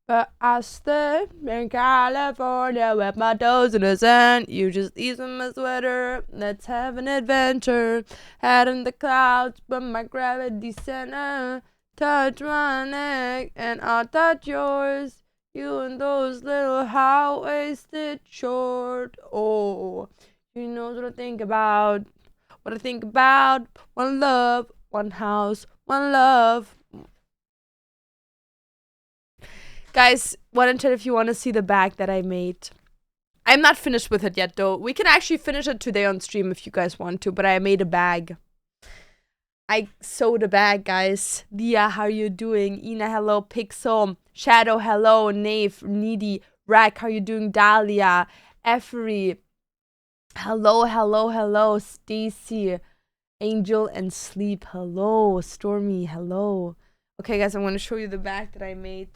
But I stay in California with my toes in the sand. You just ease in my sweater. Let's have an adventure. Head in the clouds, but my gravity center. Touch my neck, and I'll touch yours. You and those little high-waisted short. Oh, you know what I think about. What I think about. One love, one house, one love. Guys, why don't you if you want to see the bag that I made? I'm not finished with it yet, though. We can actually finish it today on stream if you guys want to, but I made a bag. I sewed a bag, guys. Dia, how you doing? Ina, hello. Pixel. Shadow, hello. Nave, Needy. Rack, how you doing? Dahlia. Effery. Hello, hello, hello. Stacy. Angel and Sleep, hello. Stormy, hello. Okay, guys, I'm going to show you the bag that I made.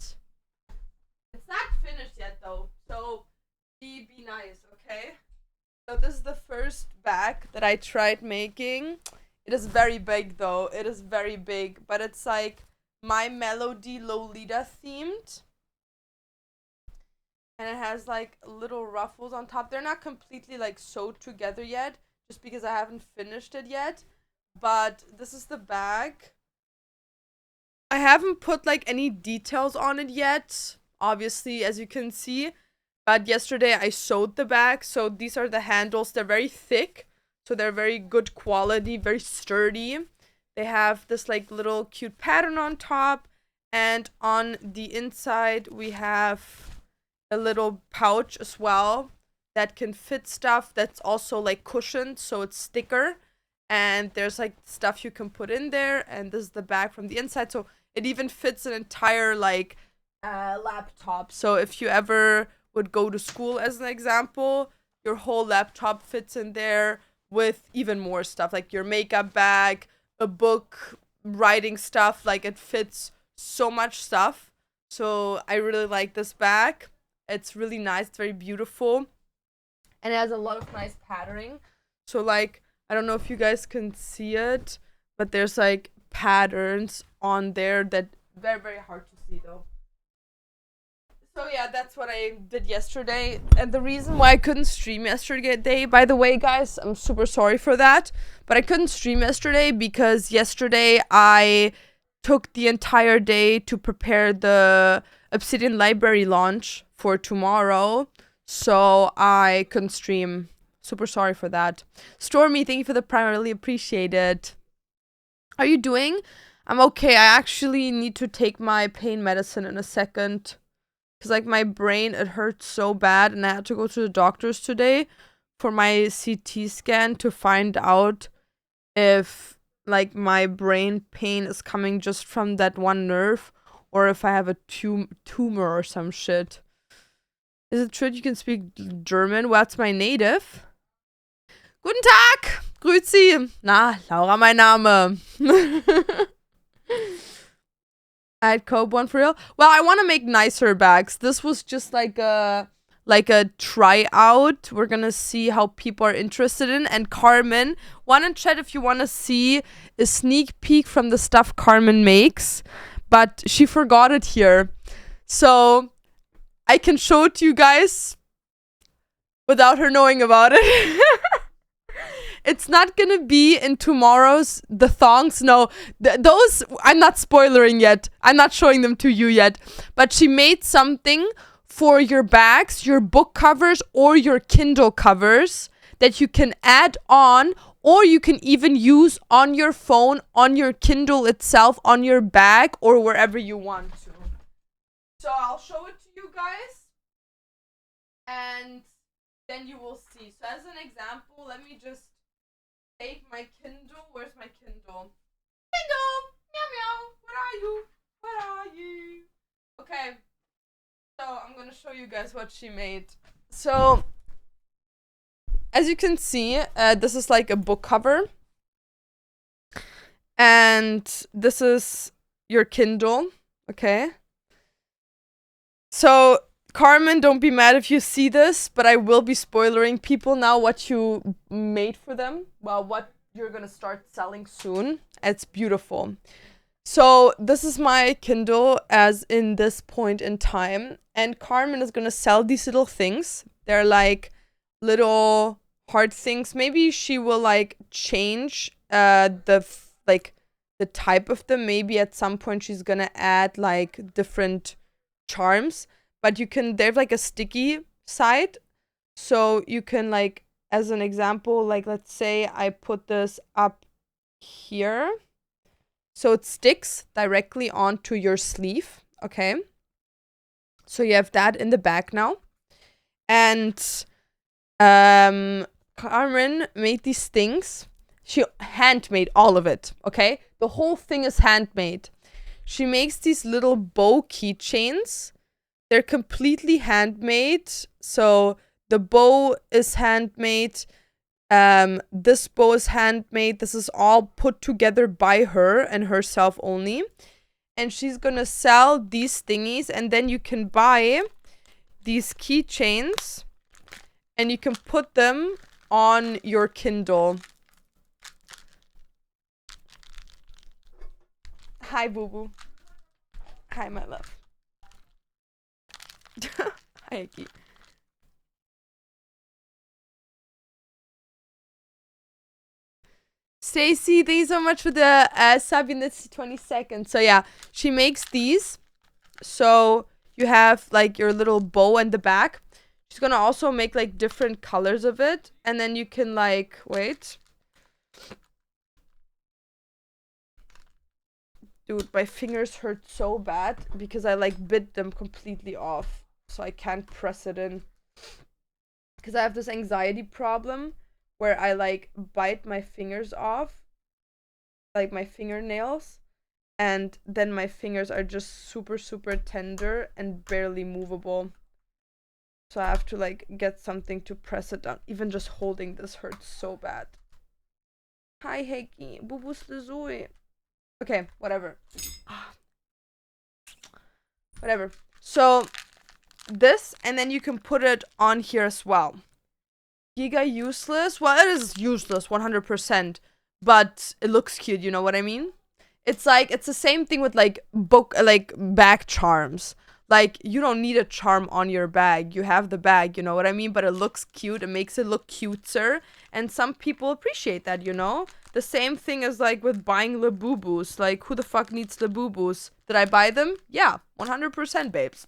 It's not finished yet, though, so be nice, okay? So this is the first bag that I tried making. It is very big, though. It is very big, but it's like My Melody Lolita themed. And it has like little ruffles on top. They're not completely like sewed together yet, just because I haven't finished it yet. But this is the bag. I haven't put like any details on it yet, obviously, as you can see. But yesterday I sewed the bag, so these are the handles. They're very thick, so they're very good quality, very sturdy. They have this like little cute pattern on top, and on the inside we have a little pouch as well that can fit stuff that's also like cushioned, so it's thicker. And there's like stuff you can put in there, and this is the bag from the inside, so it even fits an entire like laptop. So if you ever would go to school, as an example, your whole laptop fits in there with even more stuff, like your makeup bag, a book, writing stuff. Like, it fits so much stuff. So I really like this bag. It's really nice. It's very beautiful, and it has a lot of nice patterning. So like, I don't know if you guys can see it, but there's like patterns on there that very, very hard to see though. So yeah, that's what I did yesterday. And the reason why I couldn't stream yesterday, by the way, guys, I'm super sorry for that. But I couldn't stream yesterday because yesterday I took the entire day to prepare the Obsidian Library launch for tomorrow. So I couldn't stream. Super sorry for that. Stormy, thank you for the prime. I really appreciate it. How are you doing? I'm okay. I actually need to take my pain medicine in a second. Because, like, my brain, it hurts so bad. And I had to go to the doctor's today for my CT scan to find out if, like, my brain pain is coming just from that one nerve, or if I have a tumor or some shit. Is it true you can speak German? What's my native? Guten Tag! Grüezi! Na, Laura, mein Name. I had Cope one for real. Well, I want to make nicer bags. This was just like a tryout. We're gonna see how people are interested in. And Carmen, one in chat if you want to see a sneak peek from the stuff Carmen makes, but she forgot it here, so I can show it to you guys without her knowing about it. It's not gonna be in tomorrow's the thongs. No, those I'm not spoilering yet. I'm not showing them to you yet. But she made something for your bags, your book covers, or your Kindle covers that you can add on, or you can even use on your phone, on your Kindle itself, on your bag, or wherever you want to. So I'll show it to you guys, and then you will see. So as an example, let me just take my Kindle. Where's my Kindle? Kindle! Meow meow! Where are you? Where are you? Okay. So I'm gonna show you guys what she made. So, as you can see, this is like a book cover. And this is your Kindle. Okay. So, Carmen, don't be mad if you see this, but I will be spoilering people now what you made for them. Well, what you're gonna start selling soon. It's beautiful. So this is my Kindle as in this point in time. And Carmen is gonna sell these little things. They're like little hard things. Maybe she will like change like the type of them. Maybe at some point she's gonna add like different charms. But they have like a sticky side. So you can like, as an example, like let's say I put this up here. So it sticks directly onto your sleeve, okay? So you have that in the back now. And Carmen made these things. She handmade all of it, okay? The whole thing is handmade. She makes these little bow keychains. They're completely handmade. So the bow is handmade. This bow is handmade. This is all put together by her and herself only. And she's gonna sell these thingies, and then you can buy these keychains and you can put them on your Kindle. Hi, boo boo. Hi, my love. Hi, Aki. Stacy, thank you so much for the sub in this 20 seconds. So yeah, she makes these. So you have like your little bow in the back. She's gonna also make like different colors of it. And then you can like, wait. Dude, my fingers hurt so bad because I like bit them completely off. So I can't press it in. Because I have this anxiety problem where I like bite my fingers off. Like my fingernails. And then my fingers are just super, super tender and barely movable. So I have to like get something to press it down. Even just holding this hurts so bad. Hi, Heiki. Bubus Zoe. Okay, whatever. Whatever. So this, and then you can put it on here as well. Giga useless? Well, it is useless, 100%. But it looks cute, you know what I mean? It's the same thing with like bag charms. Like, you don't need a charm on your bag. You have the bag, you know what I mean? But it looks cute. It makes it look cuter. And some people appreciate that, you know? The same thing as like with buying Labubus. Like, who the fuck needs Labubus? Did I buy them? Yeah, 100%, babes.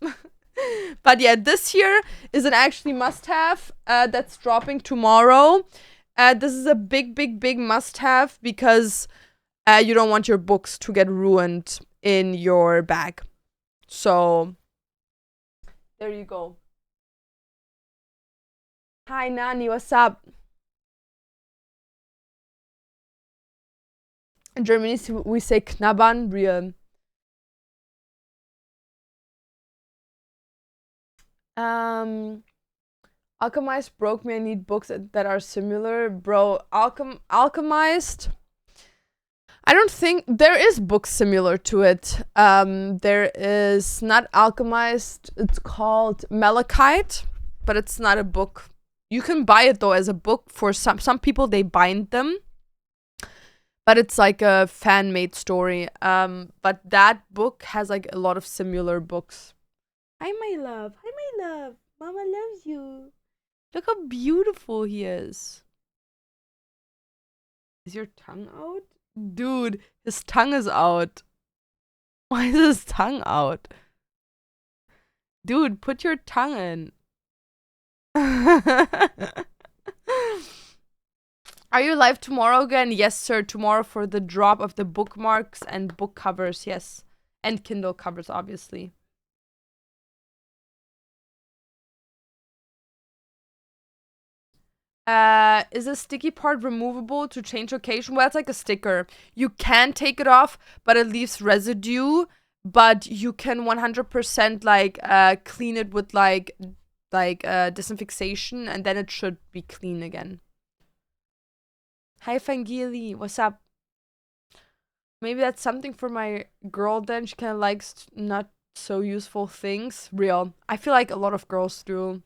But yeah, this here is an actually must-have that's dropping tomorrow. This is a big, big, big must-have because you don't want your books to get ruined in your bag. So, there you go. Hi, Nani, what's up? In Germany, we say knabbern, real. Alchemized broke me. I need books that are similar. Bro, Alchemized. I don't think there is books similar to it. There is not Alchemized. It's called Malachite, but it's not a book. You can buy it though as a book. For some people, they bind them, but it's like a fan made story. But that book has like a lot of similar books. Hi, my love. Hi, my love. Mama loves you. Look how beautiful he is. Is your tongue out? Dude, his tongue is out. Why is his tongue out? Dude, put your tongue in. Are you live tomorrow again? Yes, sir. Tomorrow for the drop of the bookmarks and book covers, yes. And Kindle covers, obviously. Is the sticky part removable to change location? Well, it's like a sticker. You can take it off, but it leaves residue. But you can 100% like clean it with like disinfection, and then it should be clean again. Hi, Fangili, what's up? Maybe that's something for my girl then. She kind of likes not so useful things. Real. I feel like a lot of girls do.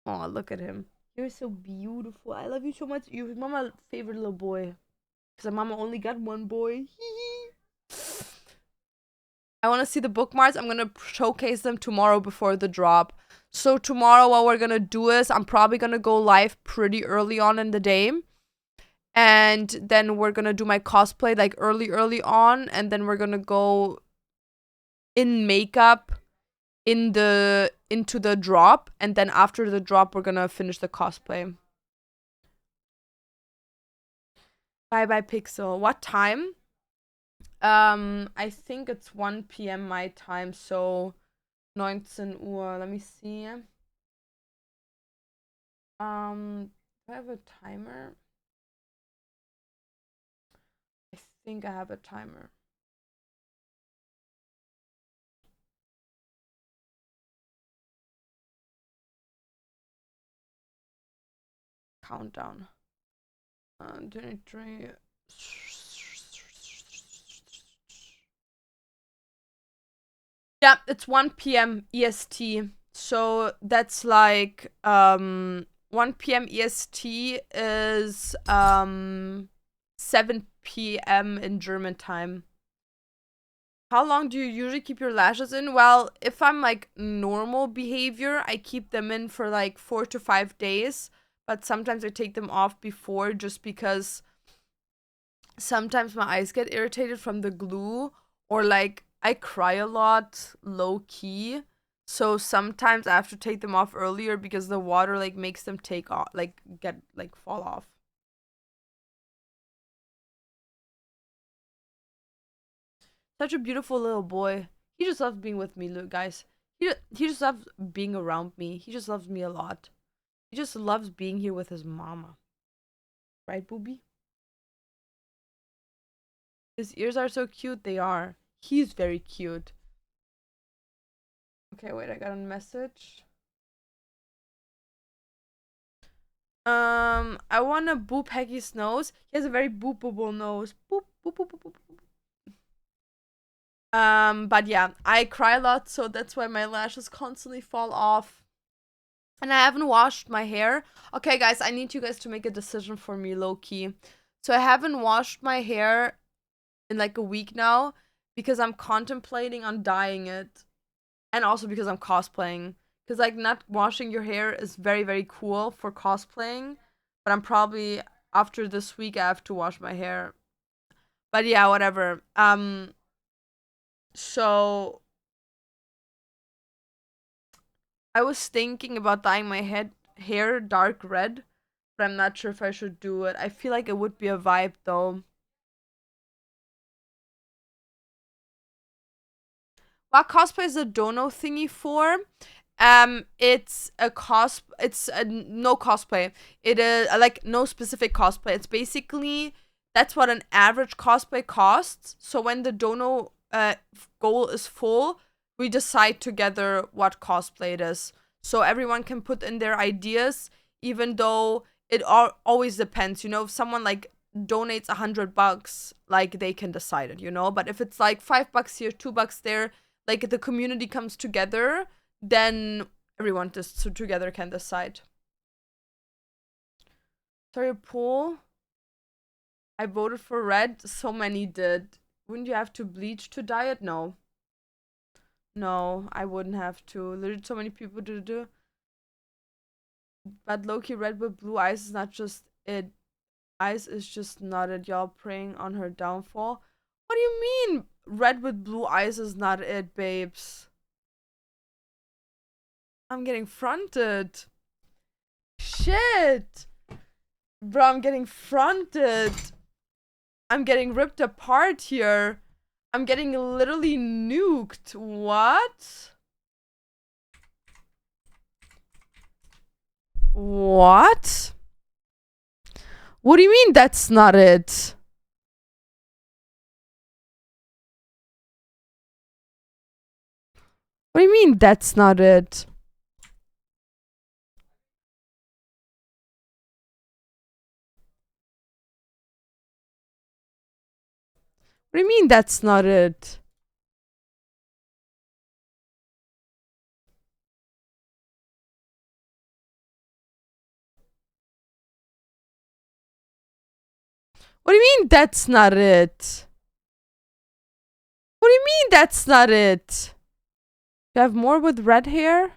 Oh, look at him. You're so beautiful. I love you so much. You're my favorite little boy. Because mama only got one boy. I want to see the bookmarks. I'm gonna showcase them tomorrow before the drop. So tomorrow what we're gonna do is I'm probably gonna go live pretty early on in the day. And then we're gonna do my cosplay like early on, and then we're gonna go in makeup into the drop, and then after the drop we're gonna finish the cosplay. Bye bye Pixel. What time? I think it's 1 p.m. my time, so 19 Uhr. Let me see. Do I have a timer? I think I have a timer. Countdown. 23. Yeah, it's 1 p.m. EST. So that's like 1 p.m. EST is 7 p.m. in German time. How long do you usually keep your lashes in? Well, if I'm like normal behavior, I keep them in for like 4 to 5 days, but sometimes I take them off before just because sometimes my eyes get irritated from the glue, or like I cry a lot low key. So sometimes I have to take them off earlier because the water like makes them take off, like get like fall off. Such a beautiful little boy. He just loves being with me, look guys. He just loves being around me. He just loves me a lot. He just loves being here with his mama. Right, booby? His ears are so cute, they are. He's very cute. Okay, wait, I got a message. I wanna boop Hecky's nose. He has a very boopable nose. Boop, boop, boop, boop, boop, boop. But yeah, I cry a lot, so that's why my lashes constantly fall off. And I haven't washed my hair. Okay, guys, I need you guys to make a decision for me, low-key. So I haven't washed my hair in like a week now because I'm contemplating on dyeing it. And also because I'm cosplaying. Because like not washing your hair is very, very cool for cosplaying. But I'm probably, after this week, I have to wash my hair. But yeah, whatever. So I was thinking about dyeing my hair dark red, but I'm not sure if I should do it. I feel like it would be a vibe though. What cosplay is a dono thingy for? It's a no cosplay. It is like no specific cosplay. It's basically that's what an average cosplay costs. So when the dono goal is full, we decide together what cosplay it is. So everyone can put in their ideas, even though it always depends. You know, if someone like donates $100, like they can decide it. You know, but if it's like $5 here, $2 there, like the community comes together, then everyone just together can decide. Sorry, Paul. I voted for red. So many did. Wouldn't you have to bleach to dye it? No. No, I wouldn't have to. Literally, so many people do. But Loki, red with blue eyes is not just it. Eyes is just not it. Y'all preying on her downfall. What do you mean? Red with blue eyes is not it, babes. I'm getting fronted. Shit. Bro, I'm getting fronted. I'm getting ripped apart here. I'm getting literally nuked. What? What? What do you mean that's not it? What do you mean that's not it? What do you mean that's not it? What do you mean that's not it? What do you mean that's not it? You have more with red hair?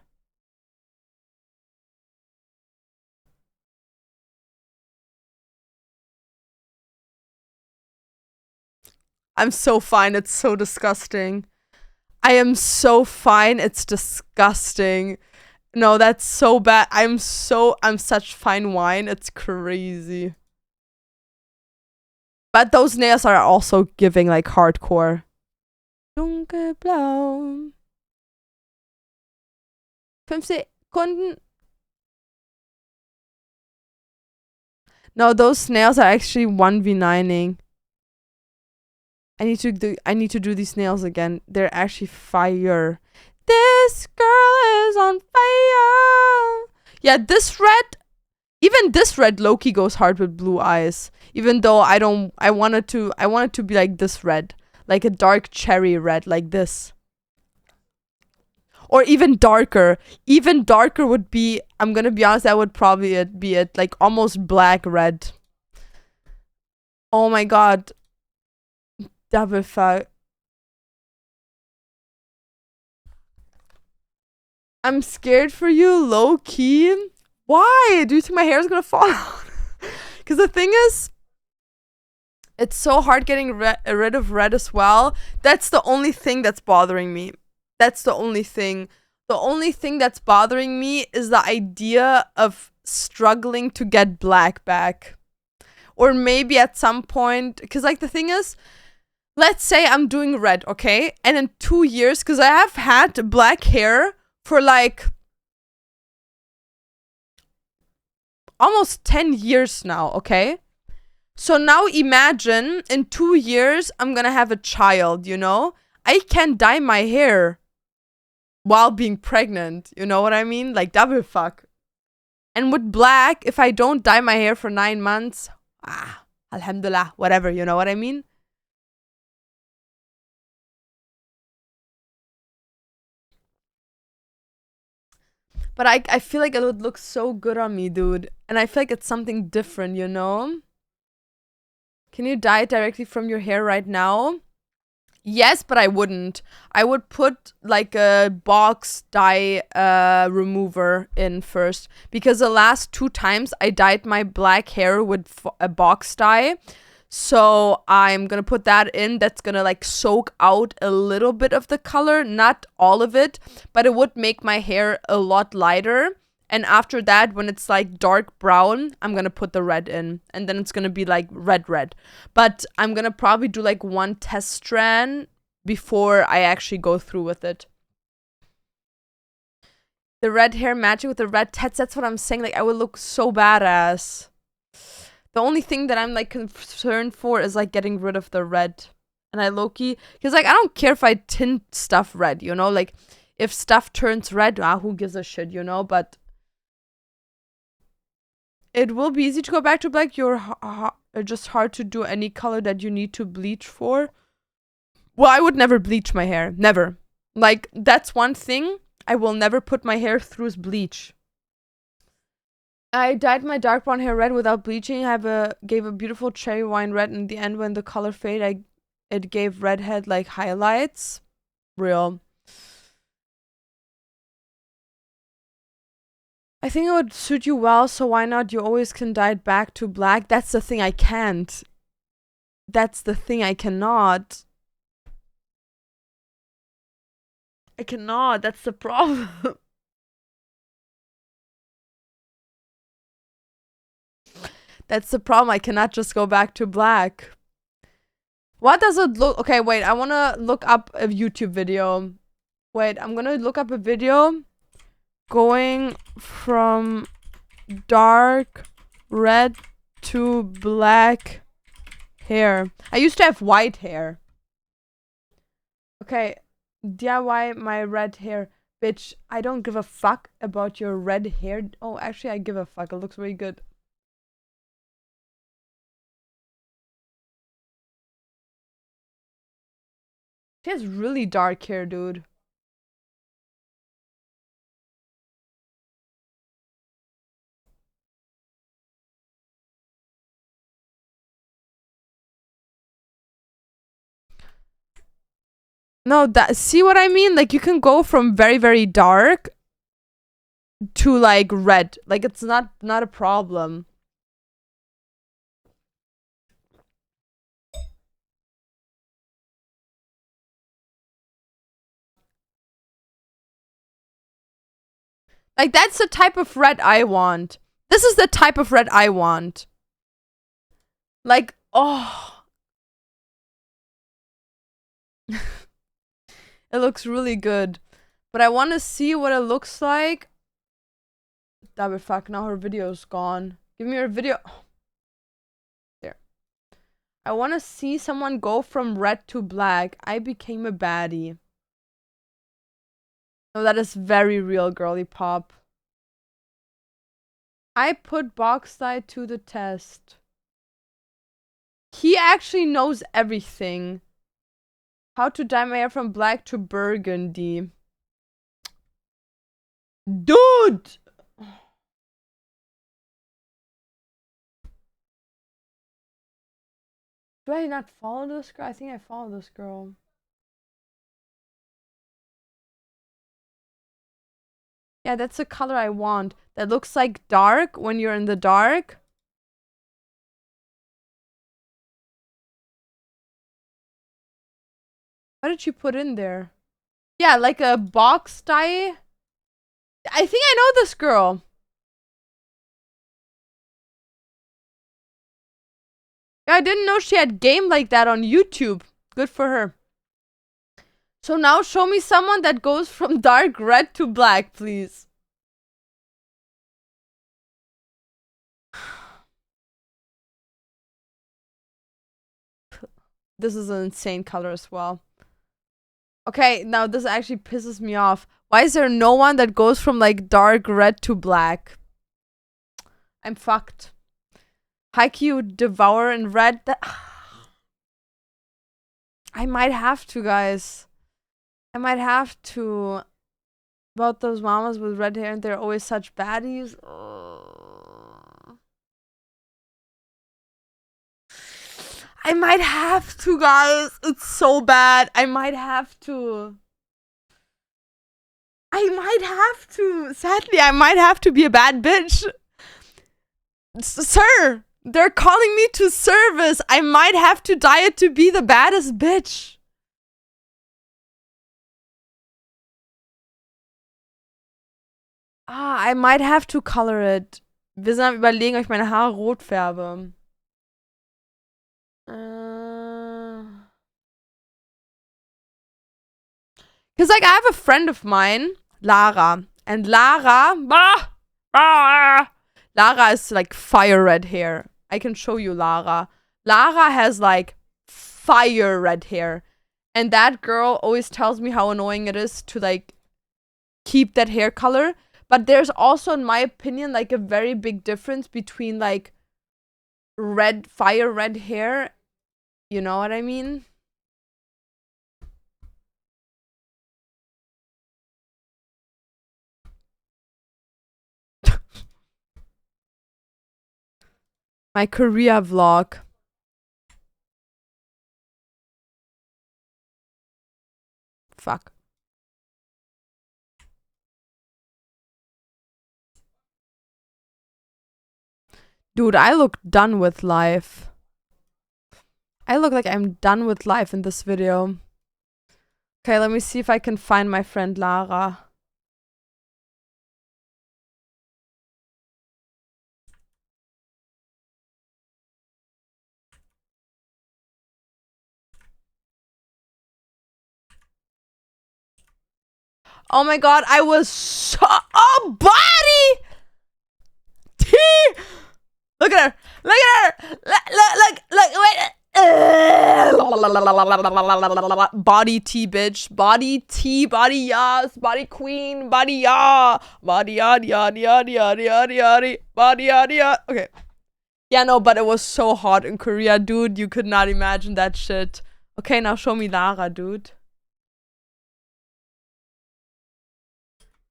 I'm so fine. It's so disgusting. I am so fine. It's disgusting. No, that's so bad. I'm such fine wine. It's crazy. But those nails are also giving like hardcore. Dunkelblau. 5 Sekunden. No, those nails are actually 1v9ing. I need to do these nails again. They're actually fire. This girl is on fire. Yeah, this red, even this red Loki goes hard with blue eyes. Even though I want it to be like this red, like a dark cherry red, like this. Or even darker. Even darker would be, I'm gonna be honest, that would probably be it. Like almost black red. Oh my god. Double fuck. I'm scared for you, low key. Why? Do you think my hair is gonna fall out? Because the thing is, it's so hard getting rid of red as well. That's the only thing that's bothering me. That's the only thing. The only thing that's bothering me is the idea of struggling to get black back. Or maybe at some point, because like the thing is, let's say I'm doing red, okay? And in 2 years, because I have had black hair for like almost 10 years now, okay? So now imagine in 2 years, I'm gonna have a child, you know? I can dye my hair while being pregnant, you know what I mean? Like double fuck. And with black, if I don't dye my hair for 9 months, alhamdulillah, whatever, you know what I mean? But I feel like it would look so good on me, dude. And I feel like it's something different, you know? Can you dye it directly from your hair right now? Yes, but I wouldn't. I would put like a box dye remover in first. Because the last 2 times I dyed my black hair with a box dye. So I'm gonna put that in. That's gonna like soak out a little bit of the color, not all of it, but it would make my hair a lot lighter. And after that, when it's like dark brown, I'm gonna put the red in, and then it's gonna be like red. But I'm gonna probably do like 1 test strand before I actually go through with it. The red hair matching with the red tats, that's what I'm saying. Like I would look so badass. The only thing that I'm like concerned for is like getting rid of the red. And I low-key, because like I don't care if I tint stuff red, you know? Like if stuff turns red, who gives a shit, you know? But it will be easy to go back to black. You're just hard to do any color that you need to bleach for. Well, I would never bleach my hair. Never. Like, that's one thing. I will never put my hair through bleach. I dyed my dark brown hair red without bleaching. Gave a beautiful cherry wine red. In the end, when the color faded, it gave redhead like highlights. Real. I think it would suit you well, so why not? You always can dye it back to black. That's the thing I can't. That's the thing I cannot. I cannot. That's the problem. That's the problem. I cannot just go back to black. What does it look? Okay, wait. I want to look up a YouTube video. Wait, I'm going to look up a video going from dark red to black hair. I used to have white hair. Okay, DIY my red hair. Bitch, I don't give a fuck about your red hair. Oh, actually, I give a fuck. It looks really good. She has really dark hair, dude. No, that, see what I mean? Like, you can go from very, very dark to, like, red. Like, it's not a problem. Like, that's the type of red I want. This is the type of red I want. Like, oh. It looks really good. But I want to see what it looks like. Double fuck, now her video's gone. Give me her video. There. I want to see someone go from red to black. I became a baddie. No, that is very real, girly pop. I put Boxlight to the test. He actually knows everything. How to dye my hair from black to burgundy. Dude! Do I not follow this girl? I think I follow this girl. Yeah, that's the color I want. That looks like dark when you're in the dark. What did you put in there? Yeah, like a box dye. I think I know this girl. Yeah, I didn't know she had game like that on YouTube. Good for her. So now show me someone that goes from dark red to black, please. This is an insane color as well. Okay, now this actually pisses me off. Why is there no one that goes from like dark red to black? I'm fucked. Haikyuu Devour in red. I might have to, guys. I might have to. About those mamas with red hair and they're always such baddies. I might have to, guys. It's so bad. I might have to. I might have to. Sadly, I might have to be a bad bitch. Sir, they're calling me to service. I might have to dye it to be the baddest bitch. Ah, I might have to color it. Wir sind am Überlegen, ob ich meine Haare rot färbe. Because, like, I have a friend of mine, Lara. And Lara... Lara is, like, fire red hair. I can show you Lara. Lara has, like, fire red hair. And that girl always tells me how annoying it is to, like, keep that hair color. But there's also, in my opinion, like, a very big difference between, like, red, fire red hair. You know what I mean? My Korea vlog. Fuck. Dude, I look done with life. I look like I'm done with life in this video. Okay, let me see if I can find my friend Lara. Oh my god, I was so... Oh, body! T! Look at her! Look at her! Look, wait! Body T, bitch. Body T, body yas, body queen, body ya. Body yada yada yada yada yada yada. Body yada yada. Okay. Yeah, no, but it was so hot in Korea, dude. You could not imagine that shit. Okay, now show me Lara, dude.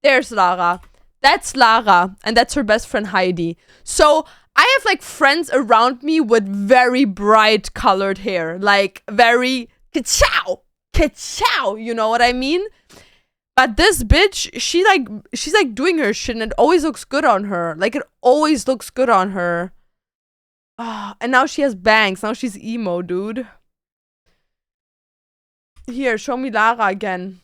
There's Lara. That's Lara. And that's her best friend Heidi. So, I have, like, friends around me with very bright colored hair. Like, very... Ka-chow! ka-chow, you know what I mean? But this bitch, she's like doing her shit and it always looks good on her. Like, it always looks good on her. And now she has bangs. Now she's emo, dude. Here, show me Lara again.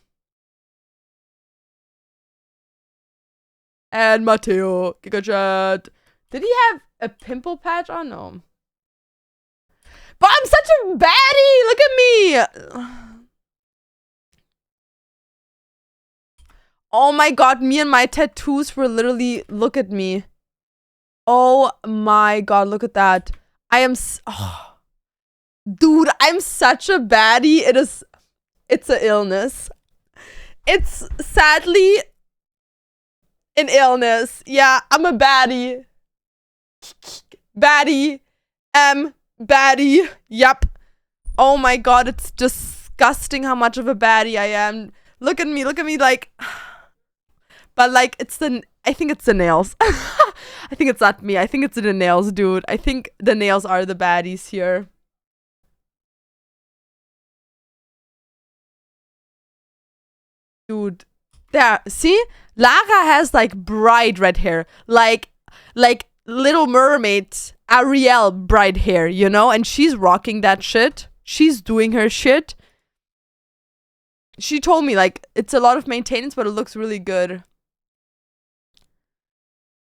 And Matteo. Giga Did he have a pimple patch? Oh, no. But I'm such a baddie! Look at me! Oh my god, me and my tattoos were literally... Look at me. Oh my god, look at that. I am... Oh. Dude, I'm such a baddie. It's an illness. It's sadly an illness. Yeah, I'm a baddie. Baddie. Baddie. Yup. Oh my god, it's disgusting how much of a baddie I am. Look at me, like... But like, I think it's the nails. I think it's not me. I think it's the nails, dude. I think the nails are the baddies here. Dude. There, see? Lara has like bright red hair. Like Little Mermaid, Ariel bright hair, you know? And she's rocking that shit. She's doing her shit. She told me, like, it's a lot of maintenance, but it looks really good.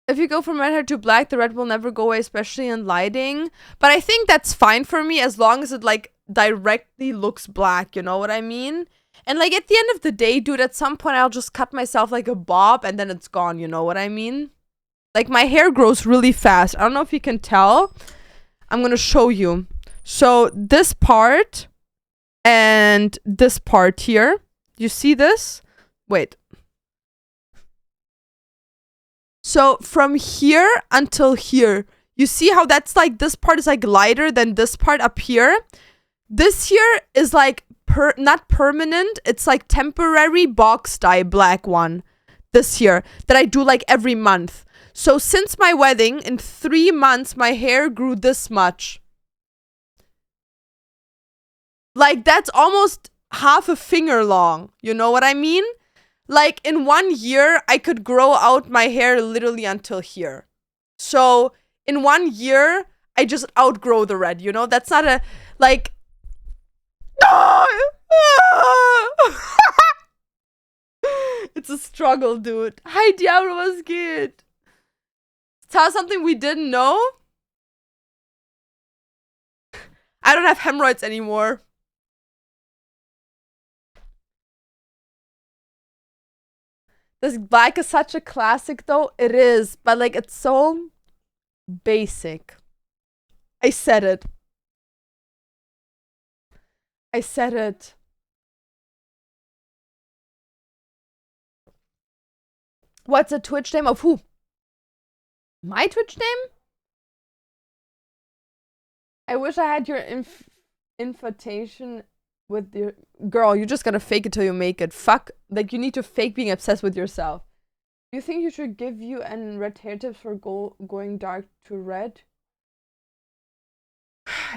If you go from red hair to black, the red will never go away, especially in lighting. But I think that's fine for me as long as it, like, directly looks black, you know what I mean? And, like, at the end of the day, dude, at some point I'll just cut myself, like, a bob and then it's gone, you know what I mean? Like, my hair grows really fast. I don't know if you can tell. I'm gonna show you. So, this part and this part here. You see this? Wait. So from here until here, you see how that's like, this part is like lighter than this part up here? This here is like, not permanent, it's like temporary box dye black one. This here, that I do like every month. So since my wedding, in 3 months, my hair grew this much. Like, that's almost half a finger long. You know what I mean? Like, in 1 year, I could grow out my hair literally until here. So, in 1 year, I just outgrow the red, you know? That's not a, like... It's a struggle, dude. Hi, Diablo, was geht? Tell us something we didn't know? I don't have hemorrhoids anymore. This black is such a classic, though. It is, but like, it's so basic. I said it. I said it. What's a Twitch name of who? My Twitch name? I wish I had your invitation with your... Girl, you just gotta fake it till you make it. Fuck. Like, you need to fake being obsessed with yourself. Do you think you should give you and red hair tips for going dark to red?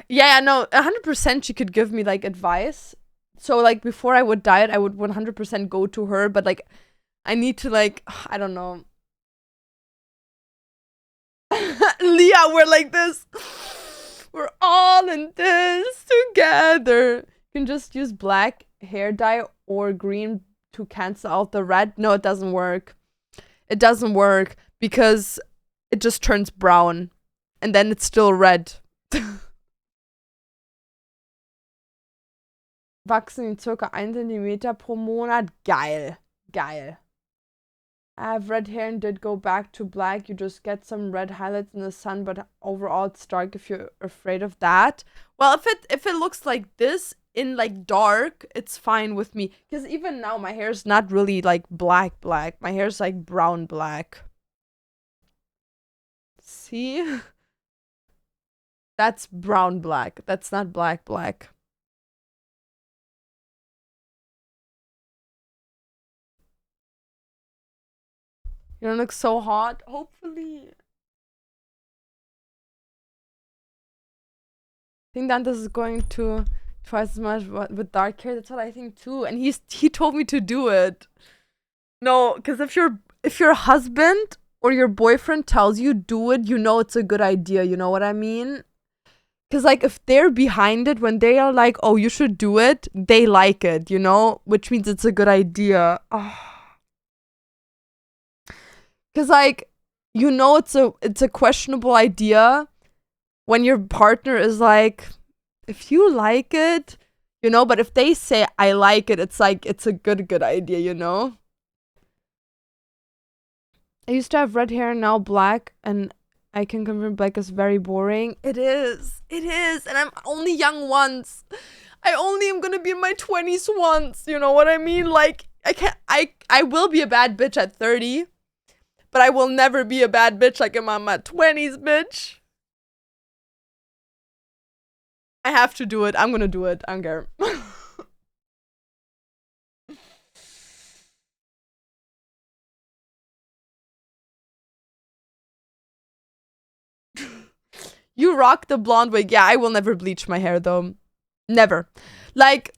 Yeah, no, 100% she could give me, like, advice. So, like, before I would dye it, I would 100% go to her. But, like, I need to, like, I don't know. Leah, we're like this. We're all in this together. You can just use black hair dye or green to cancel out the red. No, it doesn't work. It doesn't work because it just turns brown. And then it's still red. Wachsen in circa 1 Zentimeter pro Monat. Geil. Geil. I have red hair and did go back to black. You just get some red highlights in the sun, but overall it's dark if you're afraid of that. Well, if it looks like this in like dark, it's fine with me. Because even now my hair is not really like black. My hair is like brown black. See? That's brown black. That's not black. You don't look so hot. Hopefully. I think Dantas is going to twice as much with dark hair. That's what I think too. And he told me to do it. No, because if your husband or your boyfriend tells you do it, you know it's a good idea. You know what I mean? Because like if they're behind it, when they are like, oh, you should do it, they like it, you know, which means it's a good idea. Because like, you know, it's a questionable idea when your partner is like, if you like it, you know, but if they say I like it, it's like it's a good idea, you know. I used to have red hair, now black, and I can confirm black is very boring. It is, and I'm only young once. I only am gonna be in my 20s once, you know what I mean? Like, I will be a bad bitch at 30, but I will never be a bad bitch like in my 20s, bitch. I have to do it. I'm gonna do it. I don't care. You rock the blonde wig. Yeah, I will never bleach my hair though. Never. Like,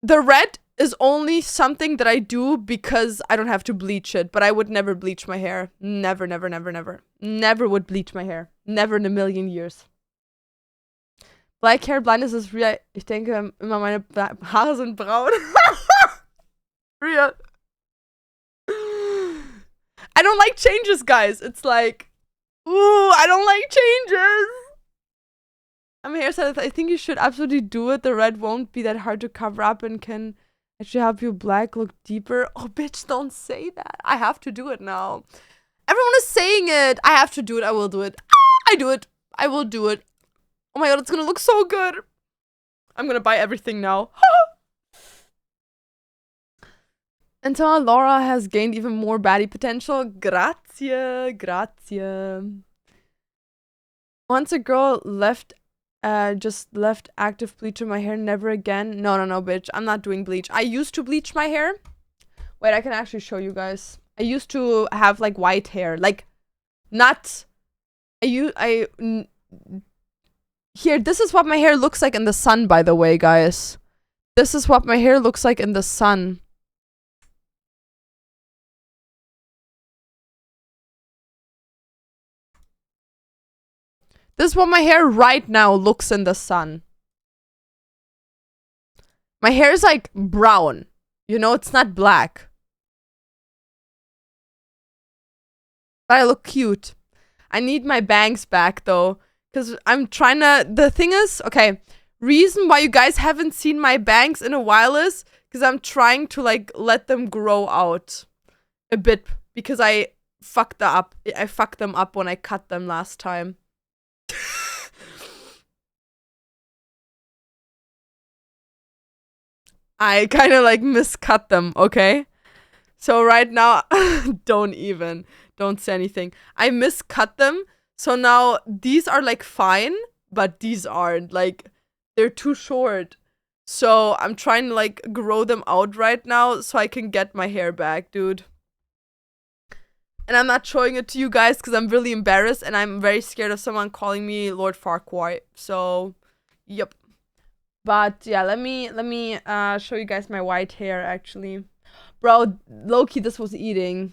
the red is only something that I do because I don't have to bleach it, but I would never bleach my hair. Never, never, never, never. Never would bleach my hair. Never in a million years. Black hair blindness ist real. Ich denke immer, meine Haare sind braun. Real. I don't like changes, guys. It's like, ooh, I don't like changes. I'm a hairstylist. I think you should absolutely do it. The red won't be that hard to cover up and can actually help your black look deeper. Oh, bitch, don't say that. I have to do it now. Everyone is saying it. I have to do it. I will do it. I do it. I will do it. Oh my god, it's gonna look so good. I'm gonna buy everything now. Until Laura has gained even more baddie potential. Grazie, grazie. Once a girl just left active bleach in my hair, never again. No, bitch. I'm not doing bleach. I used to bleach my hair. Wait, I can actually show you guys. I used to have like white hair. Like, not... Here, this is what my hair looks like in the sun, by the way, guys. This is what my hair looks like in the sun. This is what my hair right now looks in the sun. My hair is like brown. You know, it's not black. But I look cute. I need my bangs back though. Because I'm trying to... The thing is... Okay. Reason why you guys haven't seen my bangs in a while is... Because I'm trying to like let them grow out. A bit. Because I fucked them up when I cut them last time. I kind of like miscut them, okay? So right now, don't say anything. I miscut them, so now these are like fine, but these aren't. Like, they're too short. So I'm trying to like grow them out right now so I can get my hair back, dude. And I'm not showing it to you guys because I'm really embarrassed and I'm very scared of someone calling me Lord Farquaad. So, yep. But yeah, let me show you guys my white hair actually. Bro, low-key, this was eating.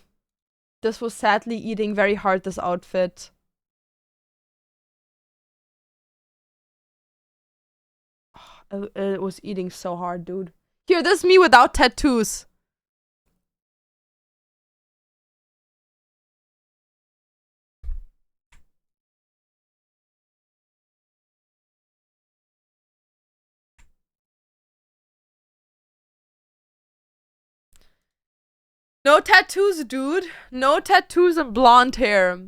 This was sadly eating very hard, this outfit. It was eating so hard, dude. Here, this is me without tattoos. No tattoos, dude. No tattoos and blonde hair.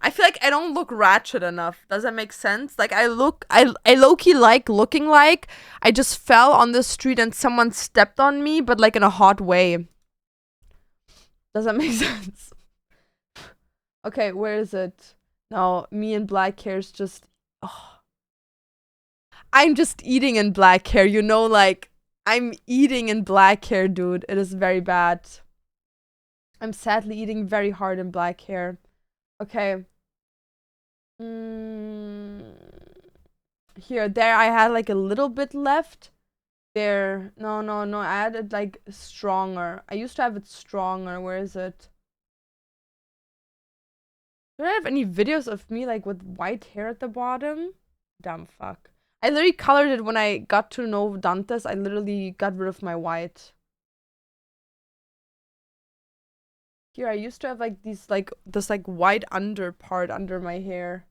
I feel like I don't look ratchet enough. Does that make sense? Like, I low-key like looking like I just fell on the street and someone stepped on me, but like in a hot way. Does that make sense? Okay, where is it? No, me in black hair is just... Oh. I'm just eating in black hair, you know, like... I'm eating in black hair, dude. It is very bad. I'm sadly eating very hard in black hair. Okay. Here, there, I had like a little bit left. There. No, no, no. I had it like stronger. I used to have it stronger. Where is it? Do I have any videos of me like with white hair at the bottom? Dumb fuck. I literally colored it when I got to know Dantes. I literally got rid of my white. Here, I used to have like these like this like white under part under my hair.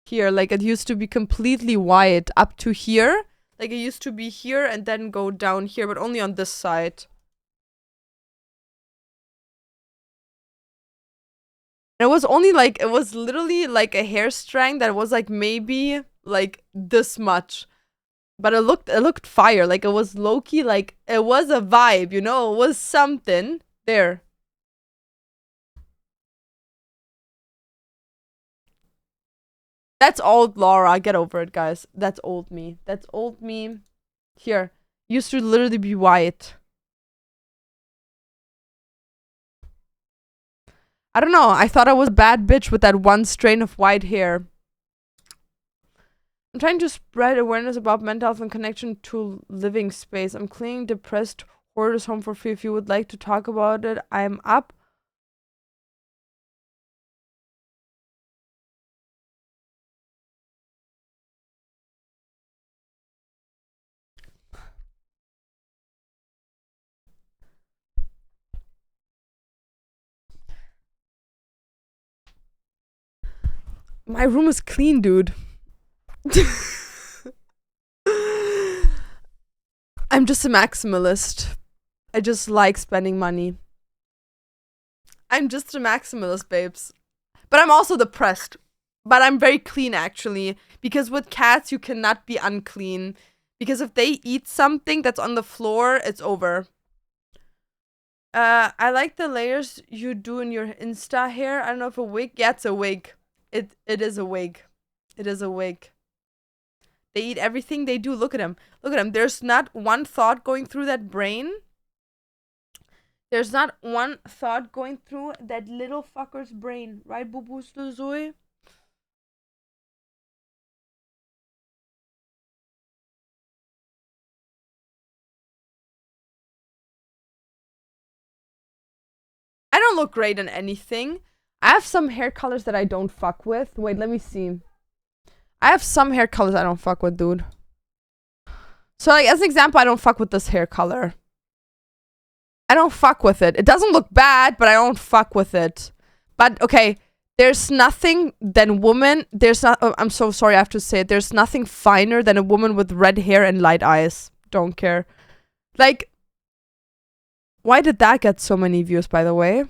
Here, like it used to be completely white up to here. Like it used to be here and then go down here, but only on this side. And it was only like, it was literally like a hair strand that was like maybe like this much. But it looked fire. Like it was low-key, like it was a vibe, you know? It was something. There. That's old Laura. Get over it, guys. That's old me. That's old me. Here. Used to literally be white. I don't know. I thought I was a bad bitch with that one strain of white hair. I'm trying to spread awareness about mental health and connection to living space. I'm cleaning depressed hoarders home for free. If you would like to talk about it, I'm up. My room is clean, dude. I'm just a maximalist. I just like spending money. I'm just a maximalist, babes. But I'm also depressed. But I'm very clean, actually. Because with cats, you cannot be unclean. Because if they eat something that's on the floor, it's over. I like the layers you do in your Insta hair. I don't know if a wig. Yeah, it's a wig. It is a wig. It is a wig. They eat everything they do. Look at them. Look at them. There's not one thought going through that brain. There's not one thought going through that little fucker's brain. Right, Boo Zoe? I don't look great in anything. I have some hair colors that I don't fuck with. Wait, let me see. I have some hair colors I don't fuck with, dude. So, like, as an example, I don't fuck with this hair color. I don't fuck with it. It doesn't look bad, but I don't fuck with it. But, okay, there's nothing than woman. There's not. Oh, I'm so sorry I have to say it. There's nothing finer than a woman with red hair and light eyes. Don't care. Like, why did that get so many views, by the way?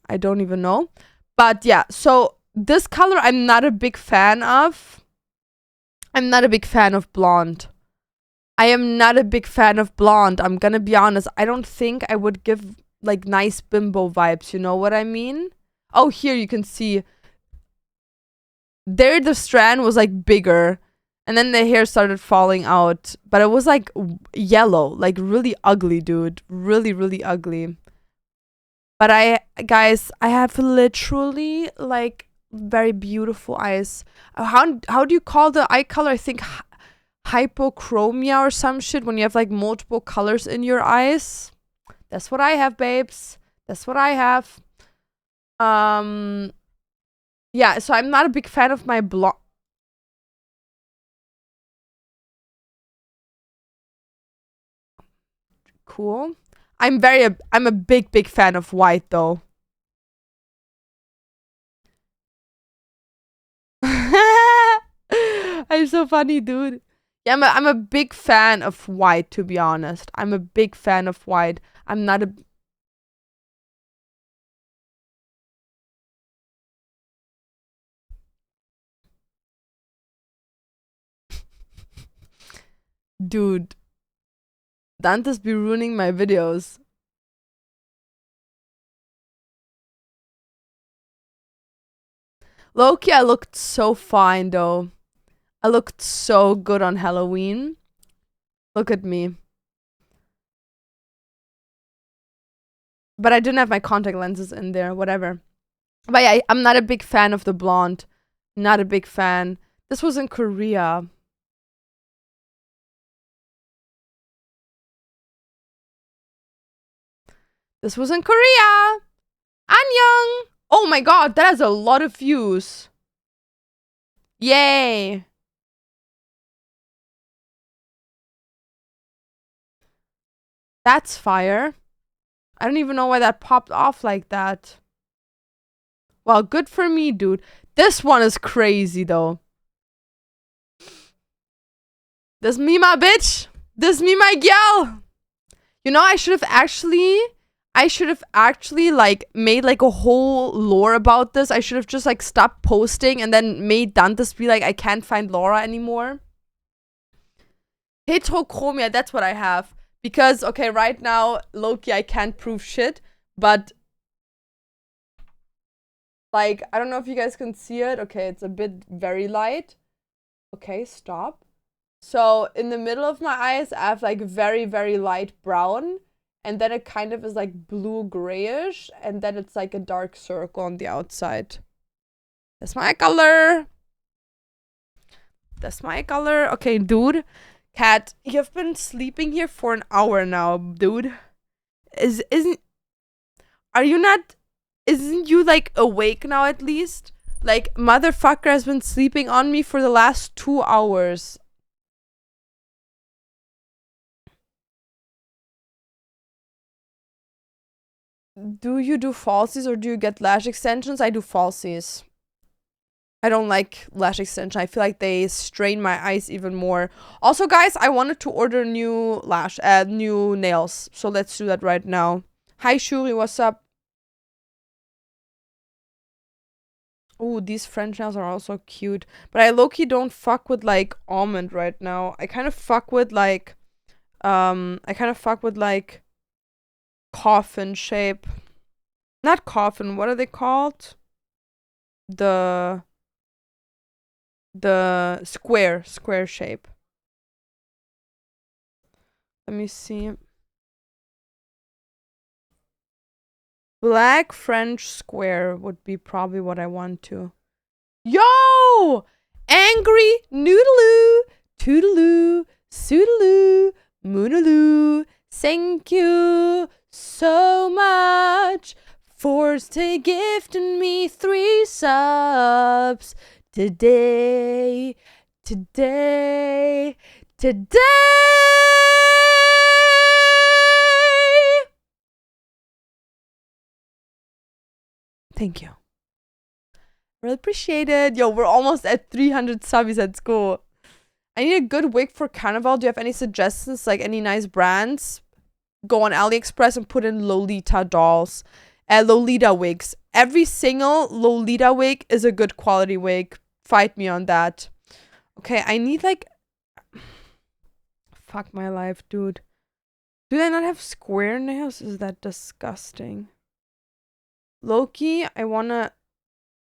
I don't even know. But yeah, so this color I'm not a big fan of. I'm not a big fan of blonde. I am not a big fan of blonde. I'm gonna be honest. I don't think I would give like nice bimbo vibes. You know what I mean? Oh, here you can see. There the strand was like bigger. And then the hair started falling out. But it was like yellow. Like really ugly, dude. Really, really ugly. But guys, I have literally like very beautiful eyes. How do you call the eye color? I think hypochromia or some shit when you have like multiple colors in your eyes. That's what I have, babes. That's what I have. Yeah, so I'm not a big fan of my blonde. Cool. I'm a big fan of white though. I'm so funny, dude. Yeah, I'm a big fan of white, to be honest. I'm a big fan of white. I'm not a... Dude. Dante's be ruining my videos. Loki, I looked so fine, though. I looked so good on Halloween. Look at me. But I didn't have my contact lenses in there. Whatever. But yeah, I'm not a big fan of the blonde. Not a big fan. This was in Korea. This was in Korea. Annyeong. Oh my god, that has a lot of views. Yay. That's fire. I don't even know why that popped off like that. Well, good for me, dude. This one is crazy, though. This me, my bitch. This me, my gal. You know, I should have actually like made like a whole lore about this. I should have just like stopped posting and then made Dantes be like, I can't find Laura anymore. Heterochromia, that's what I have. Because, okay, right now, Loki, I can't prove shit, but like, I don't know if you guys can see it. Okay, it's a bit very light. Okay, stop. So, in the middle of my eyes, I have like very, very light brown. And then it kind of is like blue-grayish. And then it's like a dark circle on the outside. That's my color. That's my color. Okay, dude. Cat, you've been sleeping here for an hour now, dude. Isn't you like awake now at least? Like, motherfucker has been sleeping on me for the last 2 hours. Do you do falsies or do you get lash extensions? I do falsies. I don't like lash extension. I feel like they strain my eyes even more. Also, guys, I wanted to order new nails. So let's do that right now. Hi, Shuri, what's up? Ooh, these French nails are also cute. But I low-key don't fuck with, like, almond right now. I kind of fuck with, like, coffin shape. Not coffin, what are they called? The square shape. Let me see. Black French square would be probably what I want to. Yo! Angry noodaloo, toodaloo, soodaloo, moodaloo. Thank you so much for gifting me 3 subs today. Thank you. Really appreciate it. Yo, we're almost at 300 subbies. Let's go. I need a good wig for Carnival. Do you have any suggestions? Like any nice brands? Go on AliExpress and put in Lolita dolls. Lolita wigs. Every single Lolita wig is a good quality wig. Fight me on that. Okay, I need like... Fuck my life, dude. Do they not have square nails? Is that disgusting? Loki, I wanna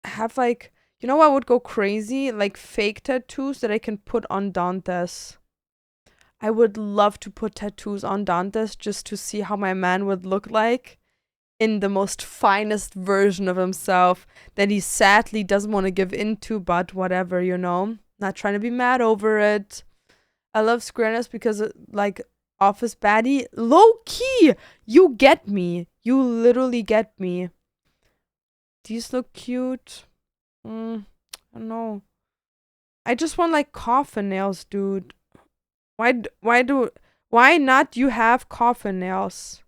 have like... You know what would go crazy? Like fake tattoos that I can put on Dantes. I would love to put tattoos on Dantes just to see how my man would look like in the most finest version of himself that he sadly doesn't want to give into, but whatever, you know? Not trying to be mad over it. I love squareness because, like, office baddie, low key, you get me. You literally get me. These look cute. I don't know. I just want, like, coffin nails, dude. Why not you have coffin nails?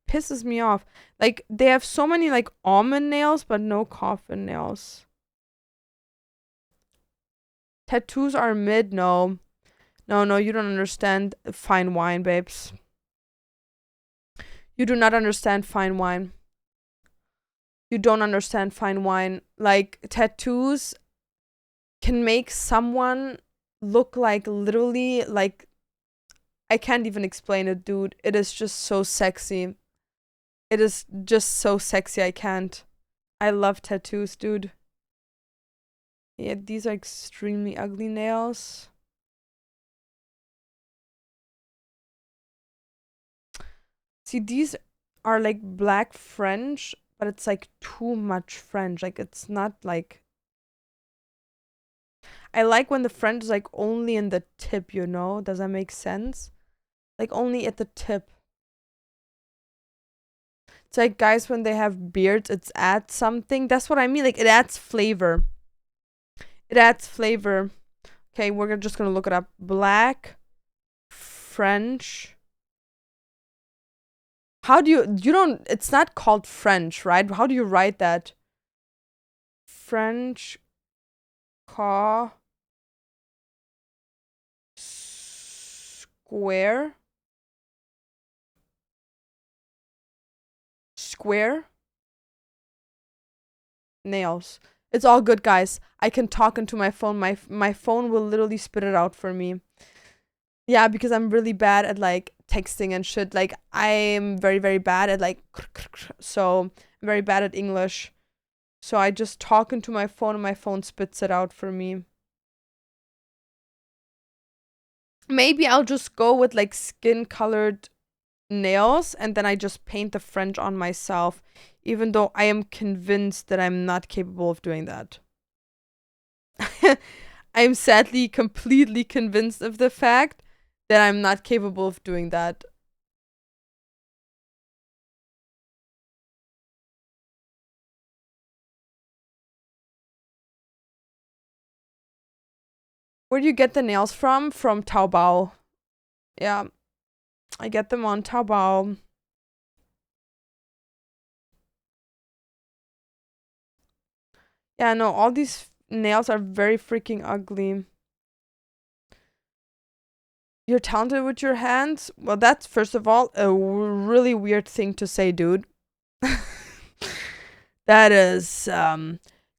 Pisses me off. Like, they have so many, like, almond nails, but no coffin nails. Tattoos are mid? No. No, you don't understand fine wine, babes. You do not understand fine wine. You don't understand fine wine. Like, tattoos can make someone look like literally, like, I can't even explain it, dude. It is just so sexy. It is just so sexy, I can't. I love tattoos, dude. Yeah, these are extremely ugly nails. See, these are like black French, but it's like too much French. Like it's not like I like when the French is like only in the tip, you know? Does that make sense? Like only at the tip. It's like guys when they have beards, it adds something. That's what I mean. Like it adds flavor. It adds flavor. Okay, we're just gonna look it up. Black French. How do you don't, it's not called French, right? How do you write that? French car square nails. It's all good, guys. I can talk into my phone. My phone will literally spit it out for me. Yeah, because I'm really bad at like texting and shit. Like I'm very, very bad at like so I'm very bad at English. So I just talk into my phone and my phone spits it out for me. Maybe I'll just go with like skin colored nails and then I just paint the French on myself, even though I am convinced that I'm not capable of doing that. I'm sadly completely convinced of the fact that I'm not capable of doing that. Where do you get the nails from? From Taobao. Yeah, I get them on Taobao. Yeah, no, all these nails are very freaking ugly. You're talented with your hands? Well, that's first of all a really weird thing to say, dude. That is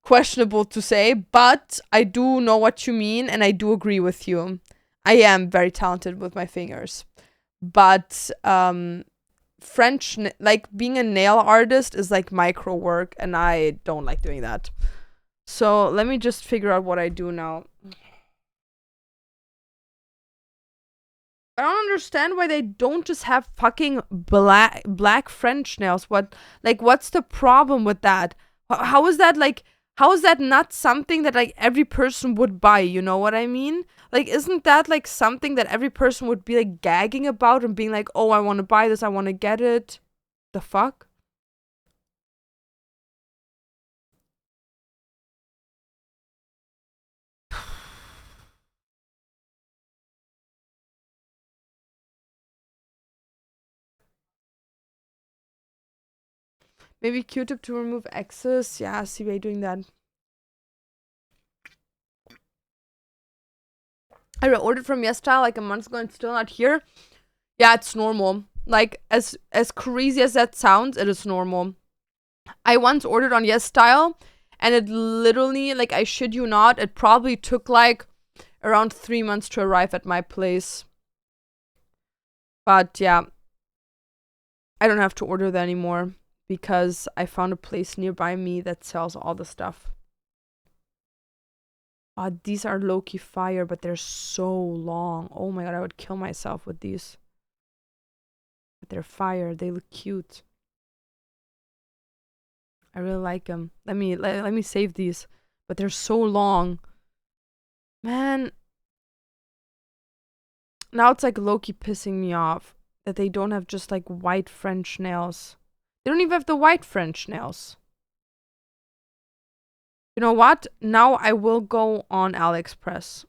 questionable to say, but I do know what you mean and I do agree with you. I am very talented with my fingers. But French, like being a nail artist is like micro work and I don't like doing that. So let me just figure out what I do now. I don't understand why they don't just have fucking black French nails. What's the problem with that? How is that like how is that not something that like every person would buy, you know what I mean? Like isn't that like something that every person would be like gagging about and being like, "Oh, I want to buy this, I want to get it." The fuck? Maybe Q-tip to remove excess. Yeah, see way doing that. I ordered from YesStyle like a month ago and it's still not here. Yeah, it's normal. Like as crazy as that sounds, it is normal. I once ordered on YesStyle and it literally, like I shit you not, it probably took like around 3 months to arrive at my place. But yeah, I don't have to order that anymore because I found a place nearby me that sells all the stuff. These are low-key fire, but they're so long. Oh my god, I would kill myself with these. But they're fire. They look cute. I really like them. Let me save these. But they're so long. Man. Now it's like low-key pissing me off that they don't have just like white French nails. They don't even have the white French nails. You know what? Now I will go on AliExpress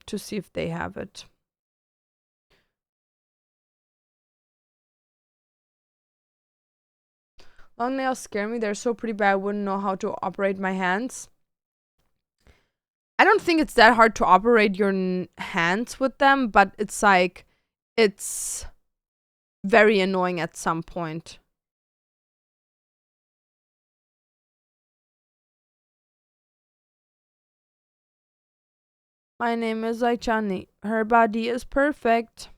to see if they have it. Long nails scare me. They're so pretty, but I wouldn't know how to operate my hands. I don't think it's that hard to operate your hands with them, but it's like, it's very annoying at some point. My name is Aichani. Her body is perfect.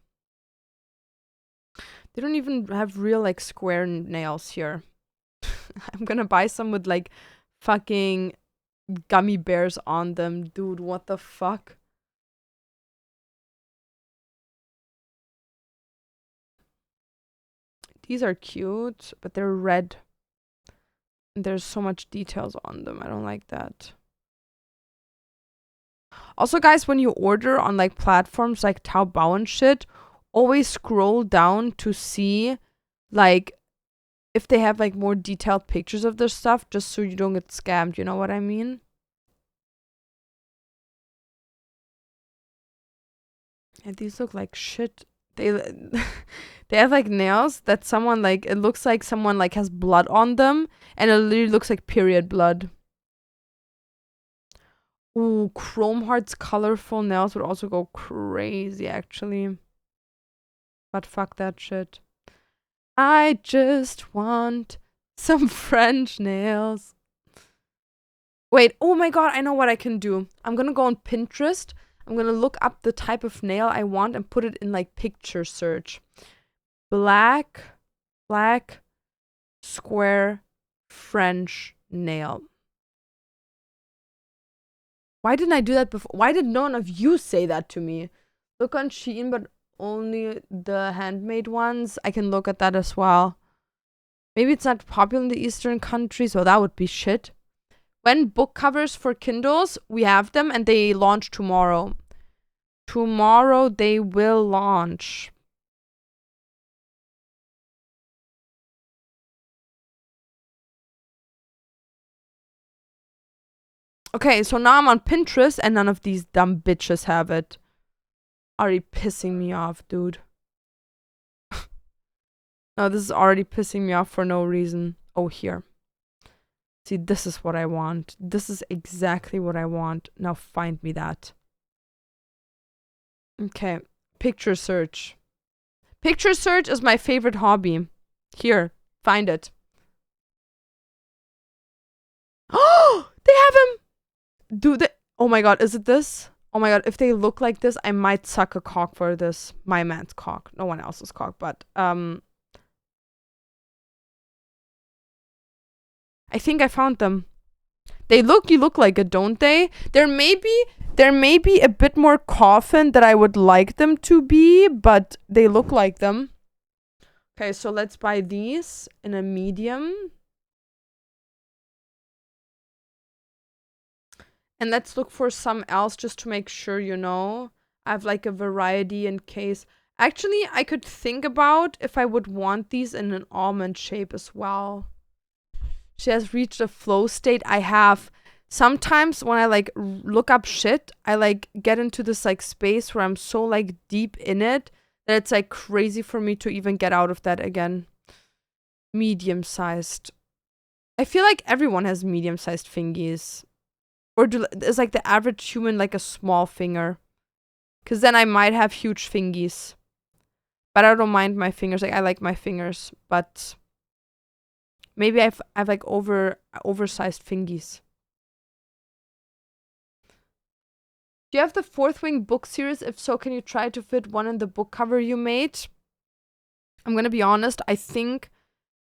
They don't even have real like square nails here. I'm gonna buy some with like fucking gummy bears on them. Dude, what the fuck? These are cute, but they're red. There's so much details on them. I don't like that. Also, guys, when you order on like platforms like Taobao and shit, always scroll down to see like if they have like more detailed pictures of their stuff, just so you don't get scammed. You know what I mean? And these look like shit. They they have like nails that someone like, it looks like someone like has blood on them, and it literally looks like period blood. Ooh, Chrome Heart's colorful nails would also go crazy actually. But fuck that shit. I just want some French nails. Wait, oh my god, I know what I can do. I'm gonna go on Pinterest. I'm gonna look up the type of nail I want and put it in like picture search. Black, square, French nail. Why didn't I do that before? Why did none of you say that to me? Look on Shein, but only the handmade ones. I can look at that as well. Maybe it's not popular in the Eastern countries, so that would be shit. When book covers for Kindles, we have them and they launch tomorrow. Tomorrow they will launch. Okay, so now I'm on Pinterest and none of these dumb bitches have it. Already pissing me off, dude. No, this is already pissing me off for no reason. Oh, here. See, this is what I want. This is exactly what I want. Now find me that. Okay. Picture search. Picture search is my favorite hobby. Here. Find it. Oh! They have him! Do they? Oh my god, is it this? Oh my god, if they look like this, I might suck a cock for this. My man's cock. No one else's cock, but, I think I found them. You look like it, don't they? There may be a bit more coffin that I would like them to be, but they look like them. Okay, so let's buy these in a medium. And let's look for some else just to make sure, you know. I have like a variety in case. Actually, I could think about if I would want these in an almond shape as well. She has reached a flow state. I have. Sometimes when I like look up shit, I like get into this like space where I'm so like deep in it that it's like crazy for me to even get out of that again. Medium sized. I feel like everyone has medium sized fingies. Or is like the average human like a small finger? Because then I might have huge fingies. But I don't mind my fingers. Like I like my fingers, but maybe I've like oversized fingies. Do you have the Fourth Wing book series? If so, can you try to fit one in the book cover you made? I'm gonna be honest. I think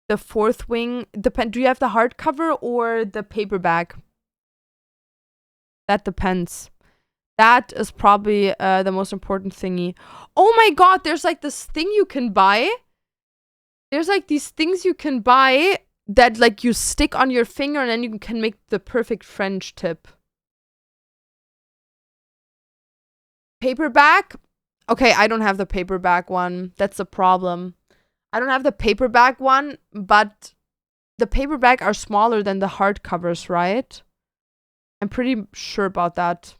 the Fourth Wing do you have the hardcover or the paperback? That depends. That is probably the most important thingy. Oh my god, there's like this thing you can buy. There's like these things you can buy that like you stick on your finger and then you can make the perfect French tip. Paperback? Okay, I don't have the paperback one. That's the problem. I don't have the paperback one, but the paperback are smaller than the hardcovers, right? I'm pretty sure about that.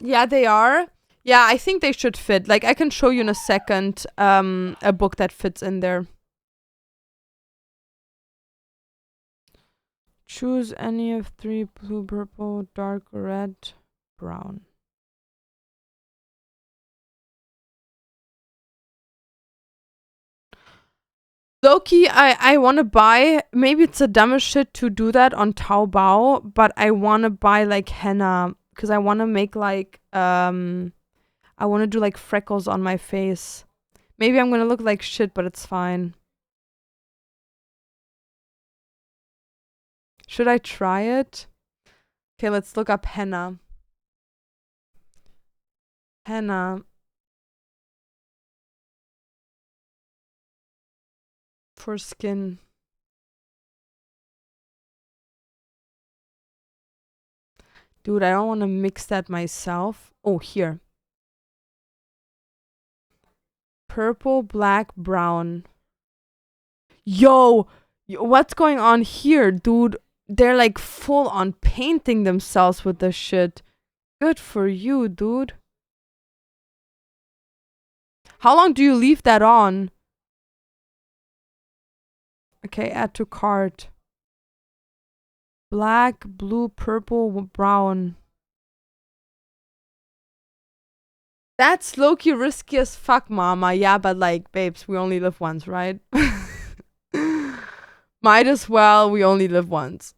Yeah, they are. Yeah, I think they should fit. Like, I can show you in a second a book that fits in there. Choose any of 3: blue, purple, dark red, brown. Loki, I want to buy, maybe it's the dumbest shit to do that on Taobao, but I want to buy like henna because I want to make like I want to do like freckles on my face. Maybe I'm gonna look like shit, but it's fine. Should I try it? Okay, let's look up henna. Henna. For skin. Dude, I don't want to mix that myself. Oh, here. Purple, black, brown. Yo, what's going on here, dude? They're like full on painting themselves with this shit. Good for you, dude. How long do you leave that on? Okay, add to cart. Black, blue, purple, brown. That's low-key risky as fuck, mama. Yeah, but like, babes, we only live once, right? Might as well, we only live once.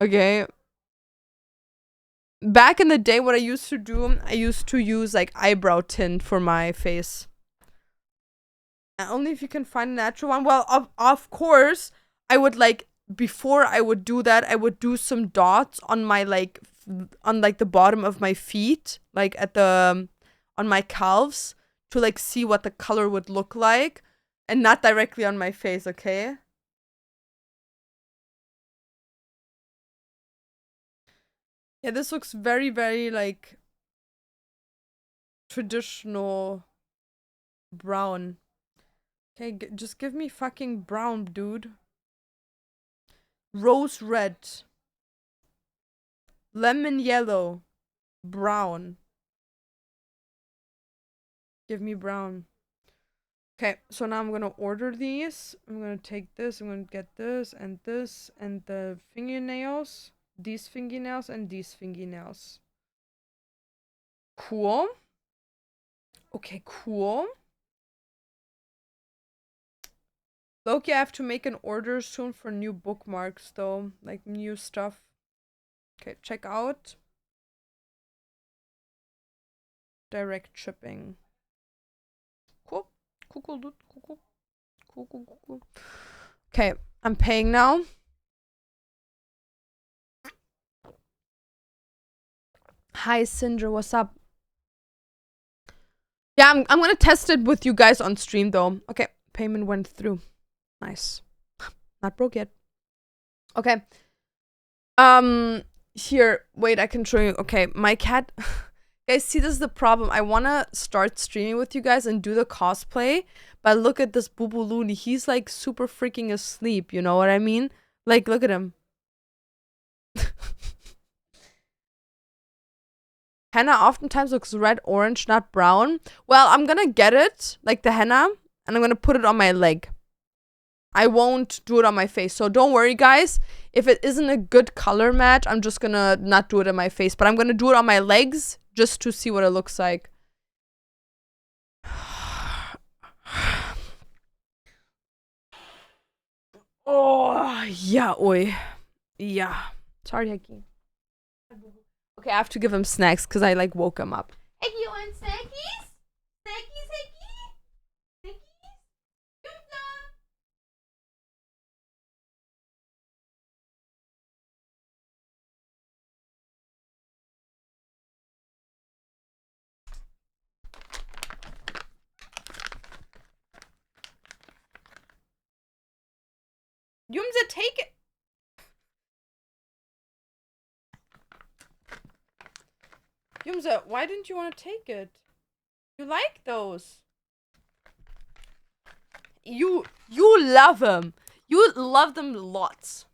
Okay? Back in the day, what I used to do, I used to use like eyebrow tint for my face. Only if you can find a natural one. Well, of course, I would like, before I would do that, I would do some dots on my like, on like the bottom of my feet, like at the, on my calves, to like see what the color would look like, and not directly on my face, okay? Yeah, this looks very, very like traditional brown. Okay, just give me fucking brown, dude. Rose red. Lemon yellow. Brown. Give me brown. Okay, so now I'm gonna order these. I'm gonna take this. I'm gonna get this and the fingernails. These fingernails and these fingernails. Cool. Okay, cool. Loki, I have to make an order soon for new bookmarks, though. Like, new stuff. Okay, check out. Direct shipping. Cool. Cool, dude. Cool. Okay, I'm paying now. Hi, Cinder. What's up? Yeah, I'm gonna test it with you guys on stream, though. Okay, payment went through. Nice. Not broke yet. Okay. Here. Wait, I can show you. Okay, my cat... Guys, see, this is the problem. I want to start streaming with you guys and do the cosplay, but look at this Boo Boo Looney. He's like super freaking asleep, you know what I mean? Like, look at him. Henna oftentimes looks red, orange, not brown. Well, I'm gonna get it, like the henna, and I'm gonna put it on my leg. I won't do it on my face, so don't worry, guys. If it isn't a good color match, I'm just gonna not do it on my face, but I'm gonna do it on my legs just to see what it looks like. Oh, yeah, oi. Yeah. Sorry, Heki. Okay, I have to give him snacks because I like woke him up. Heki, you want snackies? Snackies, Heki? Snackies? Yumza, take it. Yumza, why didn't you want to take it? You like those. You love them. You love them lots.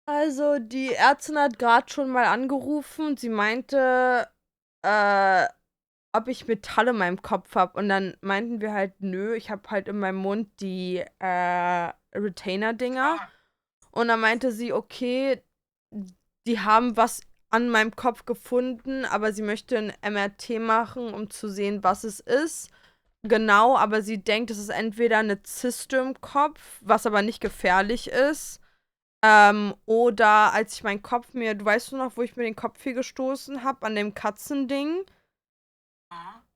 Also, die Ärztin hat gerade schon mal angerufen und sie meinte, äh, ob ich Metall in meinem Kopf habe. Und dann meinten wir halt, nö, ich habe halt in meinem Mund die Retainer-Dinger. Und dann meinte sie, okay, die haben was an meinem Kopf gefunden, aber sie möchte ein MRT machen, um zu sehen, was es ist. Genau, aber sie denkt, es ist entweder eine Zyste im Kopf, was aber nicht gefährlich ist. Oder als ich meinen Kopf mir, du weißt noch, wo ich mir den Kopf hier gestoßen habe, an dem Katzending,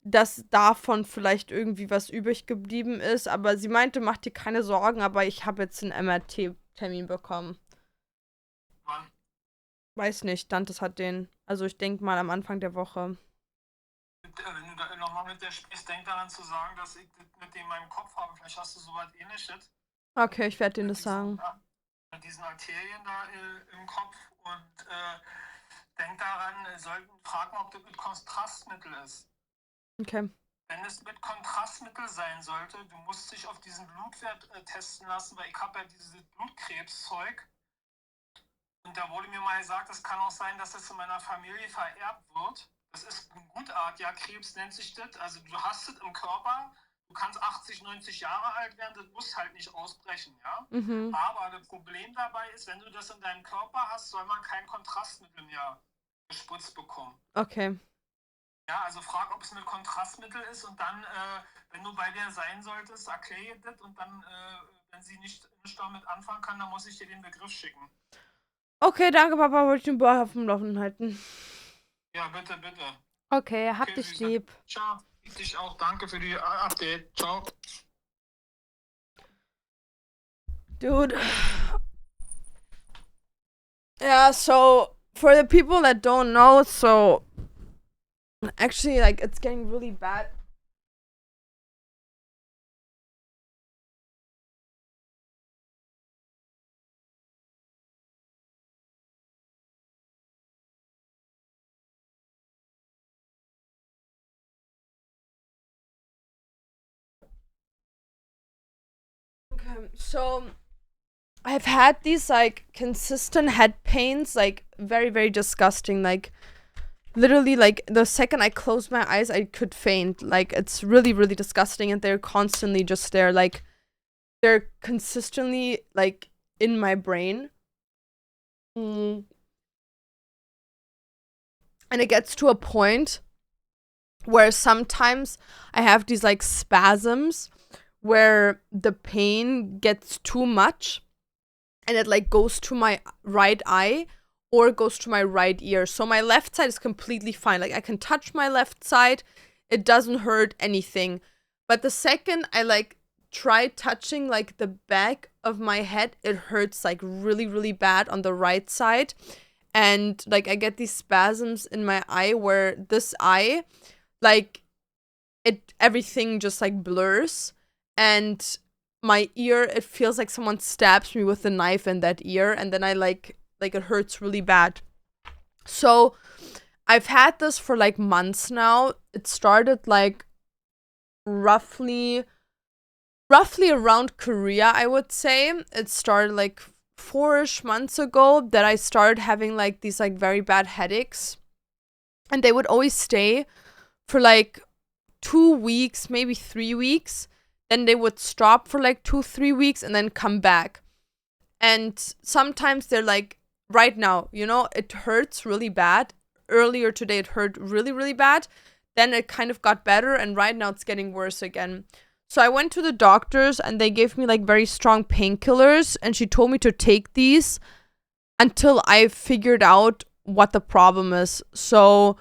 dass davon vielleicht irgendwie was übrig geblieben ist. Aber sie meinte, mach dir keine Sorgen, aber ich habe jetzt einen MRT-Termin bekommen. Wann? Weiß nicht, Dantes hat den. Also ich denke mal am Anfang der Woche. Wenn du da nochmal mit der sprichst, denk daran zu sagen, dass ich das mit dem in meinem Kopf habe. Vielleicht hast du sowas ähnliches. Okay, ich werde denen Mit das sagen. mit diesen Arterien da im Kopf. Und denk daran, frag mal, ob das mit Kontrastmittel ist. Okay. Wenn es mit Kontrastmittel sein sollte, du musst dich auf diesen Blutwert testen lassen, weil ich habe ja dieses Blutkrebszeug. Und da wurde mir mal gesagt, es kann auch sein, dass es in meiner Familie vererbt wird. Das ist ein gutartiger Krebs, nennt sich das. Also du hast es im Körper, du kannst 80, 90 Jahre alt werden, das muss halt nicht ausbrechen, ja. Mhm. Aber das Problem dabei ist, wenn du das in deinem Körper hast, soll man kein Kontrastmittel mehr gespritzt bekommen. Okay. Ja, also frag, ob es mit Kontrastmittel ist und dann, wenn du bei dir sein solltest, erkläre ihr das und dann, wenn sie nicht damit anfangen kann, dann muss ich dir den Begriff schicken. Okay, danke, Papa. Wollte ich den Ball auf dem Laufenden halten. Ja, bitte, bitte. Okay, hab Okay, dich Süße. lieb. Ciao. Ich dich auch. Danke für die Update. Ciao. Dude. Yeah, so for the people that don't know, so actually, like, it's getting really bad. Okay, so I've had these like consistent head pains, like very, very disgusting. Like literally, like the second I close my eyes, I could faint. Like it's really, really disgusting, and they're constantly just there. Like they're consistently like in my brain. Mm. And it gets to a point where sometimes I have these like spasms where the pain gets too much and it like goes to my right eye or goes to my right ear. So my left side is completely fine. Like I can touch my left side, it doesn't hurt anything. But the second I like try touching like the back of my head, it hurts like really, really bad on the right side. And like I get these spasms in my eye where this eye, like everything just like blurs, and my ear, it feels like someone stabs me with a knife in that ear, and then I like it hurts really bad. So I've had this for like months now. It started like roughly around Korea, I would say. It started like 4-ish months ago that I started having like these like very bad headaches, and they would always stay for like 2 weeks, maybe 3 weeks. Then they would stop for like 2-3 weeks and then come back. And sometimes they're like, right now, you know, it hurts really bad. Earlier today, it hurt really, really bad. Then it kind of got better, and right now it's getting worse again. So I went to the doctors and they gave me like very strong painkillers, and she told me to take these until I figured out what the problem is. So,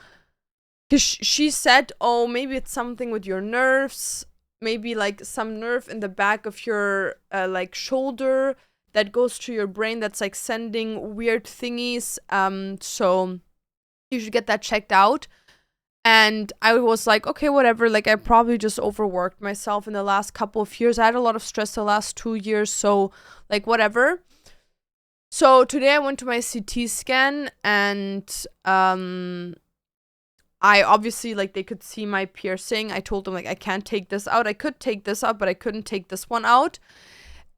cause she said, oh, maybe it's something with your nerves, maybe like some nerve in the back of your like shoulder that goes to your brain that's like sending weird thingies. So you should get that checked out. And I was like, okay, whatever. Like, I probably just overworked myself in the last couple of years. I had a lot of stress the last 2 years. So, like, whatever. So today I went to my CT scan and I obviously like they could see my piercing. I told them like I can't take this out. I could take this out, but I couldn't take this one out.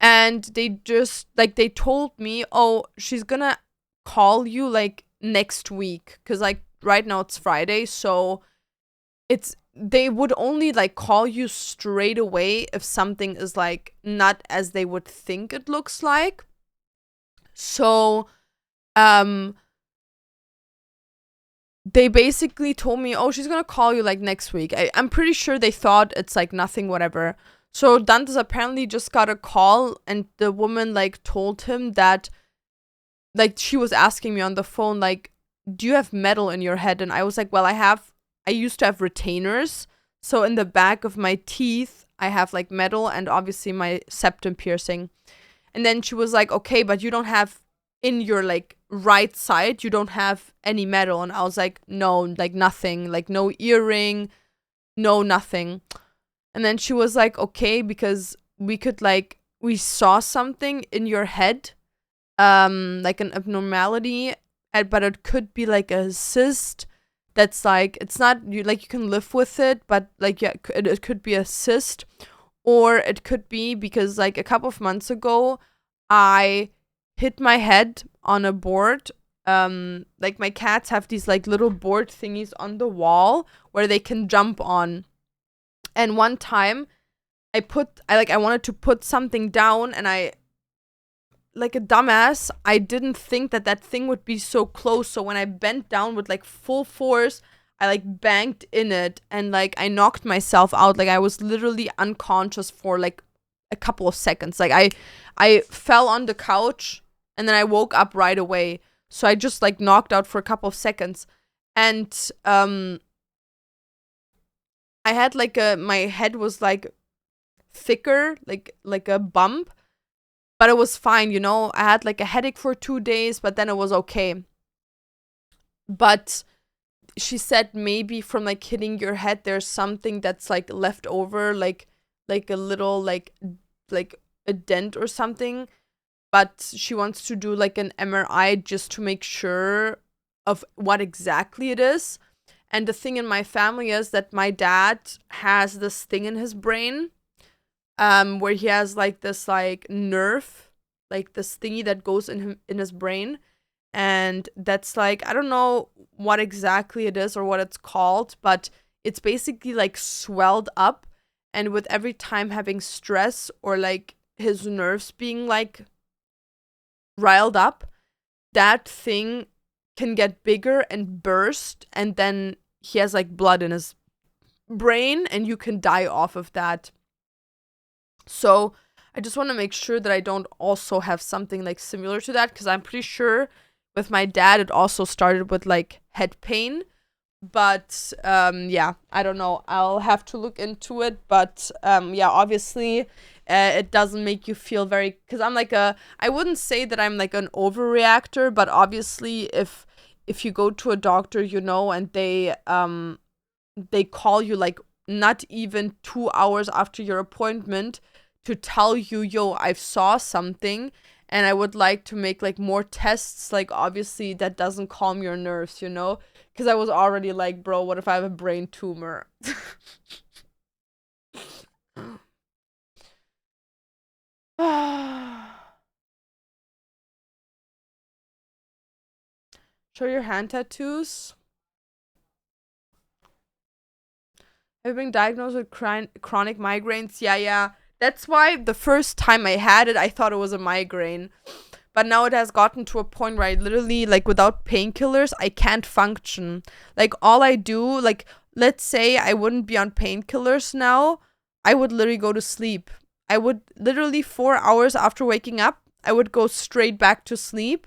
And they just like they told me, "Oh, she's going to call you like next week cuz like right now it's Friday, so it's they would only like call you straight away if something is like not as they would think it looks like." So, um they basically told me, "Oh, she's gonna call you like next week." I'm pretty sure they thought it's like nothing, whatever. So Dantes apparently just got a call, and the woman like told him that, like, she was asking me on the phone, like, "Do you have metal in your head?" And I was like, "Well, I used to have retainers. So in the back of my teeth, I have like metal and obviously my septum piercing." And then she was like, "Okay, but you don't have in your like right side, you don't have any metal." And I was like, "No, like nothing, like no earring, no nothing." And then she was like, "Okay, because we saw something in your head, like an abnormality, but it could be like a cyst that's like it's not you like you can live with it, but like yeah, it could be a cyst, or it could be because like a couple of months ago, I hit my head on a board. Like my cats have these like little board thingies on the wall where they can jump on. And one time I wanted to put something down, and I like a dumbass, I didn't think that that thing would be so close. So when I bent down with like full force, I like banged in it, and like I knocked myself out. Like I was literally unconscious for like a couple of seconds. Like I fell on the couch and then I woke up right away. So I just like knocked out for a couple of seconds. And I had like my head was like thicker, like a bump, but it was fine, you know. I had like a headache for 2 days, but then it was okay. But she said maybe from like hitting your head, there's something that's like left over, like a little like a dent or something. But she wants to do like an MRI just to make sure of what exactly it is. And the thing in my family is that my dad has this thing in his brain, where he has like this like nerve, like this thingy that goes in his brain, and that's like I don't know what exactly it is or what it's called, but it's basically like swelled up, and with every time having stress or like his nerves being like riled up, that thing can get bigger and burst, and then he has like blood in his brain, and you can die off of that. So I just want to make sure that I don't also have something like similar to that, because I'm pretty sure with my dad it also started with like head pain. But yeah, I don't know. I'll have to look into it. But yeah, obviously, it doesn't make you feel very, because I'm like I wouldn't say that I'm like an overreactor, but obviously if you go to a doctor, you know, and they call you like not even 2 hours after your appointment to tell you, "Yo, I've saw something and I would like to make like more tests," like obviously that doesn't calm your nerves, you know? Because I was already like, "Bro, what if I have a brain tumor?" Show your hand tattoos. Have you been diagnosed with chronic migraines? Yeah, yeah. That's why the first time I had it, I thought it was a migraine. But now it has gotten to a point where I literally, like, without painkillers, I can't function. Like, all I do, like, let's say I wouldn't be on painkillers now, I would literally go to sleep. I would literally 4 hours after waking up, I would go straight back to sleep,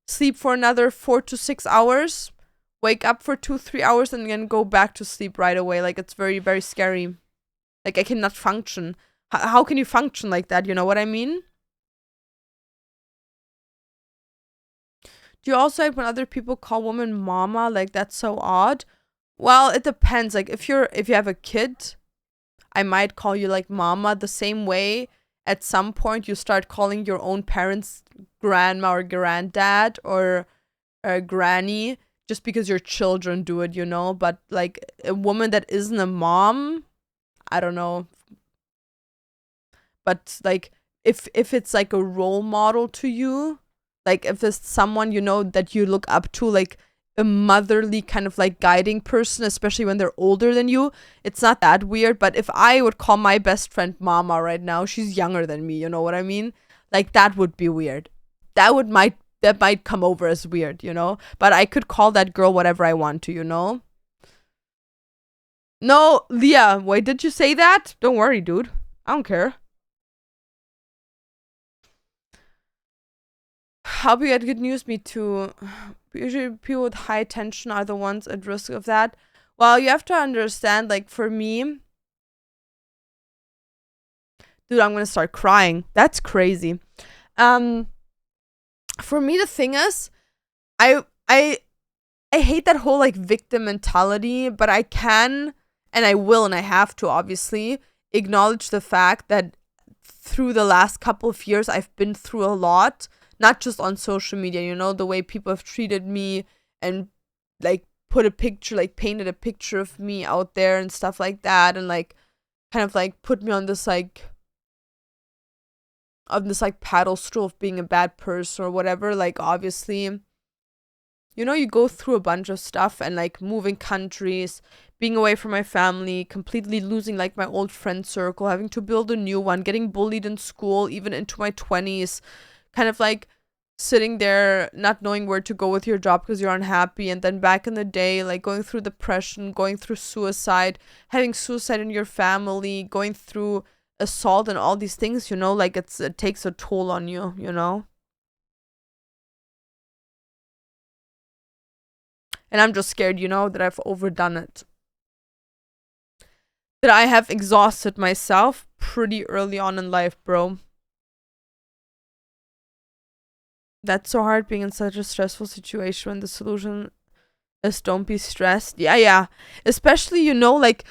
sleep for another 4 to 6 hours, wake up for 2, 3 hours, and then go back to sleep right away. Like, it's very, very scary. Like, I cannot function. How can you function like that? You know what I mean? Do you also like when other people call women mama? Like, that's so odd. Well, it depends. Like, if you have a kid, I might call you like mama the same way at some point you start calling your own parents grandma or granddad or granny just because your children do it, you know? But like a woman that isn't a mom, I don't know. But like if it's like a role model to you, like if there's someone you know that you look up to, like a motherly kind of like guiding person, especially when they're older than you, it's not that weird. But if I would call my best friend mama right now, she's younger than me, you know what I mean? Like that would be weird. That might come over as weird, you know? But I could call that girl whatever I want to, you know? No, Leah, wait, did you say that? Don't worry, dude. I don't care. How we get good news? Me too. Usually people with high tension are the ones at risk of that. Well, you have to understand, like for me, dude, I'm gonna start crying. That's crazy. Um, for me, the thing is, I I I hate that whole like victim mentality, but I can and I will and I have to obviously acknowledge the fact that through the last couple of years I've been through a lot, not just on social media, you know, the way people have treated me and like put a picture, like painted a picture of me out there and stuff like that, and like kind of like put me on this like pedestal of being a bad person or whatever. Like obviously, you know, you go through a bunch of stuff and like moving countries, being away from my family, completely losing like my old friend circle, having to build a new one, getting bullied in school, even into my 20s, kind of like sitting there not knowing where to go with your job because you're unhappy, and then back in the day like going through depression, going through suicide, having suicide in your family, going through assault and all these things, you know, like it takes a toll on you, you know. And I'm just scared, you know, that I've overdone it. That I have exhausted myself pretty early on in life, bro. That's so hard being in such a stressful situation when the solution is don't be stressed. Yeah, yeah. Especially, you know, like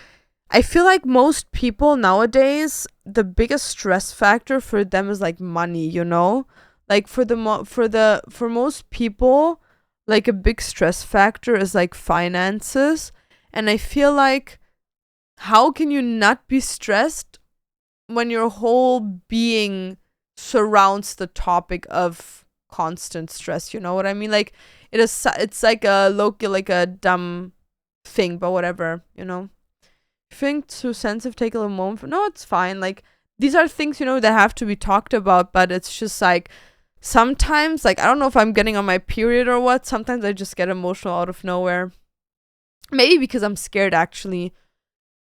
I feel like most people nowadays, the biggest stress factor for them is like money, you know? Like for most people, like a big stress factor is like finances. And I feel like how can you not be stressed when your whole being surrounds the topic of constant stress, you know what I mean? Like it's like a local, like a dumb thing, but whatever, you know. I think too sensitive, take a little moment no, it's fine. Like these are things, you know, that have to be talked about, but it's just like sometimes, like I don't know if I'm getting on my period or what, sometimes I just get emotional out of nowhere. Maybe because I'm scared actually.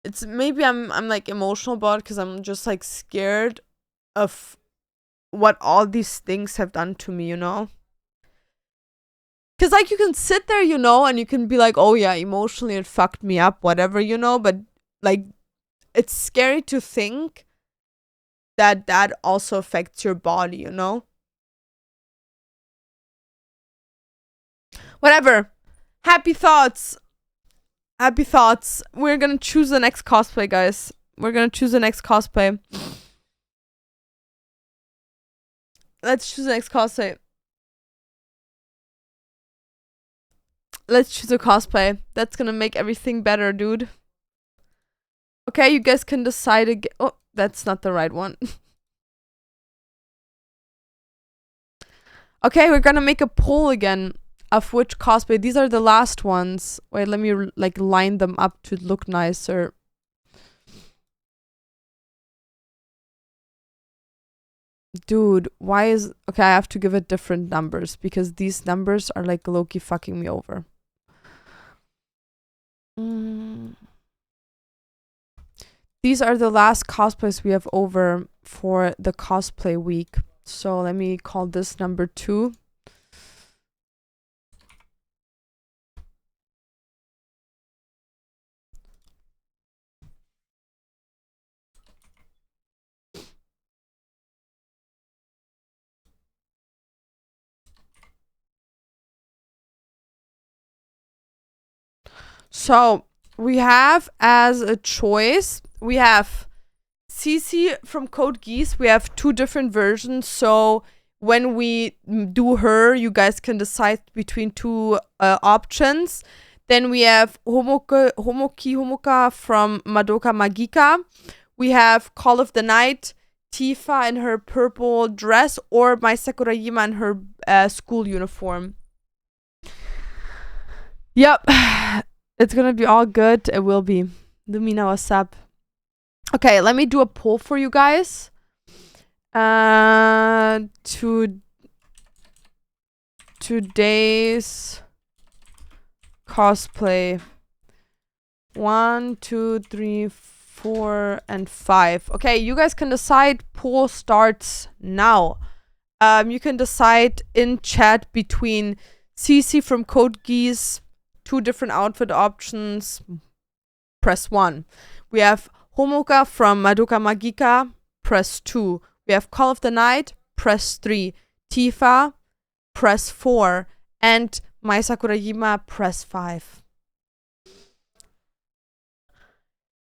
It's maybe I'm like emotional about it because I'm just like scared of what all these things have done to me, you know? Because like you can sit there, you know, and you can be like, oh yeah, emotionally it fucked me up, whatever, you know, but like it's scary to think that that also affects your body, you know? Whatever. Happy thoughts. Happy thoughts. We're gonna choose the next cosplay, guys. We're gonna choose the next cosplay. Let's choose the next cosplay. Let's choose a cosplay. That's gonna make everything better, dude. Okay, you guys can decide again. Oh, that's not the right one. Okay, we're gonna make a poll again of which cosplay. These are the last ones. Wait, let me like line them up to look nicer. Dude, why is okay? I have to give it different numbers because these numbers are like low-key fucking me over. These are the last cosplays we have over for the cosplay week. So let me call this number 2. So we have as a choice, we have CC from Code Geass, we have 2 different versions. So when we do her, you guys can decide between 2 options. Then we have Homoka from Madoka Magica. We have Call of the Night, Tifa in her purple dress, or Mai Sakurajima in her school uniform. Yep. It's gonna be all good. It will be. Lumina, what's up? Okay, let me do a poll for you guys. Today's cosplay. 1, 2, 3, 4, and 5. Okay, you guys can decide. Poll starts now. You can decide in chat between CC from Code Geass, 2 different outfit options. Press 1. We have Homoka from Madoka Magica. Press 2. We have Call of the Night. Press 3. Tifa. Press 4. And Mai Sakurajima. Press 5.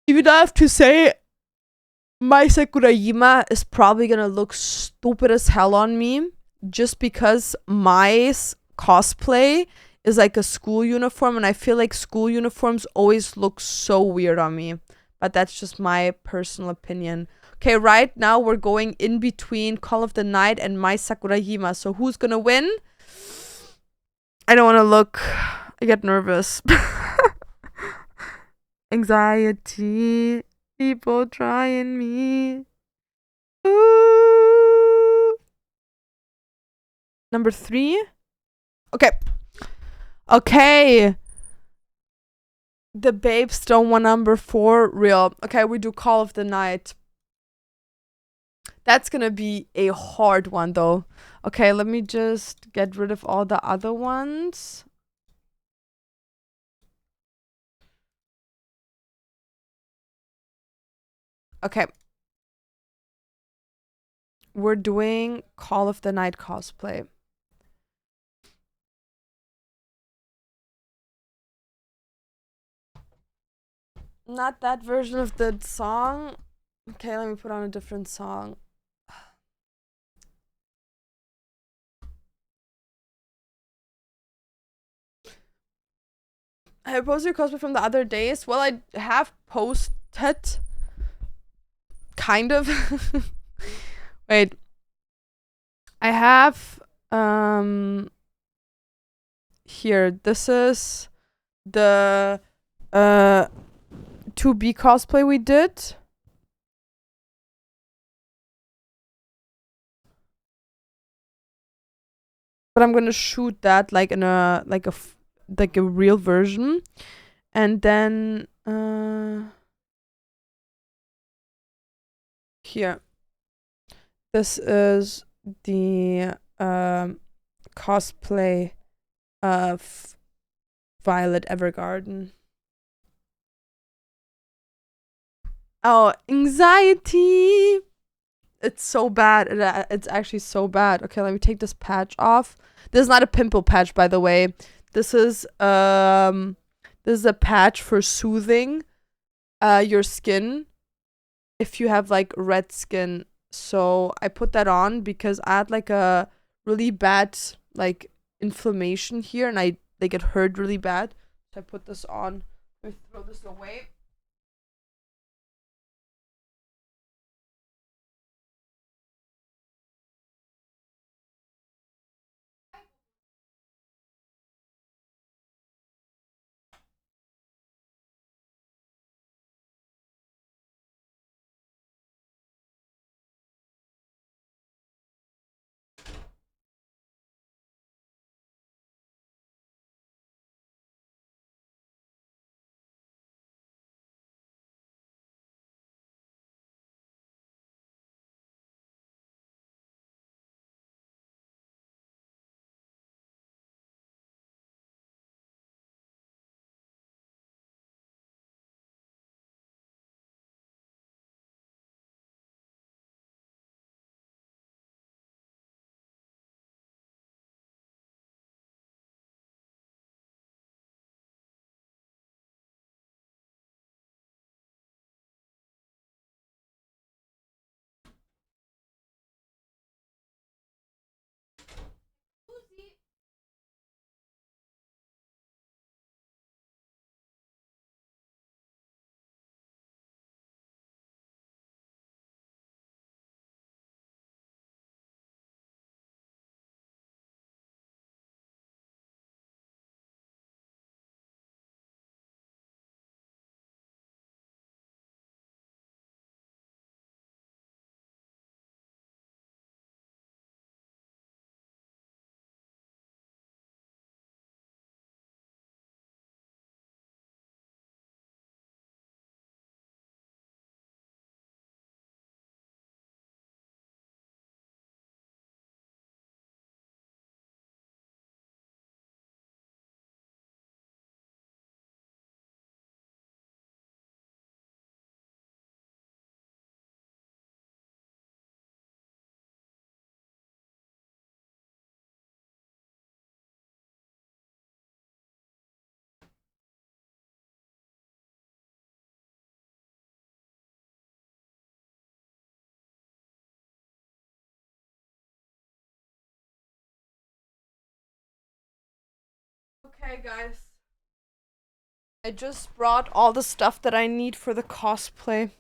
Even though I have to say, Mai Sakurajima is probably gonna look stupid as hell on me, just because Mai's cosplay is like a school uniform, and I feel like school uniforms always look so weird on me. But that's just my personal opinion. Okay, right now we're going in between Call of the Night and Mai Sakurajima. So who's gonna win? I don't want to look. I get nervous. Anxiety. People trying me. Ooh. Number 3. Okay. Okay. The babes don't want number 4. Real. Okay, we do Call of the Night. That's gonna be a hard one, though. Okay, let me just get rid of all the other ones. Okay. We're doing Call of the Night cosplay. Not that version of the song. Okay, let me put on a different song. I posted your cosplay from the other days. Well, I have posted. Kind of. Wait. I have here. This is the 2B cosplay we did. But I'm gonna shoot that like in a like a real version, and then here. This is the cosplay of Violet Evergarden. Oh, anxiety. It's so bad. It's actually so bad. Okay, let me take this patch off. This is not a pimple patch, by the way. This is a patch for soothing your skin if you have like red skin. So I put that on because I had like a really bad like inflammation here, and I like it hurt really bad. So I put this on. Let me throw this away. Okay, guys. I just brought all the stuff that I need for the cosplay.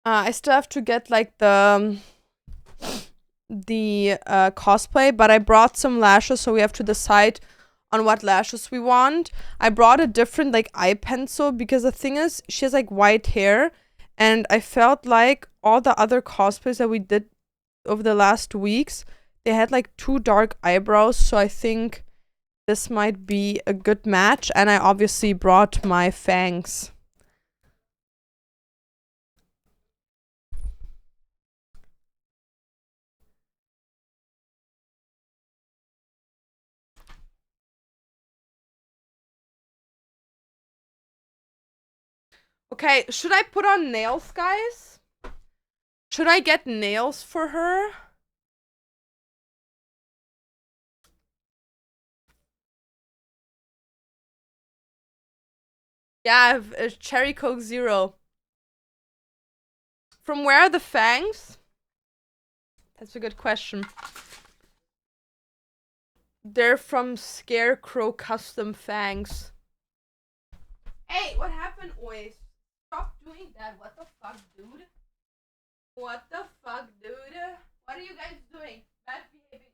I still have to get like the cosplay, but I brought some lashes, so we have to decide on what lashes we want. I brought a different like eye pencil because the thing is she has like white hair, and I felt like all the other cosplays that we did over the last weeks, they had like too dark eyebrows, so I think this might be a good match. And I obviously brought my fangs. Okay, should I put on nails, guys? Should I get nails for her? Yeah, I have a Cherry Coke Zero. From where are the fangs? That's a good question. They're from Scarecrow Custom Fangs. Hey, what happened, Ois? Stop doing that. What the fuck, dude? What the fuck, dude? What are you guys doing? Bad behaving.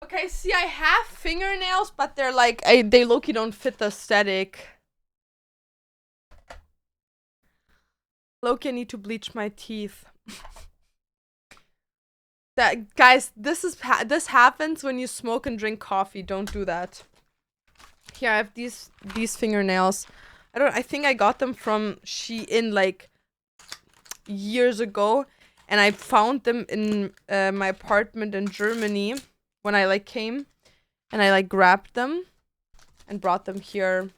Okay, see, I have fingernails, but they're like, they low-key don't fit the aesthetic. Low-key, I need to bleach my teeth. That, guys, this happens when you smoke and drink coffee. Don't do that. Here, I have these fingernails. I think I got them from Shein like years ago, and I found them in my apartment in Germany when I like came, and I like grabbed them and brought them here.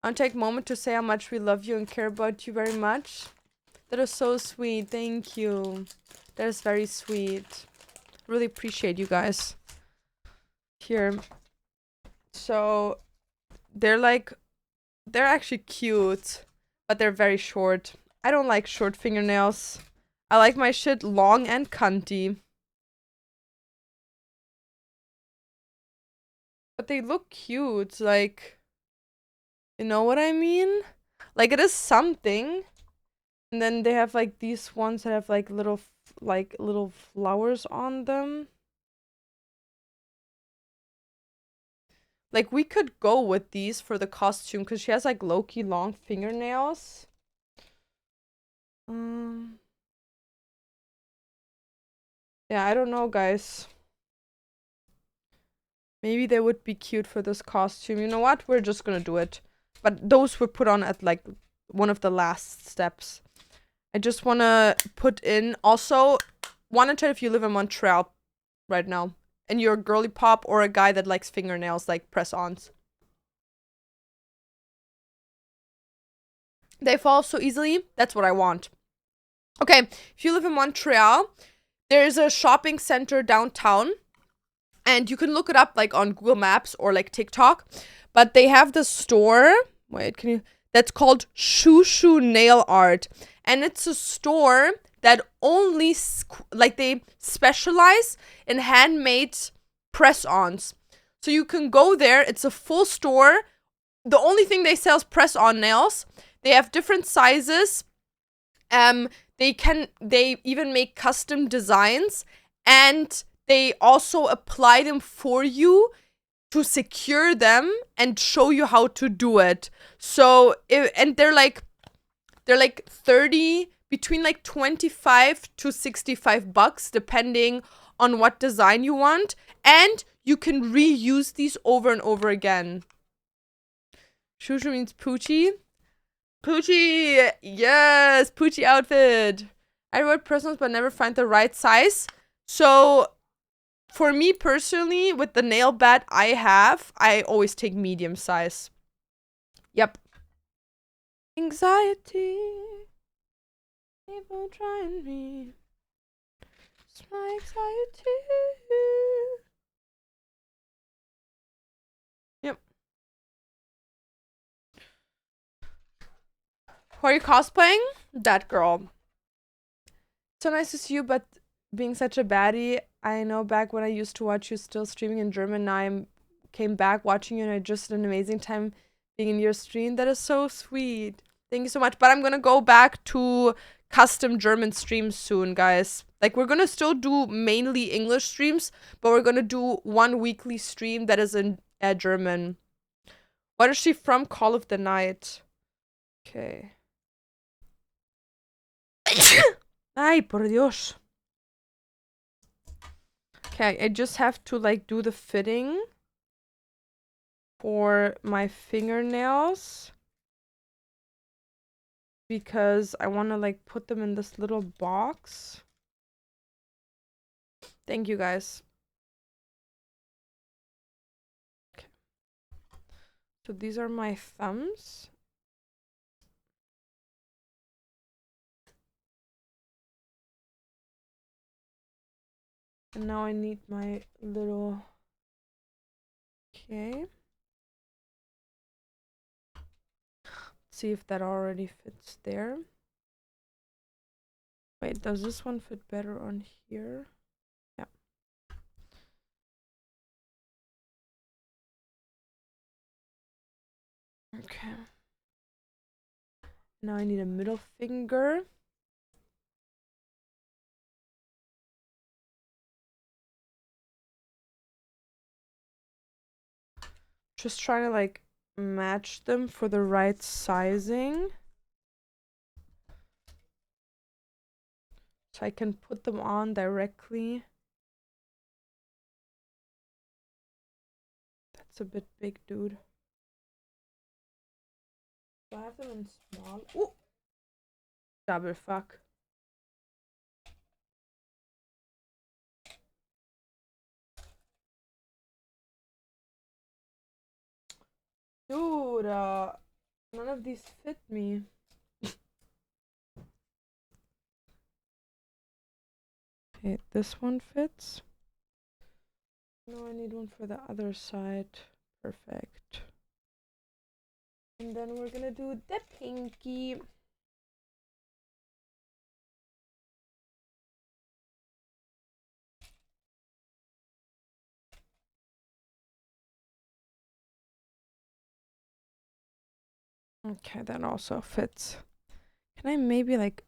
I want to take a moment to say how much we love you and care about you very much. That is so sweet. Thank you. That is very sweet. Really appreciate you guys. Here. So they're actually cute, but they're very short. I don't like short fingernails. I like my shit long and cunty. But they look cute, like, you know what I mean? Like, it is something. And then they have like these ones that have like little flowers on them. Like, we could go with these for the costume because she has like low-key long fingernails. Yeah, I don't know, guys. Maybe they would be cute for this costume. You know what? We're just gonna do it. But those were put on at like one of the last steps. I just wanna put in. Also, wanna try if you live in Montreal right now and you're a girly pop or a guy that likes fingernails, like press-ons. They fall so easily. That's what I want. Okay, if you live in Montreal, there's a shopping center downtown. And you can look it up like on Google Maps or like TikTok. But they have the store. Wait, that's called Shushu Nail Art. And it's a store that only like they specialize in handmade press-ons. So you can go there. It's a full store. The only thing they sell is press-on nails. They have different sizes. They even make custom designs, and they also apply them for you to secure them and show you how to do it. So, and they're like 30, between like 25 to 65 bucks, depending on what design you want. And you can reuse these over and over again. Shushu means Poochie. Poochie! Yes! Poochie outfit! I wear personals but never find the right size. So, for me personally, with the nail bed I have, I always take medium size. Yep. Anxiety. People trying me. It's my anxiety. Yep. Who are you cosplaying? That girl. So nice to see you, but being such a baddie, I know back when I used to watch you still streaming in German, now I came back watching you and I just had an amazing time being in your stream. That is so sweet. Thank you so much. But I'm gonna go back to custom German streams soon, guys. Like, we're gonna still do mainly English streams, but we're gonna do one weekly stream that is in German. What is she from? Call of the Night. Okay. Ay, por Dios. Okay, I just have to like do the fitting for my fingernails because I want to like put them in this little box. Thank you guys. Okay. So these are my thumbs. And now I need my little... Okay. See if that already fits there. Wait, does this one fit better on here? Yeah. Okay. Now I need a middle finger. Just trying to like match them for the right sizing. So I can put them on directly. That's a bit big, dude. Do I have them in small? Ooh! Double fuck. Dude, none of these fit me. Okay, this one fits. No, I need one for the other side. Perfect. And then we're gonna do the pinky. Okay, that also fits. Can I maybe like...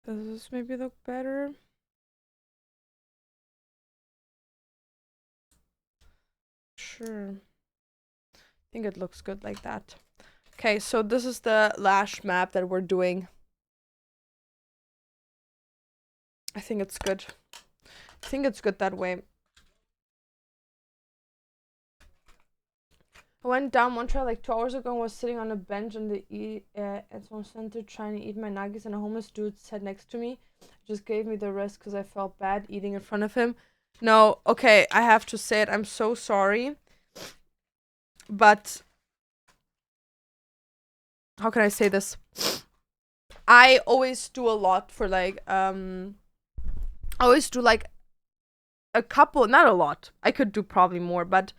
Does this maybe look better? Sure. I think it looks good like that. Okay, so this is the lash map that we're doing. I think it's good. I think it's good that way. I went down Montreal like 2 hours ago and was sitting on a bench in the Edson Center trying to eat my nuggets, and a homeless dude sat next to me. Just gave me the rest because I felt bad eating in front of him. No, okay, I have to say it. I'm so sorry. But how can I say this? I always do a lot for like I always do like a couple, not a lot. I could do probably more, but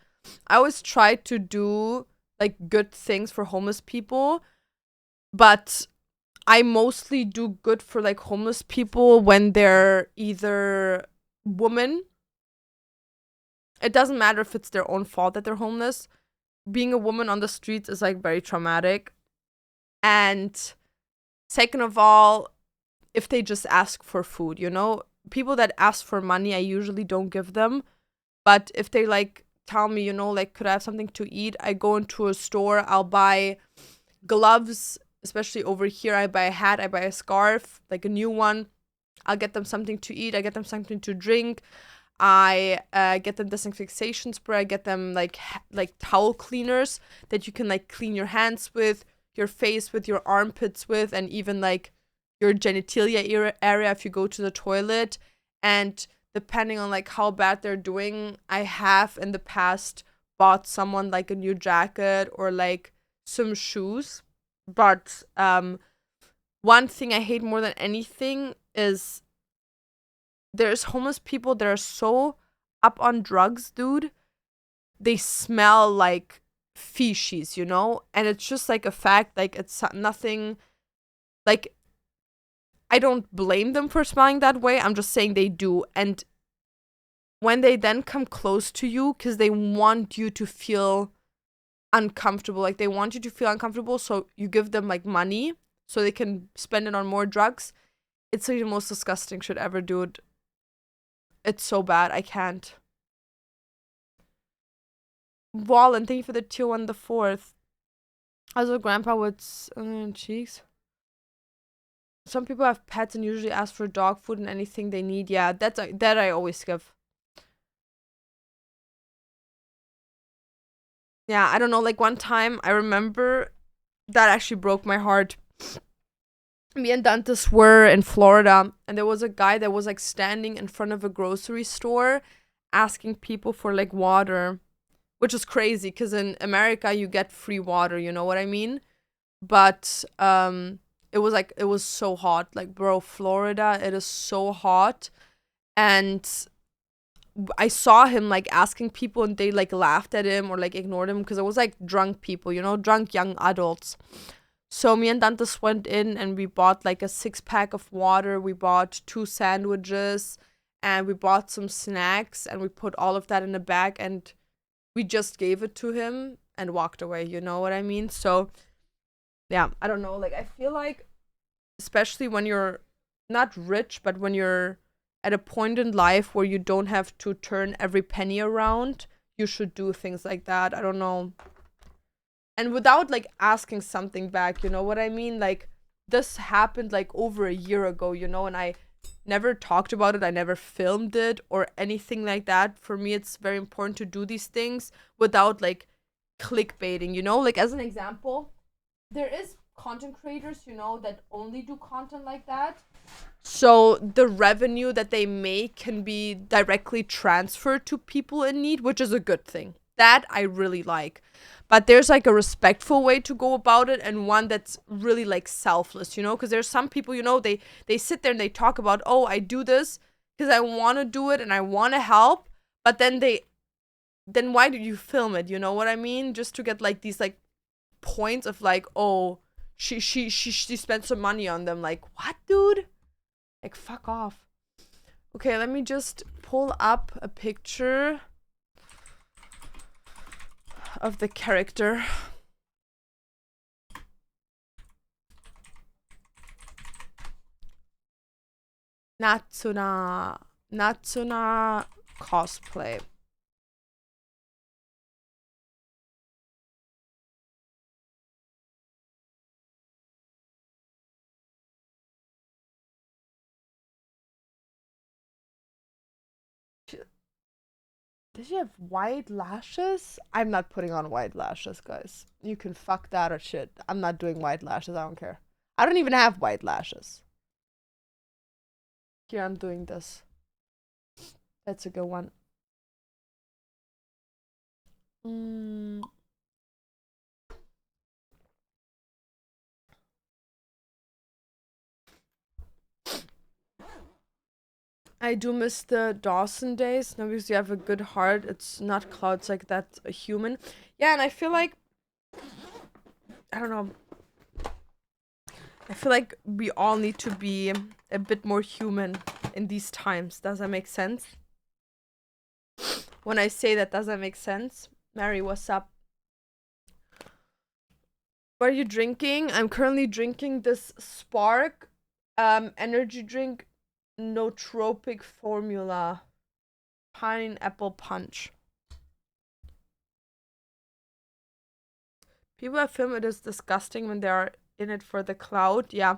I always try to do like good things for homeless people, but I mostly do good for like homeless people when they're either women. It doesn't matter if it's their own fault that they're homeless. Being a woman on the streets is like very traumatic. And second of all, if they just ask for food, you know, people that ask for money, I usually don't give them. But if they like tell me, you know, like, could I have something to eat? I go into a store, I'll buy gloves, especially over here. I buy a hat, I buy a scarf, like a new one. I'll get them something to eat, I get them something to drink. I get them disinfection spray. I get them like towel cleaners that you can like clean your hands with, your face with, your armpits with, and even like your genitalia area if you go to the toilet. And depending on like how bad they're doing. I have in the past bought someone like a new jacket or like some shoes. But one thing I hate more than anything is there's homeless people that are so up on drugs, dude. They smell like feces, you know? And it's just like a fact, like it's nothing like I don't blame them for smelling that way. I'm just saying they do. And when they then come close to you because they want you to feel uncomfortable, like they want you to feel uncomfortable, so you give them like money so they can spend it on more drugs. It's like the most disgusting shit ever, dude. It's so bad. I can't. Wallen, thank you for the tier 1, the 4th. Also, Grandpa with cheeks. Some people have pets and usually ask for dog food and anything they need. Yeah, that I always give. Yeah, I don't know. Like one time, I remember that actually broke my heart. Me and Dantes were in Florida, and there was a guy that was like standing in front of a grocery store asking people for like water, which is crazy because in America you get free water, you know what I mean? But it was so hot. Like, bro, Florida, it is so hot. And I saw him like asking people and they like laughed at him or like ignored him because it was like drunk people, you know, drunk young adults. So me and Dantes went in and we bought like a 6-pack of water. We bought 2 sandwiches and we bought some snacks and we put all of that in a bag and we just gave it to him and walked away. You know what I mean? So yeah, I don't know. Like I feel like especially when you're not rich, but when you're at a point in life where you don't have to turn every penny around, you should do things like that. I don't know. And without like asking something back, you know what I mean? Like this happened like over a year ago, you know, and I never talked about it. I never filmed it or anything like that. For me, it's very important to do these things without like clickbaiting, you know? Like as an example, there is content creators, you know, that only do content like that. So the revenue that they make can be directly transferred to people in need, which is a good thing. That I really like. But there's like a respectful way to go about it and one that's really like selfless, you know? Because there's some people, you know, they sit there and they talk about, oh, I do this because I want to do it and I want to help. But then why did you film it? You know what I mean? Just to get like these like points of like, oh, she spent some money on them. Like, what, dude? Like, fuck off. Okay, let me just pull up a picture of the character. Natsuna cosplay. Does she have white lashes? I'm not putting on white lashes, guys. You can fuck that or shit. I'm not doing white lashes. I don't care. I don't even have white lashes. Here, I'm doing this. That's a good one. I do miss the Dawson days. No, because you have a good heart. It's not clouds like that. A human. Yeah, and I feel like I don't know. I feel like we all need to be a bit more human in these times. Does that make sense? When I say that, does that make sense? Mary, what's up? What are you drinking? I'm currently drinking this Spark energy drink, nootropic formula, pineapple punch. People that film it is disgusting when they are in it for the clout. Yeah.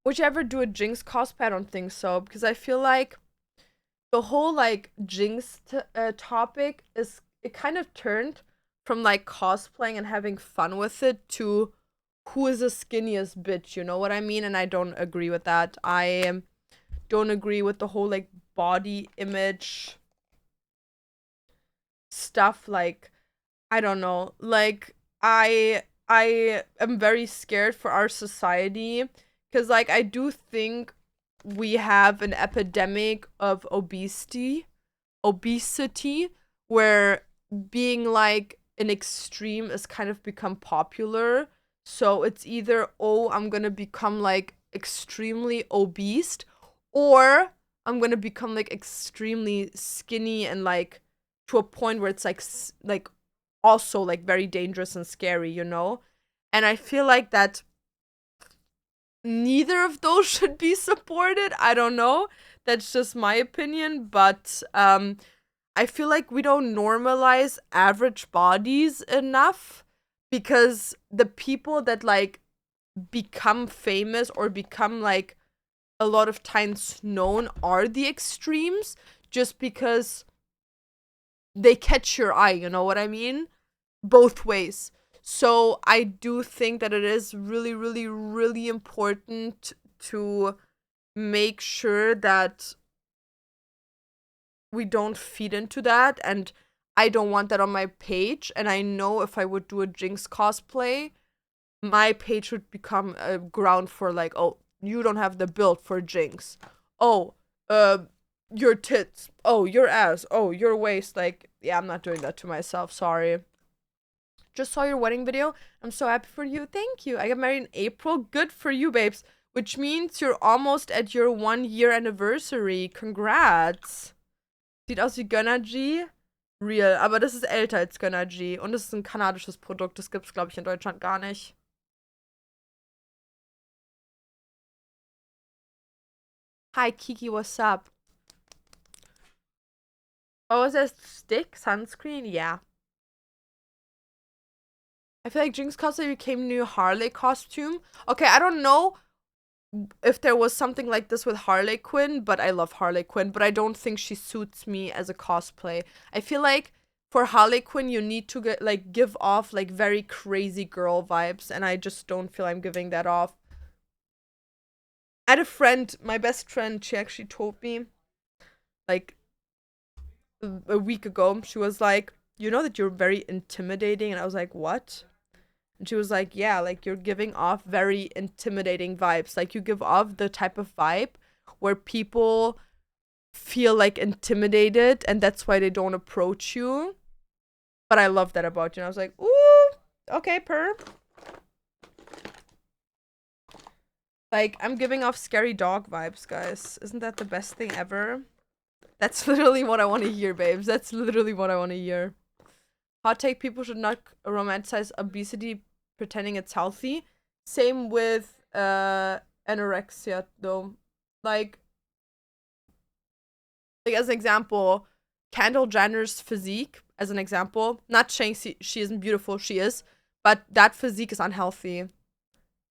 Would you ever do a Jinx cosplay? I don't think so, because I feel like the whole like Jinx topic is it kind of turned from like cosplaying and having fun with it to who is the skinniest bitch, you know what I mean? And I don't agree with that. I don't agree with the whole like body image stuff. Like, I don't know. Like, I am very scared for our society because like I do think we have an epidemic of obesity where being like an extreme is kind of become popular. So it's either, oh, I'm gonna become like extremely obese, or I'm gonna become like extremely skinny and like to a point where it's like also like very dangerous and scary, you know? And I feel like that neither of those should be supported. I don't know. That's just my opinion, but I feel like we don't normalize average bodies enough because the people that like become famous or become like a lot of times known are the extremes just because they catch your eye, you know what I mean? Both ways. So I do think that it is really, really, really important to make sure that we don't feed into that. And I don't want that on my page. And I know if I would do a Jinx cosplay, my page would become a ground for like, oh, you don't have the build for Jinx. Oh, your tits. Oh, your ass. Oh, your waist. Like, yeah, I'm not doing that to myself. Sorry. Just saw your wedding video. I'm so happy for you. Thank you. I got married in April. Good for you, babes. Which means you're almost at your 1 year anniversary. Congrats. Sieht aus wie Gönnergy. Real. Aber das ist älter als Gönnergy. Und es ist ein kanadisches Produkt. Das gibt's, glaube ich, in Deutschland gar nicht. Hi, Kiki. What's up? Oh, is that stick? Sunscreen? Yeah. I feel like Jinx cosplay became new Harley costume. Okay, I don't know if there was something like this with Harley Quinn, but I love Harley Quinn, but I don't think she suits me as a cosplay. I feel like for Harley Quinn you need to get like give off like very crazy girl vibes, and I just don't feel I'm giving that off. I had a friend, my best friend, she actually told me like a week ago, she was like, you know that you're very intimidating, and I was like, what? And she was like, yeah, like you're giving off very intimidating vibes. Like you give off the type of vibe where people feel like intimidated and that's why they don't approach you. But I love that about you. And I was like, ooh, okay, per. Like, I'm giving off scary dog vibes, guys. Isn't that the best thing ever? That's literally what I want to hear, babes. That's literally what I want to hear. Hot take, people should not romanticize obesity pretending it's healthy. Same with anorexia though. Like as an example, Kendall Jenner's physique, as an example, not saying she isn't beautiful, she is, but that physique is unhealthy.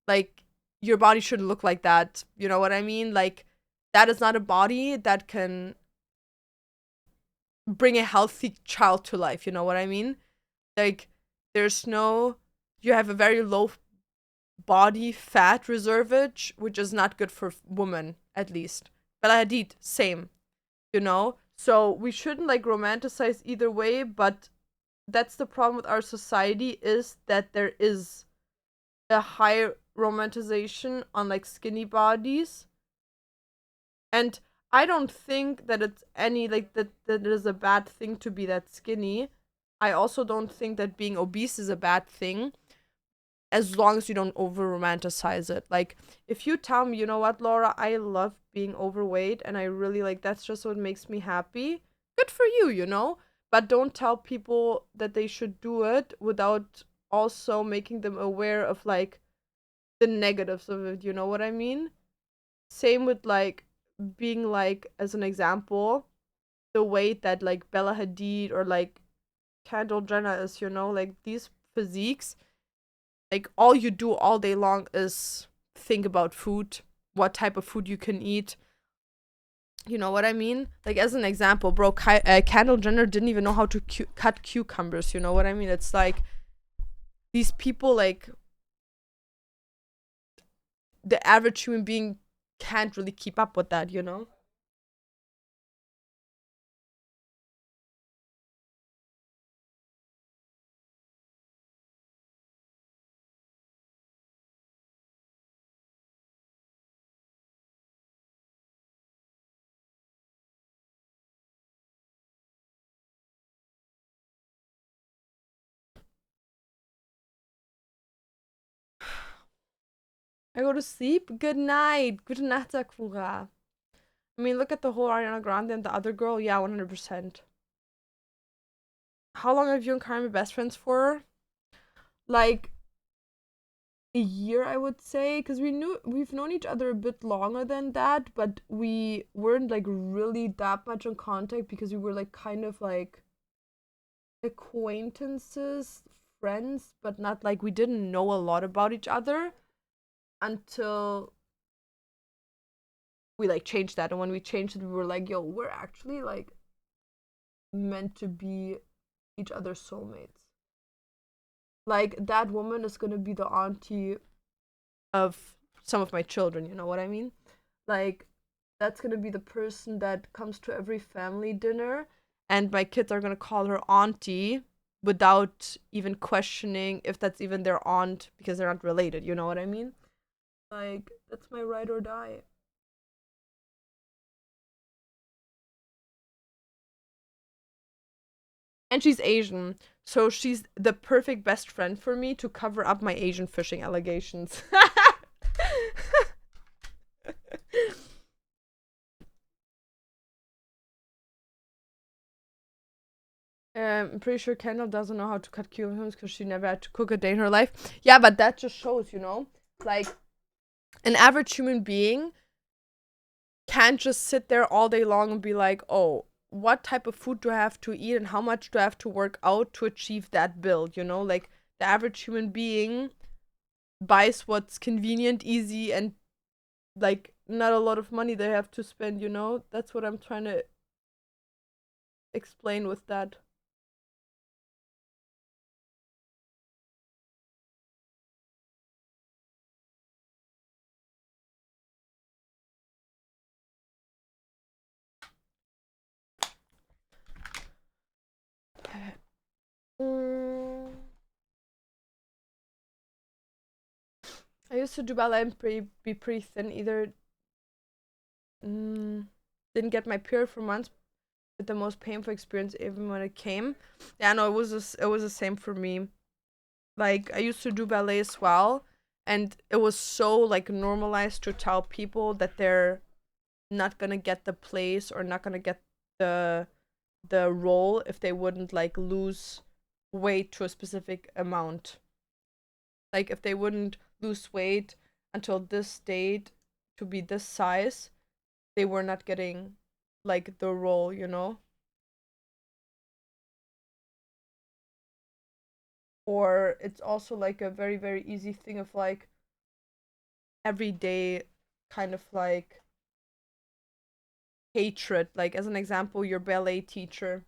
Like, your body shouldn't look like that. You know what I mean? Like, that is not a body that can bring a healthy child to life. You know what I mean? Like, there's no, you have a very low body fat reservage, which is not good for women, at least. Bella Hadid, same, you know? So we shouldn't like romanticize either way, but that's the problem with our society, is that there is a high romanticization on like skinny bodies. And I don't think that it's any like that it is a bad thing to be that skinny. I also don't think that being obese is a bad thing, as long as you don't over romanticize it. Like, if you tell me, you know what, Laura, I love being overweight and I really like that's just what makes me happy, good for you, you know? But don't tell people that they should do it without also making them aware of like the negatives of it, you know what I mean? Same with like being like, as an example, the weight that like Bella Hadid or like Kendall Jenner is, you know, like these physiques, like all you do all day long is think about food, what type of food you can eat. You know what I mean? Like, as an example, bro, Kendall Jenner didn't even know how to cut cucumbers. You know what I mean? It's like these people, like the average human being, can't really keep up with that, you know? I go to sleep. Good night. Good night, Sakura. I mean, look at the whole Ariana Grande and the other girl. Yeah, 100%. How long have you and Karen been best friends for? Like a year, I would say, because we've known each other a bit longer than that, but we weren't like really that much in contact because we were like kind of like acquaintances, friends, but not like we didn't know a lot about each other until we like changed that. And when we changed it, we were like, yo, we're actually like meant to be each other's soulmates. Like that woman is gonna be the auntie of some of my children, you know what I mean? Like that's gonna be the person that comes to every family dinner, and my kids are gonna call her auntie without even questioning if that's even their aunt because they're not related, you know what I mean? Like that's my ride or die. And she's Asian, so she's the perfect best friend for me to cover up my Asian fishing allegations. I'm pretty sure Kendall doesn't know how to cut cucumbers because she never had to cook a day in her life. Yeah, but that just shows, you know, like an average human being can't just sit there all day long and be like, oh, what type of food do I have to eat and how much do I have to work out to achieve that build, you know? Like the average human being buys what's convenient, easy, and like not a lot of money they have to spend, you know? That's what I'm trying to explain with that. Mm, I used to do ballet and be pretty thin. Either didn't get my period for months, but the most painful experience even when it came. Yeah, no, it was the same for me. Like I used to do ballet as well, and it was so like normalized to tell people that they're not gonna get the place or not gonna get the role if they wouldn't like lose weight to a specific amount. Like if they wouldn't lose weight until this date to be this size, they were not getting like the role, you know? Or it's also like a very, very easy thing of like everyday kind of like hatred. Like as an example, your ballet teacher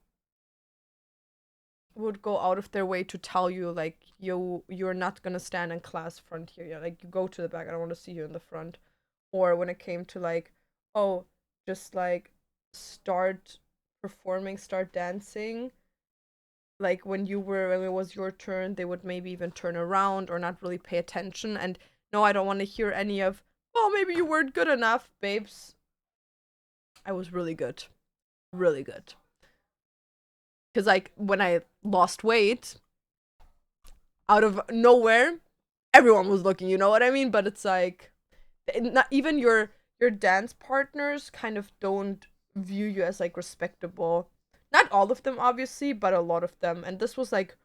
would go out of their way to tell you like you're not gonna stand in class front here. Yeah, like you go to the back. I don't want to see you in the front. Or when it came to like, oh, just like start performing, start dancing. Like when it was your turn, they would maybe even turn around or not really pay attention. And no, I don't want to hear any of, well, maybe you weren't good enough, babes. I was really good. Really good. Because like when I lost weight out of nowhere, everyone was looking, you know what I mean? But it's like not even your dance partners kind of don't view you as like respectable. Not all of them obviously, but a lot of them. And this was like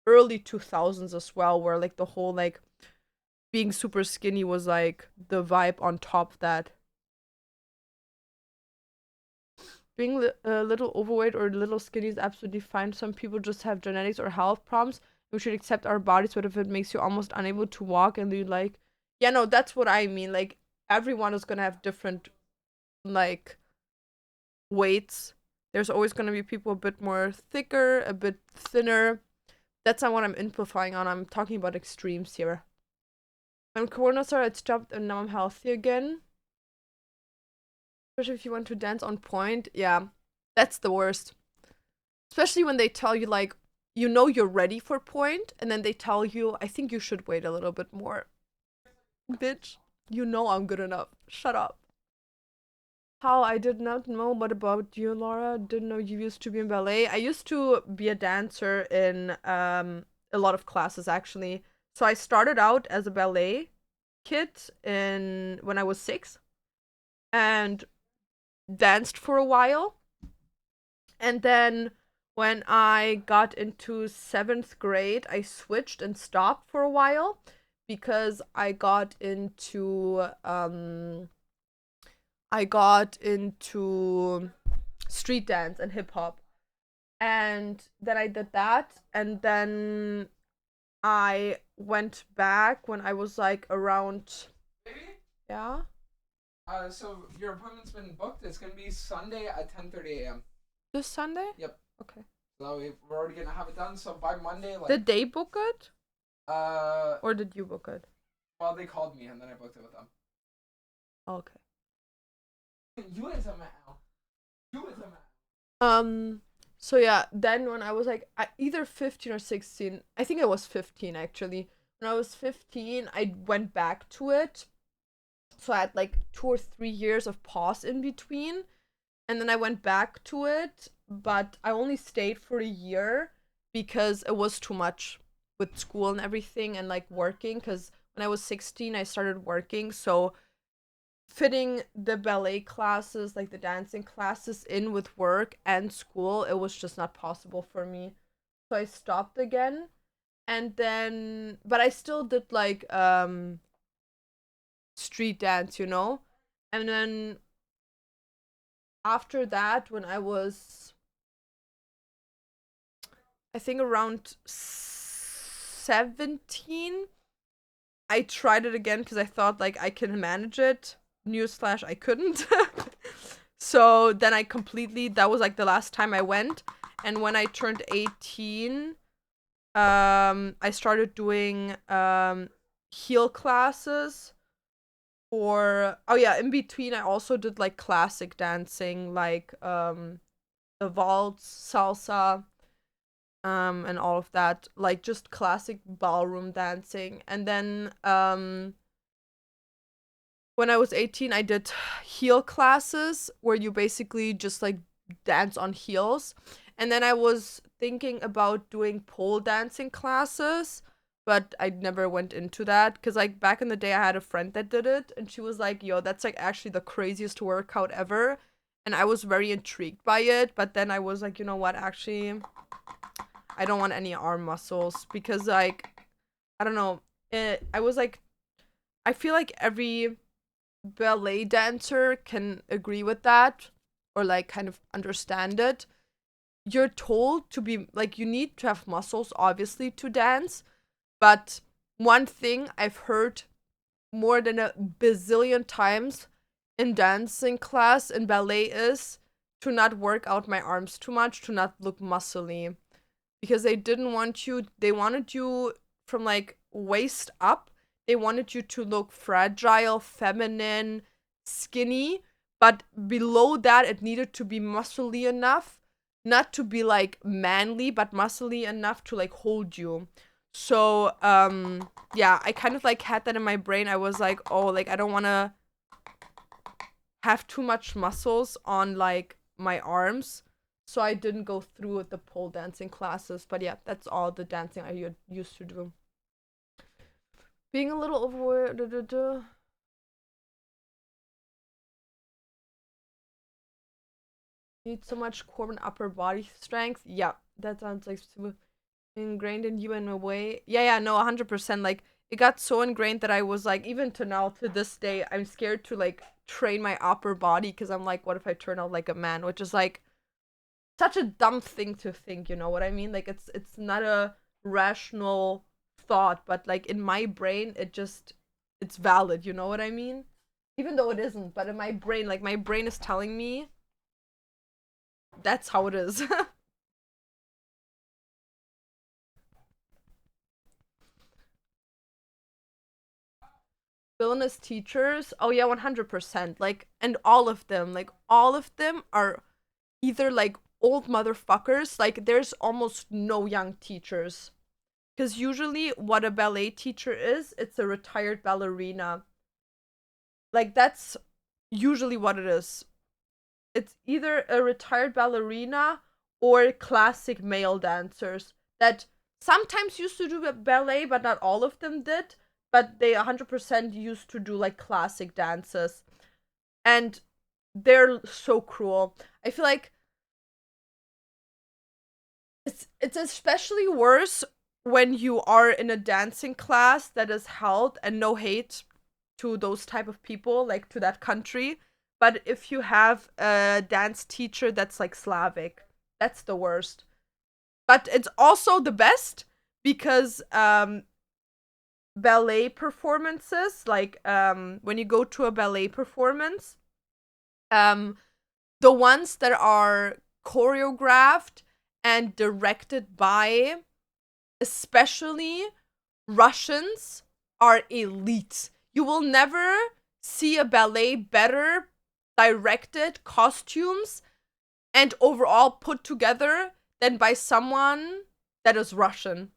early 2000s as well, where like the whole like being super skinny was like the vibe on top of that. Being a little overweight or a little skinny is absolutely fine. Some people just have genetics or health problems. We should accept our bodies, but if it makes you almost unable to walk and you like, yeah, no, that's what I mean. Like, everyone is gonna have different, like, weights. There's always gonna be people a bit more thicker, a bit thinner. That's not what I'm amplifying on. I'm talking about extremes here. When Corona started, I stopped and now I'm healthy again. Especially if you want to dance on point. Yeah, that's the worst. Especially when they tell you, like, you know you're ready for point, and then they tell you, I think you should wait a little bit more. Bitch, you know I'm good enough. Shut up. How I did not know. What about you, Laura? Didn't know you used to be in ballet. I used to be a dancer in a lot of classes actually. So I started out as a ballet kid in when I was 6 and danced for a while. And then when I got into 7th grade, I switched and stopped for a while because I got into street dance and hip hop. And then I did that, and then I went back when I was like around, Maybe? yeah, So your appointment's been booked. It's gonna be Sunday at 10:30 a.m. this Sunday. Yep. Okay. So we're already gonna have it done. So by Monday, like. Did they book it Uh, or did you book it? well, they called me and then I booked it with them. Okay. You is a man. You is a man. So yeah, then when I was like either 15 or 16, I think I was 15 actually. When I was 15, I went back to it. So I had like 2 or 3 years of pause in between. And then I went back to it, but I only stayed for a year because it was too much with school and everything and like working. Because when I was 16, I started working. So fitting the ballet classes, like the dancing classes, in with work and school, it was just not possible for me. So I stopped again. And then, but I still did like street dance, you know? And then after that, when I was, I think around 17, I tried it again because I thought like I can manage it. Newsflash, I couldn't. So then that was like the last time I went. And when I turned 18, I started doing heel classes oh yeah, in between I also did like classic dancing, like the waltz, salsa, and all of that, like just classic ballroom dancing. And then when I was 18, I did heel classes where you basically just like dance on heels. And then I was thinking about doing pole dancing classes, but I never went into that because like back in the day I had a friend that did it and she was like, "Yo, that's like actually the craziest workout ever." And I was very intrigued by it, but then I was like, "You know what? Actually, I don't want any arm muscles because like I don't know. I was like I feel like every ballet dancer can agree with that or like kind of understand it. You're told to be like you need to have muscles obviously to dance, but one thing I've heard more than a bazillion times in dancing class in ballet is to not work out my arms too much, to not look muscly, because they wanted you from like waist up, they wanted you to look fragile, feminine, skinny, but below that it needed to be muscly enough, not to be like manly, but muscly enough to like hold you. So yeah, I kind of like had that in my brain. I was like, oh, like I don't want to have too much muscles on like my arms, so I didn't go through with the pole dancing classes. But yeah, that's all the dancing I used to do. Being a little overweight. Need so much core and upper body strength. Yeah, that sounds like super ingrained in you in a way. Yeah, no, 100%. Like it got so ingrained that I was like, even to now, to this day, I'm scared to like train my upper body because I'm like, what if I turn out like a man? Which is like such a dumb thing to think, you know what I mean? Like it's not a rational thought, but like in my brain it's valid, you know what I mean? Even though it isn't, but in my brain, like my brain is telling me that's how it is. villainous teachers, oh yeah, 100%. Like, and all of them are either like old motherfuckers. Like, there's almost no young teachers. Because usually, what a ballet teacher is, it's a retired ballerina. Like, that's usually what it is. It's either a retired ballerina or classic male dancers that sometimes used to do ballet, but not all of them did. But they 100% used to do like classic dances. And they're so cruel. I feel like it's especially worse when you are in a dancing class that is held, and no hate to those type of people, like to that country, but if you have a dance teacher that's like Slavic, that's the worst. But it's also the best because ballet performances, like when you go to a ballet performance, um the ones that are choreographed and directed by especially Russians are elite. You will never see a ballet better directed, costumes, and overall put together than by someone that is Russian.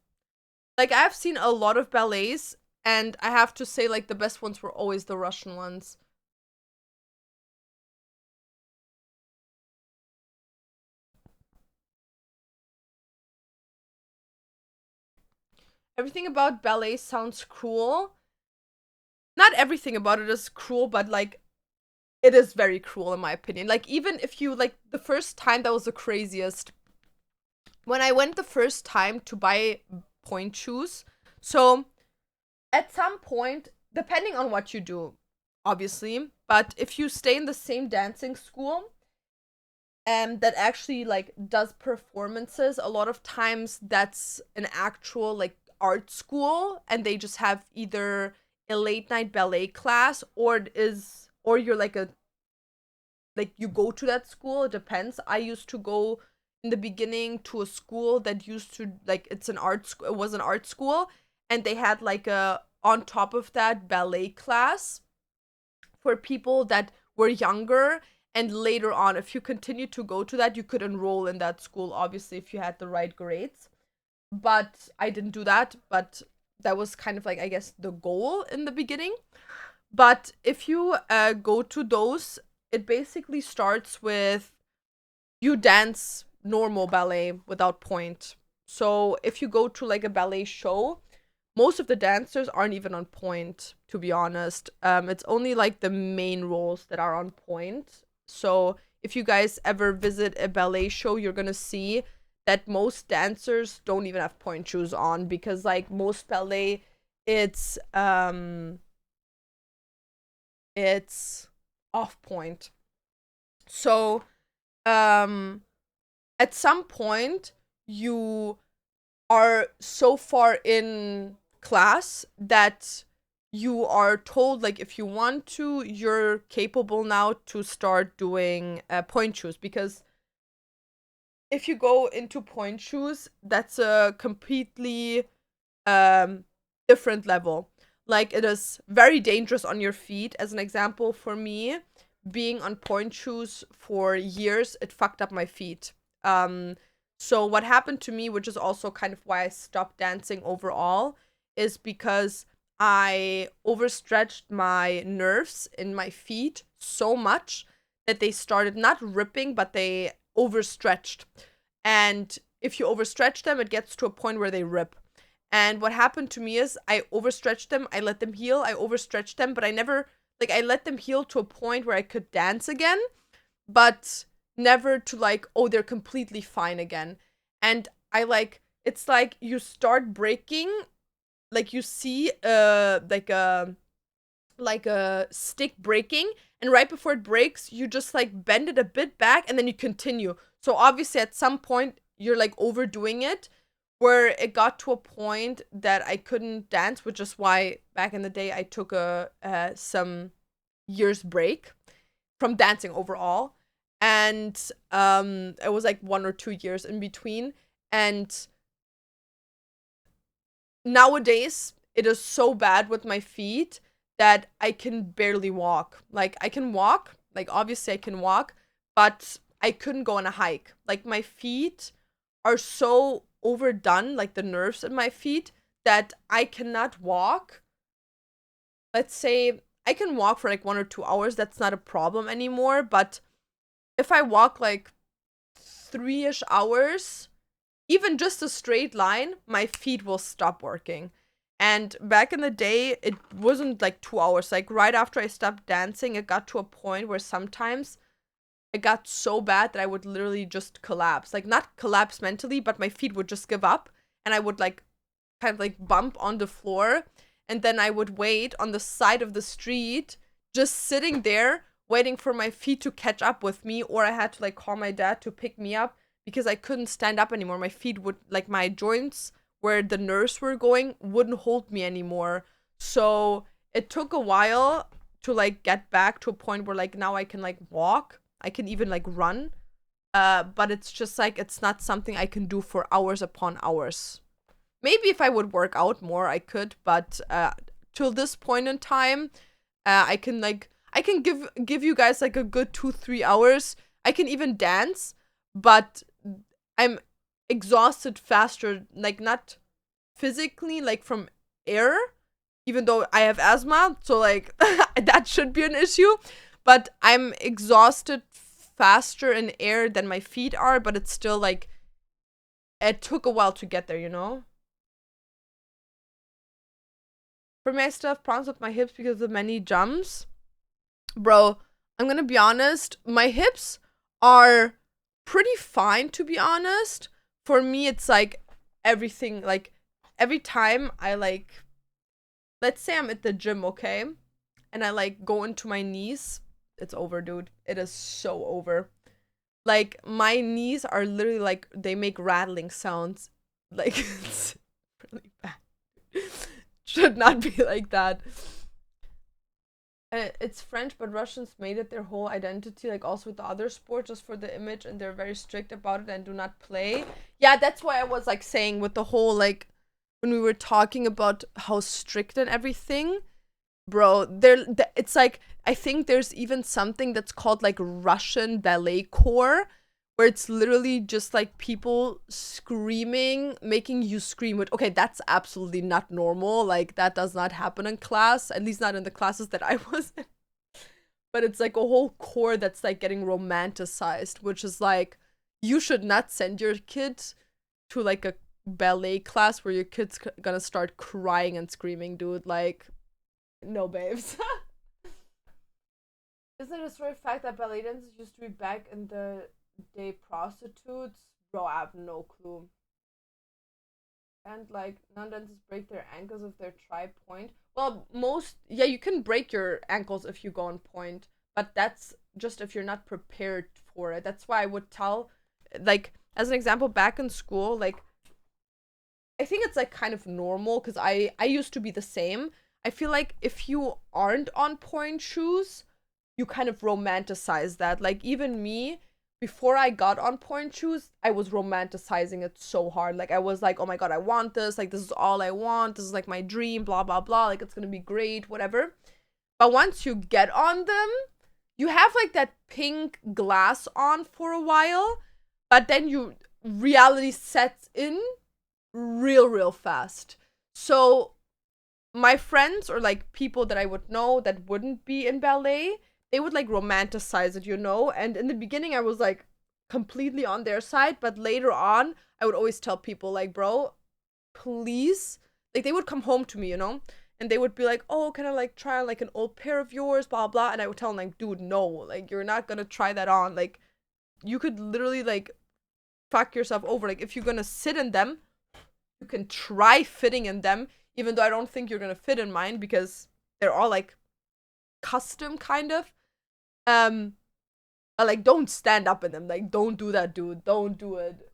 Like, I've seen a lot of ballets, and I have to say, like, the best ones were always the Russian ones. Everything about ballet sounds cruel. Not everything about it is cruel, but like it is very cruel in my opinion. Like, even if you like the first time, that was the craziest. When I went the first time to buy point shoes, so at some point, depending on what you do, obviously, but if you stay in the same dancing school that actually like does performances, a lot of times that's an actual like art school, and they just have either a late night ballet class, or it is, or you're like a, like you go to that school. It depends. I used to go in the beginning to a school that used to, like, it's an art school, it was an art school, and they had like a, on top of that, ballet class for people that were younger. And later on, if you continue to go to that, you could enroll in that school, obviously, if you had the right grades. But I didn't do that, but that was kind of like, I guess, the goal in the beginning. But if you go to those, it basically starts with you dance normal ballet without point. So if you go to like a ballet show, most of the dancers aren't even on point, to be honest. It's only like the main roles that are on point. So if you guys ever visit a ballet show, you're gonna see that most dancers don't even have point shoes on, because like most ballet, it's it's off point. So at some point you are so far in class that you are told, like, if you want to, you're capable now to start doing point shoes, because if you go into point shoes, that's a completely different level. Like, it is very dangerous on your feet. As an example, for me, being on point shoes for years, it fucked up my feet. So what happened to me, which is also kind of why I stopped dancing overall, is because I overstretched my nerves in my feet so much that they started not ripping, but they overstretched. And if you overstretch them, it gets to a point where they rip. And what happened to me is I overstretched them, I let them heal, I overstretched them, but I never, like, I let them heal to a point where I could dance again, but never to like, oh, they're completely fine again. And I like, it's like you start breaking, like you see like a stick breaking, and right before it breaks, you just like bend it a bit back and then you continue. So obviously at some point you're like overdoing it, where it got to a point that I couldn't dance, which is why back in the day I took a some years break from dancing overall. And it was like 1 or 2 years in between. And nowadays it is so bad with my feet that I can barely walk. Like, I can walk, like, obviously I can walk, but I couldn't go on a hike. Like, my feet are so overdone, like the nerves in my feet, that I cannot walk. Let's say I can walk for like 1 or 2 hours, that's not a problem anymore, but if I walk like 3-ish hours, even just a straight line, my feet will stop working. And back in the day, it wasn't like 2 hours. Like right after I stopped dancing, it got to a point where sometimes it got so bad that I would literally just collapse. Like not collapse mentally, but my feet would just give up and I would like kind of like bump on the floor. And then I would wait on the side of the street, just sitting there, waiting for my feet to catch up with me, or I had to like call my dad to pick me up because I couldn't stand up anymore. My feet would, like my joints where the nerves were going, wouldn't hold me anymore. So it took a while to like get back to a point where like now I can like walk. I can even like run. But it's just like it's not something I can do for hours upon hours. Maybe if I would work out more, I could, but till this point in time, I can give you guys like a good 2-3 hours. I can even dance, but I'm exhausted faster, like not physically, like from air, even though I have asthma, so like that should be an issue. But I'm exhausted faster in air than my feet are, but it's still like it took a while to get there, you know? For me, I still have problems with my hips because of the many jumps. Bro, I'm gonna be honest, my hips are pretty fine, to be honest. For me, it's like everything, like every time I like, let's say I'm at the gym, okay? And I like go into my knees, it's over, dude. It is so over. Like, my knees are literally like, they make rattling sounds. Like, it's really bad. Should not be like that. It's French, but Russians made it their whole identity, like also with the other sports, just for the image, and they're very strict about it and do not play. Yeah, that's why I was like saying with the whole like when we were talking about how strict and everything, bro. It's like I think there's even something that's called like Russian ballet corps, where it's literally just like people screaming, making you scream. With okay, that's absolutely not normal. Like that does not happen in class, at least not in the classes that I was in. But it's like a whole core that's like getting romanticized, which is like you should not send your kids to like a ballet class where your kid's gonna start crying and screaming, dude. Like, no, babes. Isn't it a story of fact that ballet dancers used to be back in the day prostitutes? Bro, I have no clue. And like non-dancers break their ankles if they're try point. Well, yeah, you can break your ankles if you go on point, but that's just if you're not prepared for it. That's why I would tell, like, as an example, back in school, like, I think it's like kind of normal because I used to be the same. I feel like if you aren't on point shoes, you kind of romanticize that. Like even me, before I got on point shoes, I was romanticizing it so hard. Like I was like, oh my god, I want this. Like this is all I want. This is like my dream. Blah blah blah. Like it's gonna be great. Whatever. But once you get on them, you have like that pink glass on for a while, but then reality sets in real fast. So my friends or like people that I would know that wouldn't be in ballet, they would like romanticize it, you know? And in the beginning I was like completely on their side, but later on I would always tell people like, bro, please, like they would come home to me, you know? And they would be like, oh, can I like try on like an old pair of yours, blah blah. And I would tell them like, dude, no, like you're not gonna try that on. Like you could literally like fuck yourself over. Like if you're gonna sit in them, you can try fitting in them, even though I don't think you're gonna fit in mine because they're all like custom kind of. But like don't stand up in them. Like don't do that, dude. Don't do it.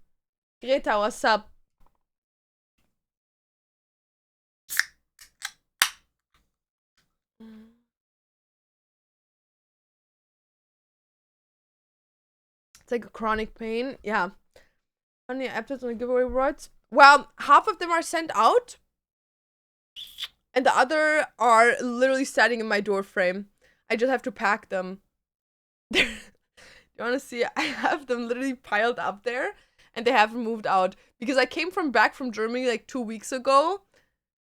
Greta, what's up? It's like a chronic pain. Yeah. How many episodes on the giveaway rewards? Well, half of them are sent out. And the other are literally standing in my door frame. I just have to pack them. You wanna see? I have them literally piled up there, and they haven't moved out because I came back from Germany like 2 weeks ago,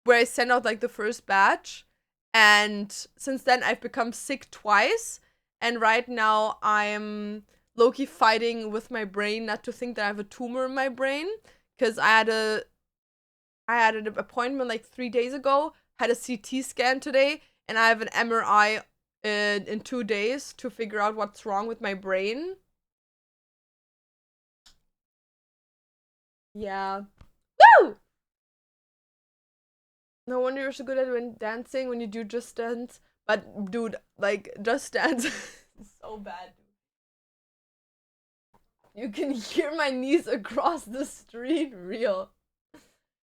where I sent out like the first batch, and since then I've become sick twice, and right now I'm low-key fighting with my brain not to think that I have a tumor in my brain, because I had an appointment like 3 days ago, had a CT scan today, and I have an MRI in 2 days to figure out what's wrong with my brain. Yeah. Woo! No wonder you're so good at dancing when you do Just Dance. But dude, like Just Dance is so bad. You can hear my knees across the street. Real.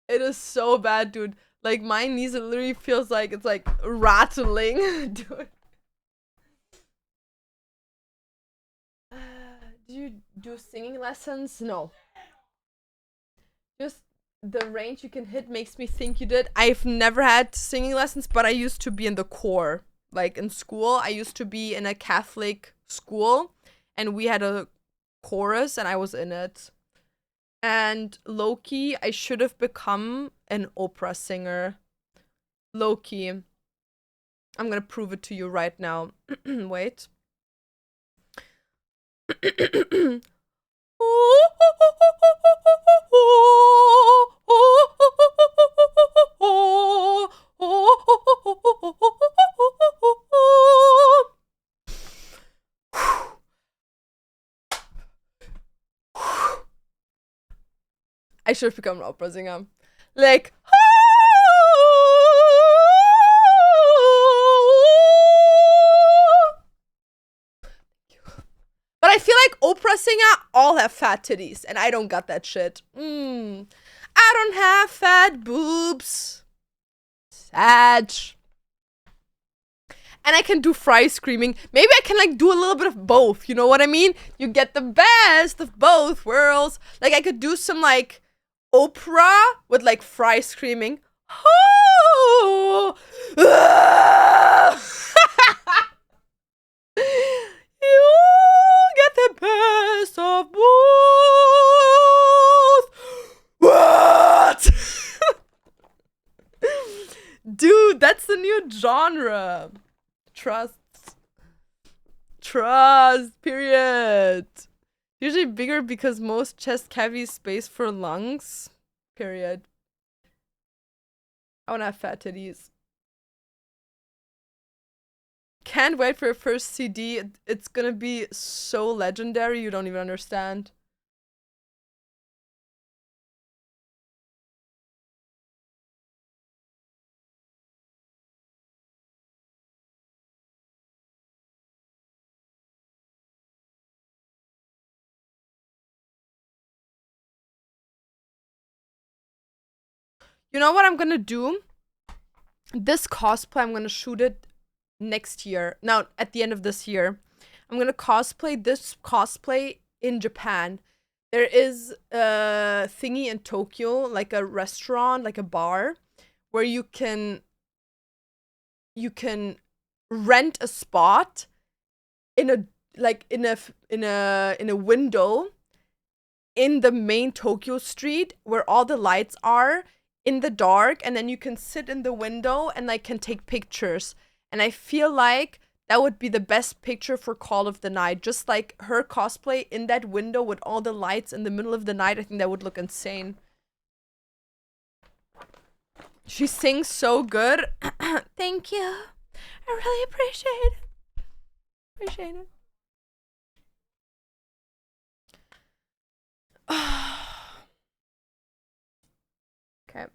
It is so bad, dude. Like my knees, it literally feels like it's like rattling, dude. Do you do singing lessons? No. Just the range you can hit makes me think you did. I've never had singing lessons, but I used to be in the choir. Like in school, I used to be in a Catholic school, and we had a chorus, and I was in it. And low key, I should have become an opera singer. Low key. I'm gonna prove it to you right now. Wait. I should have become an opera singer. Like, but I feel like opera singer all have fat titties, and I don't got that shit. I don't have fat boobs. Sad. And I can do fry screaming. Maybe I can like do a little bit of both. You know what I mean? You get the best of both worlds. Like I could do some like opera with like fry screaming. Oh! You get the best of both. What? Dude, that's the new genre. Trust. Trust, period. Usually bigger because most chest cavity space for lungs. Period. I wanna have fat titties. Can't wait for your first CD. It's gonna be so legendary, you don't even understand. You know what I'm gonna do? This cosplay, I'm gonna shoot it next year. Now, at the end of this year. I'm gonna cosplay this cosplay in Japan. There is a thingy in Tokyo, like a restaurant, like a bar, where you can rent a spot in a like in a window in the main Tokyo street where all the lights are in the dark, and then you can sit in the window and like can take pictures. And I feel like that would be the best picture for Call of the Night. Just like her cosplay in that window with all the lights in the middle of the night. I think that would look insane. She sings so good. Thank you. I really appreciate it. Appreciate it. Okay.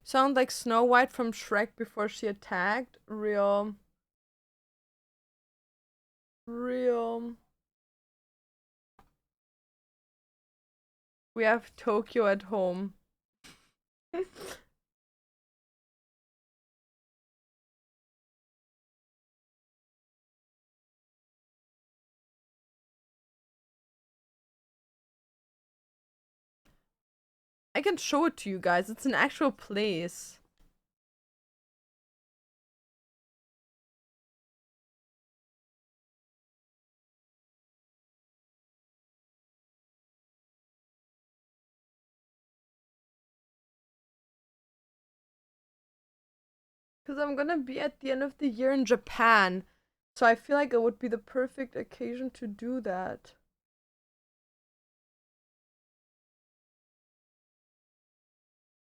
Sound like Snow White from Shrek before she attacked. Real. Real. We have Tokyo at home. I can show it to you guys. It's an actual place. Because I'm gonna be at the end of the year in Japan. So I feel like it would be the perfect occasion to do that.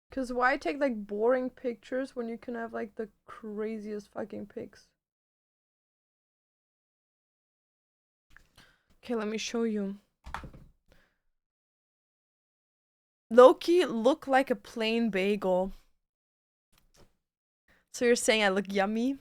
Because why take like boring pictures when you can have like the craziest fucking pics? Okay, let me show you. Loki look like a plain bagel. So you're saying I look yummy?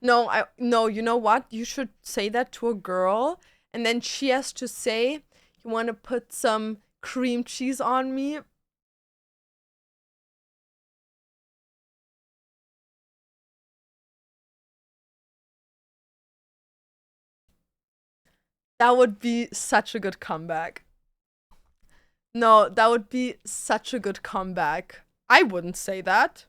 No, you know what? You should say that to a girl, and then she has to say, "You want to put some cream cheese on me?" That would be such a good comeback. No, that would be such a good comeback. I wouldn't say that.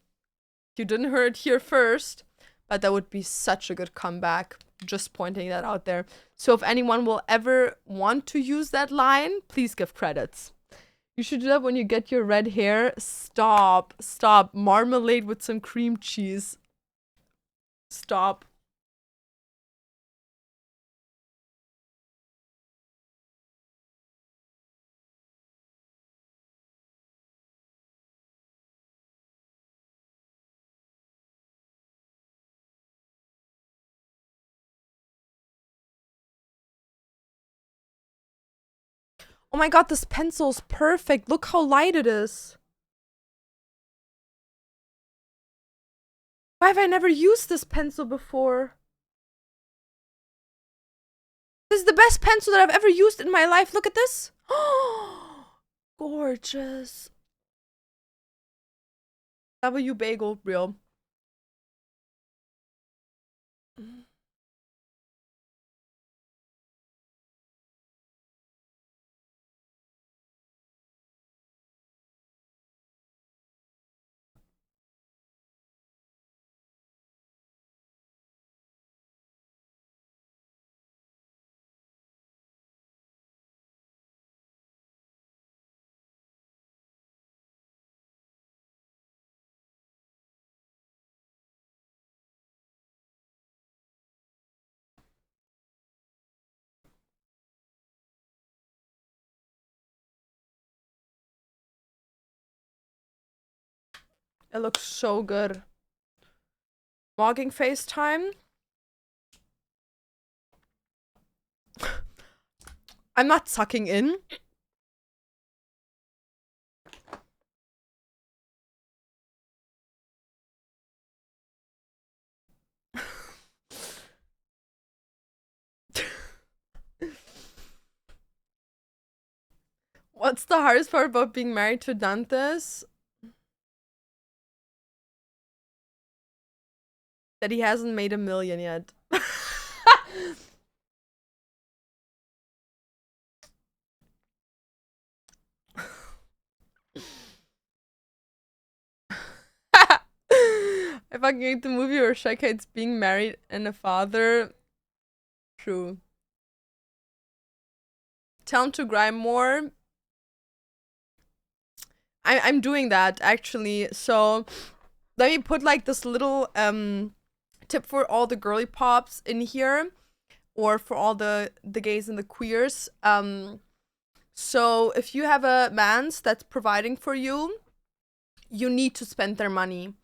You didn't hear it here first, but that would be such a good comeback. Just pointing that out there. So if anyone will ever want to use that line, please give credits. You should do that when you get your red hair. Stop. Stop. Marmalade with some cream cheese. Stop. Oh my god, this pencil's perfect. Look how light it is. Why have I never used this pencil before? This is the best pencil that I've ever used in my life. Look at this. Gorgeous. W bagel, real. It looks so good. Vlogging FaceTime. I'm not sucking in. What's the hardest part about being married to Dantes? That he hasn't made 1,000,000 yet. I fucking hate the movie where Shaq hates being married and a father. True. Tell him to grind more. I'm doing that actually. So let me put like this little tip for all the girly pops in here, or for all the gays and the queers. So if you have a man's that's providing for you, you need to spend their money.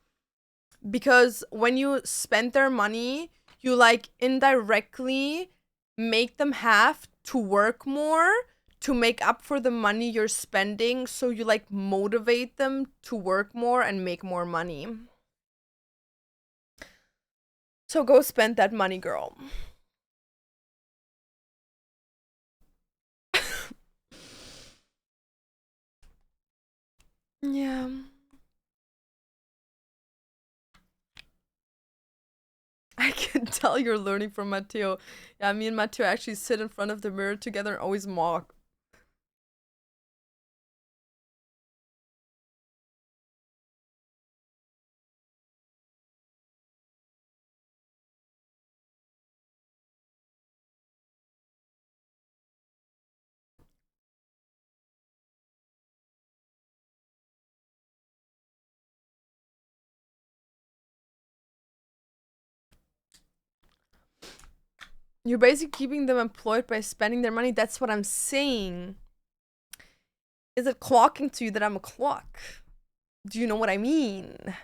Because when you spend their money, you like indirectly make them have to work more to make up for the money you're spending. So you like motivate them to work more and make more money. So go spend that money, girl. Yeah. I can't. can tell you're learning from Matteo. Yeah, me and Matteo actually sit in front of the mirror together and always mock. You're basically keeping them employed by spending their money. That's what I'm saying. Is it clocking to you that I'm a clock? Do you know what I mean?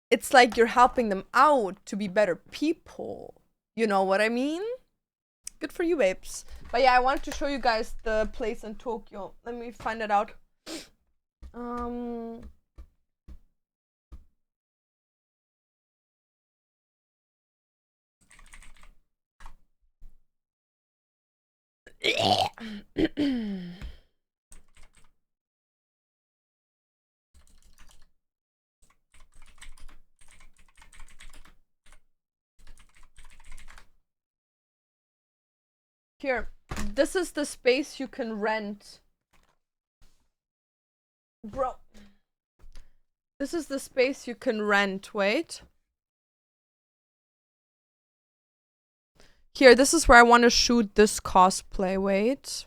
It's like you're helping them out to be better people. You know what I mean? Good for you, babes. But yeah, I wanted to show you guys the place in Tokyo. Let me find it out. Here, this is the space you can rent. Bro. This is the space you can rent. Wait. Here, this is where I want to shoot this cosplay. Wait.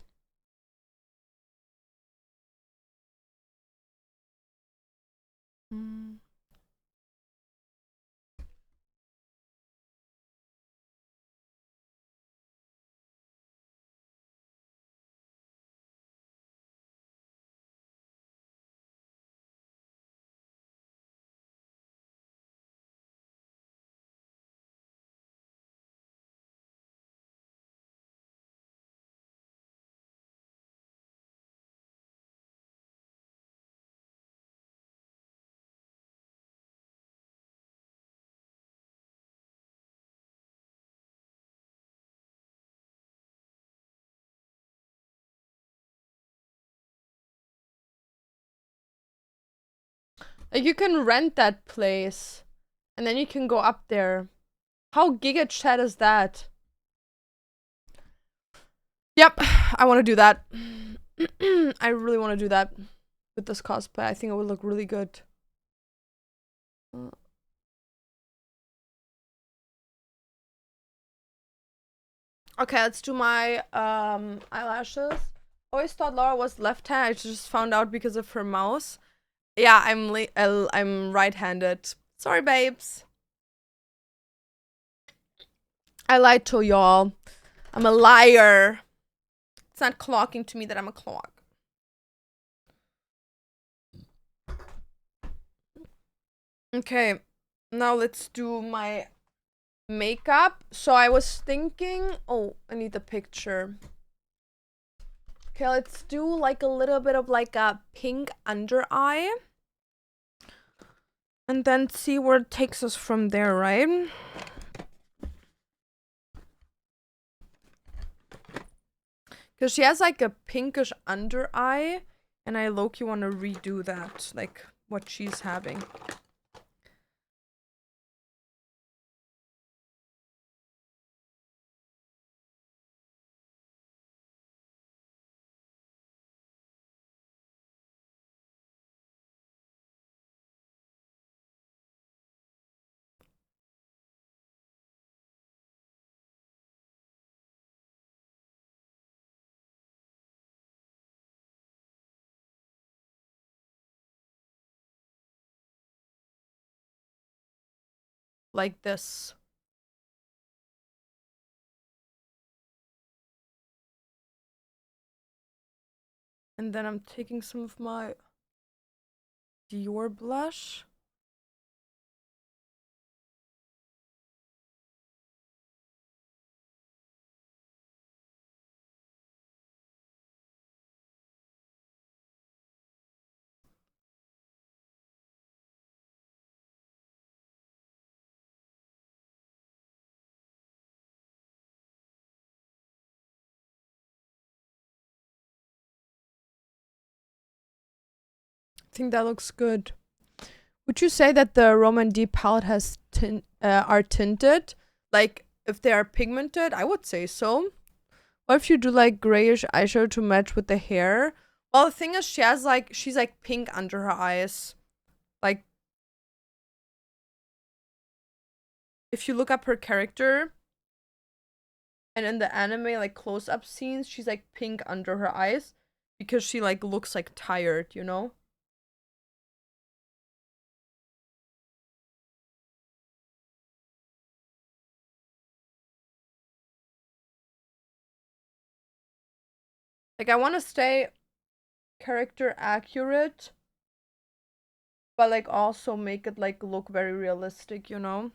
Like, you can rent that place. And then you can go up there. How giga chat is that? Yep, I want to do that. I really want to do that with this cosplay. I think it would look really good. Okay, let's do my eyelashes. Always thought Laura was left-handed. I just found out because of her mouse. Yeah, I'm right-handed. Sorry, babes. I lied to y'all. I'm a liar. It's not clocking to me that I'm a clock. Okay, now let's do my makeup. So I was thinking, oh, I need the picture. Okay, let's do like a little bit of like a pink under eye. And then see where it takes us from there, right? Because she has like a pinkish under eye. And I low-key want to redo that. Like what she's having. Like this. And then I'm taking some of my Dior blush. I think that looks good. Would you say that the Roman D palette has are tinted? like if they are pigmented, I would say so. What if you do like grayish eyeshadow to match with the hair? Well, the thing is, she's like pink under her eyes. Like, if you look up her character, and in the anime, like close up scenes, she's like pink under her eyes because she like looks like tired, you know? Like, I want to stay character accurate, but like also make it like look very realistic, you know?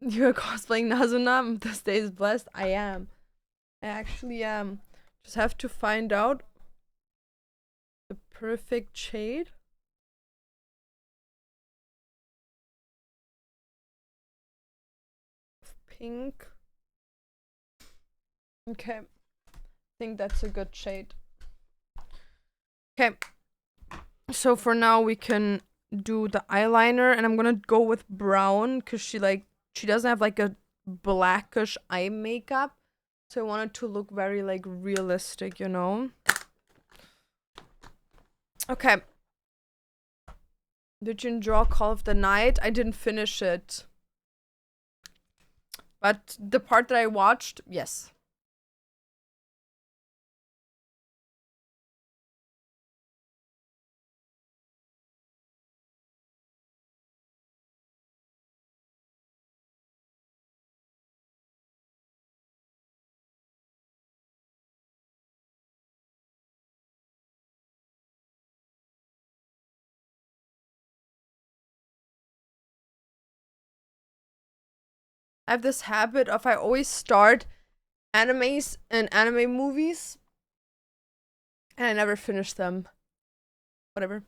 You're cosplaying Nazuna. This day is blessed. I am. I actually am. Just have to find out the perfect shade. Pink. Okay. I think that's a good shade. Okay. So for now we can do the eyeliner, and I'm gonna go with brown because she doesn't have like a blackish eye makeup. So I want it to look very like realistic, you know? Okay. Did you enjoy Call of the Night? I didn't finish it. But the part that I watched, yes. I have this habit of I always start animes and anime movies and I never finish them. Whatever.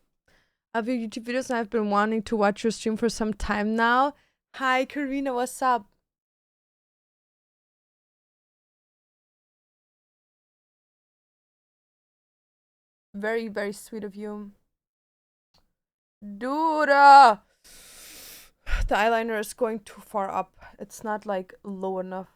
I have your YouTube videos and I've been wanting to watch your stream for some time now. Hi, Karina, what's up? Very, very sweet of you. Dude, the eyeliner is going too far up. It's not like low enough.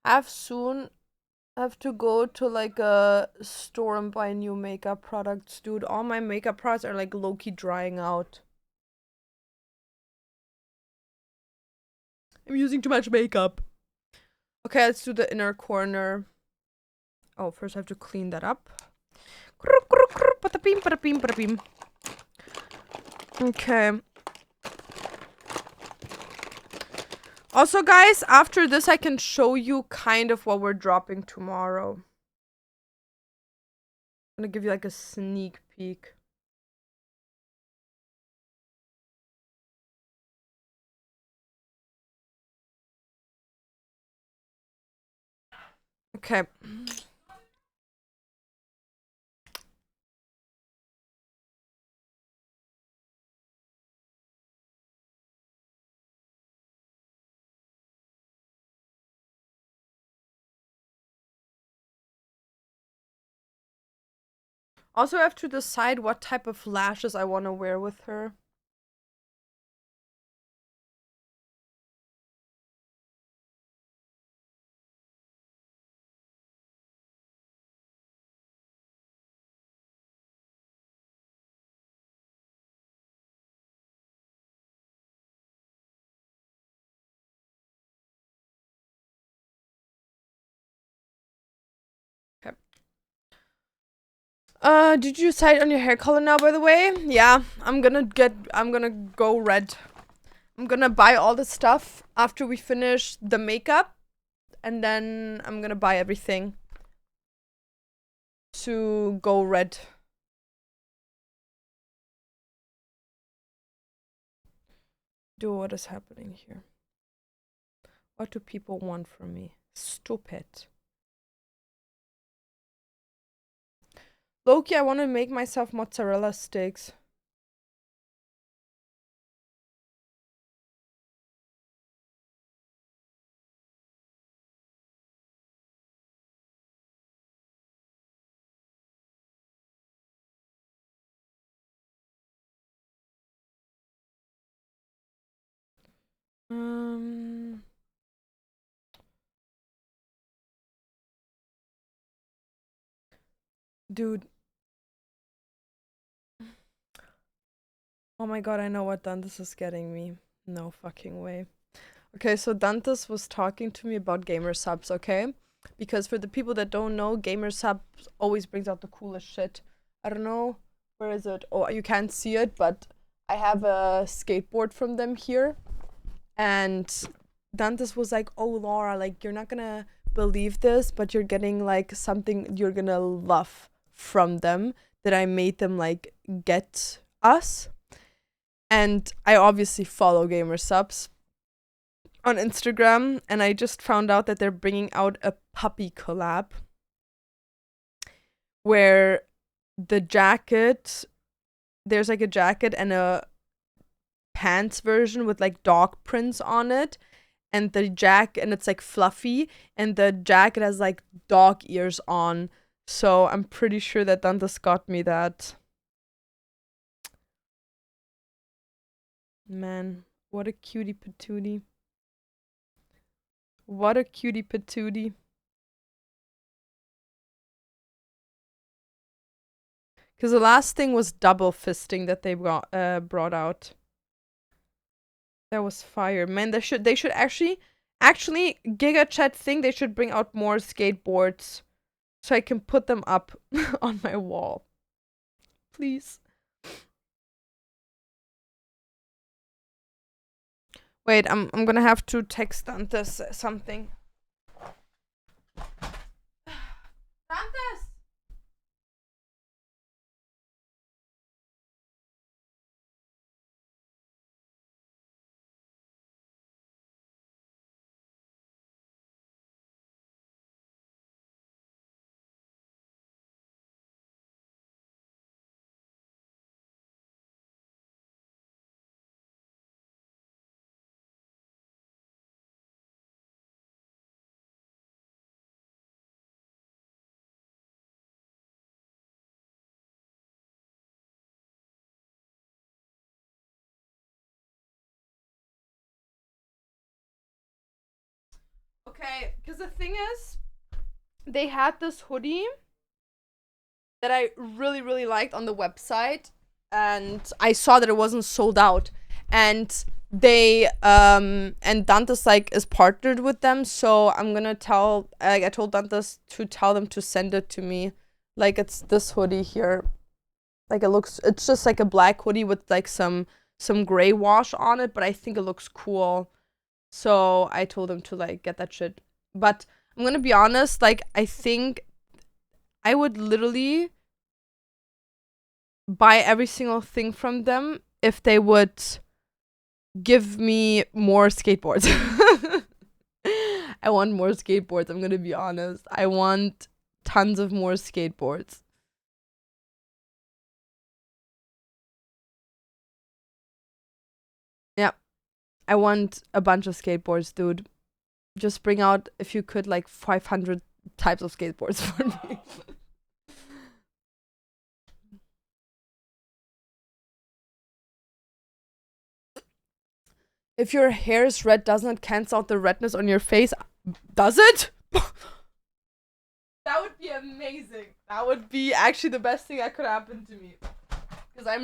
I've soon have to go to like a store and buy new makeup products, dude. All my makeup products are like low-key drying out. I'm using too much makeup. Okay, let's do the inner corner. Oh, first I have to clean that up. Okay. Also, guys, after this, I can show you kind of what we're dropping tomorrow. I'm gonna give you like a sneak peek. Okay. Also, I have to decide what type of lashes I want to wear with her. Did you decide on your hair color now, by the way? Yeah, I'm gonna go red. I'm gonna buy all the stuff after we finish the makeup, and then I'm gonna buy everything to go red. Dude, what is happening here? What do people want from me? Stupid. Loki, I want to make myself mozzarella sticks. Dude. Oh my god, I know what Dantes is getting me. No fucking way. Okay, so Dantes was talking to me about gamer subs, okay? Because for the people that don't know, gamer subs always brings out the coolest shit. I don't know. Where is it? Oh, you can't see it, but I have a skateboard from them here. And Dantes was like, oh, Laura, like, you're not gonna believe this, but you're getting, like, something you're gonna love from them that I made them, like, get us. And I obviously follow gamer subs on Instagram, and I just found out that they're bringing out a puppy collab where the jacket, there's like a jacket and a pants version with like dog prints on it, and it's like fluffy, and the jacket has like dog ears on. So I'm pretty sure that Dantas got me that. Man, what a cutie patootie. What a cutie patootie. Because the last thing was double fisting that they brought out. That was fire. Man, they should actually Giga Chat think they should bring out more skateboards so I can put them up on my wall. Please. Wait, I'm gonna have to text Dantes something. Dantes! Okay, because the thing is, they had this hoodie that I really, really liked on the website, and I saw that it wasn't sold out. And they, and Dantas, like, is partnered with them, so I'm gonna tell, like, I told Dantas to tell them to send it to me. Like, it's this hoodie here. Like, it's just like a black hoodie with, like, some gray wash on it, but I think it looks cool. So I told him to, like, get that shit. But I'm gonna be honest, like, I think I would literally buy every single thing from them if they would give me more skateboards. I want more skateboards, I'm gonna be honest. I want tons of more skateboards. Yeah. I want a bunch of skateboards, dude. Just bring out, if you could, like 500 types of skateboards for me. If your hair is red, doesn't it cancel out the redness on your face? Does it? That would be amazing. That would be actually the best thing that could happen to me. Because I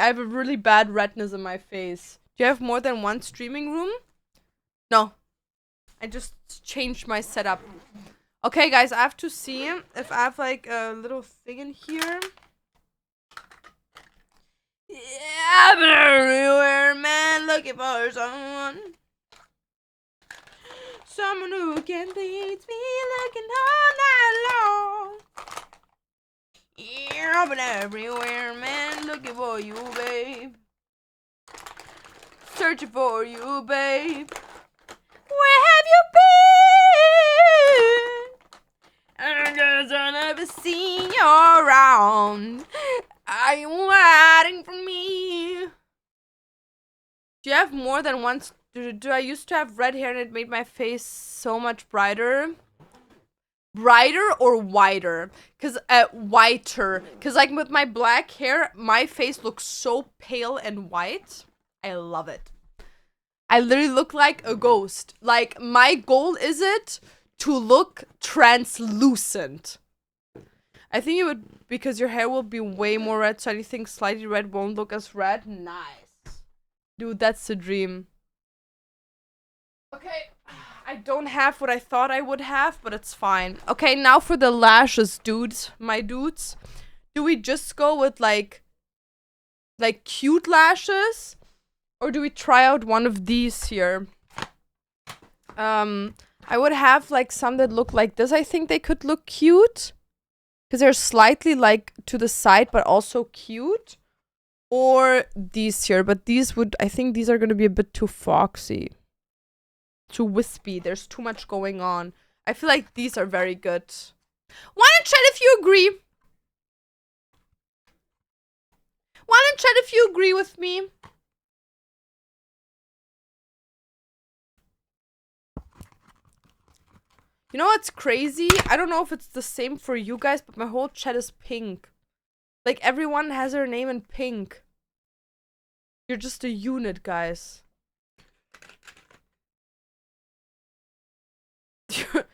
have a really bad redness in my face. Do you have more than one streaming room? No. I just changed my setup. Okay, guys, I have to see if I have like a little thing in here. Yeah, but everywhere, man, looking for someone. Someone who can please me, looking all night long. Yeah, but everywhere, man, looking for you, babe. Searching for you, babe. Where have you been? I just never seen you around. Are you waiting for me? Do you have more than one? Do I used to have red hair and it made my face so much brighter? Brighter or whiter? Cause whiter. Cause like with my black hair, my face looks so pale and white. I love it. I literally look like a ghost. Like my goal is it to look translucent. I think it would because your hair will be way more red, so anything slightly red won't look as red. Nice. Dude, that's the dream. Okay, I don't have what I thought I would have, but it's fine. Okay, now for the lashes, dudes. My dudes. Do we just go with like cute lashes? Or do we try out one of these here? I would have like some that look like this. I think they could look cute. Because they're slightly like to the side, but also cute. Or these here. But these would, I think these are going to be a bit too foxy. Too wispy. There's too much going on. I feel like these are very good. Why don't chat if you agree? Why don't chat if you agree with me? You know what's crazy? I don't know if it's the same for you guys, but my whole chat is pink. Like, everyone has their name in pink. You're just a unit, guys. You're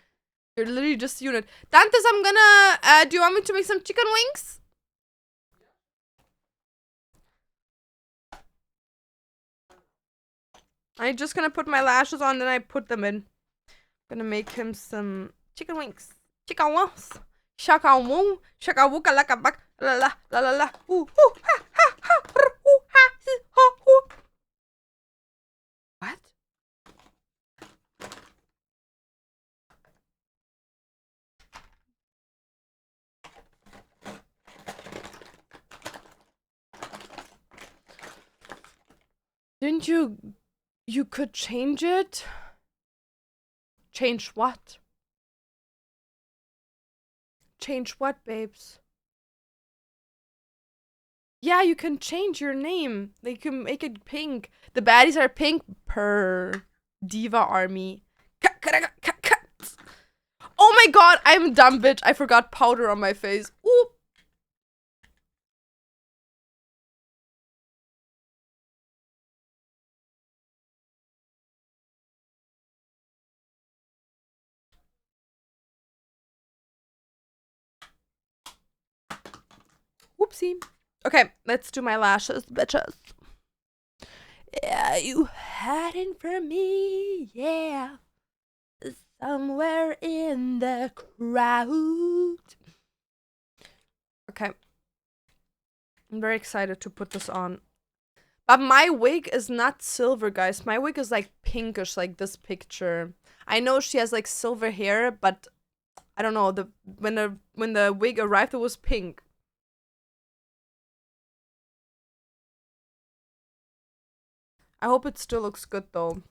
literally just a unit. Dantes, I'm gonna, do you want me to make some chicken wings? I'm just gonna put my lashes on, then I put them in. I'm gonna make him some chicken wings. Chicken wings. Shaka woo. Shaka woo kalaka bak. La la la la la. Ooh, ooh, ha, ha, ha, ooh, ha, ha, ooh. What? Didn't you could change it? Change what? Change what, babes? Yeah, you can change your name. They can make it pink. The baddies are pink per Diva Army. Oh my god, I'm a dumb bitch. I forgot powder on my face. Ooh. Whoopsie. Okay, let's do my lashes, bitches. Yeah, you hiding from me, yeah. Somewhere in the crowd. Okay. I'm very excited to put this on. But my wig is not silver, guys. My wig is like pinkish, like this picture. I know she has like silver hair, but I don't know. When the wig arrived, it was pink. I hope it still looks good though.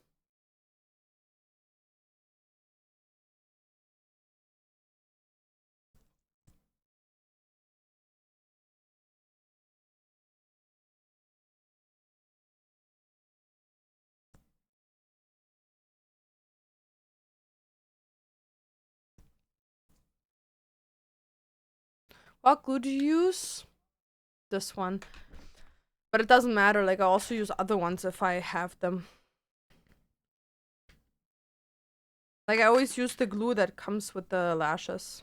What glue do you use? This one. But it doesn't matter. Like, I also use other ones if I have them. Like, I always use the glue that comes with the lashes.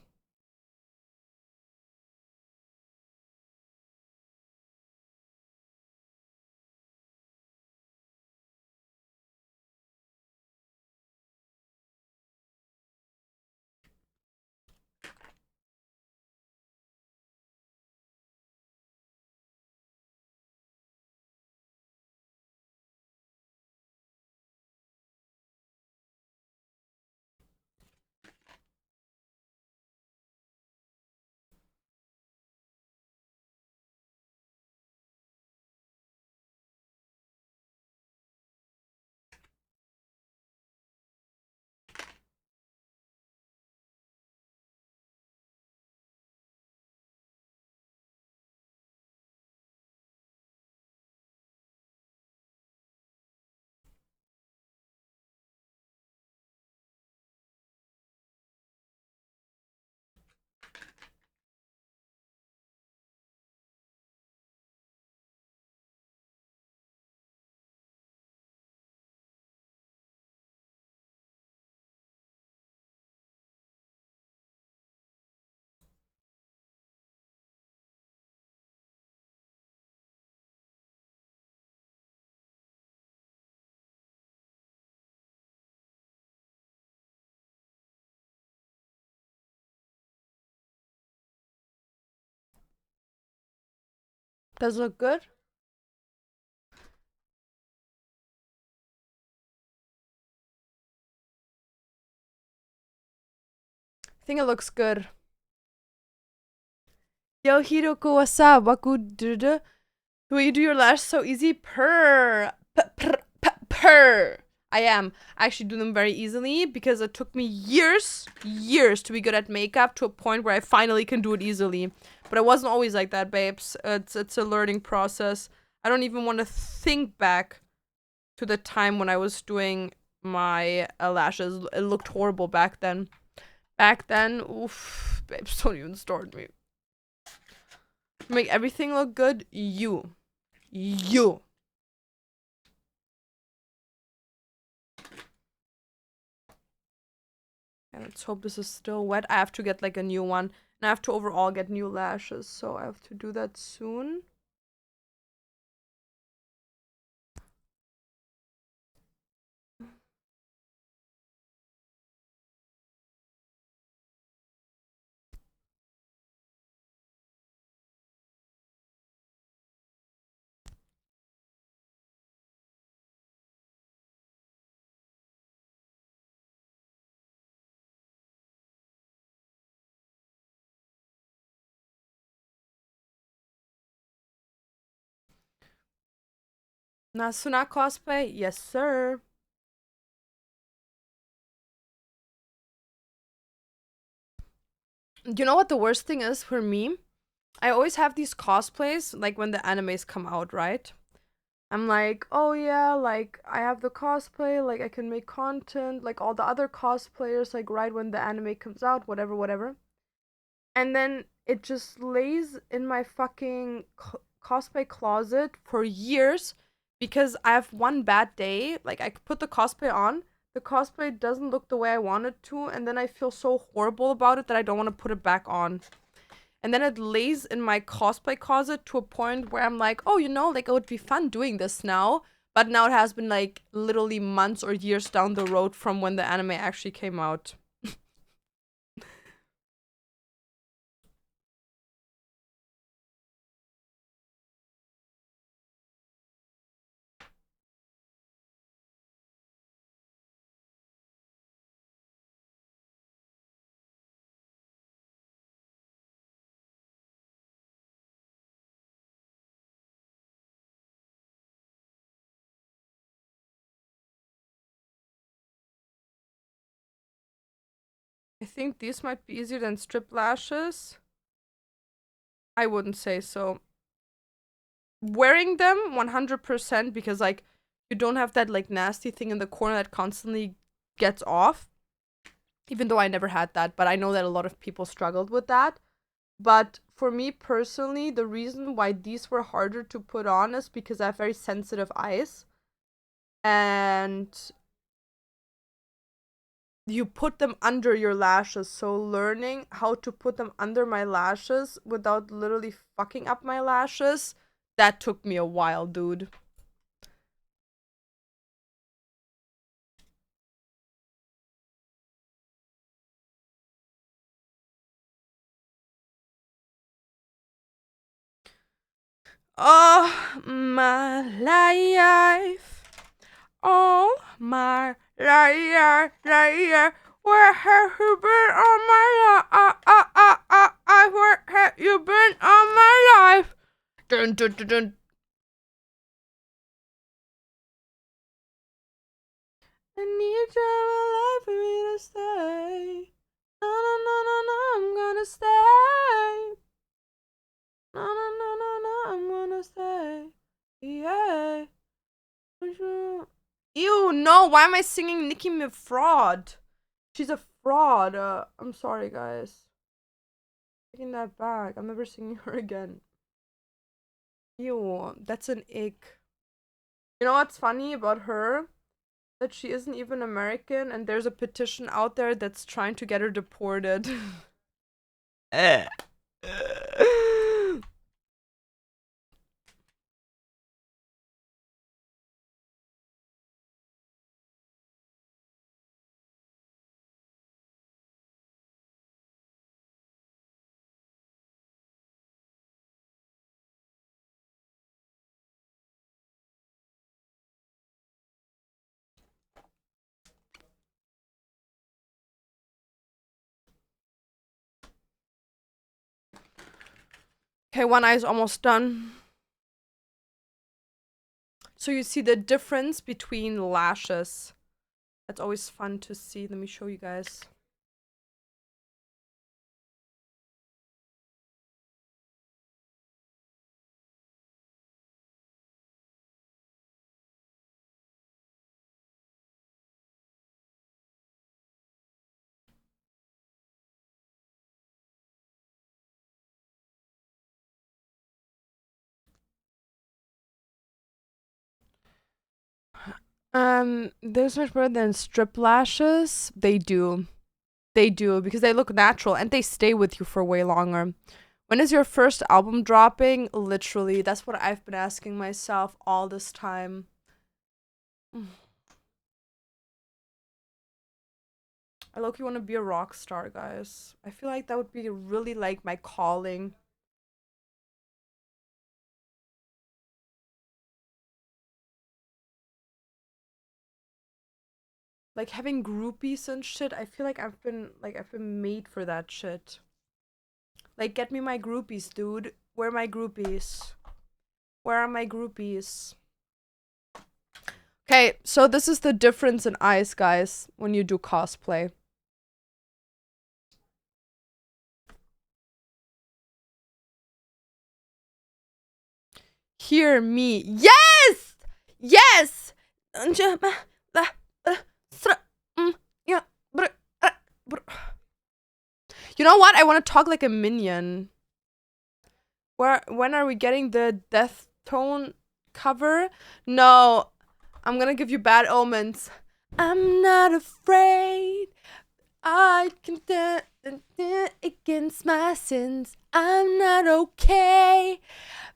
Does it look good? I think it looks good. Yo, Hiroko, what's up? Waku dude. Will you do your lash so easy? Purr. Purr. I am. I actually do them very easily because it took me years to be good at makeup to a point where I finally can do it easily. But it wasn't always like that, babes. It's a learning process. I don't even want to think back to the time when I was doing my lashes. It looked horrible back then. Back then, oof, babes, don't even start me. Make everything look good, you. And let's hope this is still wet. I have to get like a new one. And I have to overall get new lashes, so I have to do that soon. Nasuna cosplay? Yes, sir. You know what the worst thing is for me? I always have these cosplays, like when the animes come out, right? I'm like, oh yeah, like I have the cosplay, like I can make content, like all the other cosplayers, like right when the anime comes out, whatever. And then it just lays in my fucking cosplay closet for years because I have one bad day. Like I put the cosplay on, the cosplay doesn't look the way I want it to, and then I feel so horrible about it that I don't want to put it back on. And then it lays in my cosplay closet to a point where I'm like, oh, like it would be fun doing this now. But now it has been like literally months or years down the road from when the anime actually came out. I think these might be easier than strip lashes. I wouldn't say so. Wearing them 100% because like you don't have that like nasty thing in the corner that constantly gets off. Even though I never had that, but I know that a lot of people struggled with that. But for me personally, the reason why these were harder to put on is because I have very sensitive eyes. And you put them under your lashes. So learning how to put them under my lashes without literally fucking up my lashes, that took me a while, dude. Oh, my life. Oh, my life. Where have you been all my life? Where have you been all my life? Dun, dun, dun, dun. I need your life for me to stay. No, I'm gonna stay. No, I'm gonna stay. Yeah. Ew, no, why am I singing Nicki Fraud? She's a fraud. I'm sorry, guys. Taking that back. I'm never singing her again. Ew, that's an ick. You know what's funny about her? That she isn't even American, and there's a petition out there that's trying to get her deported. Okay, one eye is almost done. So you see the difference between lashes. That's always fun to see. Let me show you guys. They're so much better than strip lashes. They do. They do, because they look natural and they stay with you for way longer. When is your first album dropping? Literally, that's what I've been asking myself all this time. I low-key want to be a rock star, guys. I feel like that would be really like my calling. Like having groupies and shit. I feel like I've been made for that shit. Like, get me my groupies, dude. Where are my groupies? Where are my groupies? Okay, so this is the difference in eyes, guys, when you do cosplay. Hear me. Yes! Yes! You know what? I want to talk like a minion. When are we getting the death tone cover? No. I'm gonna give you bad omens. I'm not afraid. I can stand against my sins. I'm not okay.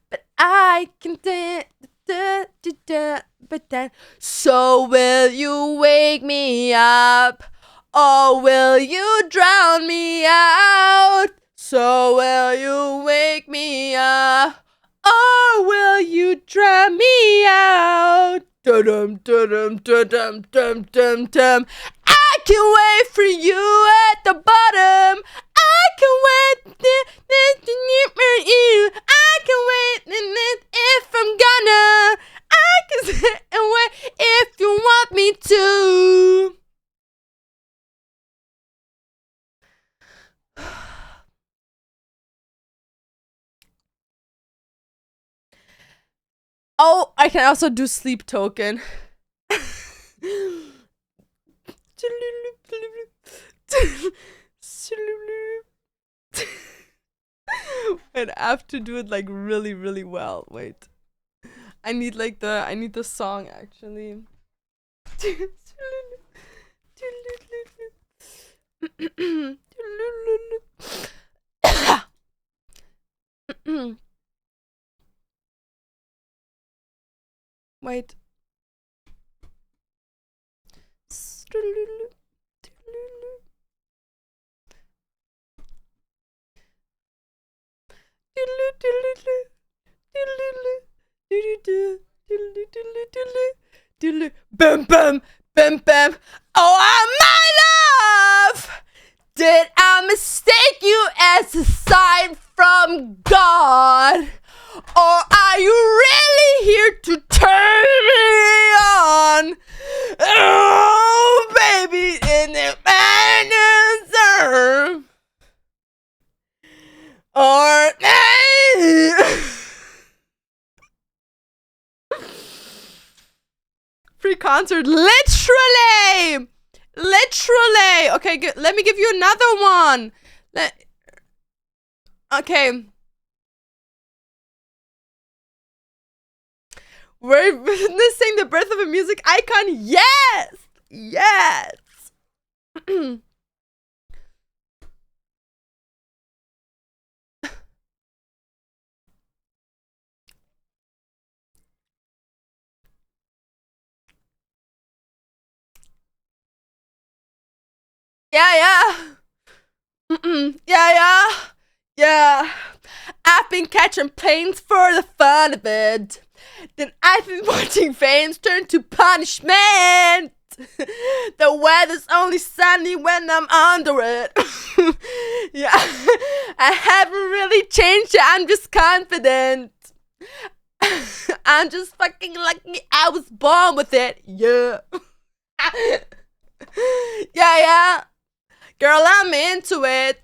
But I can but then. So will you wake me up? Or will you drown me out? So will you wake me up? Or will you drown me out? Dum dum dum dum dum dum dum. I can wait for you at the bottom. I can wait. I can wait if I'm gonna. I can sit and wait if you want me to. Oh, I can also do sleep token. And I have to do it like really, really well. Wait. I need the song actually. Wait. Bam bam bam bam. Oh my love! Did I mistake you as a sign from God? Or are you really here to turn me on? Oh, baby, in the deserve. Or free concert, literally. Okay, good. Let me give you another one. Okay. We're witnessing the birth of a music icon. Yes! Yes! Yeah. Yeah. I've been catching planes for the fun of it. Then I've been watching flames turn to punishment. The weather's only sunny when I'm under it. Yeah, I haven't really changed. I'm just confident. I'm just fucking lucky I was born with it. Yeah. Yeah. Girl, I'm into it.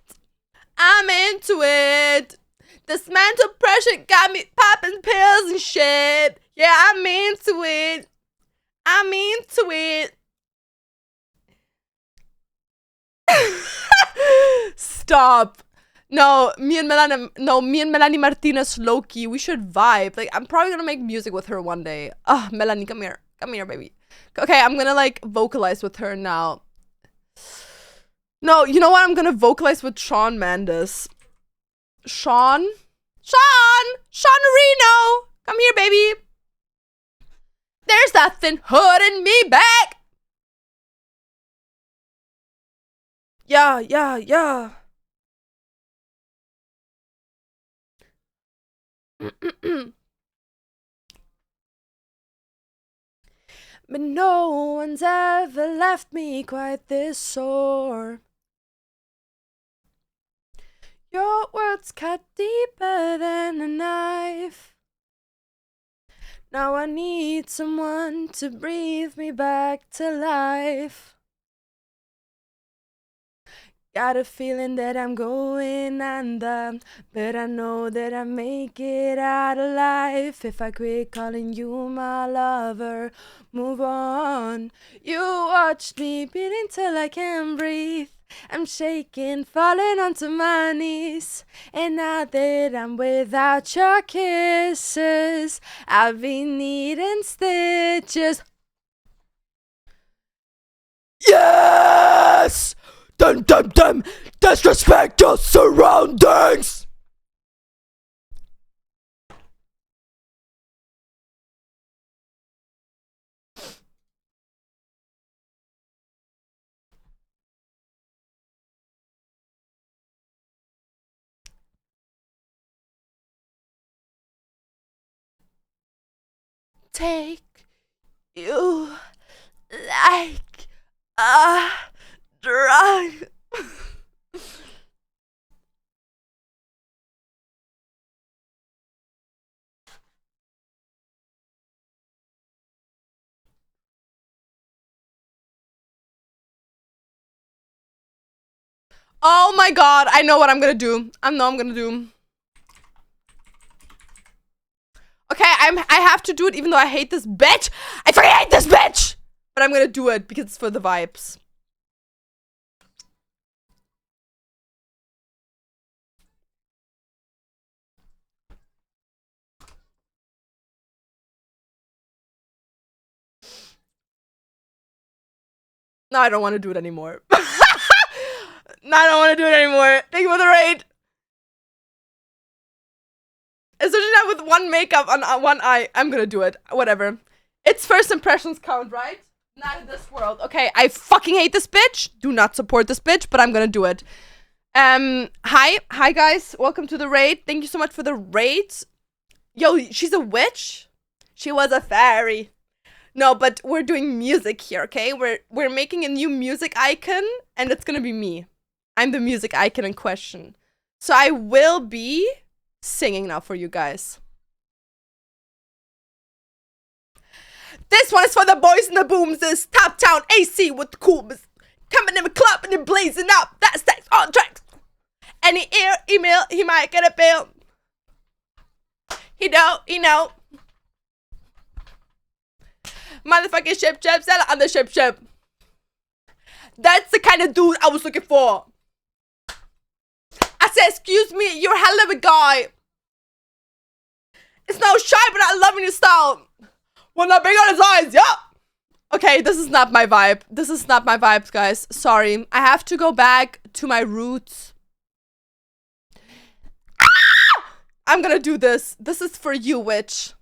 I'm into it. This mental pressure got me popping pills and shit. Yeah, I'm into it. I'm into it. Stop. No, me and Melanie Martinez Loki, we should vibe. Like, I'm probably gonna make music with her one day. Melanie, come here. Come here, baby. Okay, I'm gonna like vocalize with her now. No, you know what? I'm gonna vocalize with Shawn Mendes. Sean Reno. Come here, baby. There's nothing holding me back. Yeah. But no one's ever left me quite this sore. Your words cut deeper than a knife. Now I need someone to breathe me back to life. Got a feeling that I'm going under, but I know that I make it out alive. If I quit calling you my lover, move on. You watched me beating till I can't breathe. I'm shaking, falling onto my knees. And now that I'm without your kisses, I've been needing stitches. Yes! Dum, disrespect your surroundings! Take you like a drug. Oh my god, I know what I'm gonna do. I know I'm gonna do. Okay, I have to do it even though I hate this bitch. I fucking hate this bitch! But I'm gonna do it because it's for the vibes. No, I don't want to do it anymore. No, I don't want to do it anymore. Thank you for the raid. Especially not with one makeup on one eye. I'm gonna do it. Whatever. It's first impressions count, right? Not in this world. Okay, I fucking hate this bitch. Do not support this bitch, but I'm gonna do it. Hi guys. Welcome to the raid. Thank you so much for the raid. Yo, she's a witch? She was a fairy. No, but we're doing music here, okay? We're making a new music icon, and it's gonna be me. I'm the music icon in question. So I will be singing now for you guys. This one is for the boys and the booms. This Top Town AC with the coolness. Coming in the club and then blazing up. That's on tracks. Any email, he might get a bill. He know. Motherfucking ship, sell it on the ship. That's the kind of dude I was looking for. I said, excuse me, you're a hell of a guy. It's no shy, but I love your style. When I big on his eyes, yeah. Okay, this is not my vibe. This is not my vibes, guys. Sorry. I have to go back to my roots. Ah! I'm gonna do this. This is for you, witch.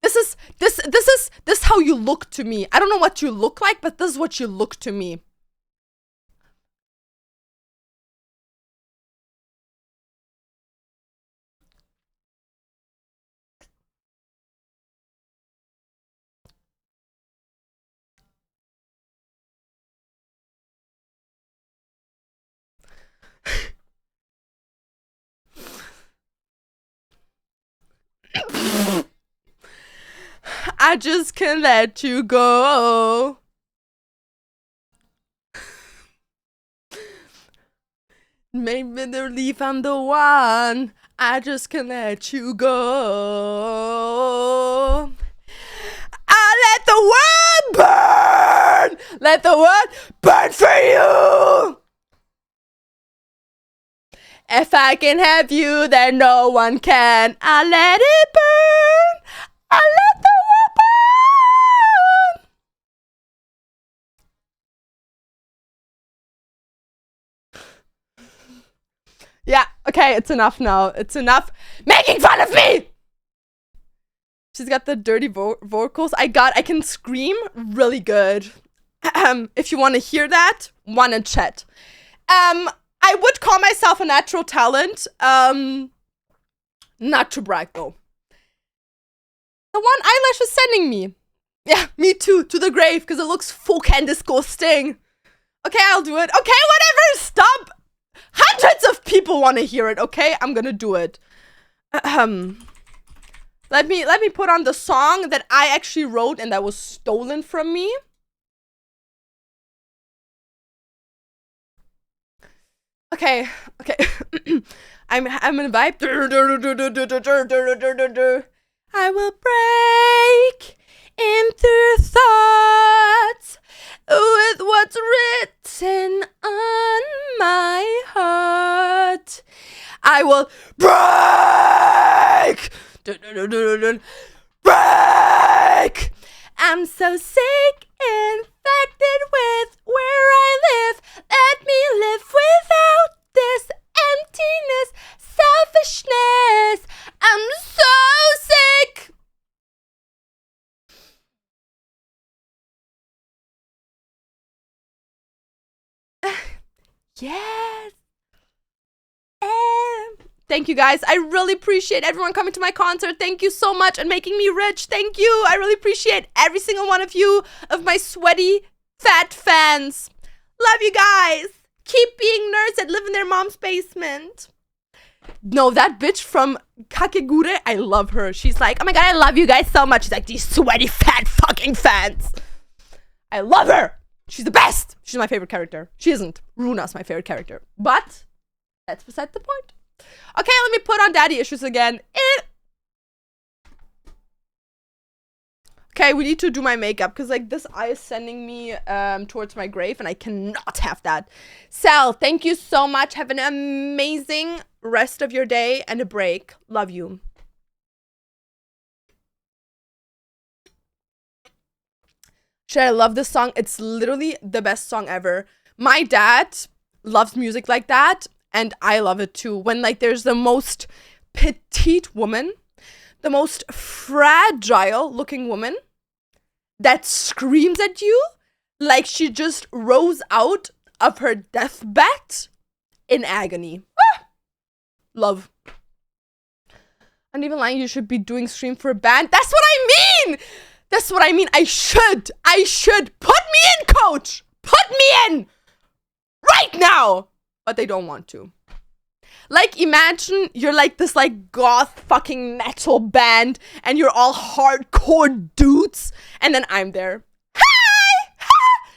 This is how you look to me. I don't know what you look like, but this is what you look to me. I just can't let you go. Maybe believe I'm the one. I just can't let you go. I let the world burn. Let the world burn for you. If I can have you, then no one can. I let it burn. I let the world burn. Yeah, okay, it's enough now. It's enough making fun of me. She's got the dirty vocals. I can scream really good. If you want to hear that, one in chat. I would call myself a natural talent. Not to brag though. The one eyelash is sending me. Yeah, me too. To the grave, because it looks fucking disgusting. Okay, I'll do it. Okay, whatever. Stop. Hundreds of people want to hear it. Okay, I'm gonna do it. Let me put on the song that I actually wrote and that was stolen from me. Okay. I'm in a vibe. I will break into thoughts with what's written on my heart. I will break. Break. I'm so sick, infected with where I live. Let me live without this emptiness, selfishness. I'm so sick. Yes. Thank you guys. I really appreciate everyone coming to my concert. Thank you so much and making me rich. Thank you. I really appreciate every single one of you, of my sweaty, fat fans. Love you guys. Keep being nerds that live in their mom's basement. No, that bitch from Kakegure, I love her. She's like, oh my god, I love you guys so much. She's like, these sweaty, fat fucking fans. I love her. She's the best. She's my favorite character. She isn't. Runa's my favorite character. But that's beside the point. Okay, let me put on daddy issues again. Okay, we need to do my makeup because like this eye is sending me towards my grave and I cannot have that. Sal, thank you so much. Have an amazing rest of your day and a break. Love you. Shit, I love this song. It's literally the best song ever. My dad loves music like that. And I love it too. When like there's the most petite woman, the most fragile looking woman that screams at you like she just rose out of her deathbed in agony. Ah! Love. I'm even lying, you should be doing stream for a band. That's what I mean! That's what I mean. I should. Put me in, coach! Put me in! Right now! But they don't want to. Like, imagine you're like this like goth fucking metal band and you're all hardcore dudes and then I'm there. Hi! Ha!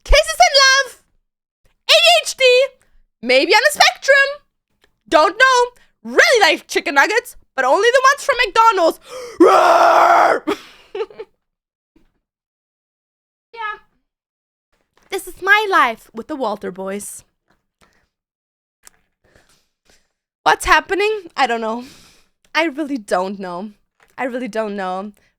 Cases in love! ADHD! Maybe on a spectrum! Don't know. Really like chicken nuggets, but only the ones from McDonald's. Yeah. This is my life with the Walter boys. What's happening? I don't know. I really don't know.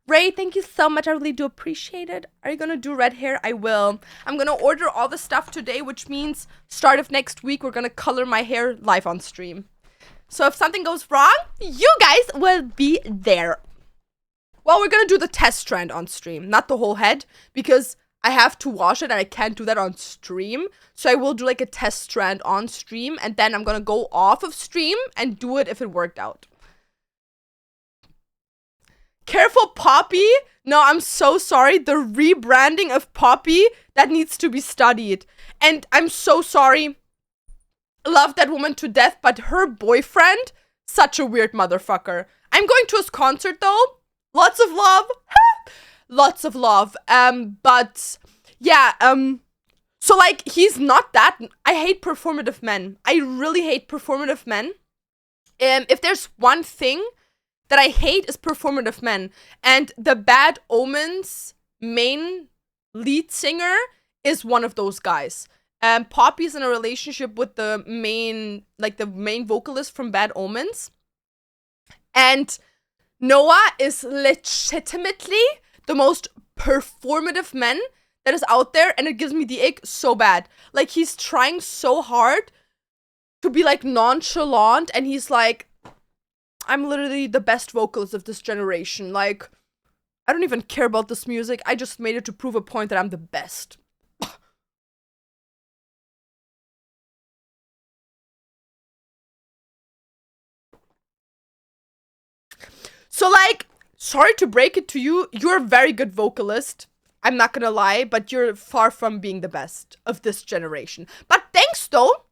Ray, thank you so much. I really do appreciate it. Are you gonna do red hair? I will. I'm gonna order all the stuff today, which means start of next week, we're gonna color my hair live on stream. So if something goes wrong, you guys will be there. Well, we're gonna do the test strand on stream, not the whole head, because I have to wash it and I can't do that on stream. So I will do like a test strand on stream and then I'm gonna go off of stream and do it if it worked out. Careful, Poppy. No, I'm so sorry. The rebranding of Poppy, that needs to be studied. And I'm so sorry. Love that woman to death, but her boyfriend, such a weird motherfucker. I'm going to his concert though. Lots of love. lots of love. But yeah, so like he's not that. I hate performative men. I really hate performative men. If there's one thing that I hate is performative men, and the Bad Omens main lead singer is one of those guys. Poppy's in a relationship with the main vocalist from Bad Omens. And Noah is legitimately the most performative man that is out there, and it gives me the ick so bad. Like, he's trying so hard to be, like, nonchalant, and he's like, I'm literally the best vocalist of this generation. Like, I don't even care about this music. I just made it to prove a point that I'm the best. So, like, sorry to break it to you, you're a very good vocalist. I'm not gonna lie, but you're far from being the best of this generation. But thanks, though.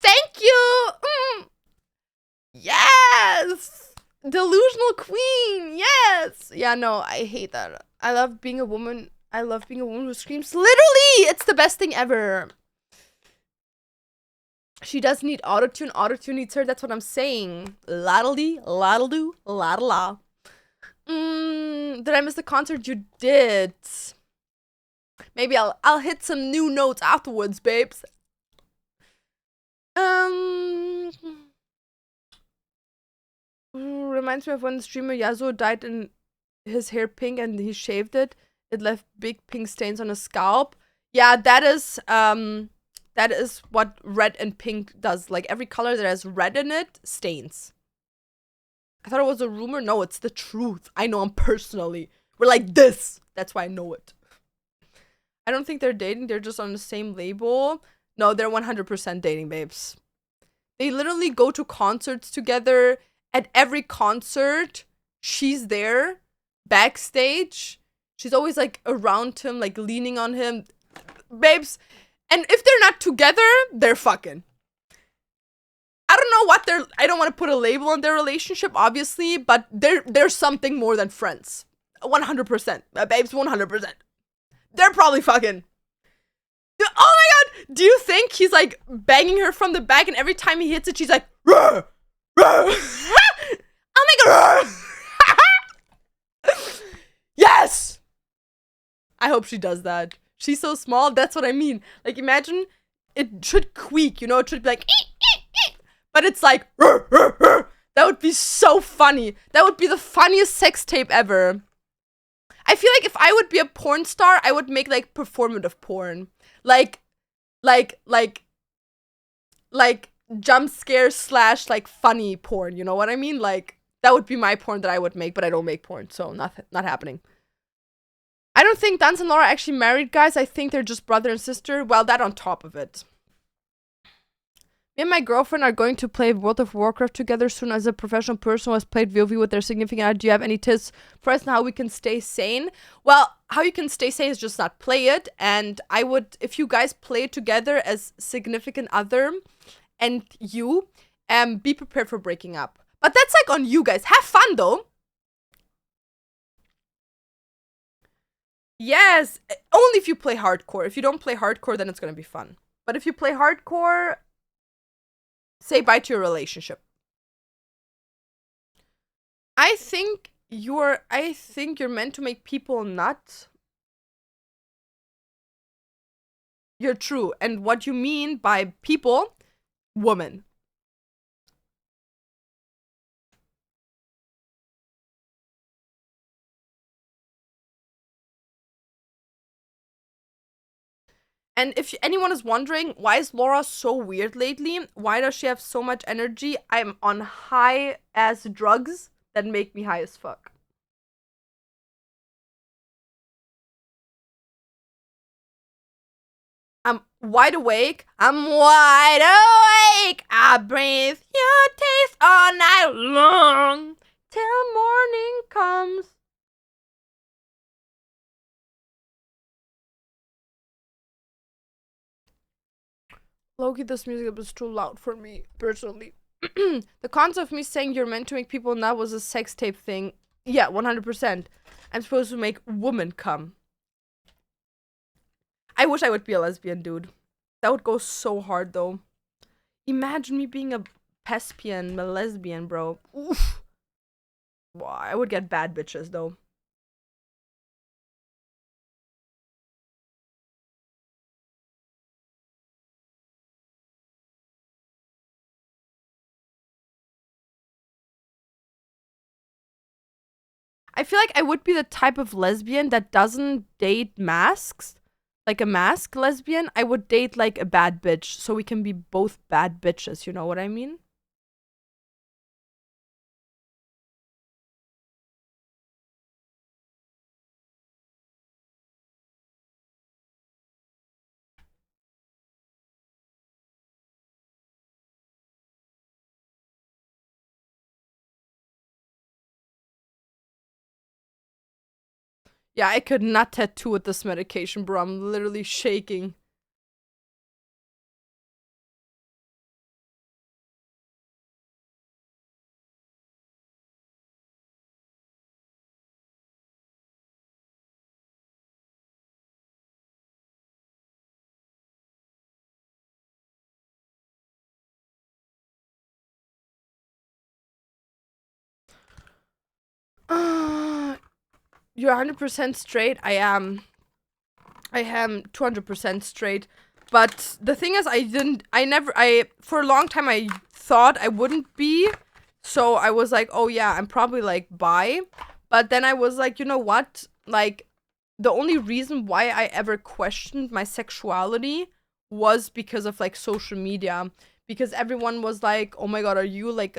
Thank you! Yes! Delusional queen, yes! Yeah, no, I hate that. I love being a woman. I love being a woman who screams. Literally! It's the best thing ever. She doesn't need autotune. Autotune needs her. That's what I'm saying. Laddle-dee, laddle-doo, laddle-la. Did I miss the concert? You did. Maybe I'll hit some new notes afterwards, babes. Reminds me of when the streamer Yasuo dyed in his hair pink and he shaved it. It left big pink stains on his scalp. Yeah, that is what red and pink does. Like, every color that has red in it stains. I thought it was a rumor. No, it's the truth. I know him personally. We're like this. That's why I know it. I don't think they're dating. They're just on the same label. No, they're 100% dating, babes. They literally go to concerts together. At every concert, she's there, backstage. She's always, like, around him, like, leaning on him. Babes. And if they're not together, they're fucking. I don't know what I don't want to put a label on their relationship, obviously, but they're something more than friends. 100%. Babes, 100%. They're probably fucking. Oh my god! Do you think he's, like, banging her from the back, and every time he hits it, she's like, Rrr! Rrr! Oh my god! Yes! I hope she does that. She's so small, that's what I mean. Like, imagine it should squeak, you know? It should be like, but it's like, Rrr, rrr, rrr. That would be so funny. That would be the funniest sex tape ever. I feel like if I would be a porn star, I would make, like, performative porn. Like jump scare / like funny porn, you know what I mean? Like, that would be my porn that I would make, but I don't make porn, so not happening. I don't think Dance and Laura are actually married, guys. I think they're just brother and sister. Well, that on top of it. Me and my girlfriend are going to play World of Warcraft together soon. As a professional person who has played WoW with their significant other, do you have any tips for us on how we can stay sane? Well, how you can stay sane is just not play it. And I would, if you guys play it together as significant other and you, be prepared for breaking up. But that's like on you guys. Have fun though. Yes, only if you play hardcore. If you don't play hardcore, then it's gonna be fun. But if you play hardcore, say bye to your relationship. I think you're meant to make people nut. You're true. And what you mean by people, woman. And if anyone is wondering, why is Laura so weird lately? Why does she have so much energy? I'm on high-ass drugs that make me high as fuck. I'm wide awake. I'm wide awake. I breathe your taste all night long till morning comes. Loki, this music was too loud for me, personally. The concept of me saying you're meant to make people nut was a sex tape thing. Yeah, 100%. I'm supposed to make women come. I wish I would be a lesbian, dude. That would go so hard, though. Imagine me being a thespian, a lesbian, bro. Oof. Wow, I would get bad bitches, though. I feel like I would be the type of lesbian that doesn't date masks. Like a mask lesbian, I would date like a bad bitch so we can be both bad bitches, you know what I mean? Yeah, I could not tattoo with this medication, bro. I'm literally shaking. You're 100% straight. I am. I am 200% straight. But the thing is, for a long time, I thought I wouldn't be. So I was like, oh yeah, I'm probably like bi. But then I was like, you know what? Like, the only reason why I ever questioned my sexuality was because of like social media. Because everyone was like, oh my god, are you like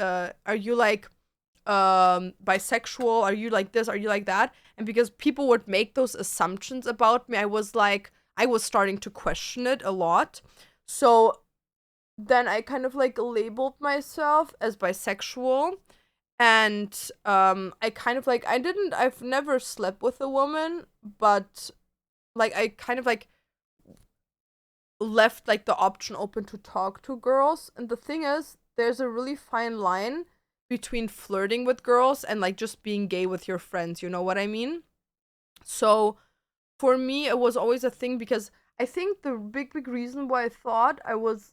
bisexual? Are you like this? Are you like that? And because people would make those assumptions about me, I was starting to question it a lot. So then I kind of like labeled myself as bisexual. And I kind of like I've never slept with a woman, but like I kind of like left like the option open to talk to girls. And the thing is, there's a really fine line between flirting with girls and like just being gay with your friends, you know what I mean? So for me it was always a thing because I think the big reason why I thought I was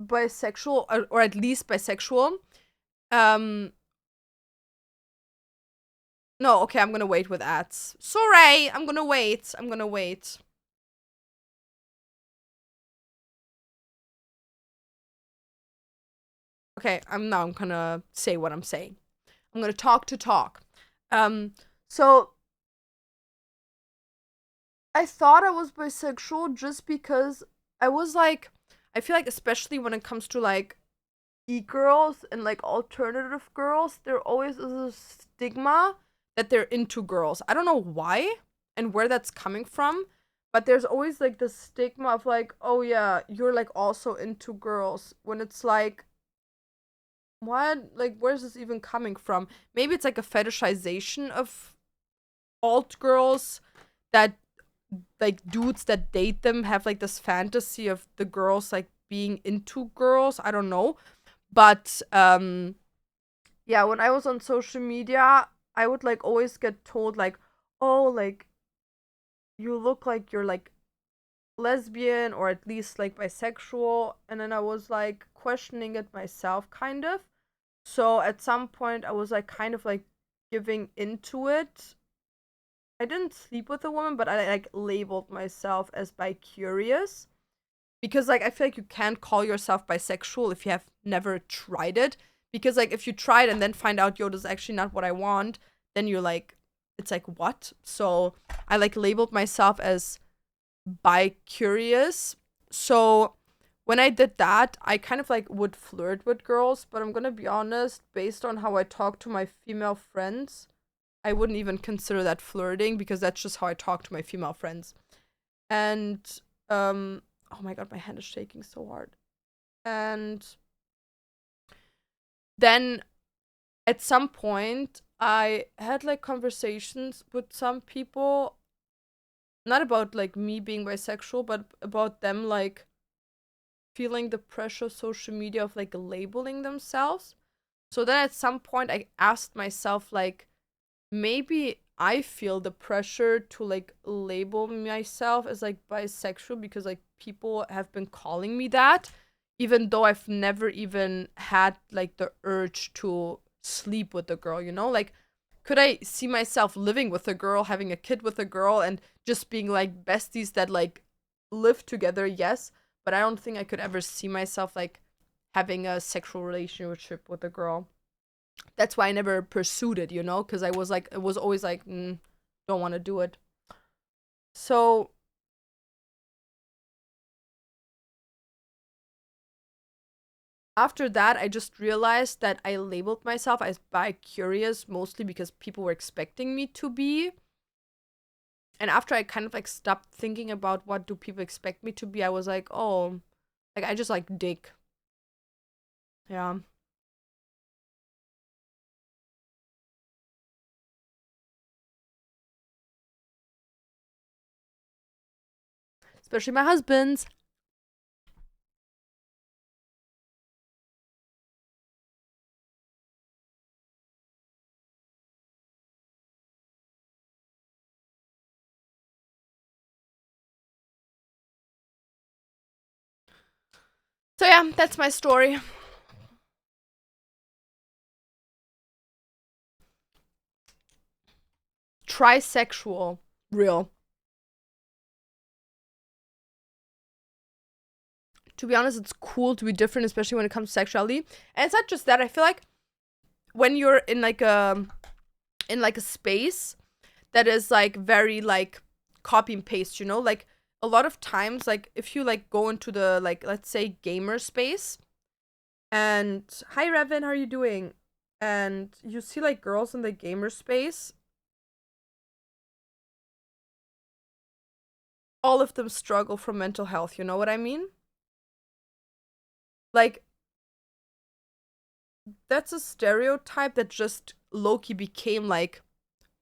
bisexual, or at least bisexual, um no, okay, I'm gonna wait with ads. Sorry, I'm gonna wait. I'm gonna wait. Okay, I'm gonna say what I'm saying. I'm gonna talk to talk. Um, so I thought I was bisexual just because I was like, I feel like especially when it comes to like e-girls and like alternative girls, there always is a stigma that they're into girls. I don't know why and where that's coming from, but there's always like the stigma of like, oh yeah, you're like also into girls, when it's like, what? Like, where's this even coming from? Maybe it's like a fetishization of alt girls, that like dudes that date them have like this fantasy of the girls like being into girls. I don't know. But yeah, when I was on social media, I would like always get told like, "Oh, like you look like you're like lesbian or at least like bisexual." And then I was like questioning it myself kind of. So at some point I was like kind of like giving into it. I didn't sleep with a woman, but I like labeled myself as bi curious, because like I feel like you can't call yourself bisexual if you have never tried it. Because like if you try it and then find out, yo, this is actually not what I want, then you're like, it's like what? So I like labeled myself as bi curious. So when I did that, I kind of like would flirt with girls, but I'm gonna be honest, based on how I talk to my female friends, I wouldn't even consider that flirting, because that's just how I talk to my female friends. And oh my god, my hand is shaking so hard. And then at some point I had like conversations with some people, not about like me being bisexual, but about them like feeling the pressure of social media of like labeling themselves. So then at some point I asked myself like, maybe I feel the pressure to like label myself as like bisexual because like people have been calling me that, even though I've never even had like the urge to sleep with a girl, you know? Like, could I see myself living with a girl, having a kid with a girl, and just being like besties that like live together? Yes, but I don't think I could ever see myself like having a sexual relationship with a girl. That's why I never pursued it, you know, because I was like, it was always like, don't want to do it. So after that, I just realized that I labeled myself as bi curious mostly because people were expecting me to be. And after I kind of like stopped thinking about what do people expect me to be, I was like, oh, like I just like dig. Yeah. Especially my husband's. So yeah, that's my story. Trisexual. Real. To be honest, it's cool to be different, especially when it comes to sexuality. And it's not just that. I feel like when you're in like a space that is like very like copy and paste, you know? Like a lot of times, like if you like go into the like let's say gamer space and hi Revin, how are you doing? And you see like girls in the gamer space, all of them struggle from mental health, you know what I mean? Like that's a stereotype that just low-key became like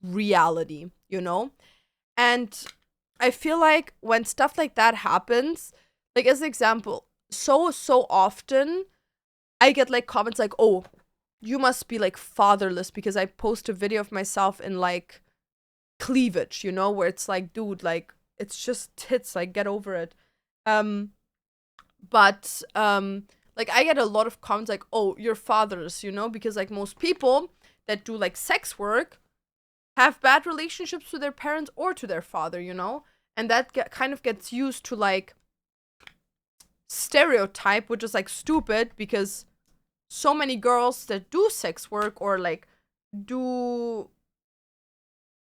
reality, you know? And I feel like when stuff like that happens, like as an example, so often I get like comments like, "Oh, you must be like fatherless because I post a video of myself in like cleavage, you know, where it's like, dude, like it's just tits, like get over it." Um but like I get a lot of comments like, "Oh, you're fatherless," you know, because like most people that do like sex work have bad relationships to their parents or to their father, you know? And that kind of gets used to like stereotype, which is like stupid because so many girls that do sex work or like do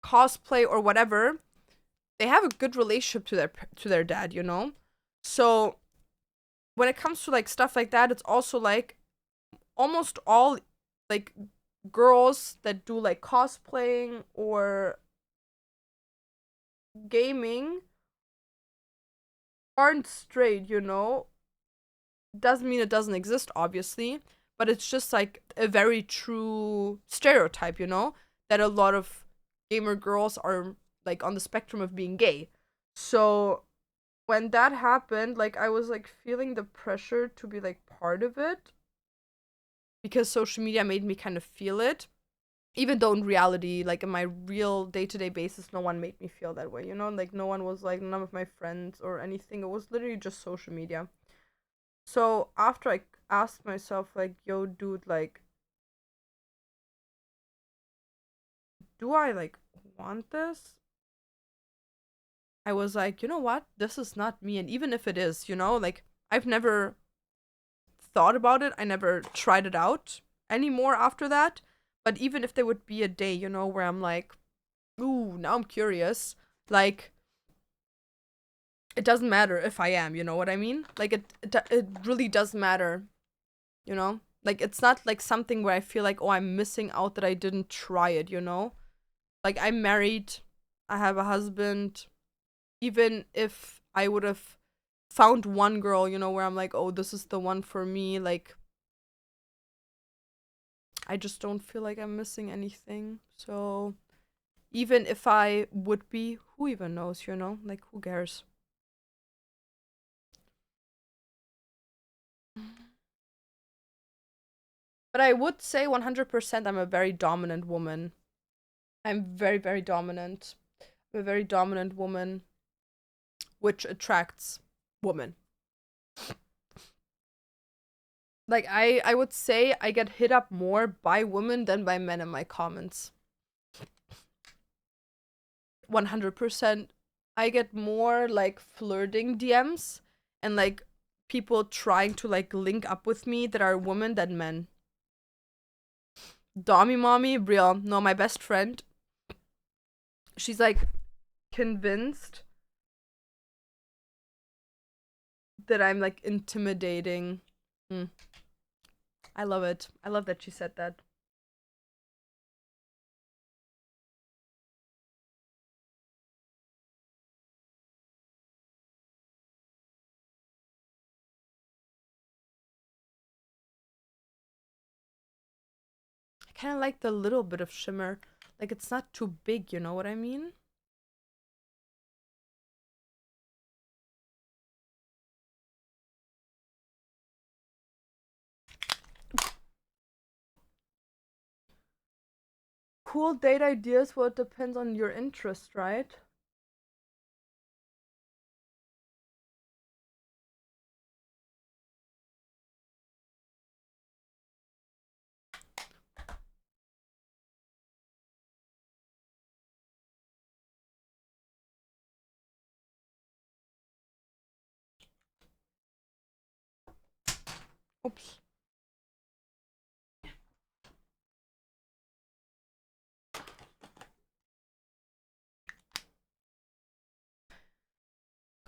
cosplay or whatever, they have a good relationship to their dad, you know? So when it comes to like stuff like that, it's also like almost all like girls that do like cosplaying or gaming aren't straight, you know? Doesn't mean it doesn't exist, obviously, but it's just like a very true stereotype, you know? That a lot of gamer girls are like on the spectrum of being gay. So when that happened, like I was like feeling the pressure to be like part of it because social media made me kind of feel it. Even though in reality, like in my real day-to-day basis, no one made me feel that way, you know? Like no one was like none of my friends or anything. It was literally just social media. So after I asked myself, like, yo, dude, like, do I like want this? I was like, you know what? This is not me. And even if it is, you know, like, I've never thought about it. I never tried it out anymore after that. But even if there would be a day, you know, where I'm like, ooh, now I'm curious, like, it doesn't matter if I am, you know what I mean? Like, it really does matter, you know? Like, it's not like something where I feel like, oh, I'm missing out that I didn't try it, you know? Like I'm married, I have a husband. Even if I would have found one girl, you know, where I'm like, oh, this is the one for me, like I just don't feel like I'm missing anything. So even if I would be, who even knows, you know? Like who cares? But I would say 100% I'm a very dominant woman. I'm very, very dominant. I'm a very dominant woman, which attracts women. Like I would say I get hit up more by women than by men in my comments. 100%. I get more like flirting DMs and like people trying to like link up with me that are women than men. Dommy mommy, real. No, my best friend. She's like convinced that I'm like intimidating. I love it. I love that she said that. I kind of like the little bit of shimmer. Like it's not too big, you know what I mean? Cool date ideas, well, it depends on your interest, right? Oops.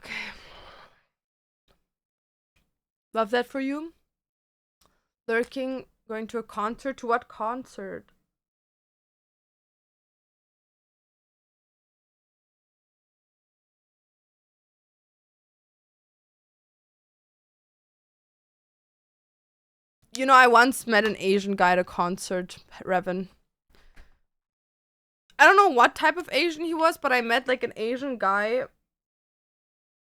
Okay. Love that for you. Lurking, going to a concert. To what concert? You know, I once met an Asian guy at a concert, Revan. I don't know what type of Asian he was, but I met like an Asian guy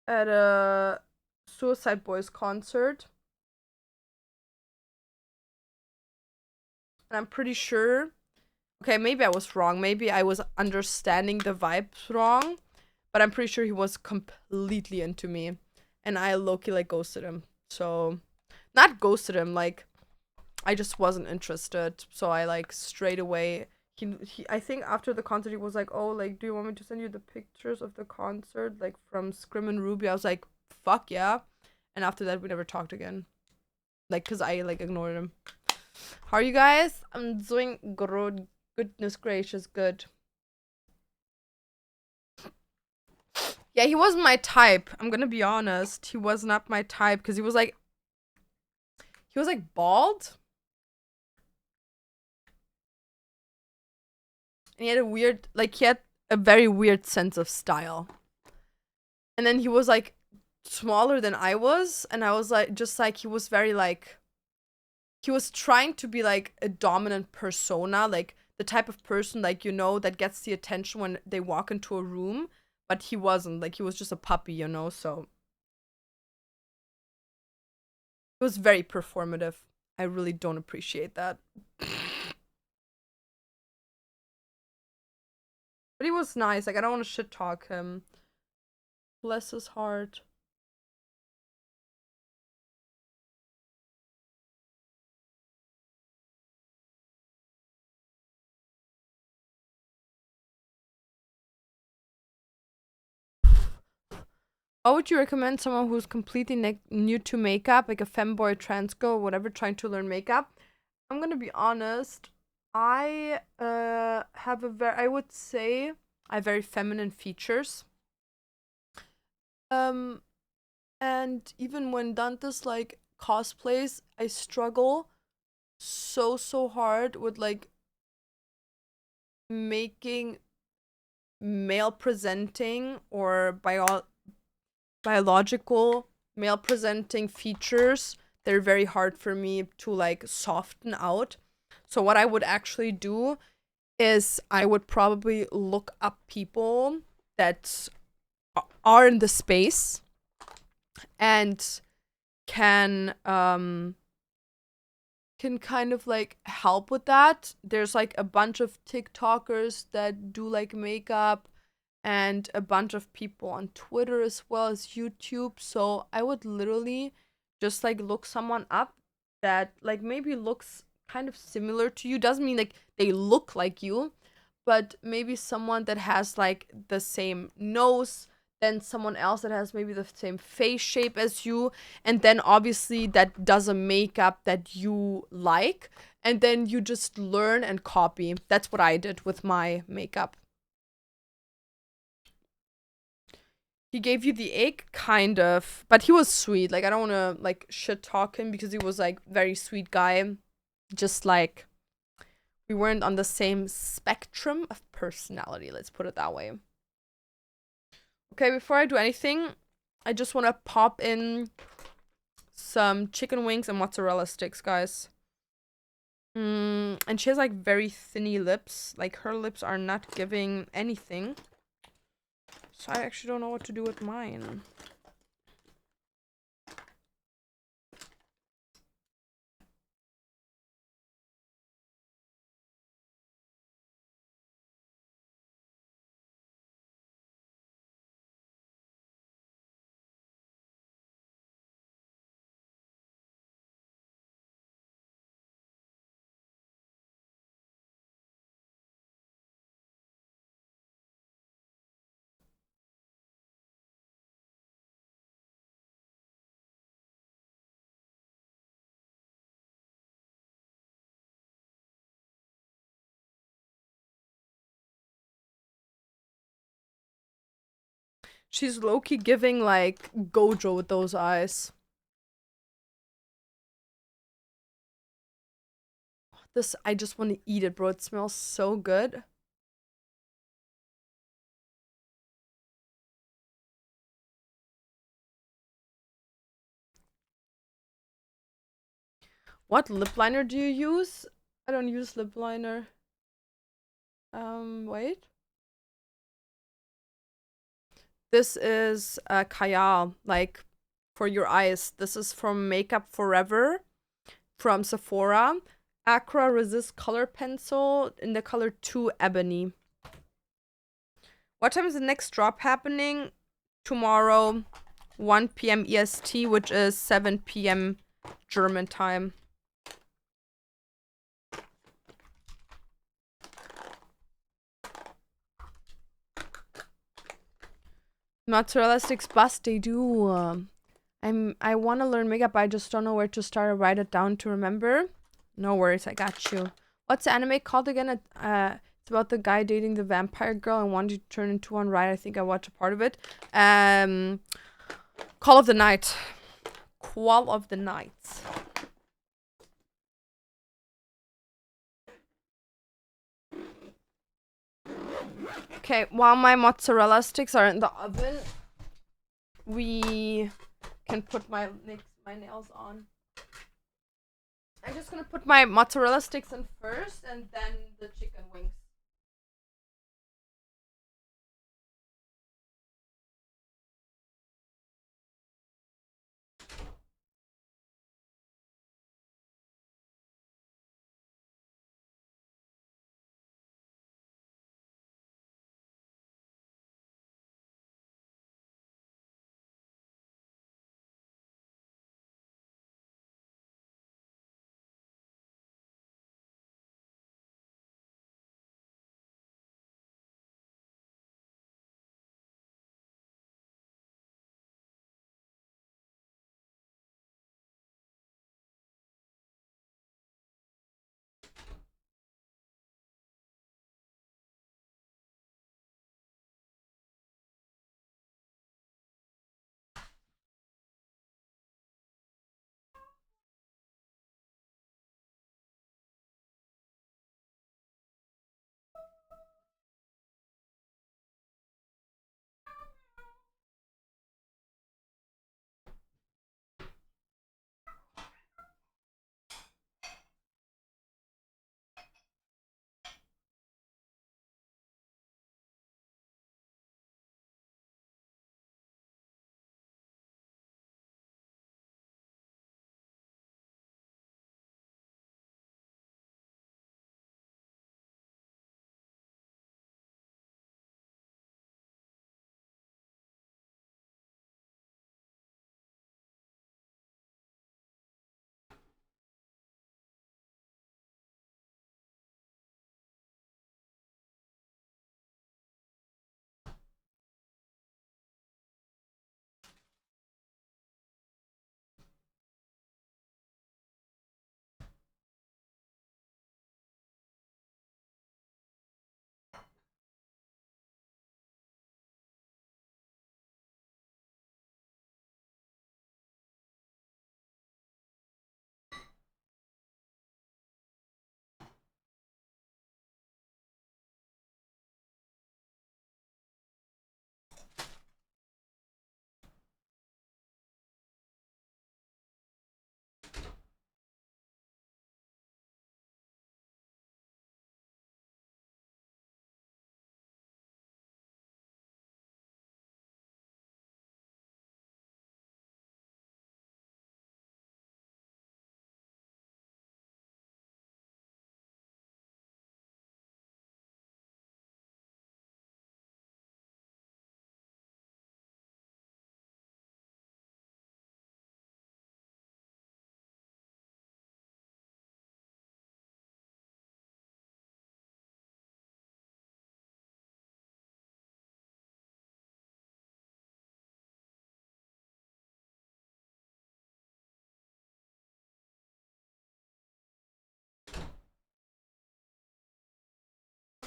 at a Suicide Boys concert. And I'm pretty sure. Okay, maybe I was wrong. Maybe I was understanding the vibes wrong. But I'm pretty sure he was completely into me. And I low-key like ghosted him. So, not ghosted him, like, I just wasn't interested. So I like straight away. I think after the concert he was like, oh, like, do you want me to send you the pictures of the concert, like from Scrim and Ruby? I was like, fuck yeah. And after that we never talked again. Like, cause I like ignored him. How are you guys? I'm doing good. Goodness gracious, good. Yeah, he wasn't my type. I'm gonna be honest. He was not my type because he was like bald. And he had a weird, like, he had a very weird sense of style. And then he was like smaller than I was, and I was like, just like, he was very like, he was trying to be like a dominant persona, like the type of person, like, you know, that gets the attention when they walk into a room, but he wasn't. Like, he was just a puppy, you know, so it was very performative. I really don't appreciate that. But he was nice. Like, I don't want to shit talk him. Bless his heart. What would you recommend someone who's completely new to makeup, like a femboy, trans girl, whatever, trying to learn makeup? I'm gonna be honest. I have a very, I would say, I have very feminine features. Um, and even when Dante's like cosplays, I struggle so hard with like making male presenting or biological male presenting features. They're very hard for me to like soften out. So what I would actually do is I would probably look up people that are in the space and can can kind of like help with that. There's like a bunch of TikTokers that do like makeup and a bunch of people on Twitter as well as YouTube. So I would literally just like look someone up that like maybe looks kind of similar to you. Doesn't mean like they look like you, but maybe someone that has like the same nose, then someone else that has maybe the same face shape as you, and then obviously that does a makeup that you like, and then you just learn and copy. That's what I did with my makeup. He gave you the egg, kind of, but he was sweet. Like I don't want to like shit talk him because he was like very sweet guy. Just like we weren't on the same spectrum of personality. Let's put it that way. Okay, before I do anything, I just want to pop in some chicken wings and mozzarella sticks, guys. And she has like very thinny lips. Like her lips are not giving anything. So I actually don't know what to do with mine. She's low-key giving like Gojo with those eyes. This, I just want to eat it, bro. It smells so good. What lip liner do you use? I don't use lip liner. Wait. This is Kaya, like for your eyes. This is from Makeup Forever from Sephora. Acra Resist Color Pencil in the color 2 Ebony. What time is the next drop happening? Tomorrow, 1 p.m. EST, which is 7 p.m. German time. Mozzarella sticks bust, they do. I want to learn makeup, but I just don't know where to start or write it down to remember. No worries, I got you. What's the anime called again? It's about the guy dating the vampire girl and wanting to turn into one, right? I think I watched a part of it. Call of the Night. Call of the Night. Okay, while my mozzarella sticks are in the oven, we can put my nails on. I'm just gonna put my mozzarella sticks in first and then the chicken wings.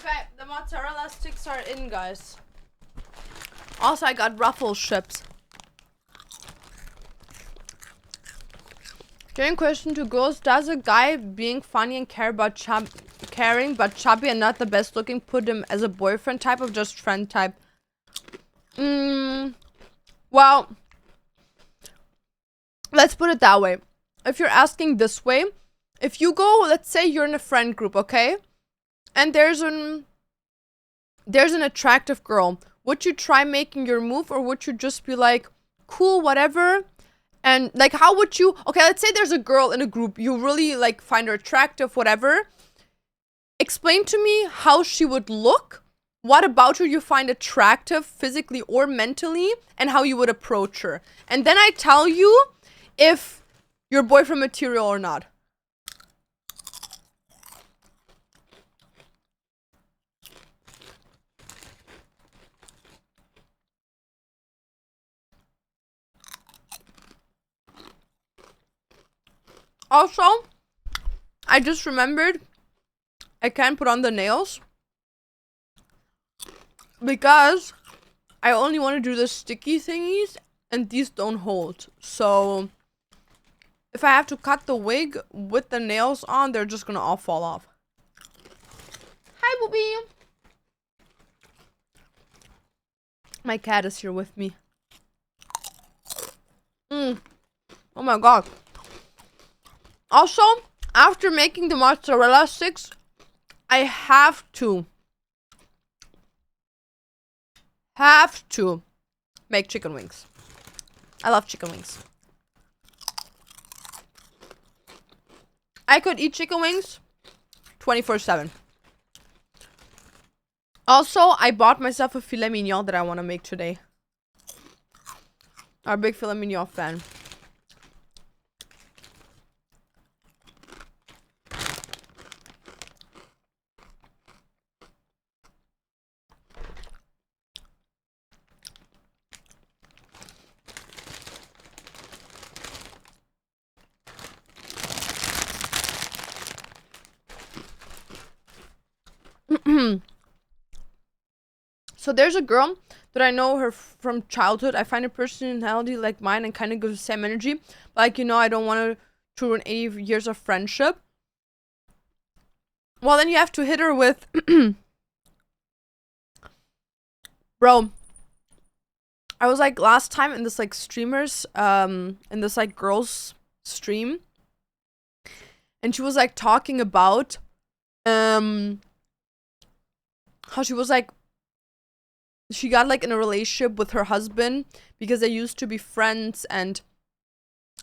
Okay, the mozzarella sticks are in, guys. Also, I got Ruffles chips. During question to girls, does a guy being funny and caring but chubby and not the best looking put him as a boyfriend type or just friend type? Well, let's put it that way. If you're asking this way, if you go, let's say you're in a friend group, okay? And there's an attractive girl. Would you try making your move or would you just be like, cool, whatever? And like, how would you, okay, let's say there's a girl in a group, you really like find her attractive, whatever. Explain to me how she would look, what about her you find attractive physically or mentally, and how you would approach her. And then I tell you if you're boyfriend material or not. Also, I just remembered I can't put on the nails because I only want to do the sticky thingies and these don't hold. So if I have to cut the wig with the nails on, they're just gonna all fall off. Hi, Booby. My cat is here with me. Oh my god. Also, after making the mozzarella sticks, I have to make chicken wings. I love chicken wings. I could eat chicken wings 24/7. Also, I bought myself a filet mignon that I want to make today. I'm a big filet mignon fan. So there's a girl that I know her from childhood. I find her personality like mine and kind of gives the same energy. But like, you know, I don't want to ruin 80 years of friendship. Well, then you have to hit her with... Bro, I was like last time in this like streamers, in this like girls stream. And she was like talking about, how she was like, she got like in a relationship with her husband because they used to be friends and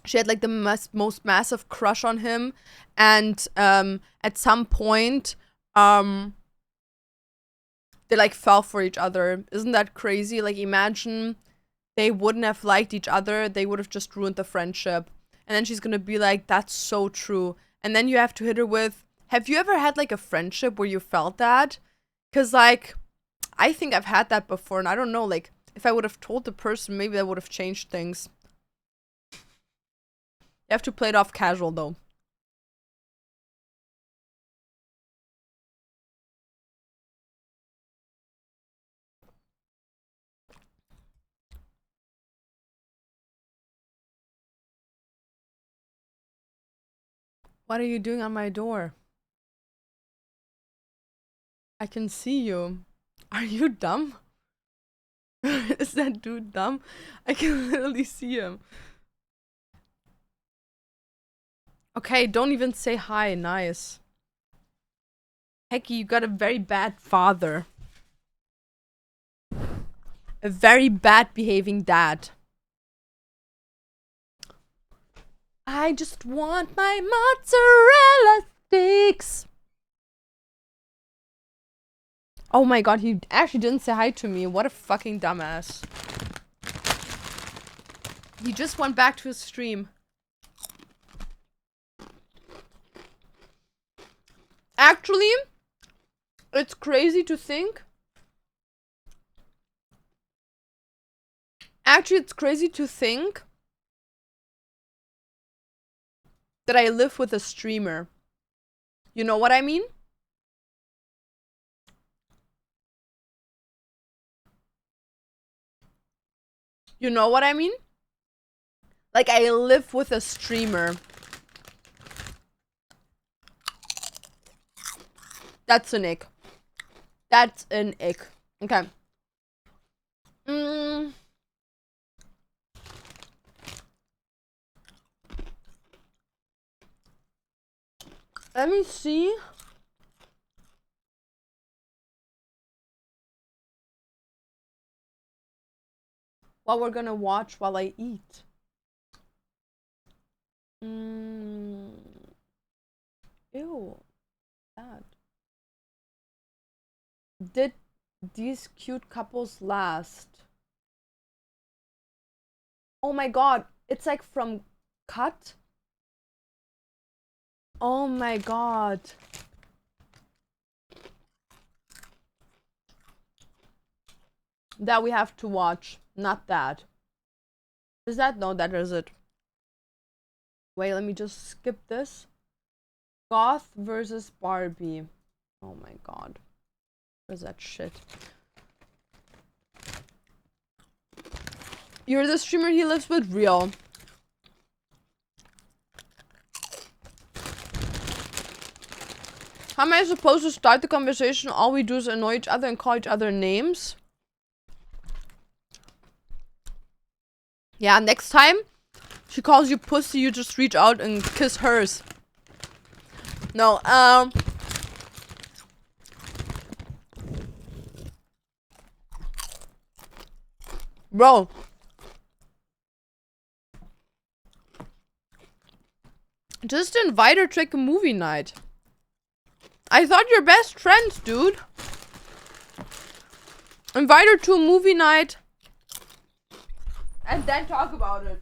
she had like the most massive crush on him. And at some point, they like fell for each other. Isn't that crazy? Like imagine they wouldn't have liked each other. They would have just ruined the friendship. And then she's gonna be like, that's so true. And then you have to hit her with, have you ever had like a friendship where you felt that? Because like, I think I've had that before, and I don't know, like, if I would have told the person, maybe that would have changed things. You have to play it off casual, though. What are you doing on my door? I can see you. Are you dumb? Is that dude dumb? I can literally see him. Okay, don't even say hi. Nice. Hecky, you got a very bad father. A very bad behaving dad. I just want my mozzarella sticks. Oh my god, he actually didn't say hi to me. What a fucking dumbass. He just went back to his stream. Actually, it's crazy to think. Actually, it's crazy to think that I live with a streamer. You know what I mean? You know what I mean? Like, I live with a streamer. That's an ick. That's an ick. Okay. Let me see. What we're gonna watch while I eat. Ew. Bad. Did these cute couples last? Oh my god. It's like from Cut. Oh my god. That we have to watch. Not that. Is that? No, that is it. Wait, let me just skip this. Goth versus Barbie. Oh my god. What is that shit? You're the streamer he lives with? Real. How am I supposed to start the conversation? All we do is annoy each other and call each other names. Yeah, next time she calls you pussy, you just reach out and kiss hers. No, bro. Just invite her to like a movie night. I thought you're best friends, dude. Invite her to a movie night. And then talk about it.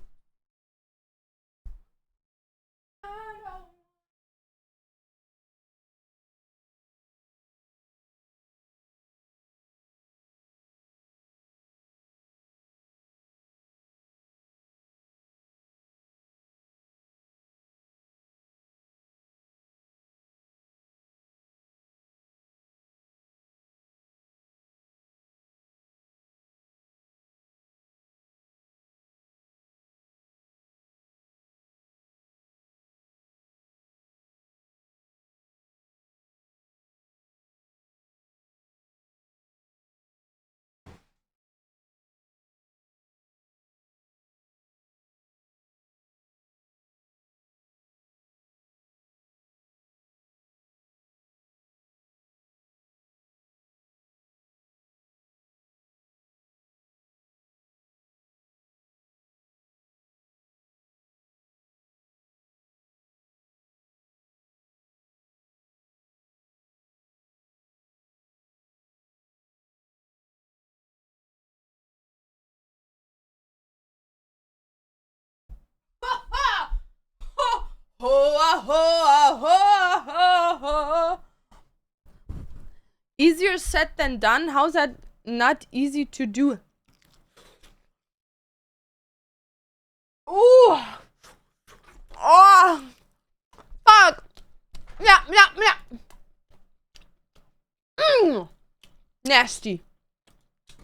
Easier said than done? How's that not easy to do? Ooh. Oh. Fuck. Yeah. Nasty.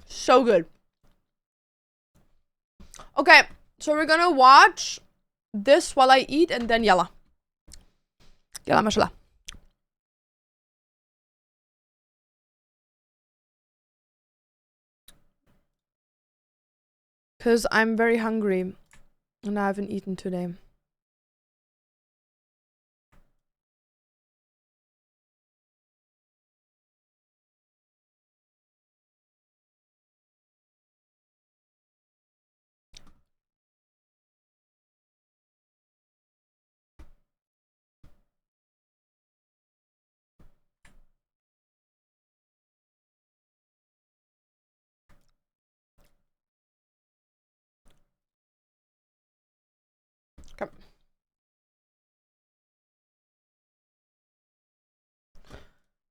So good. Okay, so we're gonna watch this while I eat and then yalla. Yalla mashallah. Because I'm very hungry and I haven't eaten today. Okay.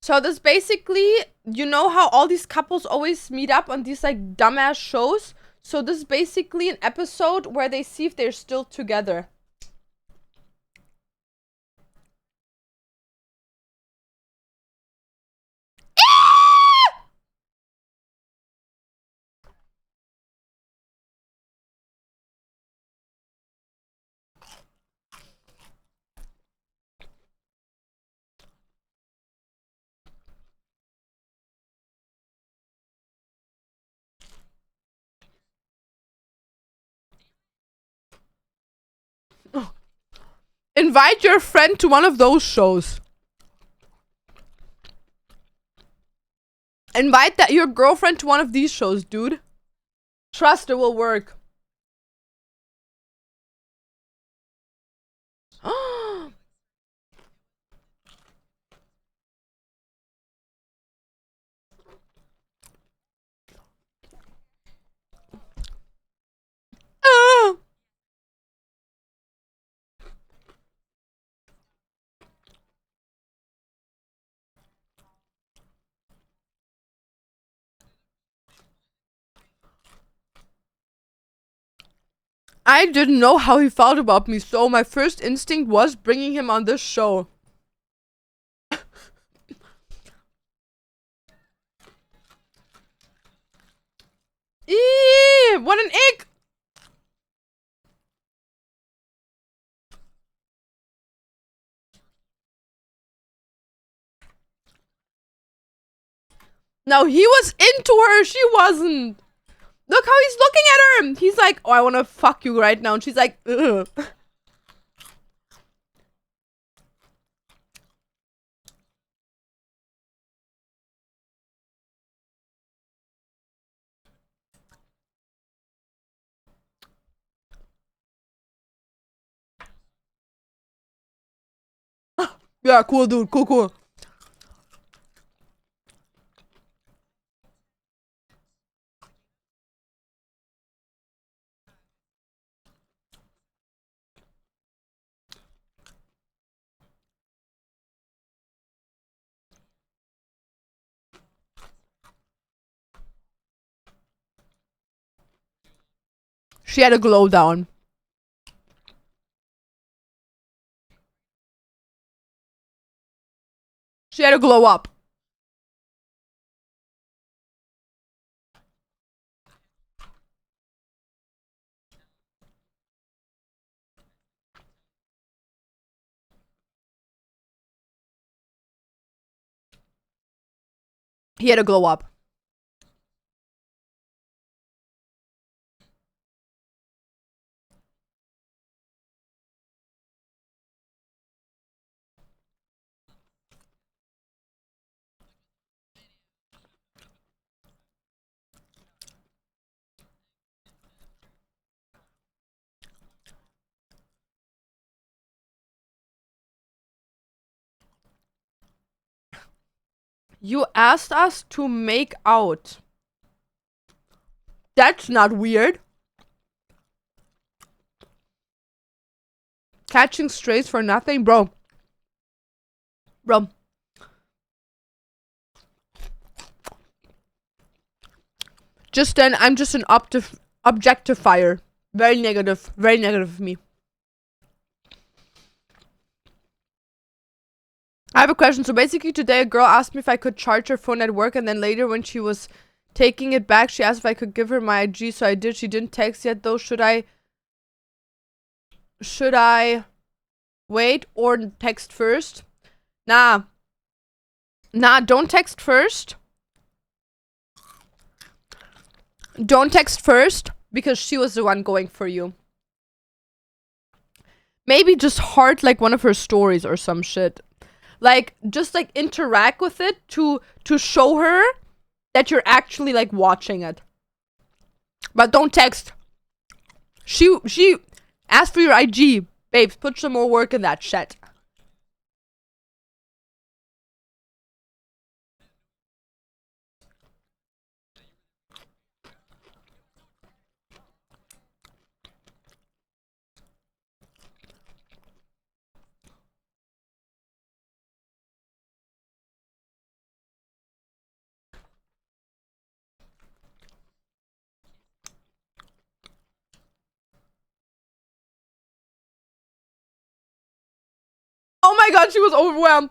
So this basically, you know how all these couples always meet up on these like dumbass shows? So this is basically an episode where they see if they're still together. Invite your friend to one of those shows. Invite your girlfriend to one of these shows, dude. Trust it will work. I didn't know how he felt about me, so my first instinct was bringing him on this show. Eee, what an ick! No, he was into her, she wasn't. Look how he's looking at her. He's like, oh, I want to fuck you right now. And she's like, ugh. Yeah, cool, dude. Cool. She had a glow down. She had a glow up. He had a glow up. You asked us to make out. That's not weird. Catching strays for nothing? Bro. Just then, I'm just an objectifier. Very negative of me. I have a question. So basically today a girl asked me if I could charge her phone at work, and then later when she was taking it back, she asked if I could give her my IG, so I did. She didn't text yet though. Should I wait or text first? Nah, don't text first. Don't text first, because she was the one going for you. Maybe just heart like one of her stories or some shit. Like, just like interact with it to show her that you're actually like watching it. But don't text. She asked for your IG. Babes, put some more work in that shit. Oh my god, she was overwhelmed.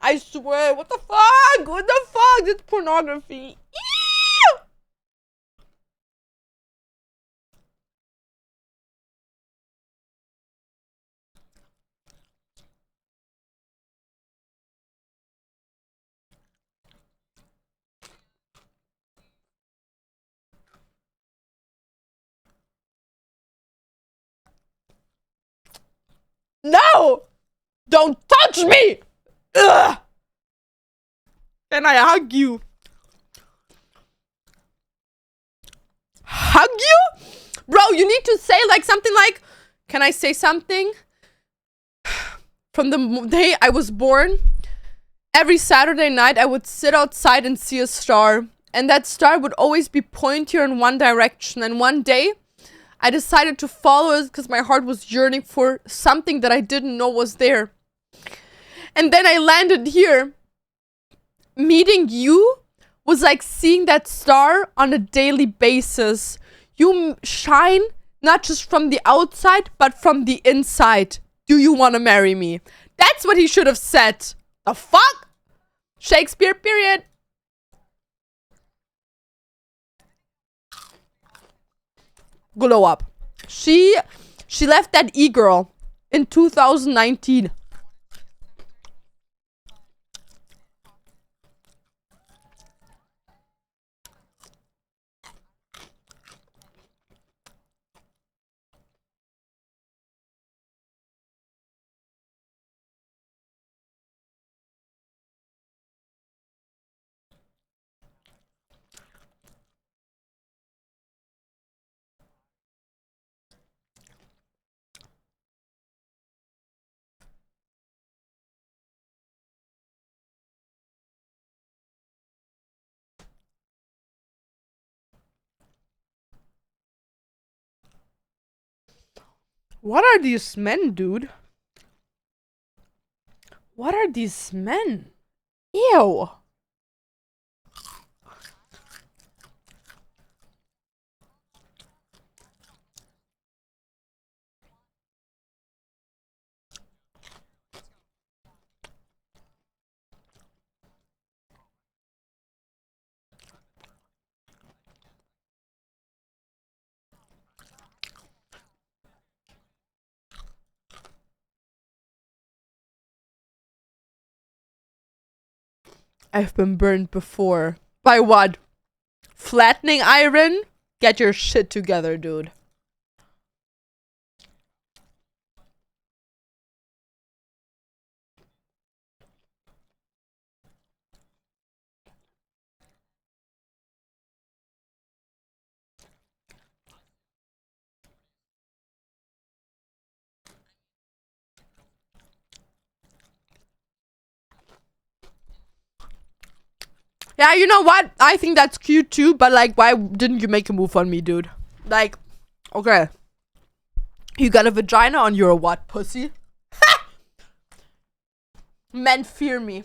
I swear, what the fuck? What the fuck? It's pornography. No! Don't touch me! Ugh! Can I hug you? Hug you? Bro, you need to say like something like, can I say something? From the day I was born, every Saturday night I would sit outside and see a star. And that star would always be pointier in one direction. And one day, I decided to follow it because my heart was yearning for something that I didn't know was there. And then I landed here. Meeting you was like seeing that star on a daily basis. You shine not just from the outside, but from the inside. Do you want to marry me? That's what he should have said. The fuck? Shakespeare, period. Glow up. She left that e-girl in 2019. What are these men, dude? What are these men? Ew. I've been burned before. By what? Flattening iron? Get your shit together, dude. Yeah, you know what? I think that's cute too, but like, why didn't you make a move on me, dude? Like, okay. You got a vagina on your what, pussy? Men fear me.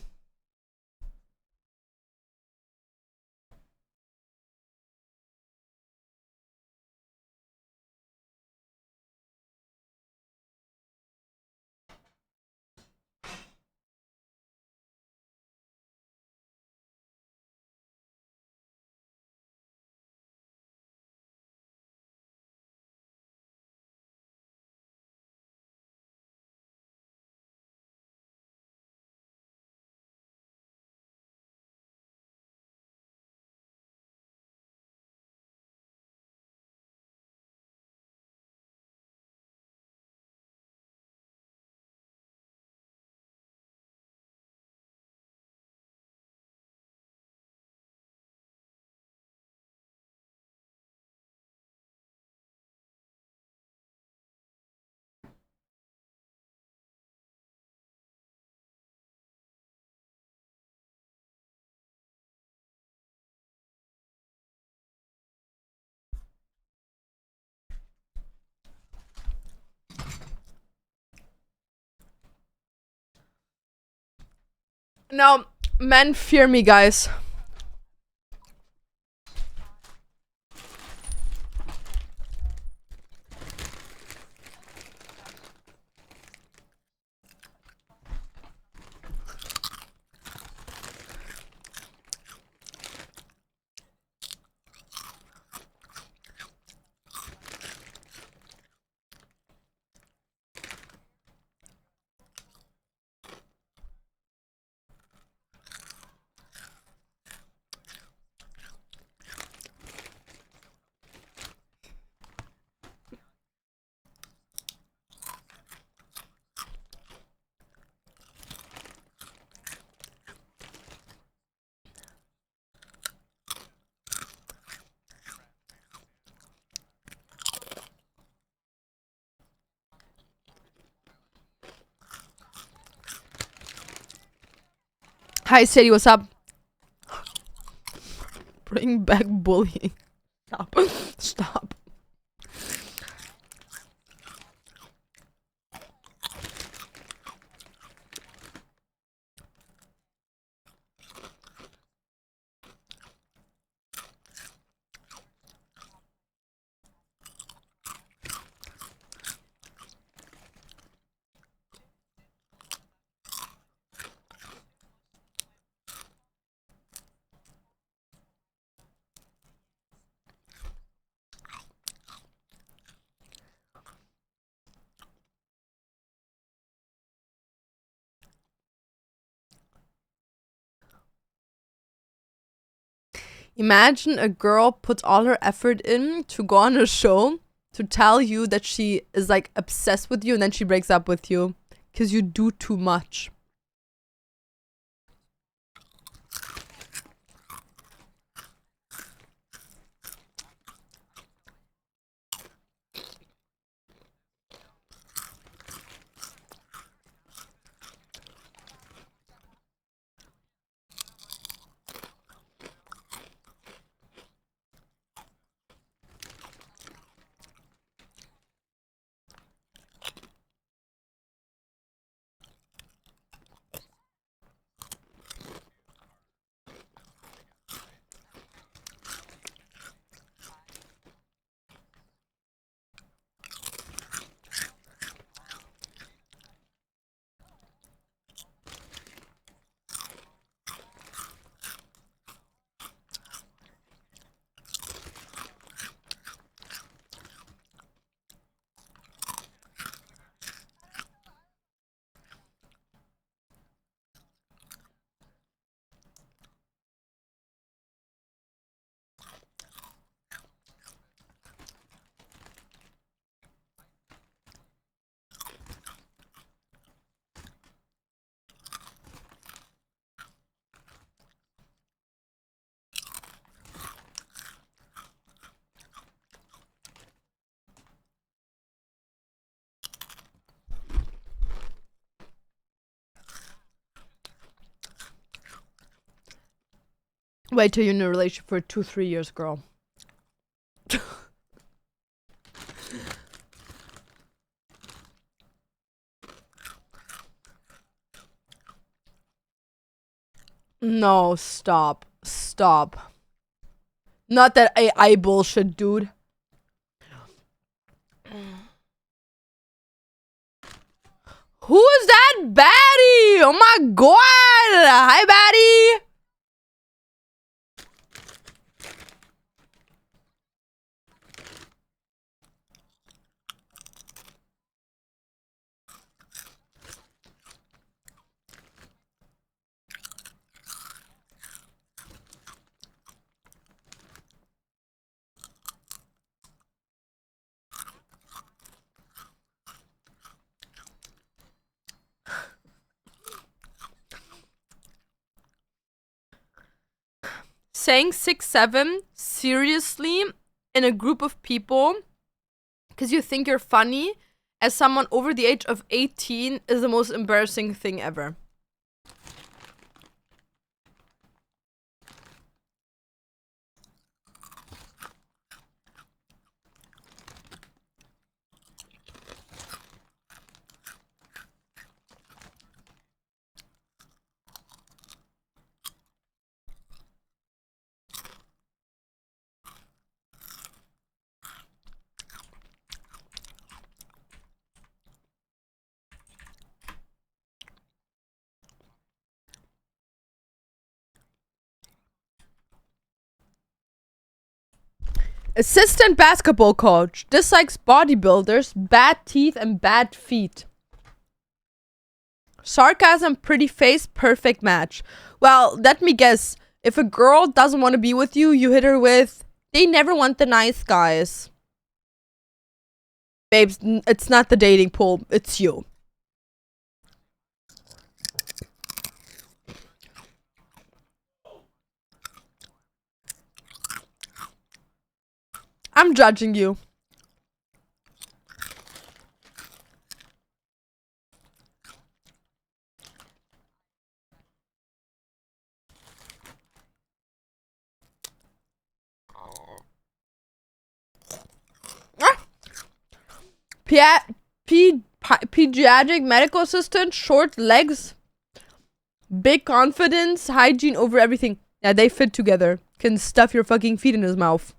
No, men fear me, guys. Hi, Sadie, what's up? Bring back bullying. Stop. Stop. Imagine a girl puts all her effort in to go on a show to tell you that she is like obsessed with you and then she breaks up with you because you do too much. Wait till you're in a relationship for 2-3 years, girl. No, stop. Stop. Not that AI bullshit, dude. Who is that baddie? Oh my god! Hi, baddie! Saying 6'7" seriously in a group of people because you think you're funny as someone over the age of 18 is the most embarrassing thing ever. Assistant basketball coach dislikes bodybuilders, bad teeth, and bad feet. Sarcasm, pretty face, perfect match. Well, let me guess. If a girl doesn't want to be with you, you hit her with, they never want the nice guys. Babes, it's not the dating pool, it's you. I'm judging you. Pediatric medical assistant, short legs, big confidence, hygiene over everything. Yeah, they fit together. Can stuff your fucking feet in his mouth.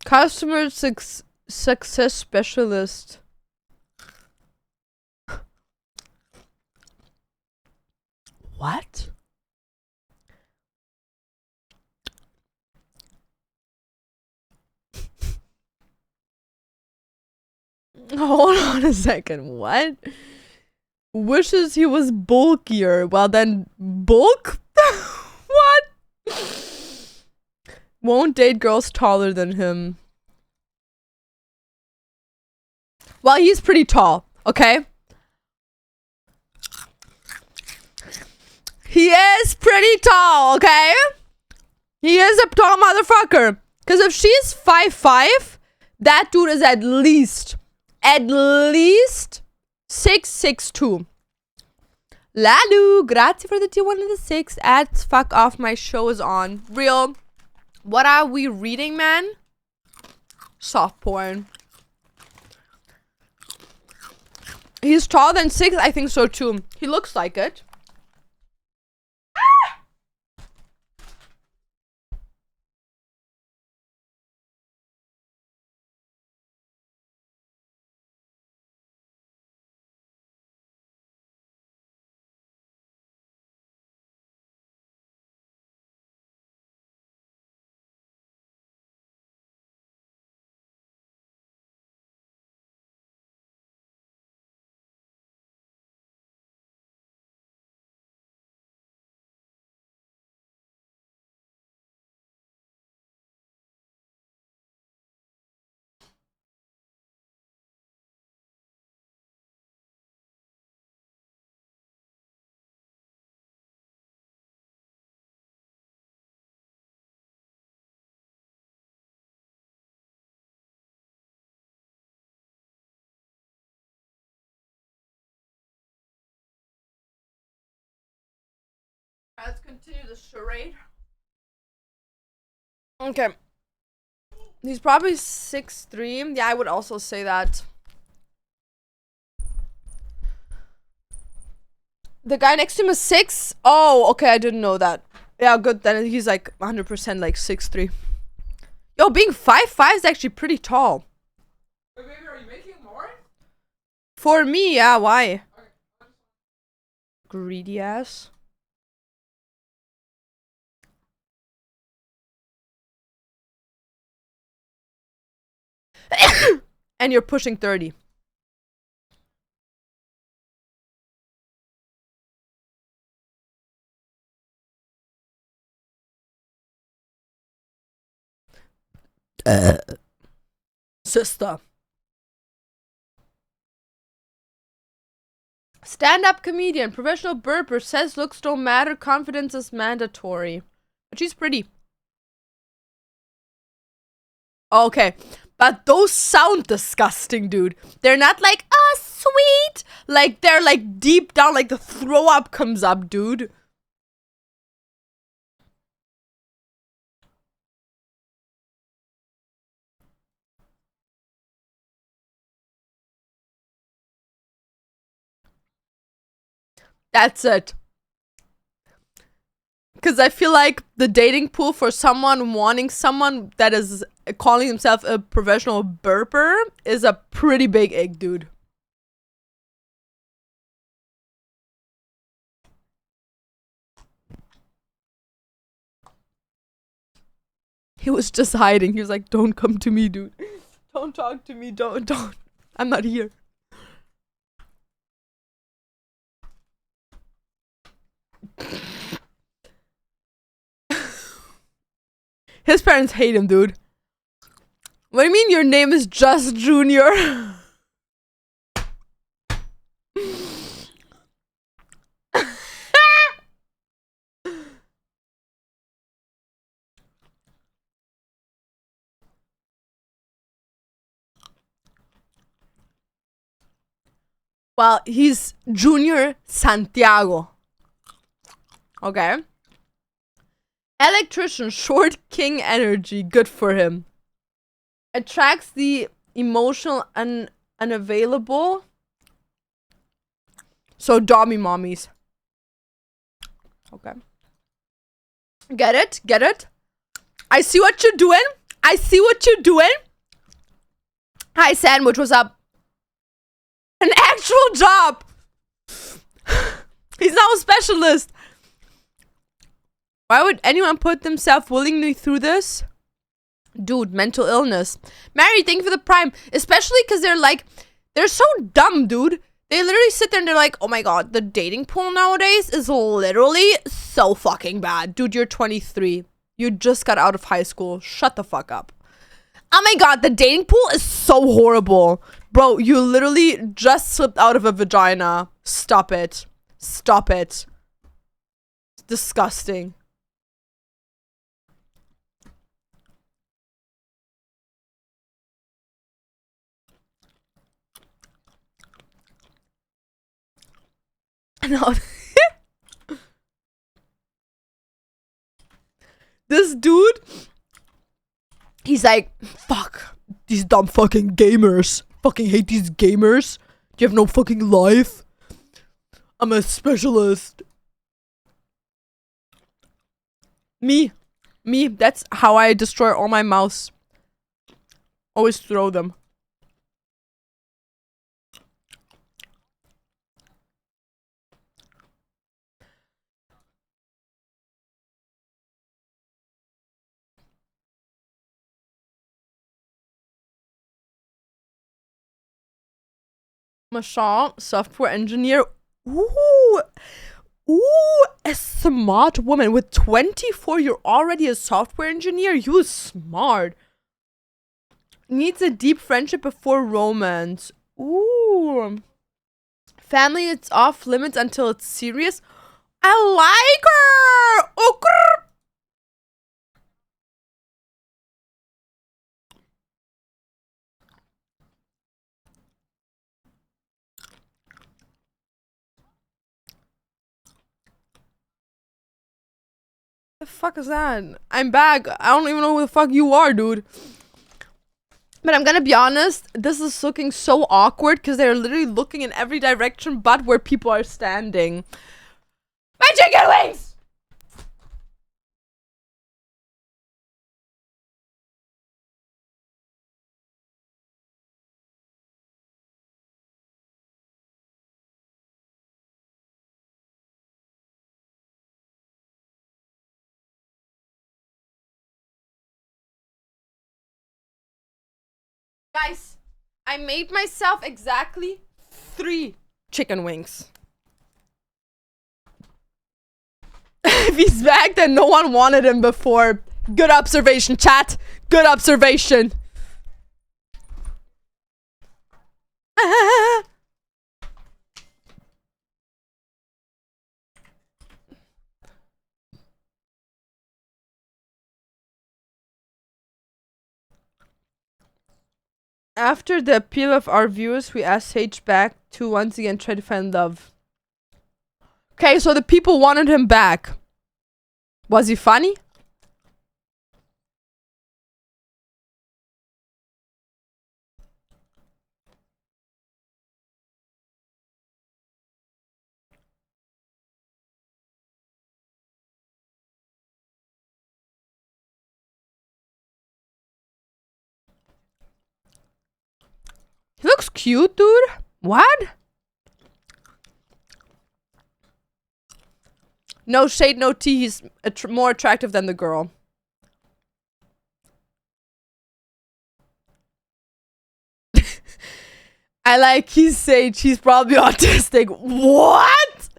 Customer success specialist. What? Hold on a second. What? Wishes he was bulkier. Well then, bulk? What? Won't date girls taller than him. Well, he's pretty tall, okay? He is pretty tall, okay? He is a tall motherfucker. Because if she's 5'5", that dude is at least 6'2". Lalu, grazie for the tier 1 and the 6. Ads, fuck off, my show is on. Real. What are we reading, man? Soft porn. He's taller than 6? I think so too. He looks like it. Let's continue the charade. Okay. He's probably 6'3". Yeah, I would also say that. The guy next to him is 6? Oh, okay, I didn't know that. Yeah, good. Then he's like 100% like 6'3". Yo, being 5'5" is actually pretty tall. Wait, baby, are you making more? For me, yeah, why? Okay. Greedy ass. And you're pushing 30. Sister. Stand-up comedian, professional burper, says looks don't matter, confidence is mandatory. But she's pretty. Okay. But those sound disgusting, dude. They're not like, oh, sweet. Like, they're like deep down, like the throw up comes up, dude. That's it. Because I feel like the dating pool for someone wanting someone that is calling himself a professional burper is a pretty big egg, dude. He was just hiding. He was like, don't come to me, dude. Don't talk to me. Don't. I'm not here. His parents hate him, dude. What do you mean your name is Just Junior? Well, he's Junior Santiago. Okay. Electrician, short king energy. Good for him. Attracts the emotional and unavailable. So, dommy mommies. Okay. Get it? Get it? I see what you're doing. I see what you're doing. Hi, Sandwich. What's up? An actual job. He's now a specialist. Why would anyone put themselves willingly through this? Dude, mental illness. Mary, thank you for the prime. Especially because they're so dumb, dude. They literally sit there and they're like, oh my god, the dating pool nowadays is literally so fucking bad. Dude, you're 23. You just got out of high school. Shut the fuck up. Oh my god, the dating pool is so horrible. Bro, you literally just slipped out of a vagina. Stop it. Stop it. It's disgusting. No. This dude, he's like, fuck these dumb fucking gamers. Fucking hate these gamers. Do you have no fucking life? I'm a specialist. Me. That's how I destroy all my mouse. Always throw them. Michelle, software engineer. Ooh, a smart woman. With 24, you're already a software engineer? You smart. Needs a deep friendship before romance. Ooh. Family, it's off limits until it's serious. I like her. Oh, grr. The fuck is that? I'm back. I don't even know who the fuck you are, dude. But I'm gonna be honest, this is looking so awkward because they're literally looking in every direction but where people are standing. My chicken wings! Guys, I made myself exactly 3 chicken wings. If he's back, then no one wanted him before. Good observation, chat. Good observation. After the appeal of our viewers, we asked Sage back to once again try to find love. Okay, so the people wanted him back. Was he funny? He looks cute, dude. What? No shade, no tea. He's more attractive than the girl. I like his Sage. He's probably autistic. What?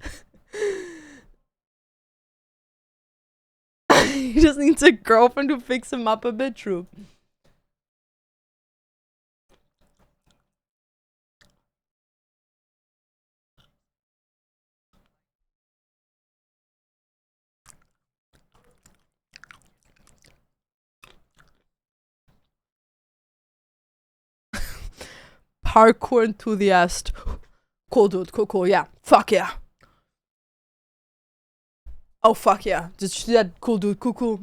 He just needs a girlfriend to fix him up a bit. True. Parkour enthusiast. Cool, dude. Cool. Yeah. Fuck yeah. Oh, fuck yeah. Just that. Cool, dude. Cool.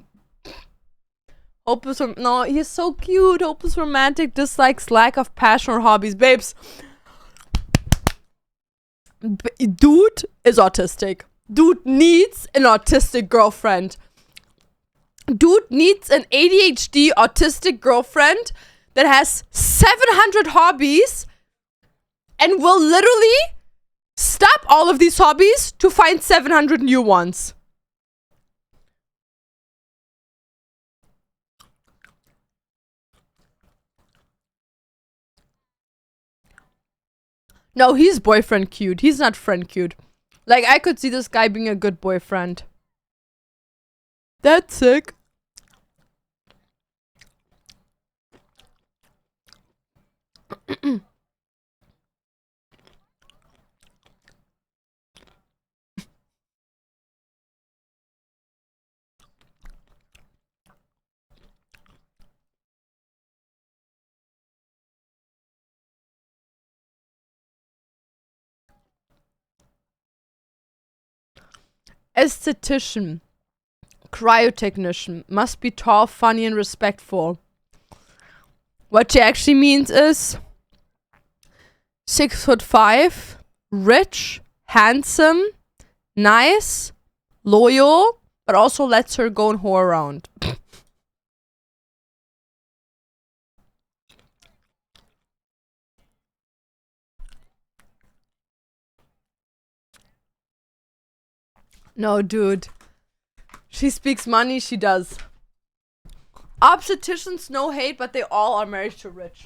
Hopeless. No, he's so cute. Hopeless romantic. Dislikes, lack of passion or hobbies. Babes. Dude is autistic. Dude needs an autistic girlfriend. Dude needs an ADHD autistic girlfriend that has 700 hobbies and will literally stop all of these hobbies to find 700 new ones. No, he's boyfriend cute. He's not friend cute. Like, I could see this guy being a good boyfriend. That's sick. Esthetician. Cryotechnician. Must be tall, funny, and respectful. What she actually means is 6'5", rich, handsome, nice, loyal, but also lets her go and whore around. No, dude. She speaks money, she does. Obstetricians, no hate, but they all are married to rich.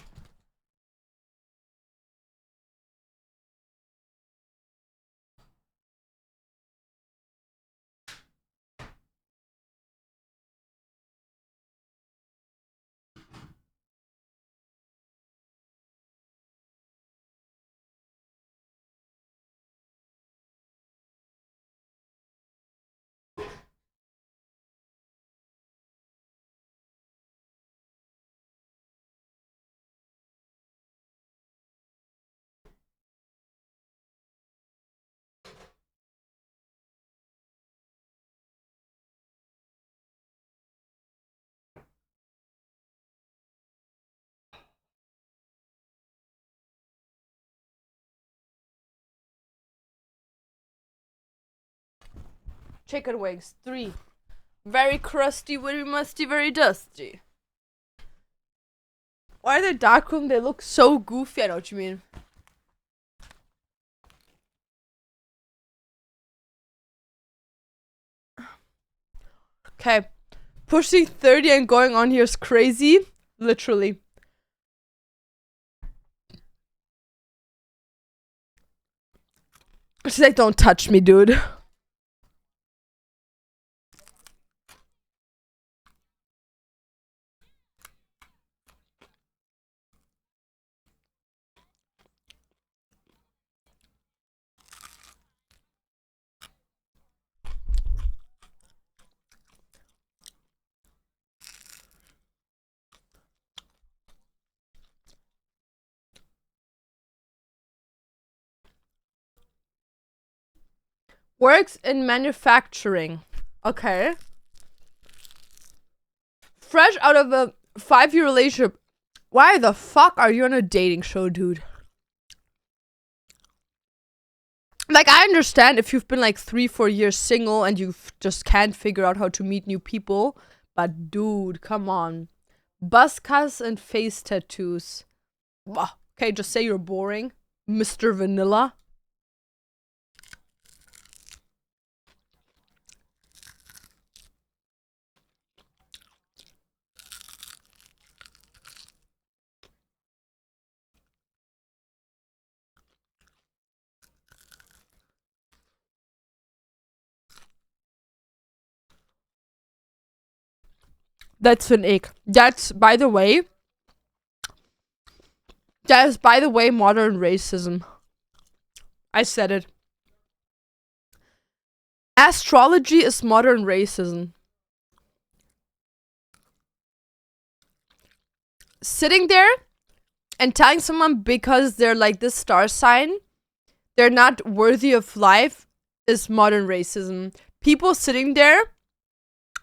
Chicken wings, 3. Very crusty, very musty, very dusty. Why are they darkroom? They look so goofy. I know what you mean. Okay. Pushing 30 and going on here is crazy. Literally. She's like, don't touch me, dude. Works in manufacturing. Okay. Fresh out of a 5-year relationship. Why the fuck are you on a dating show, dude? Like, I understand if you've been like 3-4 years single and you just can't figure out how to meet new people. But dude, come on. Buzz cuts and face tattoos. Okay, just say you're boring. Mr. Vanilla. That's an ick. That's, by the way, modern racism. I said it. Astrology is modern racism. Sitting there and telling someone because they're like this star sign, they're not worthy of life is modern racism. People sitting there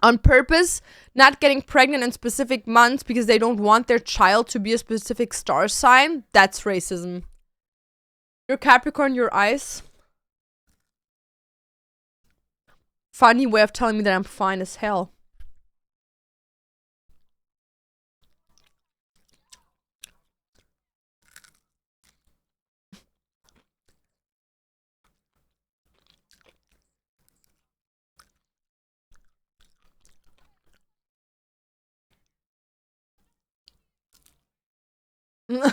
on purpose, not getting pregnant in specific months because they don't want their child to be a specific star sign, that's racism. You're Capricorn, you're ice. Funny way of telling me that I'm fine as hell. Hi,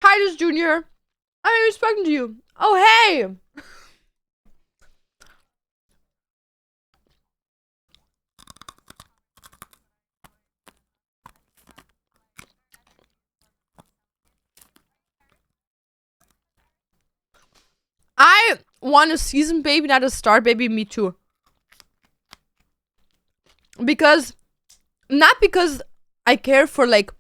this Junior. I'm respecting to you. Oh, hey. I want a season baby, not a star baby. Me too. Because, not because I care for like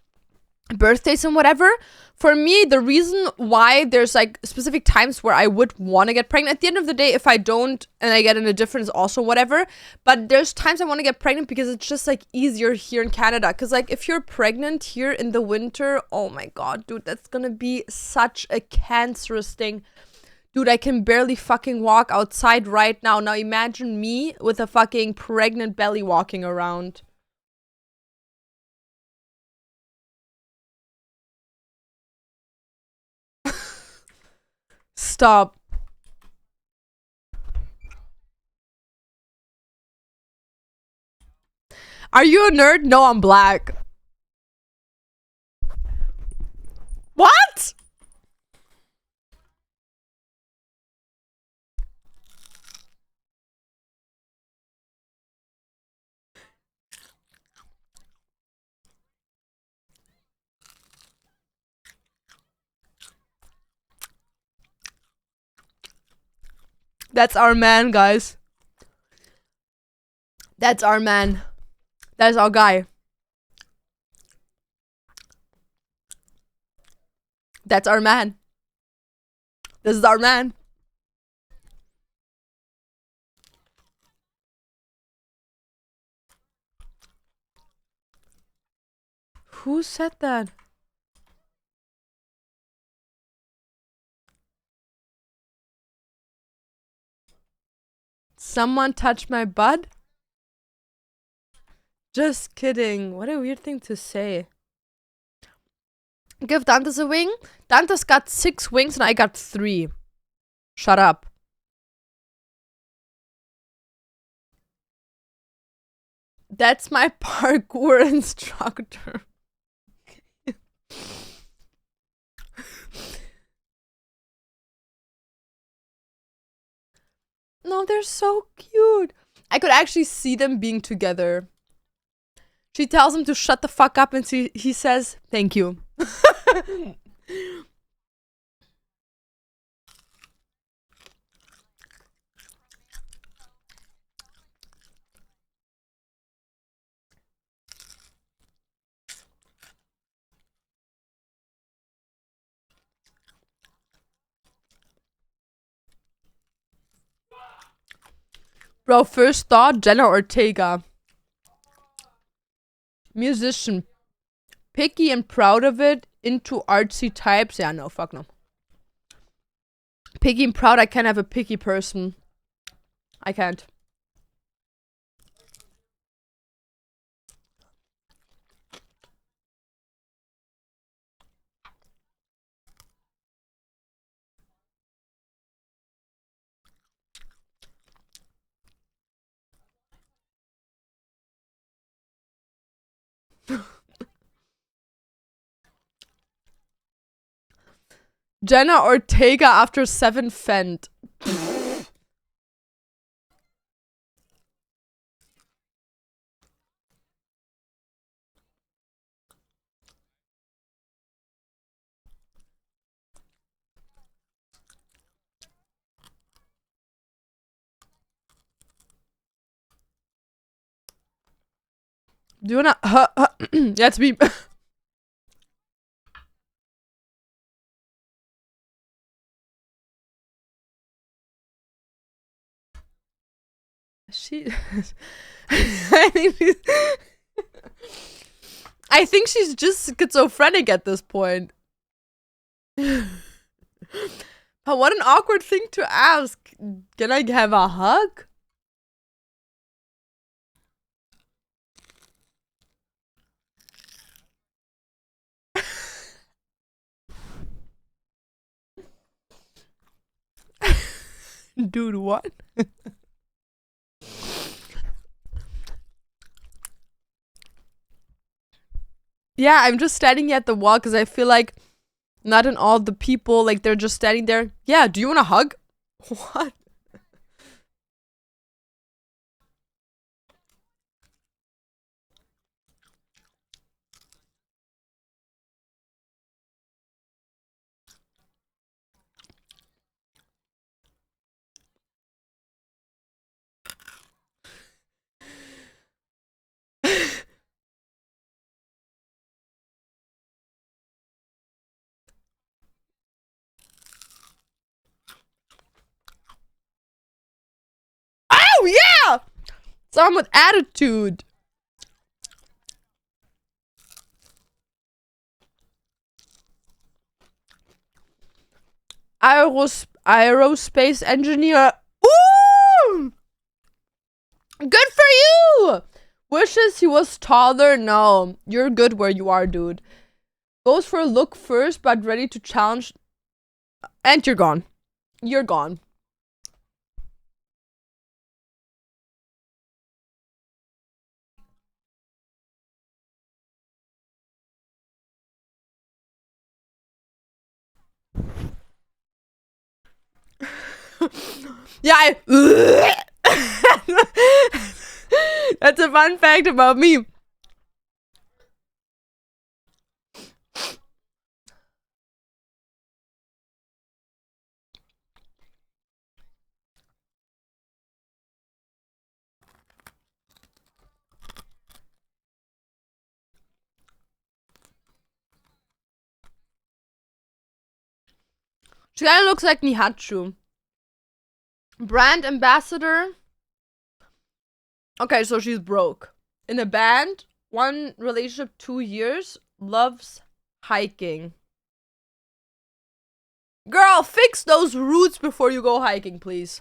birthdays and whatever. For me, the reason why there's like specific times where I would want to get pregnant, at the end of the day, if I don't and I get in a difference, also whatever. But there's times I want to get pregnant because it's just like easier here in Canada. Because like if you're pregnant here in the winter, oh my god, dude, that's gonna be such a cancerous thing. Dude, I can barely fucking walk outside right now. Now imagine me with a fucking pregnant belly walking around. Stop. Are you a nerd? No, I'm black. What? That's our man, guys. That's our man. That's our guy. That's our man. This is our man. Who said that? Someone touched my butt? Just kidding. What a weird thing to say. Give Dantes a wing. Dantes got 6 wings and I got 3. Shut up. That's my parkour instructor. No, they're so cute. I could actually see them being together. She tells him to shut the fuck up and he says, thank you. Bro, first thought, Jenna Ortega. Musician. Picky and proud of it. Into artsy types. Yeah, no, fuck no. Picky and proud, I can't have a picky person. I can't. Jenna Ortega after 7 Fent. Do you wanna? Yeah, it's me. she. I mean, I think she's just schizophrenic at this point. But what an awkward thing to ask. Can I have a hug? Dude, what? Yeah, I'm just standing at the wall because I feel like not in all the people, like they're just standing there. Yeah, do you want a hug? What? Oh, yeah! Someone with attitude. Aerospace engineer. Ooh! Good for you! Wishes he was taller? No. You're good where you are, dude. Goes for a look first, but ready to challenge. And you're gone. You're gone. Yeah, That's a fun fact about me. She kind of looks like Nihachu. Brand ambassador. Okay, so she's broke. In a band, one relationship, 2 years, loves hiking. Girl, fix those roots before you go hiking, please.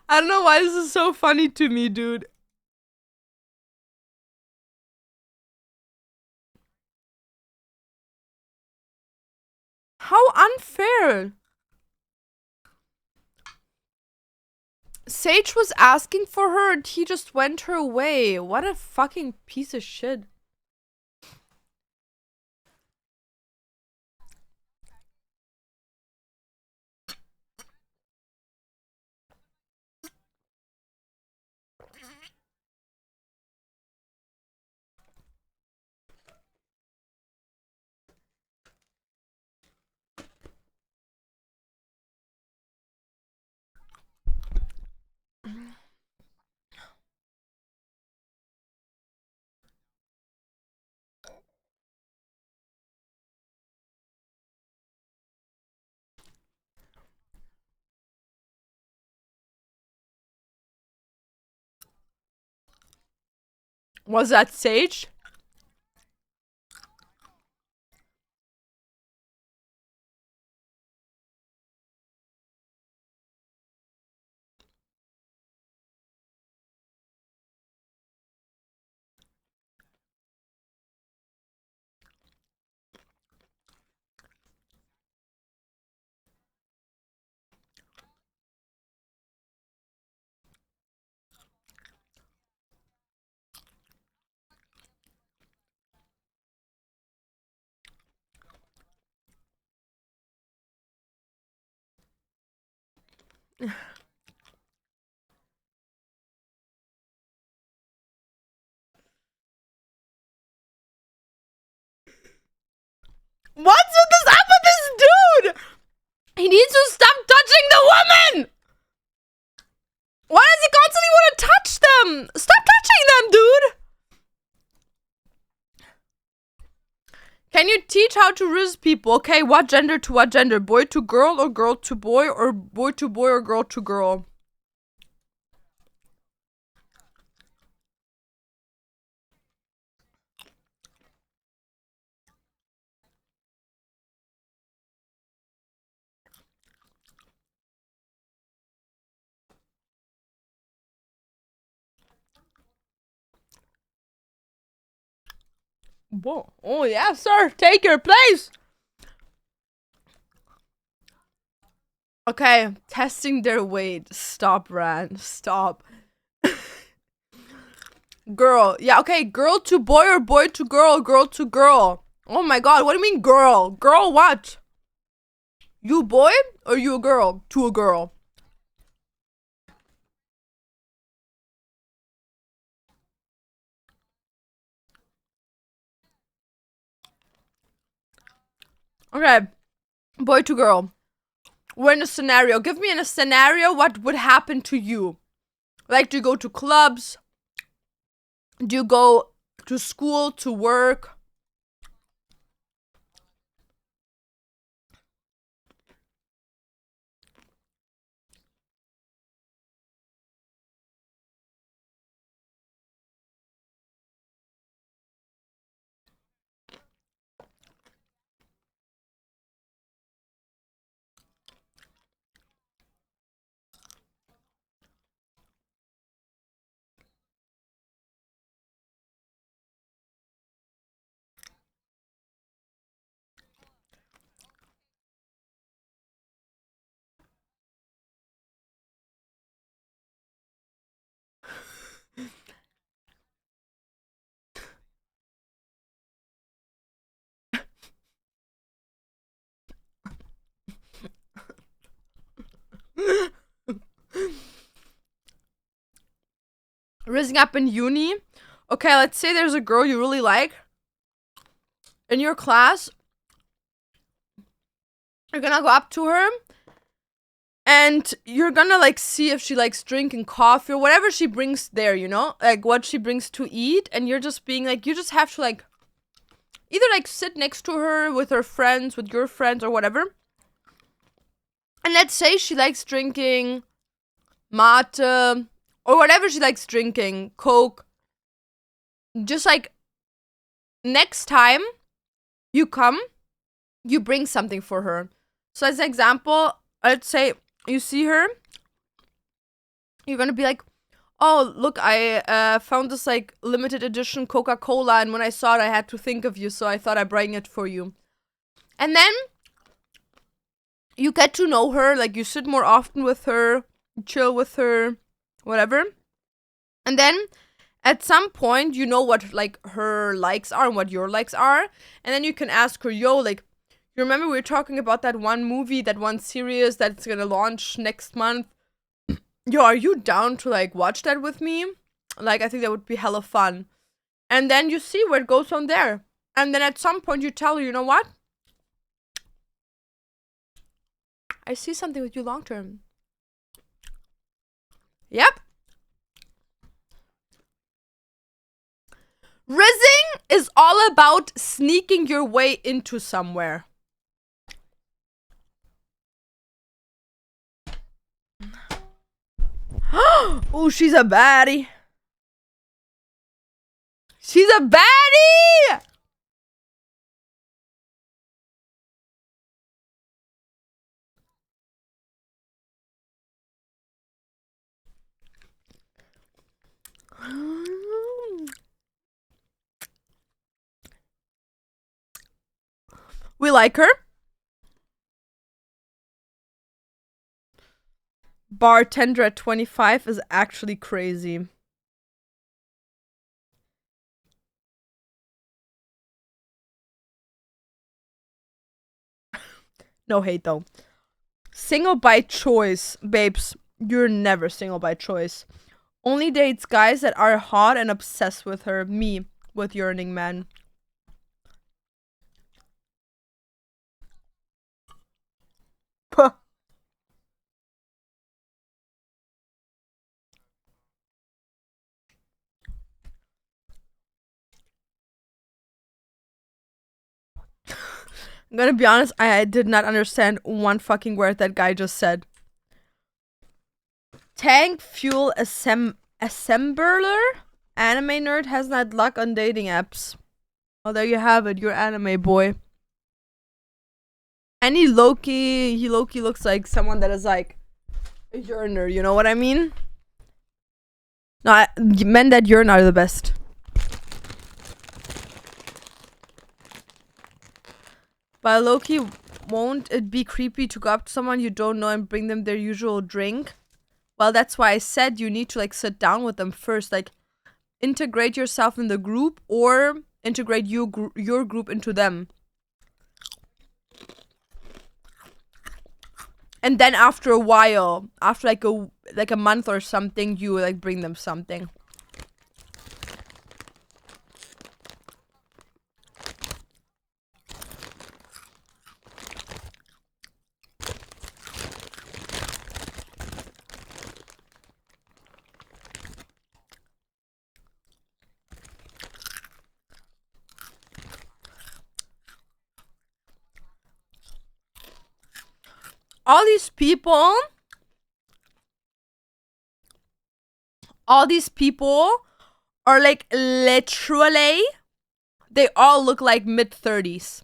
I don't know why this is so funny to me, dude. How unfair. Sage was asking for her and he just went her way. What a fucking piece of shit. Was that Sage? What's with this up with this dude? He needs to stop touching the woman! Why does he constantly want to touch them? Stop touching them, dude! Can you teach how to riz people? Okay, what gender to what gender? Boy to girl or girl to boy or boy to boy or girl to girl? Whoa. Oh, yeah, sir. Take your place. Okay, testing their weight. Stop, Ran. Stop. Girl. Yeah, okay. Girl to boy or boy to girl? Girl to girl. Oh my god. What do you mean girl? Girl what? You boy or you a girl? To a girl. Okay. Boy to girl. We're in a scenario. Give me in a scenario what would happen to you. Like, do you go to clubs? Do you go to school, to work? Rising up in uni. Okay, let's say there's a girl you really like in your class. You're gonna go up to her and you're gonna like see if she likes drinking coffee or whatever she brings there, you know, like what she brings to eat. And you're just being like, you just have to like either like sit next to her with her friends, with your friends or whatever. And let's say she likes drinking mate or whatever she likes drinking, Coke. Just like next time you come, you bring something for her. So as an example, let's say you see her, you're gonna be like, oh, look, I found this like limited edition Coca-Cola, and when I saw it, I had to think of you, so I thought I'd bring it for you. And then you get to know her, like you sit more often with her, chill with her, whatever. And then at some point, you know what like her likes are and what your likes are. And then you can ask her, yo, like, you remember we were talking about that one movie, that one series that's gonna launch next month? Yo, are you down to like watch that with me? Like, I think that would be hella fun. And then you see where it goes from there. And then at some point you tell her, you know what? I see something with you long term. Yep. Rizzing is all about sneaking your way into somewhere. Oh, she's a baddie. She's a baddie! We like her. Bartender at 25 is actually crazy. No hate though. Single by choice, babes. You're never single by choice. Only dates guys that are hot and obsessed with her. Me, with yearning men. Puh. I'm gonna be honest, I did not understand one fucking word that guy just said. Tank fuel assembler? Anime nerd has not luck on dating apps. Oh, there you have it, your anime boy. And he Loki looks like someone that is like a yearner, you know what I mean? No, men that yearn are the best. But Loki, won't it be creepy to go up to someone you don't know and bring them their usual drink? Well, that's why I said you need to like sit down with them first, like integrate yourself in the group or integrate your group into them. And then after a while, after like a month or something, you like bring them something. All these people are like literally, they all look like mid-30s.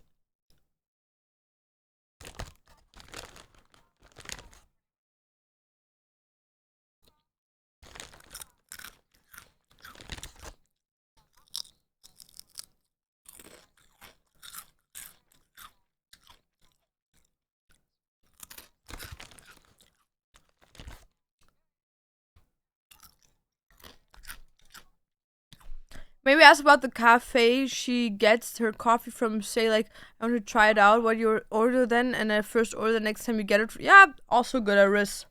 Maybe ask about the cafe she gets her coffee from. Say like, I want to try it out. What you order then, and then first order the next time you get it. Yeah, also good at risk.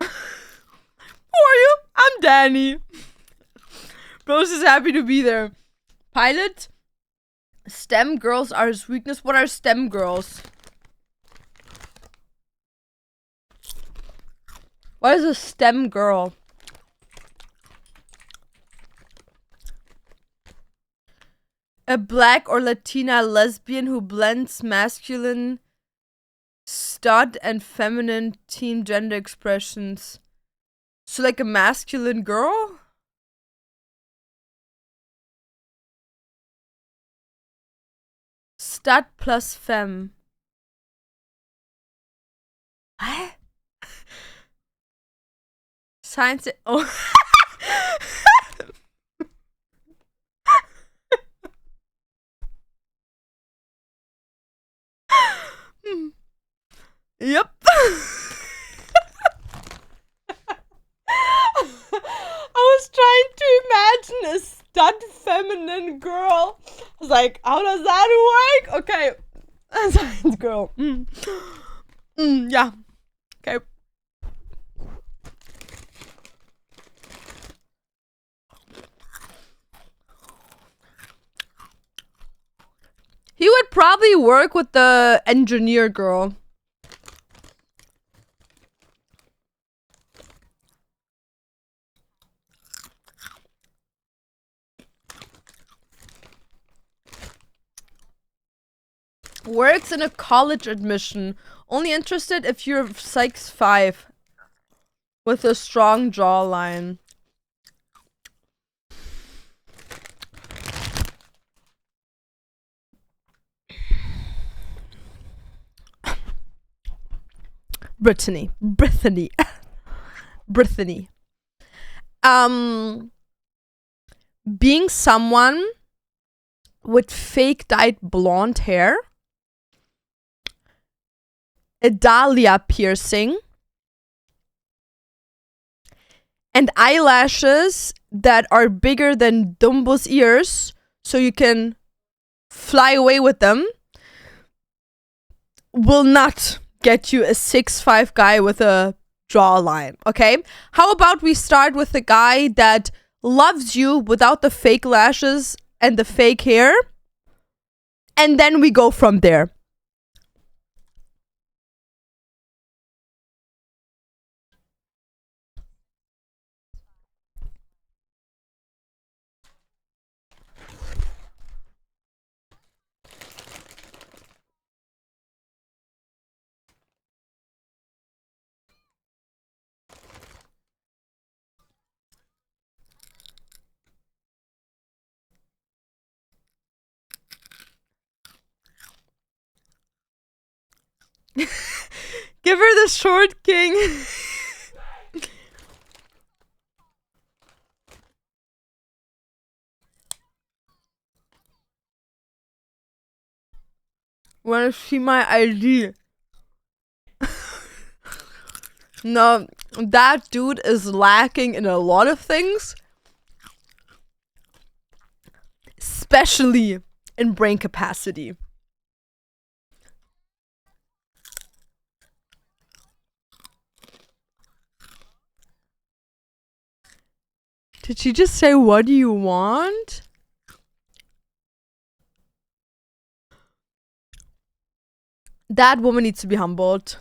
Who are you? I'm Danny. Bros is happy to be there. Pilot. STEM girls are his weakness. What are STEM girls? What is a STEM girl? A black or Latina lesbian who blends masculine stud and feminine teen gender expressions. So like a masculine girl? Stud plus femme. What? Science. Oh. Yep. I was trying to imagine a stud feminine girl. I was like, how does that work? Okay. Science girl. Yeah. Okay. He would probably work with the engineer girl. Works in a college admission. Only interested if you're 6'5" with a strong jawline. Brittany. Being someone with fake dyed blonde hair a dahlia piercing, and eyelashes that are bigger than Dumbo's ears, so you can fly away with them, will not get you a 6'5" guy with a jawline, okay? How about we start with the guy that loves you without the fake lashes and the fake hair, and then we go from there. Give her the short king. Wanna see my ID? No, that dude is lacking in a lot of things, especially in brain capacity. Did she just say, what do you want? That woman needs to be humbled.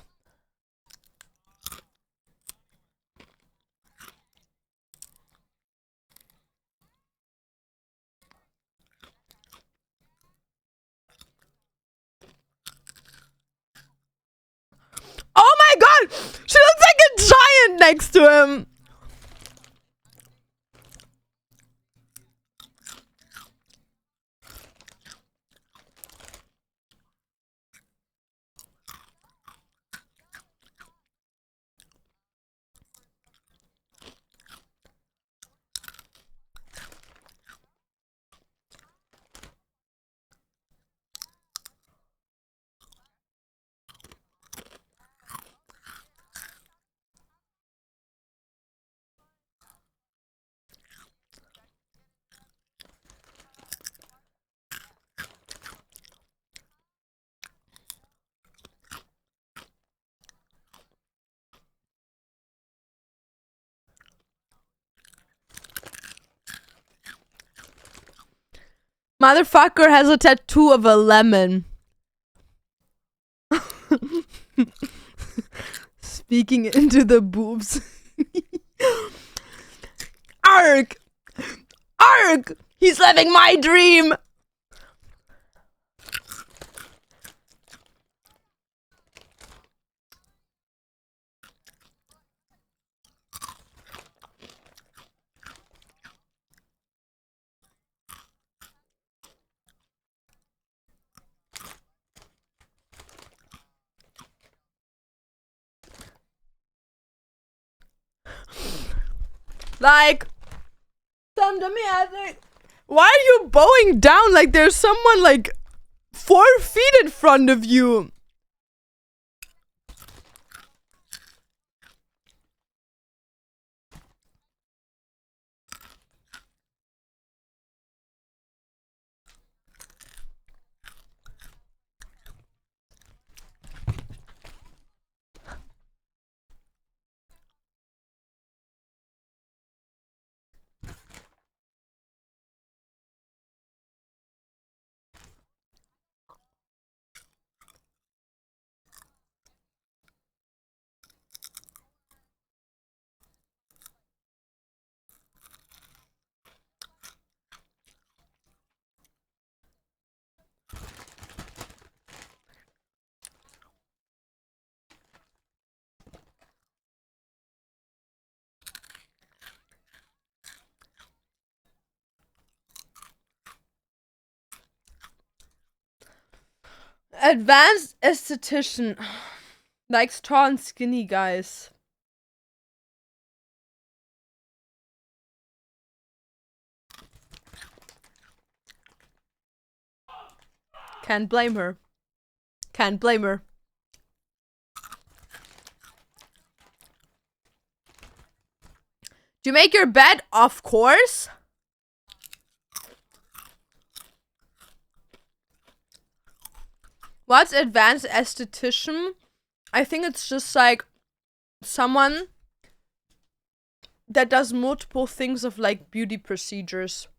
Oh my god! She looks like a giant next to him! Motherfucker has a tattoo of a lemon. Speaking into the boobs. Arg! Arg! He's living my dream! Like, come to me, I think. Why are you bowing down like there's someone like 4 feet in front of you? Advanced esthetician likes tall and skinny guys. Can't blame her. Can't blame her. Do you make your bed? Of course. What's advanced esthetician? I think it's just like someone that does multiple things of like beauty procedures.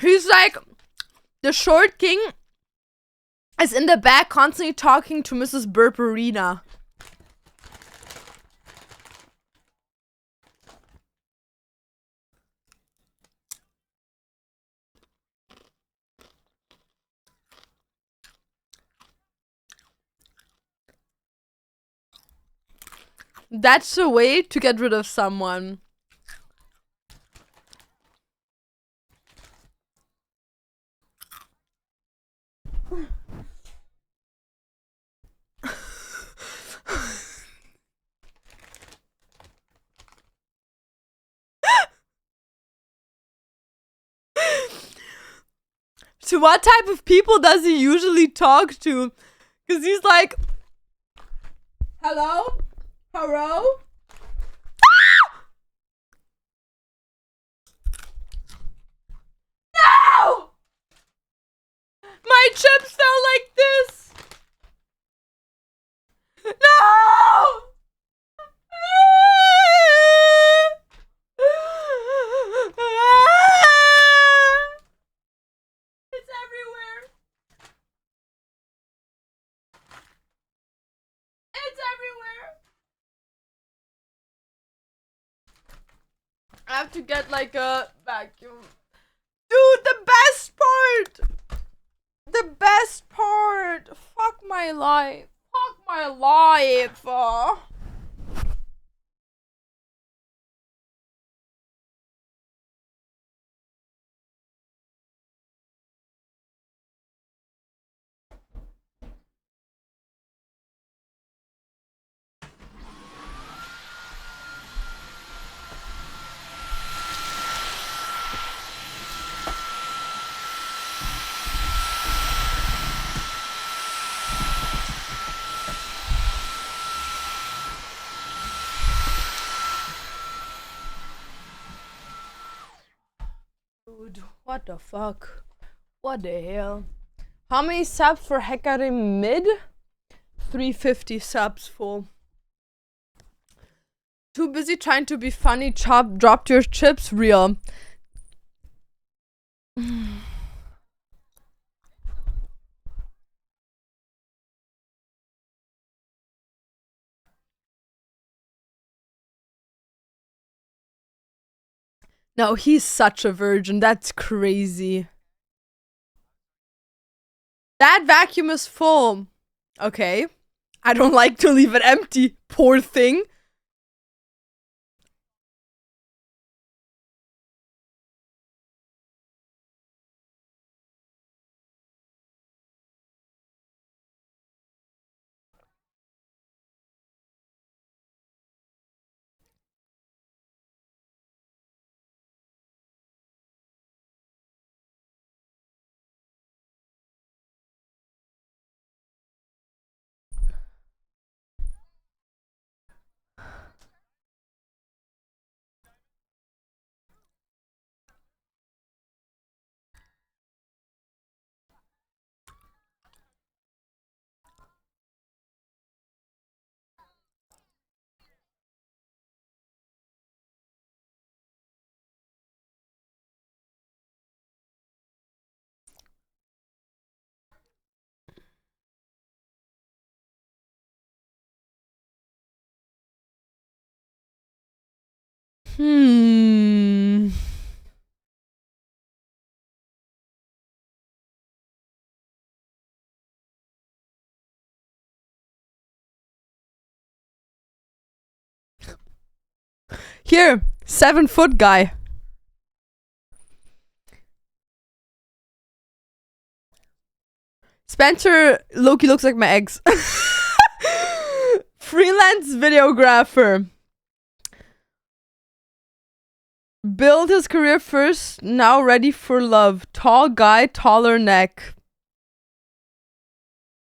He's like, the short king is in the back constantly talking to Mrs. Burperina. That's the way to get rid of someone. So what type of people does he usually talk to? Because he's like, hello? Hello? No! My chips fell like this! No! It's everywhere. It's everywhere. I have to get like a vacuum. Dude, the best part! The best part! Fuck my life. Fuck my life. Dude, what the fuck? What the hell? How many subs for Hecarim Mid? 350 subs full. Too busy trying to be funny, dropped your chips, real. No, he's such a virgin. That's crazy. That vacuum is full. Okay. I don't like to leave it empty. Poor thing. Hmm. Here, 7 foot guy. Spencer Loki looks like my ex. Freelance videographer. Build his career first, now ready for love. Tall guy, taller neck.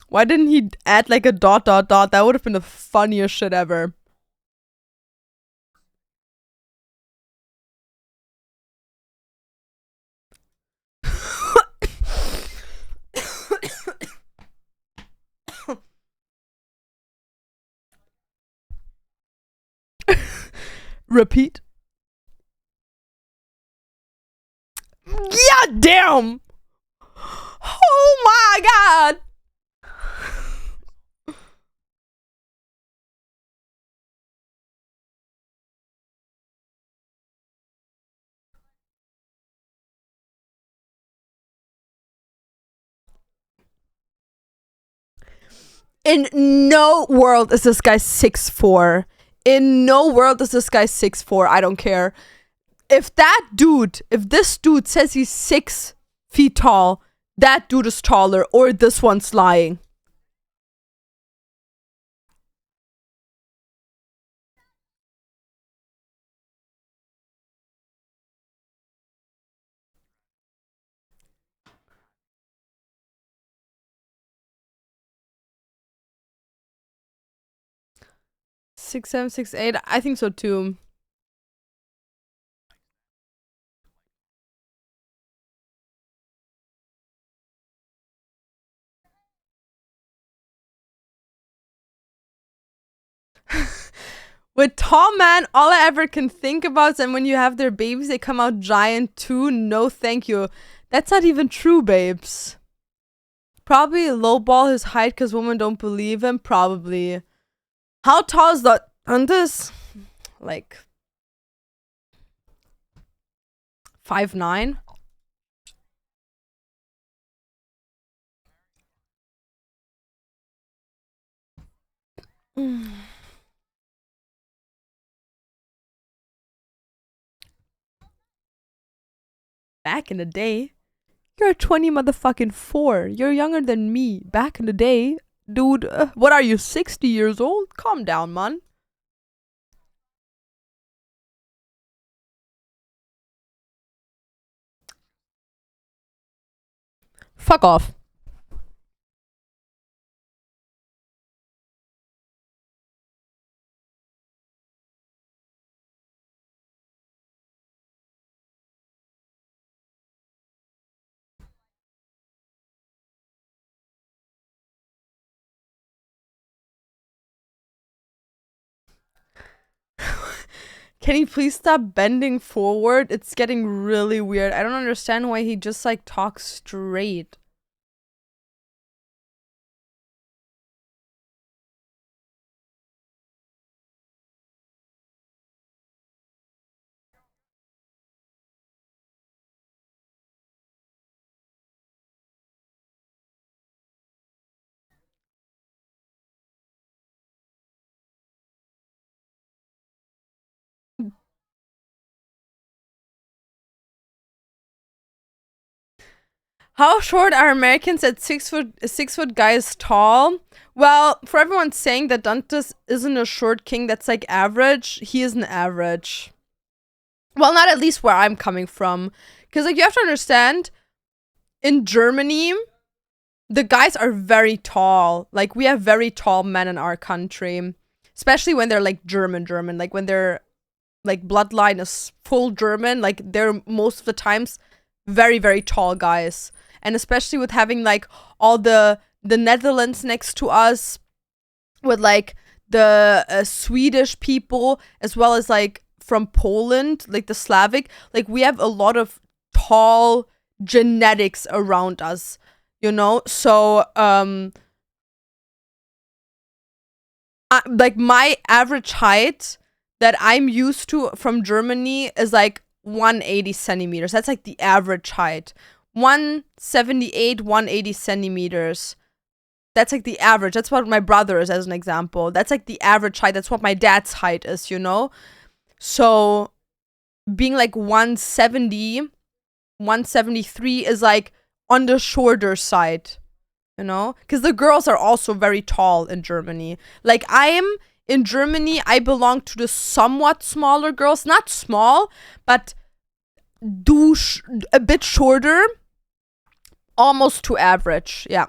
Why didn't he add like a dot dot dot? That would have been the funniest shit ever. Repeat. Yeah, damn. Oh my god. In no world is this guy 6'4". In no world is this guy 6'4". I don't care. If this dude says he's 6 feet tall, that dude is taller, or this one's lying. Six, 7, 6, 8. I think so too. With tall man, all I ever can think about is, and when you have their babies, they come out giant too. No, thank you. That's not even true, babes. Probably lowball his height because women don't believe him. Probably. How tall is that? On this, like 5'9". Back in the day, you're a 20 motherfucking 4. You're younger than me. Back in the day, dude, what are you, 60 years old? Calm down, man. Fuck off. Can he please stop bending forward? It's getting really weird. I don't understand why he just like talks straight. How short are Americans at 6 foot? 6 foot guys tall? Well, for everyone saying that Dantes isn't a short king, that's like average. He isn't average. Well, not at least where I'm coming from, because like you have to understand, in Germany, the guys are very tall. Like we have very tall men in our country, especially when they're like German. Like when they're like bloodline is full German. Like they're most of the times very very tall guys. And especially with having like all the Netherlands next to us, with like the Swedish people, as well as like from Poland, like the Slavic, like we have a lot of tall genetics around us, you know. So like my average height that I'm used to from Germany is like 180 centimeters. That's like the average height. 178, 180 centimeters. That's like the average. That's what my brother is, as an example. That's like the average height. That's what my dad's height is, you know? So being like 170, 173 is like on the shorter side, you know? Because the girls are also very tall in Germany. Like, in Germany, I belong to the somewhat smaller girls. Not small, but a bit shorter. Almost to average, yeah.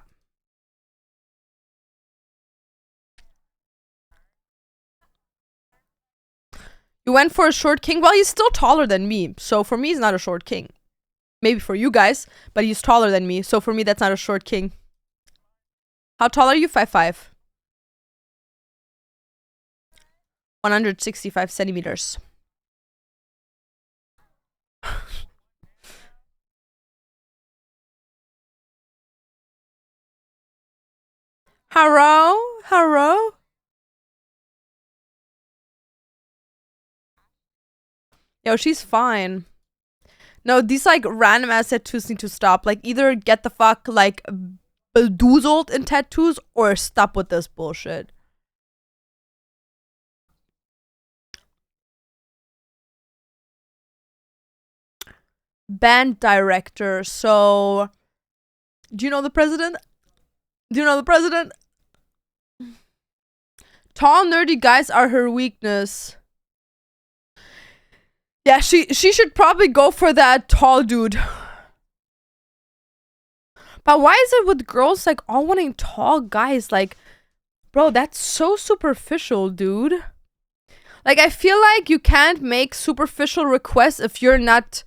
You went for a short king? Well, he's still taller than me. So for me, he's not a short king. Maybe for you guys, but he's taller than me. So for me, that's not a short king. How tall are you? 5'5". 165 centimeters. Hello? Hello? Yo, she's fine. No, these like random ass tattoos need to stop. Like, either get the fuck like bedoozled in tattoos or stop with this bullshit. Band director. So, do you know the president? Do you know the president? Tall, nerdy guys are her weakness. Yeah, she should probably go for that tall dude. But why is it with girls like all wanting tall guys? Like, bro, that's so superficial, dude. Like, I feel like you can't make superficial requests if you're not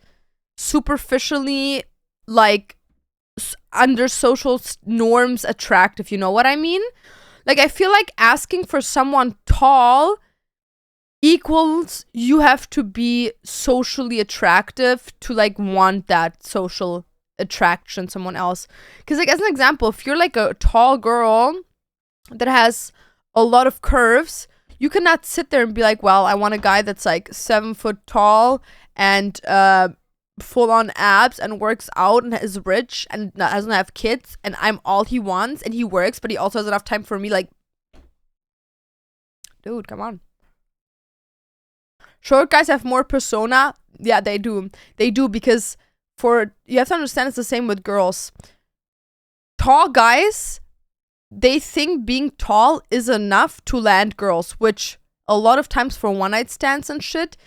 superficially, like, under social norms attractive, you know what I mean? Like, I feel like asking for someone tall equals you have to be socially attractive to, like, want that social attraction someone else. Because, like, as an example, if you're like a tall girl that has a lot of curves, you cannot sit there and be like, well, I want a guy that's like 7 foot tall and full on abs and works out and is rich and doesn't have kids and I'm all he wants and he works, but he also has enough time for me. Like, dude, come on. Short guys have more persona. Yeah, they do. They do, because you have to understand, it's the same with girls. Tall guys, they think being tall is enough to land girls, which a lot of times for one night stands and shit,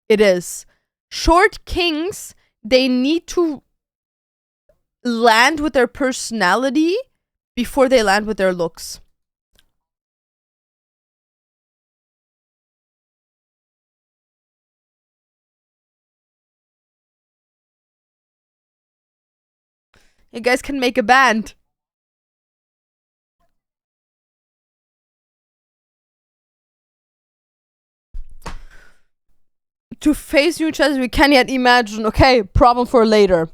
it is. Short kings, they need to land with their personality before they land with their looks. You guys can make a band. To face new challenges we can't yet imagine. Okay, problem for later.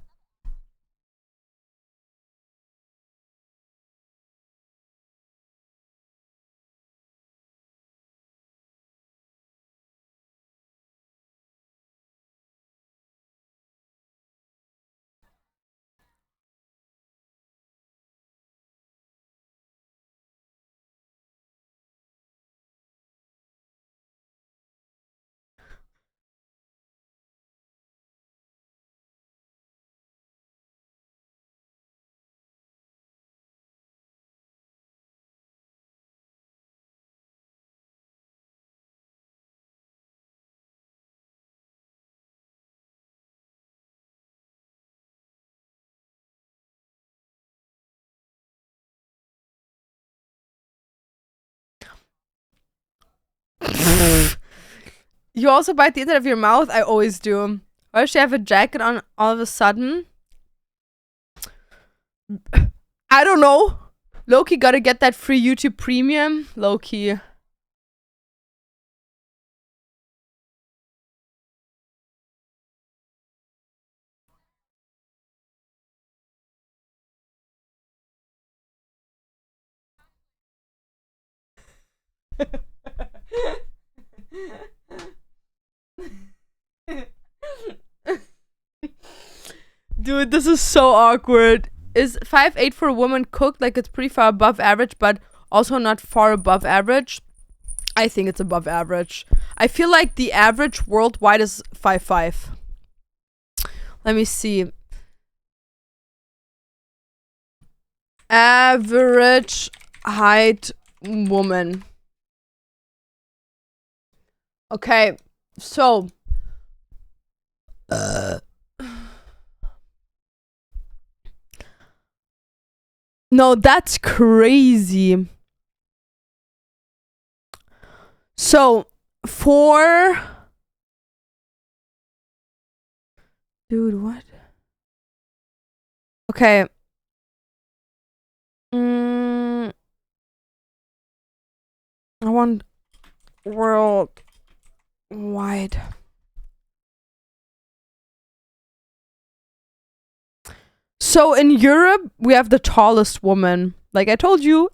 You also bite the inside of your mouth? I always do. Why does she have a jacket on all of a sudden? I don't know. Loki gotta get that free YouTube premium. Loki. Dude, this is so awkward. Is 5'8" for a woman cooked? Like, it's pretty far above average, but also not far above average. I think it's above average. I feel like the average worldwide is 5'5". Let me see. Average height woman. Okay, so. No, that's crazy. So, for... Dude, what? Okay. I want worldwide. So in Europe, we have the tallest woman. Like I told you.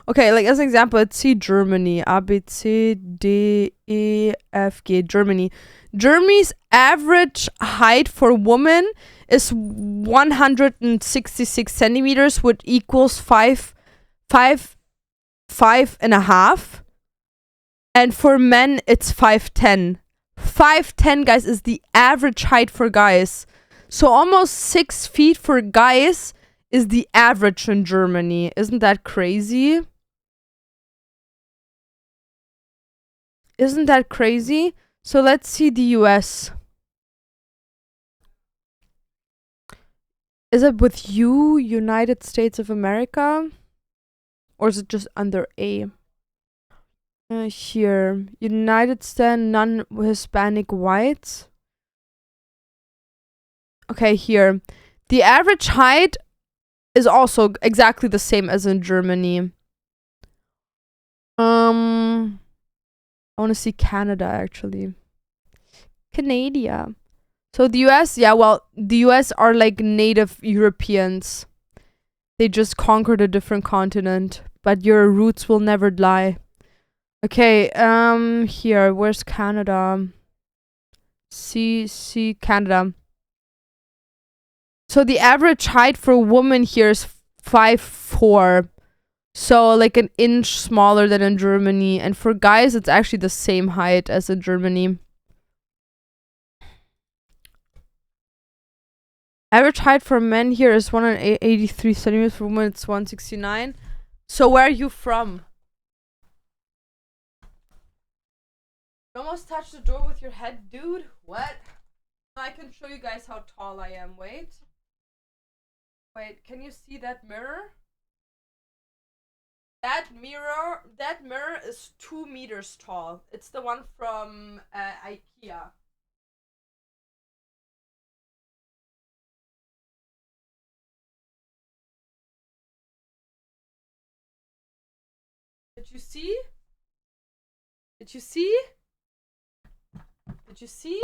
Okay, like as an example, let's see Germany. A, B, C, D, E, F, G. Germany. Germany's average height for women is 166 centimeters, which equals 5'5". And for men, it's 5'10". 5'10", guys, is the average height for guys. So almost 6 feet for guys is the average in Germany. Isn't that crazy? Isn't that crazy? So let's see the US. Is it with U, United States of America? Or is it just under A? Here. United States, non-Hispanic whites. Okay, here. The average height is also exactly the same as in Germany. I want to see Canada, actually. Canada. So the US, yeah, well, the US are like native Europeans. They just conquered a different continent. But your roots will never lie. Okay, here, where's Canada? See, Canada. So the average height for a woman here is 5'4". So like an inch smaller than in Germany. And for guys, it's actually the same height as in Germany. Average height for men here is 183 centimeters. For women, it's 169. So where are you from? You almost touched the door with your head, dude. What? I can show you guys how tall I am. Wait, can you see that mirror? That mirror is 2 meters tall. It's the one from IKEA. Did you see? Did you see? Did you see?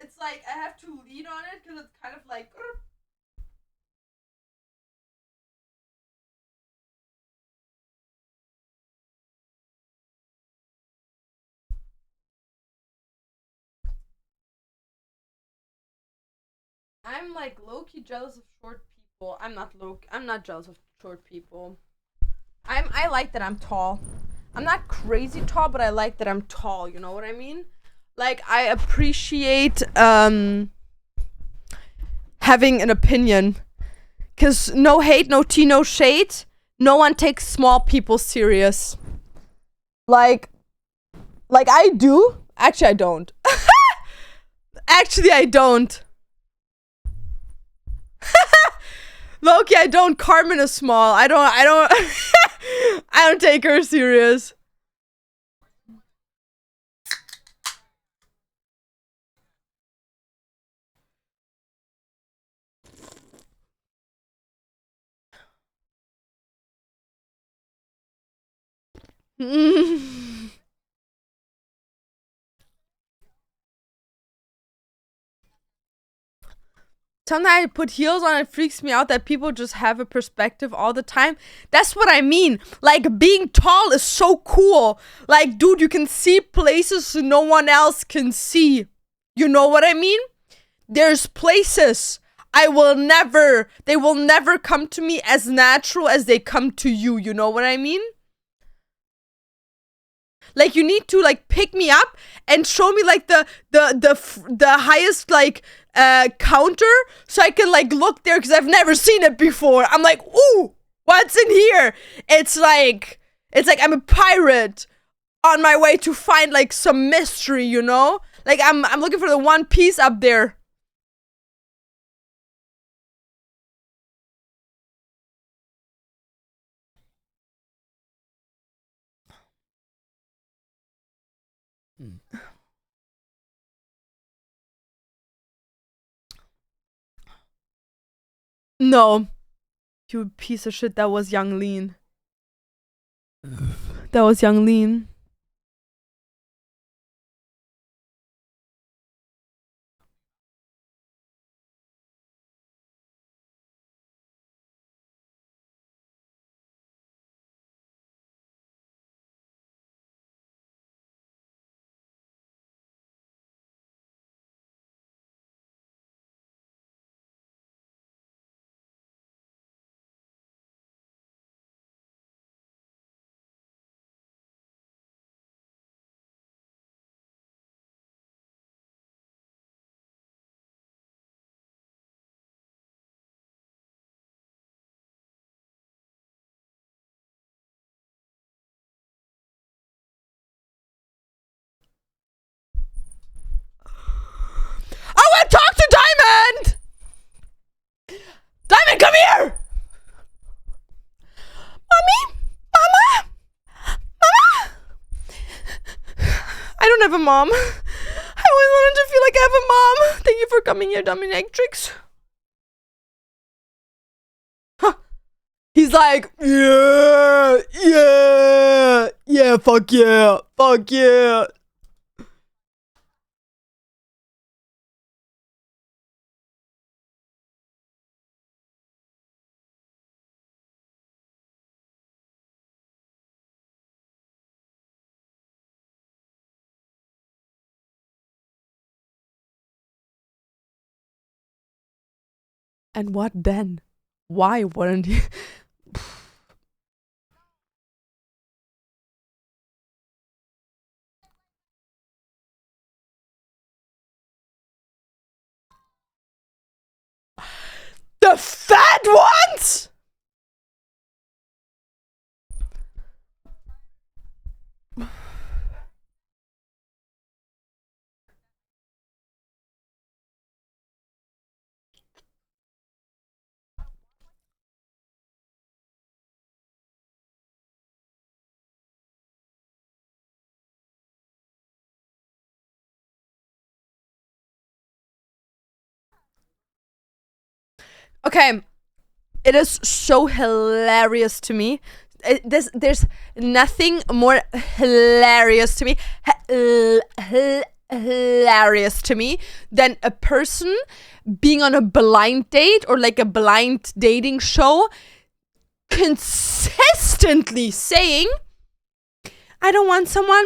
It's like I have to lean on it because it's kind of like. I'm like low-key jealous of short people. I'm not jealous of short people. I like that I'm tall. I'm not crazy tall, but I like that I'm tall, you know what I mean? Like I appreciate having an opinion. Cause no hate, no tea, no shade. No one takes small people serious. Like I do. Actually, I don't. Actually, I don't. Loki, I don't. Carmen is small. I don't I don't take her serious. sometimes I put heels on, it freaks me out that people just have a perspective all the time. That's what I mean. Like, being tall is so cool. Like, dude, you can see places no one else can see. You know what I mean? There's places they will never come to me as natural as they come to you. You know what I mean? Like, you need to, like, pick me up and show me, like, the highest, like, counter so I can, like, look there because I've never seen it before. I'm like, ooh, what's in here? It's like I'm a pirate on my way to find, like, some mystery, you know? Like, I'm looking for the one piece up there. No. You piece of shit, that was Young Lean. That was Young Lean. I want to talk to Diamond! Diamond, come here! Mommy? Mama? Mama? I don't have a mom. I always wanted to feel like I have a mom. Thank you for coming here, dominatrix. Huh. He's like, yeah, fuck yeah. And what then? Why wouldn't he? The fat ones? Okay, it is so hilarious to me. There's nothing more hilarious to me, hilarious to me than a person being on a blind date or like a blind dating show consistently saying, I don't want someone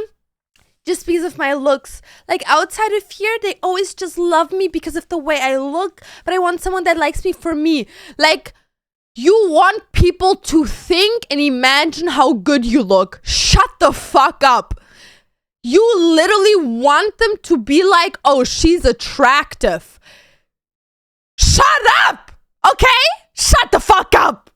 just because of my looks. Like, outside of here, they always just love me because of the way I look, but I want someone that likes me for me. Like, you want people to think and imagine how good you look. Shut the fuck up. You literally want them to be like, oh, she's attractive. Shut up! Okay? Shut the fuck up!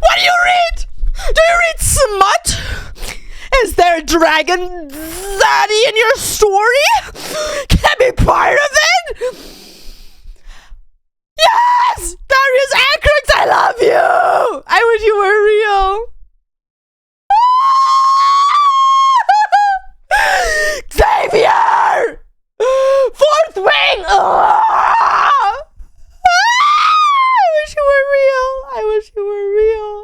What do you read? Do you read smut? Is there a dragon zaddy in your story? Can I be part of it? Yes! Darius Acrix, I love you! I wish you were real. Xavier! Ah! I wish you were real. I wish you were real.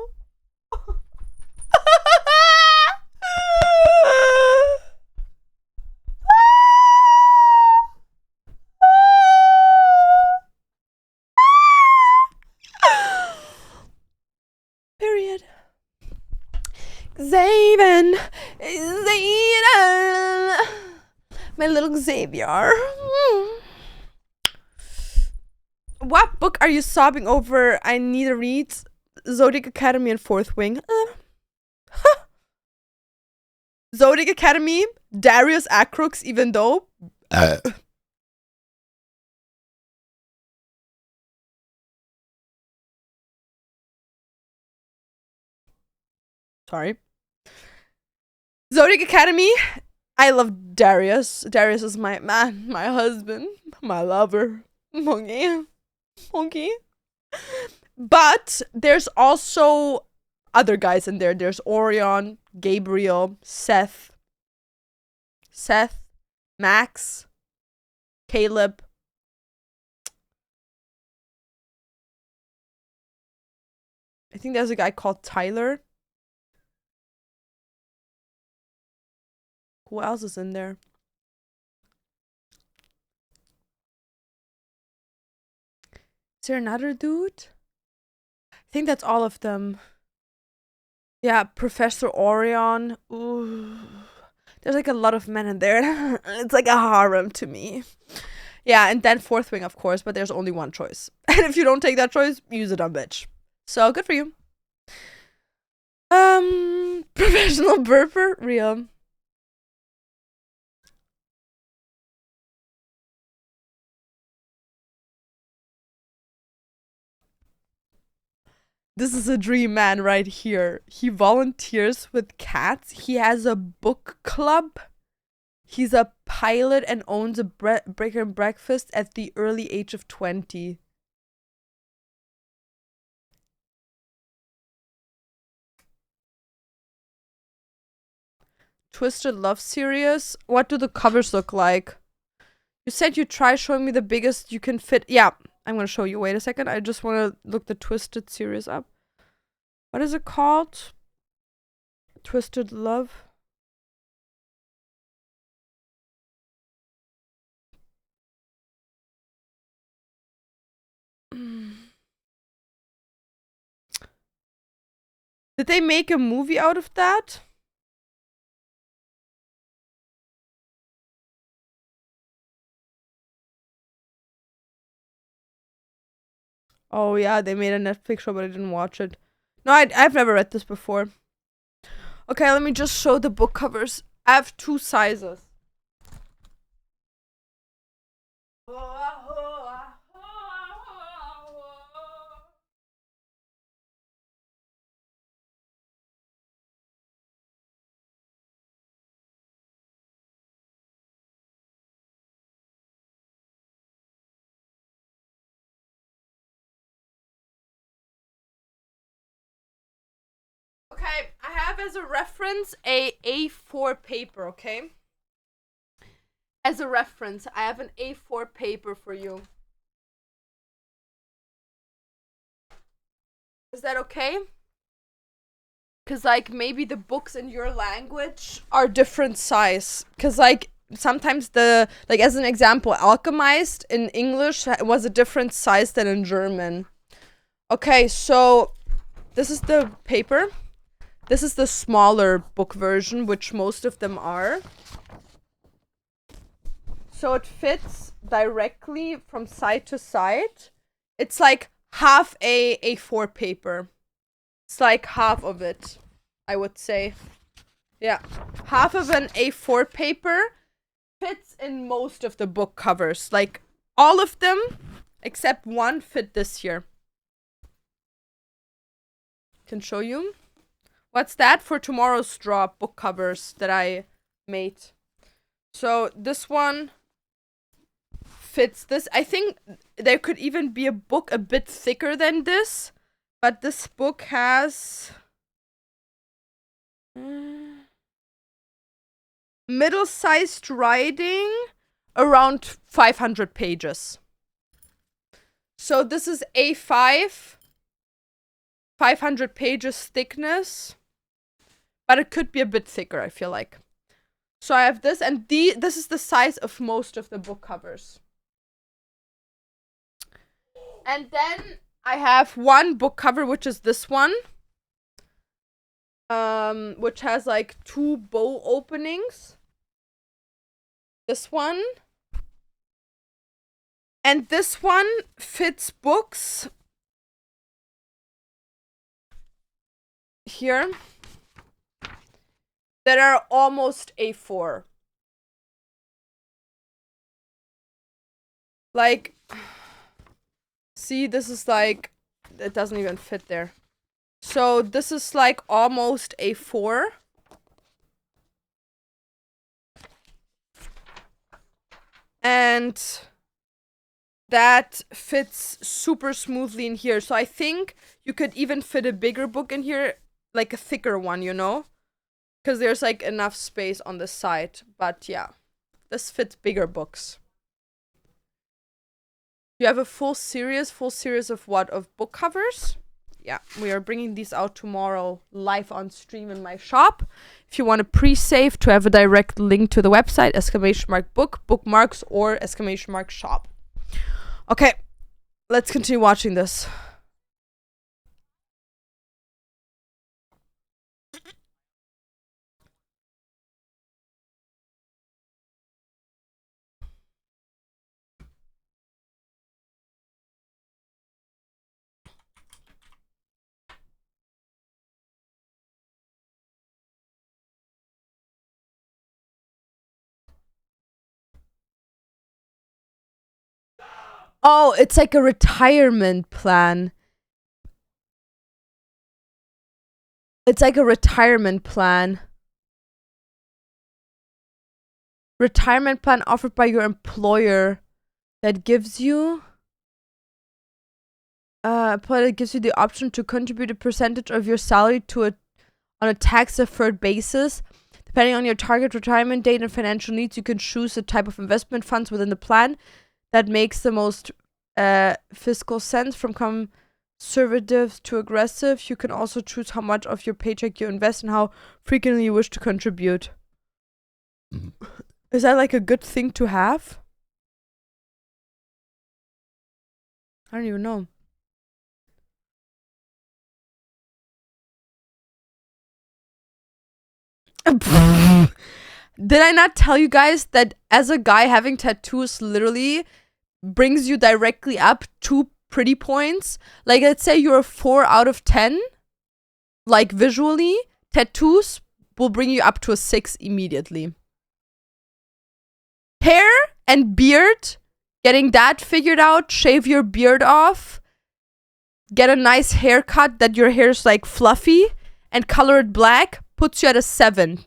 Period. Xavier. My little Xavier. What book are you sobbing over? I need to read. Zodiac Academy and Fourth Wing. Zodiac Academy, Darius Acrux, even though. Sorry. Zodiac Academy. I love Darius. Darius is my man, my husband, my lover. Okay. Okay. But there's also other guys in there. There's Orion, Gabriel, Seth, Max, Caleb. I think there's a guy called Tyler. Who else is in there? Is there another dude? I think that's all of them. Yeah, Professor Orion. Ooh. There's like a lot of men in there. It's like a harem to me. Yeah, and then Fourth Wing, of course, but there's only one choice. And if you don't take that choice, use a dumb bitch. So, good for you. Professional burper? Real. This is a dream man right here. He volunteers with cats. He has a book club. He's a pilot and owns a breaker and breakfast at the early age of 20. Twisted Love series. What do the covers look like? You said you try showing me the biggest you can fit. Yeah, I'm gonna show you. Wait a second. I just want to look the Twisted series up. What is it called? Twisted Love. Did they make a movie out of that? Oh yeah, they made a Netflix show, but I didn't watch it. No, I've never read this before. Okay, let me just show the book covers. I have 2 sizes. Okay, I have as a reference a A4 paper, okay? As a reference, I have an A4 paper for you. Is that okay? Because, like, maybe the books in your language are different size. Because, like, sometimes the, like, as an example, Alchemized in English was a different size than in German. Okay, so this is the paper. This is the smaller book version, which most of them are. So it fits directly from side to side. It's like half a A4 paper. It's like half of it, I would say. Yeah. Half of an A4 paper fits in most of the book covers. Like, all of them, except one, fit this here. Can show you. What's that? For tomorrow's drop book covers that I made. So this one fits this. I think there could even be a book a bit thicker than this. But this book has middle-sized writing, around 500 pages. So this is A5, 500 pages thickness, but it could be a bit thicker, I feel like. So I have this, and this is the size of most of the book covers. And then I have one book cover, which is this one. Which has like 2 bow openings. This one. And this one fits books here that are almost A4. Like, see, this is like, it doesn't even fit there. So this is like almost A4. And that fits super smoothly in here. So I think you could even fit a bigger book in here, like a thicker one, you know? Because there's like enough space on the side. But yeah, this fits bigger books. You have a full series of what? Of book covers? Yeah, we are bringing these out tomorrow live on stream in my shop. If you want to pre-save to have a direct link to the website, !book, bookmarks, or !shop. Okay, let's continue watching this. Oh, it's like a retirement plan. It's like a retirement plan. Retirement plan offered by your employer that gives you the option to contribute a percentage of your salary to on a tax deferred basis. Depending on your target retirement date and financial needs, you can choose the type of investment funds within the plan that makes the most fiscal sense, from conservative to aggressive. You can also choose how much of your paycheck you invest and how frequently you wish to contribute. Is that like a good thing to have? I don't even know. Did I not tell you guys that as a guy, having tattoos literally brings you directly up 2 pretty points? Like, let's say you're a 4 out of 10, like visually, tattoos will bring you up to a 6 immediately. Hair and beard, getting that figured out, shave your beard off, get a nice haircut that your hair is like fluffy, and color it black, puts you at a 7.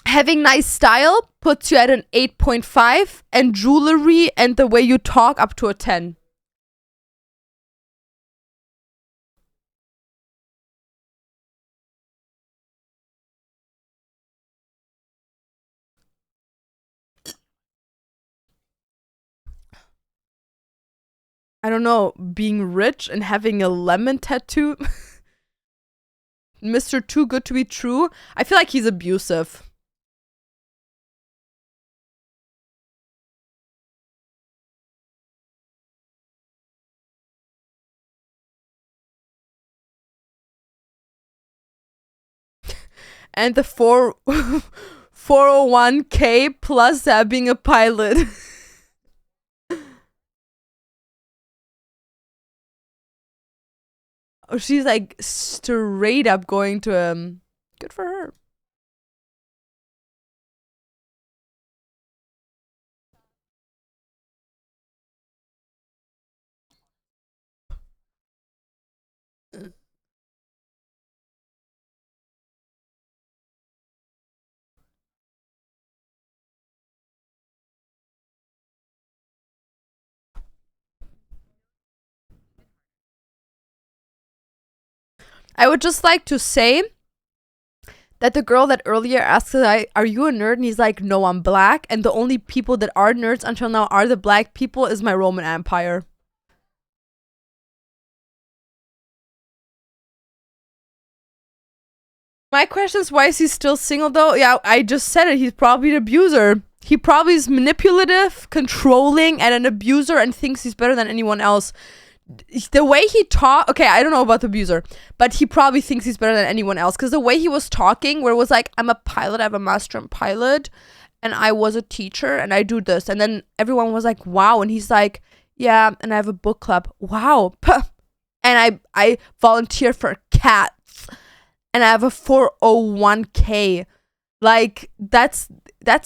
Having nice style puts you at an 8.5, and jewelry and the way you talk up to a 10. I don't know, being rich and having a lemon tattoo. Mr. Too Good to Be True. I feel like he's abusive. And the 401k plus being a pilot. Oh, she's like straight up going to good for her. I would just like to say that the girl that earlier asked, like, are you a nerd? And he's like, no, I'm black. And the only people that are nerds until now are the black people is my Roman Empire. My question is, why is he still single though? Yeah, I just said it. He's probably an abuser. He probably is manipulative, controlling, and an abuser and thinks he's better than anyone else. The way he talked, okay, I don't know about the abuser, but he probably thinks he's better than anyone else, because the way he was talking, where it was like, I'm a pilot, I have a master in pilot, and I was a teacher, and I do this, and then everyone was like, wow, and he's like, yeah, and I have a book club, wow, and I volunteer for cats, and I have a 401k, like, that's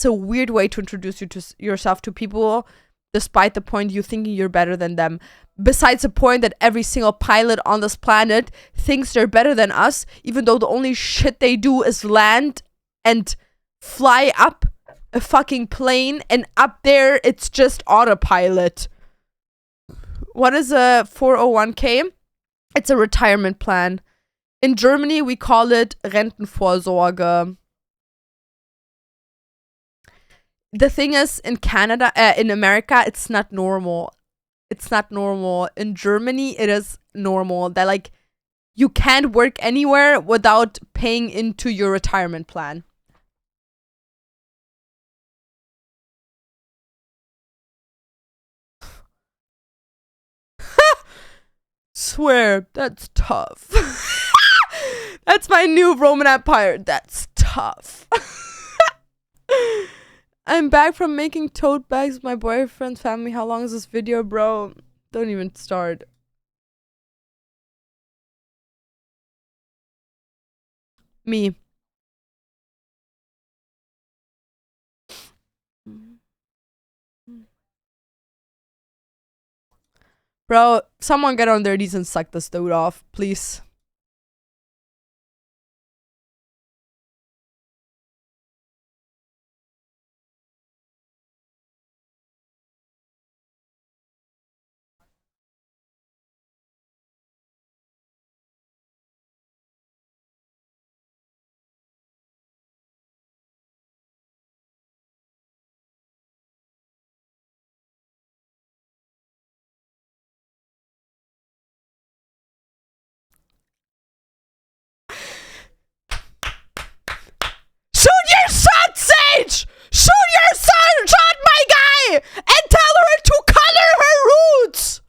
a weird way to introduce yourself to people, despite the point you thinking you're better than them. Besides the point that every single pilot on this planet thinks they're better than us, even though the only shit they do is land and fly up a fucking plane, and up there it's just autopilot. What is a 401k? It's a retirement plan. In Germany, we call it Rentenvorsorge. The thing is, in Canada, in America, it's not normal. It's not normal. In Germany, it is normal that, like, you can't work anywhere without paying into your retirement plan. Swear, that's tough. That's my new Roman Empire. That's tough. I'm back from making tote bags with my boyfriend's family. How long is this video, bro? Don't even start. Me. Bro, someone get on their knees and suck this dude off, please. Shoot your shot, Sage! Shoot your shot, my guy! And tell her to color her roots!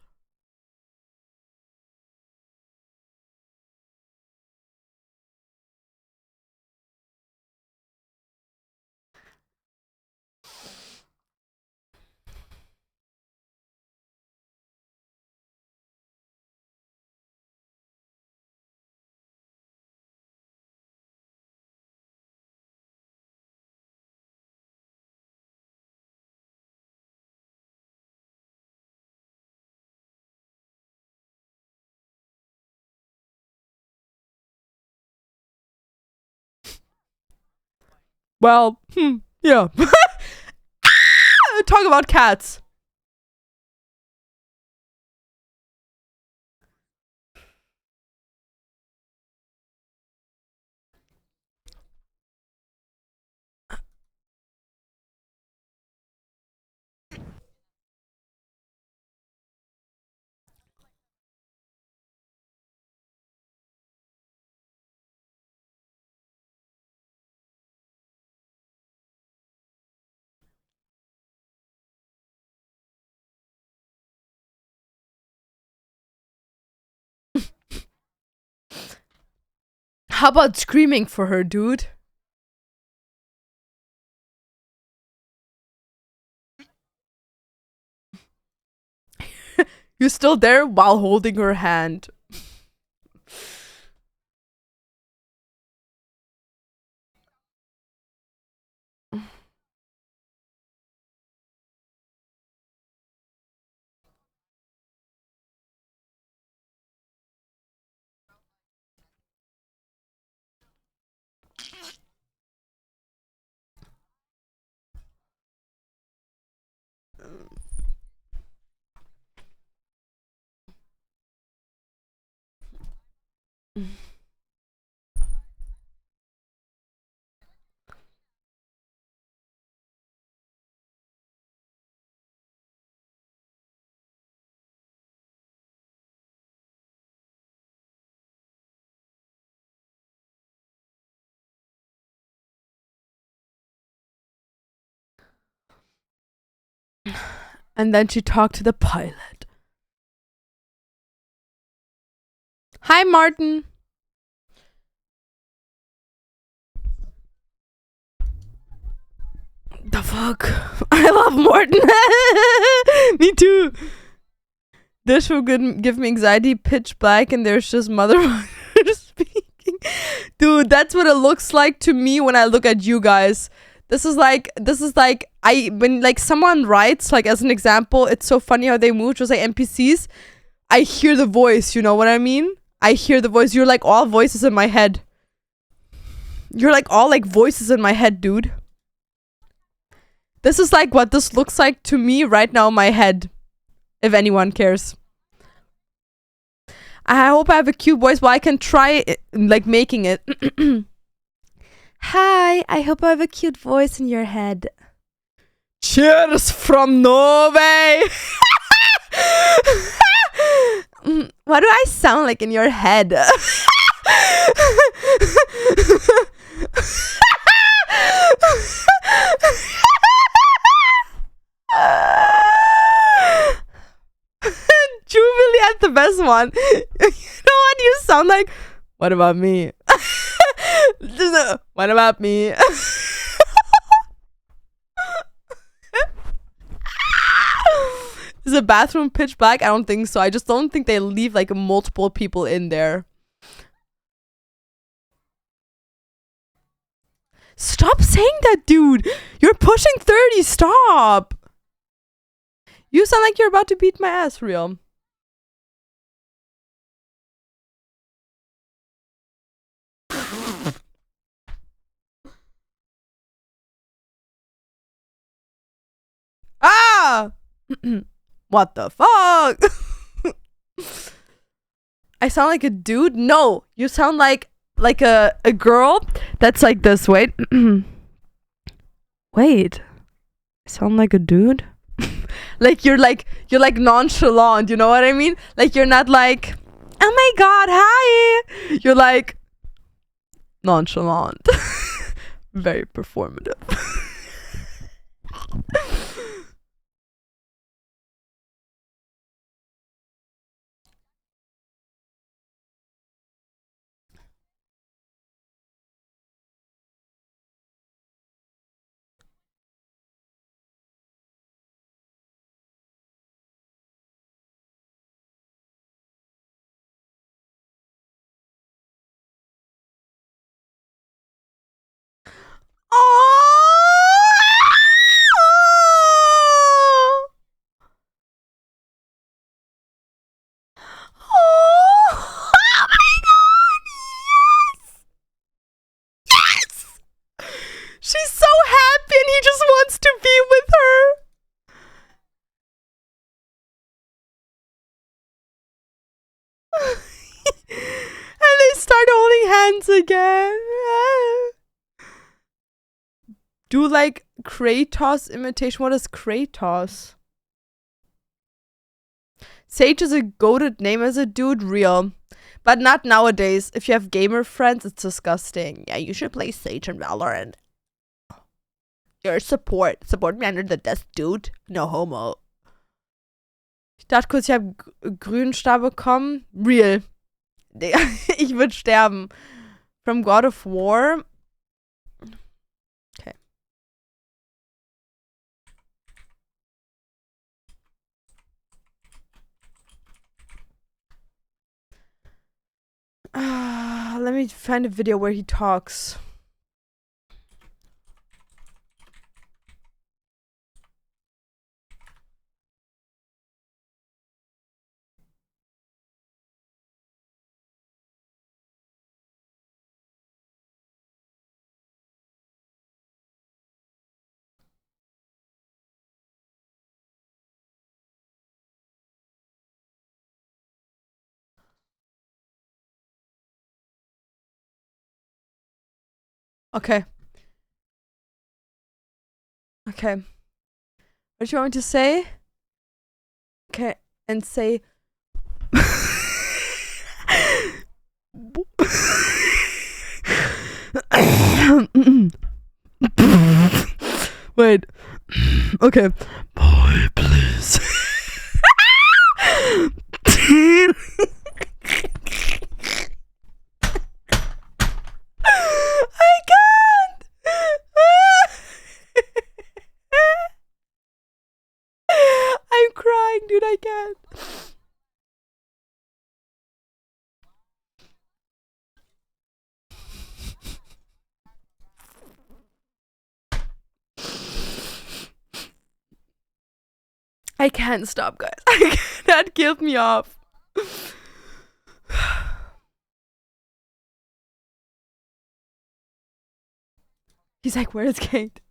Well, yeah. Talk about cats. How about screaming for her, dude? You still there while holding her hand. And then she talked to the pilot. Hi, Martin. The fuck? I love Morton. Me too. This will give me anxiety. Pitch black and there's just mother speaking. Dude, that's what it looks like to me when I look at you guys. This is like when like someone writes, like as an example, it's so funny how they move, just like NPCs. I hear the voice, you know what I mean? I hear the voice. You're like all voices in my head. You're like all like voices in my head, dude. This is like what this looks like to me right now in my head. If anyone cares. I hope I have a cute voice. Well, I can try it, like making it. Hi, I hope I have a cute voice in your head. Cheers from Norway. What do I sound like in your head? Jubilee, the best one. You know what you sound like? What about me? What about me? Is the bathroom pitch black? I don't think so. I just don't think they leave like multiple people in there. Stop saying that, dude. You're pushing 30. Stop. You sound like you're about to beat my ass, real. Ah! What the fuck? I sound like a dude? No, you sound like a girl that's like this. Wait. Wait. I sound like a dude? Like you're like nonchalant, you know what I mean? Like you're not like, oh my god, hi. You're like nonchalant. Very performative. Oh my god! Yes! She's so happy and he just wants to be with her. And they start holding hands again. Do like Kratos imitation. What is Kratos? Sage is a goated name as a dude, real. But not nowadays. If you have gamer friends, it's disgusting. Yeah, you should play Sage and Valorant. You're support. Support me under the desk, dude. No homo. Ich dachte kurz, ich habe grünen Star bekommen. Real. Ich würde sterben. From God of War. Okay. Let me find a video where he talks. Okay. Okay. What do you want me to say? Okay. And say. Wait. Okay. Boy, please. I can't. I'm crying, dude. I can't. I can't stop, guys. That killed me off. He's like, where's Kate?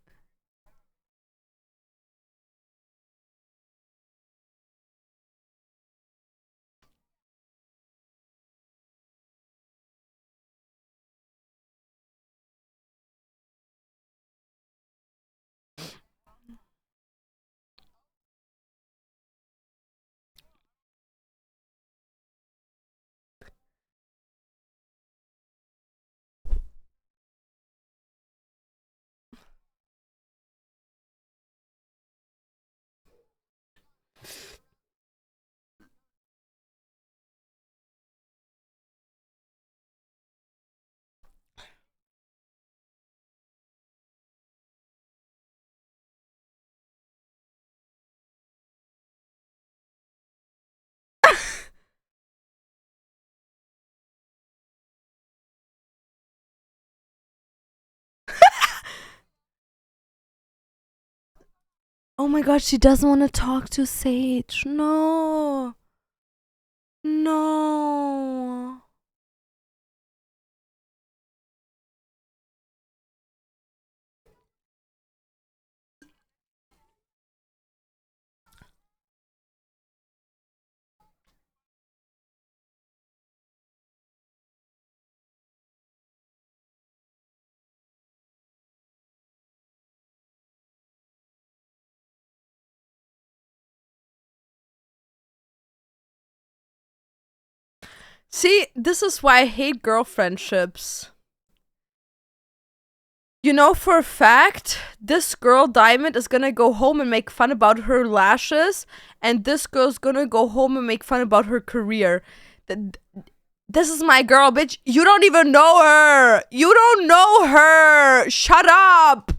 Oh my god, she doesn't want to talk to Sage. No. No. See, this is why I hate girl friendships. You know for a fact, this girl, Diamond, is gonna go home and make fun about her lashes, and this girl's gonna go home and make fun about her career. This is my girl, bitch. You don't even know her. You don't know her. Shut up.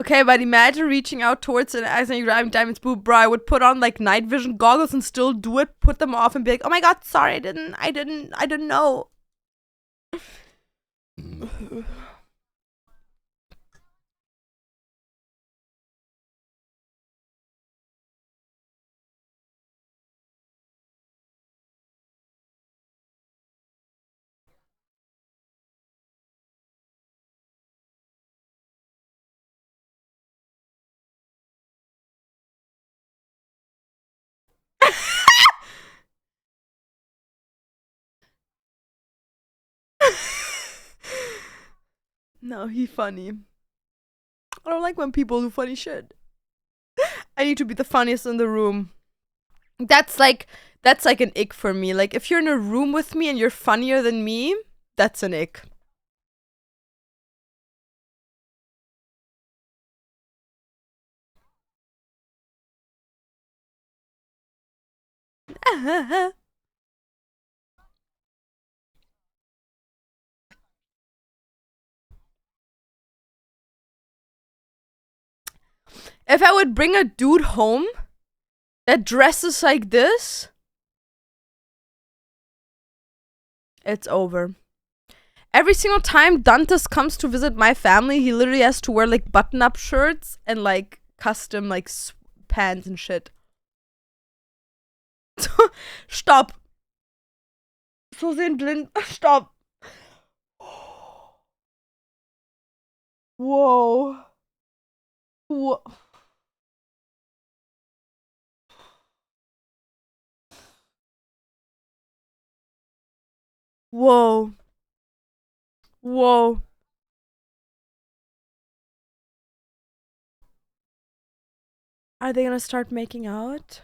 Okay, but imagine reaching out towards an accidentally grabbing Diamond's boob, bro. I would put on like night vision goggles and still do it, put them off and be like, oh my god, sorry, I didn't know. No, he funny. I don't like when people do funny shit. I need to be the funniest in the room. That's like an ick for me. Like if you're in a room with me and you're funnier than me, that's an ick. If I would bring a dude home that dresses like this, it's over. Every single time Dantes comes to visit my family, he literally has to wear like button-up shirts and like custom like pants and shit. Stop. So sehen blind. Stop. Whoa. Whoa. Whoa. Whoa. Are they gonna start making out?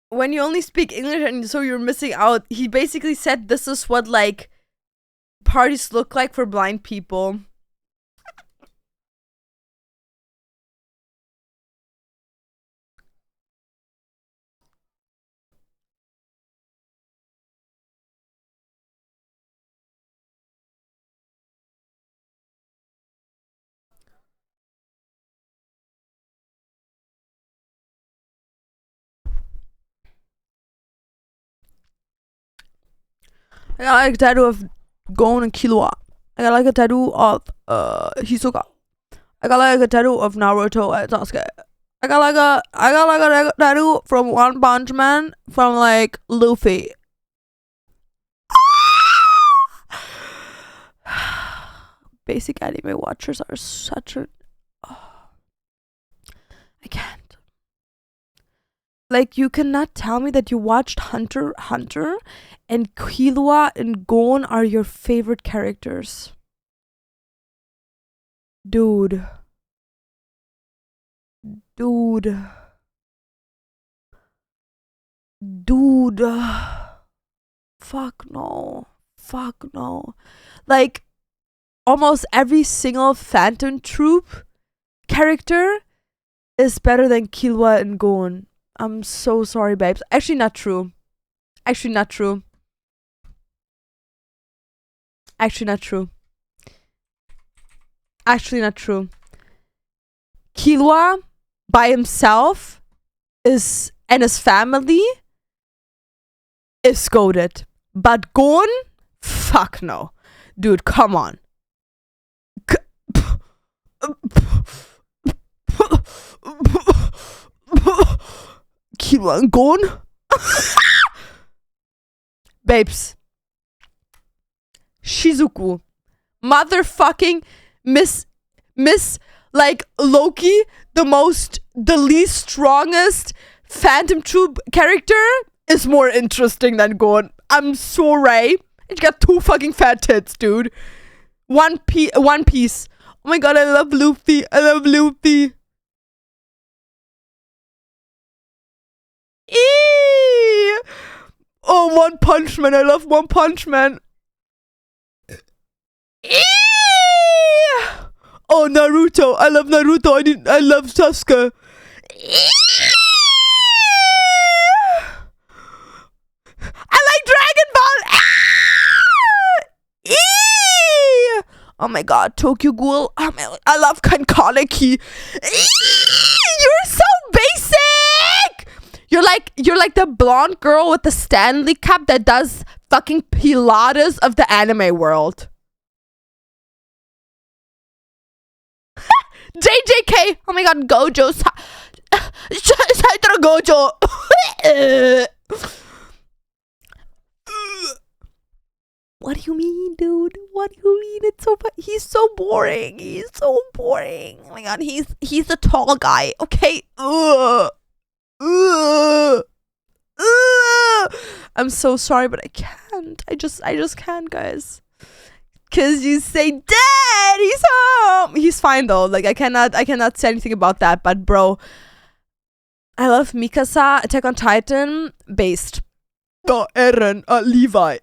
When you only speak English and so you're missing out, he basically said this is what like parties look like for blind people. I got like a tattoo of Gon and Killua. I got like a tattoo of Hisoka. I got like a tattoo of Naruto and Sasuke. I got like a tattoo from One Punch Man from like Luffy. Basic anime watchers are such a. Oh, I can't. Like, you cannot tell me that you watched Hunter x Hunter and Killua and Gon are your favorite characters. Dude. Dude. Dude. Fuck no. Fuck no. Like, almost every single Phantom Troop character is better than Killua and Gon. I'm so sorry, babes. Actually, not true. Actually, not true. Actually, not true. Actually, not true. Killua by himself is and his family is goated. But Gon, fuck no. Dude, come on. Killua and Gon? Babes. Shizuku. Motherfucking Miss like Loki, the least strongest Phantom Troop character is more interesting than Gon. I'm sorry. She got two fucking fat tits, dude. One Piece. Oh my god, I love Luffy. I love Luffy. Eee! Oh, One Punch Man. I love One Punch Man. Eee! Oh, Naruto. I love Naruto. I love Sasuke. Eee! I like Dragon Ball. Eee! Oh my god, Tokyo Ghoul. Oh my, I love Kankaneki. You're so basic. You're like the blonde girl with the Stanley Cup that does fucking Pilates of the anime world. JJK. Oh my god, Gojo. Gojo. What do you mean, dude? What do you mean? It's so he's so boring. He's so boring. Oh my god, he's a tall guy. Okay. I'm so sorry, but I can't. I just can't, guys. Cause you say, Dad, he's home. He's fine though. Like I cannot say anything about that. But bro, I love Mikasa, Attack on Titan, based. Oh, Eren, Levi.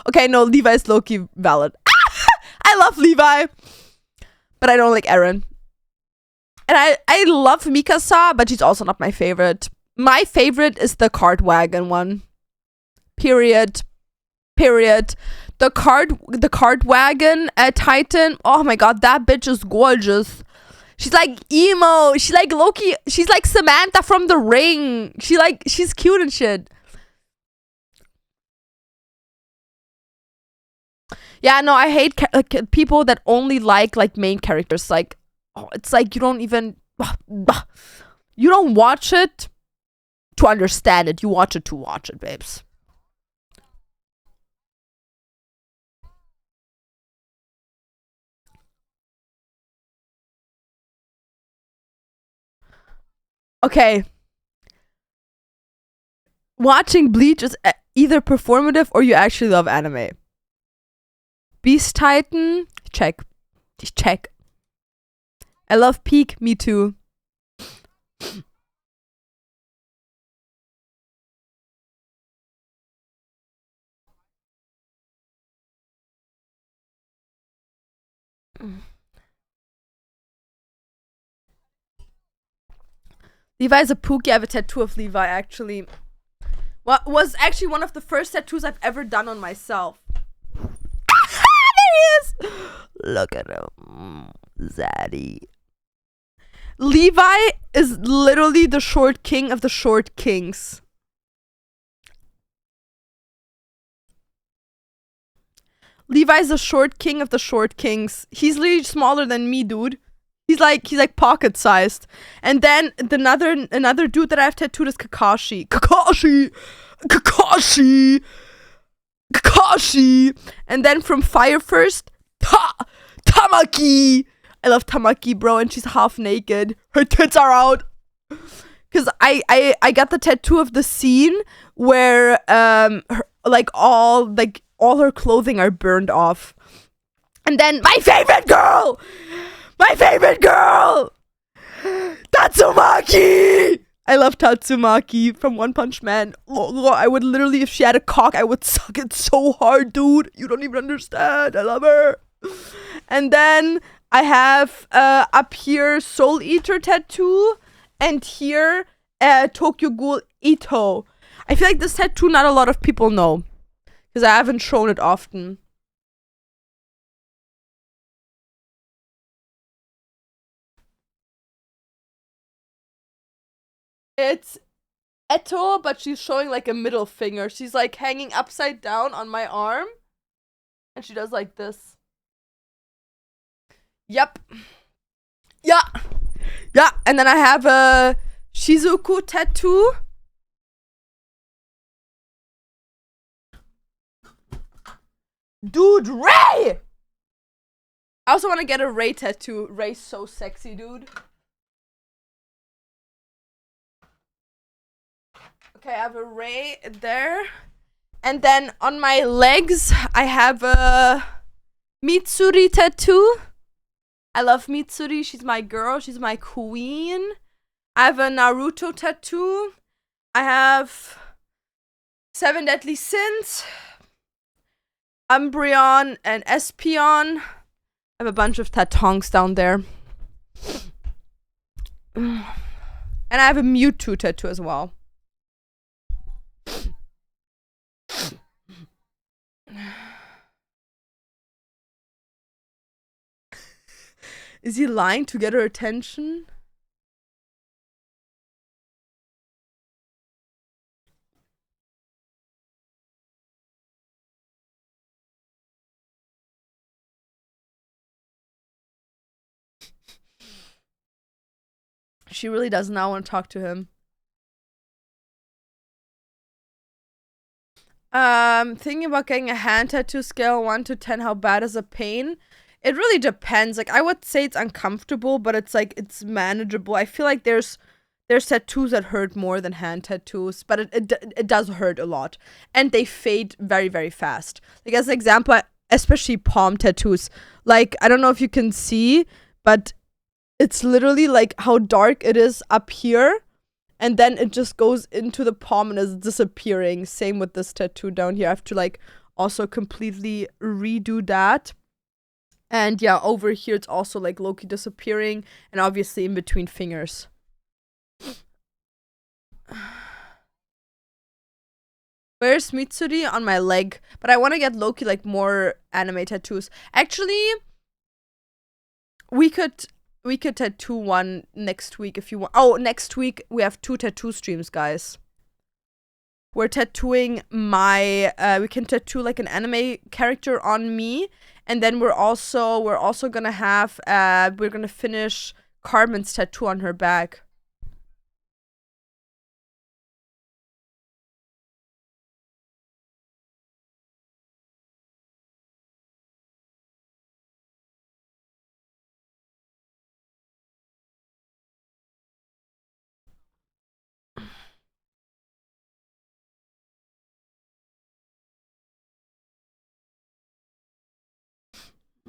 Okay, no, Levi is low-key valid. I love Levi, but I don't like Eren. And I love Mikasa, but she's also not my favorite. My favorite is the cart wagon one. Period. The cart wagon Titan. Oh my god, that bitch is gorgeous. She's like emo. She's like Loki. She's like Samantha from The Ring. She's cute and shit. Yeah, no, I hate like, people that only like main characters. Like, oh, it's like you don't even you don't watch it to understand it. You watch it to watch it, babes. Okay, watching Bleach is either performative or you actually love anime. Beast Titan, check. Check. I love Peak, me too. Levi's a Pookie. I have a tattoo of Levi, actually. What was actually one of the first tattoos I've ever done on myself. There he is! Look at him. Zaddy. Levi is literally the short king of the short kings. Levi's the short king of the short kings. He's literally smaller than me, dude. He's like pocket sized. And then another dude that I have tattooed is Kakashi. Kakashi. And then from Fire First, Tamaki. I love Tamaki, bro, and she's half naked. Her tits are out. Cause I got the tattoo of the scene where all her clothing are burned off. And then my favorite girl, Tatsumaki. I love Tatsumaki from One Punch Man. I would literally, if she had a cock, I would suck it so hard, dude. You don't even understand. I love her. And then I have up here Soul Eater tattoo, and here Tokyo Ghoul Ito. I feel like this tattoo not a lot of people know, because I haven't shown it often. It's Eto, but she's showing like a middle finger. She's like hanging upside down on my arm, and she does like this. Yep. Yeah. Yeah. And then I have a Shizuku tattoo. Dude, Ray! I also want to get a Ray tattoo. Ray's so sexy, dude. Okay, I have a Ray there. And then on my legs, I have a Mitsuri tattoo. I love Mitsuri. She's my girl. She's my queen. I have a Naruto tattoo. I have 7 Deadly Sins, Umbreon, and Espeon. I have a bunch of tattoos down there. And I have a Mewtwo tattoo as well. Is he lying to get her attention? She really does not want to talk to him. Thinking about getting a hand tattoo, scale 1 to 10, how bad is the pain? It really depends. Like, I would say it's uncomfortable, but it's like, it's manageable. I feel like there's tattoos that hurt more than hand tattoos, but it does hurt a lot. And they fade very, very fast. Like, as an example, especially palm tattoos. Like, I don't know if you can see, but it's literally like how dark it is up here. And then it just goes into the palm and is disappearing. Same with this tattoo down here. I have to like also completely redo that. And yeah, over here it's also like low-key disappearing. And obviously in between fingers. Where's Mitsuri? On my leg. But I want to get low-key like more anime tattoos. Actually, we could tattoo one next week if you want. Oh, next week we have 2 tattoo streams, guys. we're tattooing we can tattoo like an anime character on me, and then we're also gonna have we're gonna finish Carmen's tattoo on her back.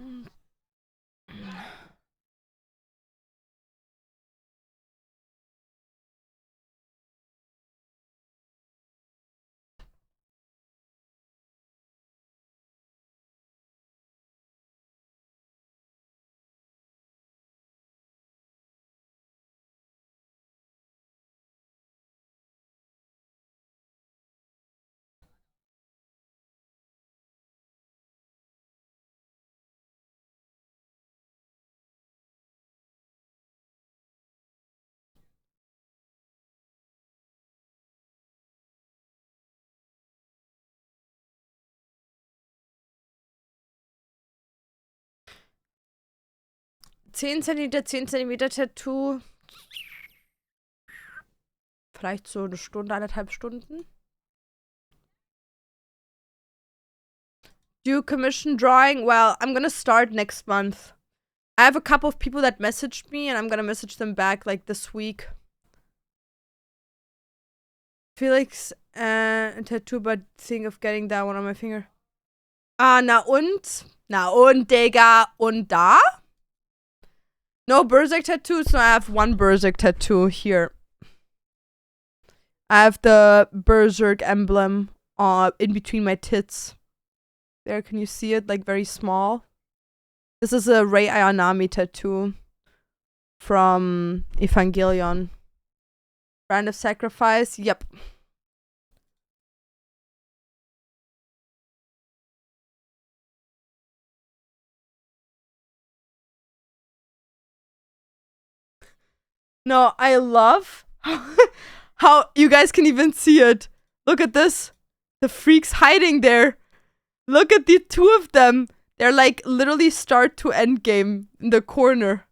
Mm. 10 cm, 10 cm Tattoo. Vielleicht so eine Stunde, 1,5 Stunden. Do commission drawing? Well, I'm gonna start next month. I have a couple of people that messaged me, and I'm gonna message them back like this week. Felix, a tattoo, but think of getting that one on my finger. Ah, na und? Na und, Digga. Und da? No Berserk tattoos? No, I have one Berserk tattoo here. I have the Berserk emblem in between my tits. There, can you see it? Like, very small. This is a Rei Ayanami tattoo from Evangelion. Brand of Sacrifice? Yep. No, I love how you guys can even see it. Look at this. The freak's hiding there. Look at the two of them. They're like literally start to end game in the corner.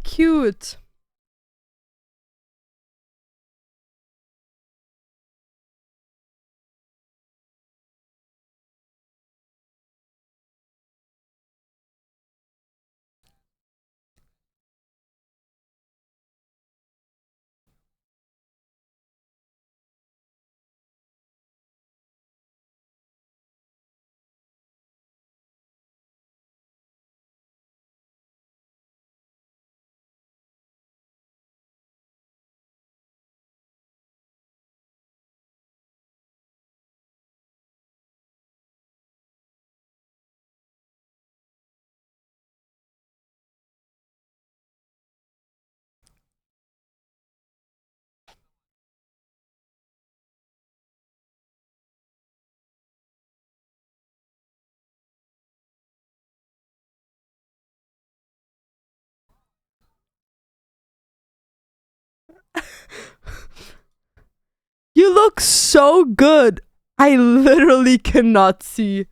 Cute. You look so good. I literally cannot see.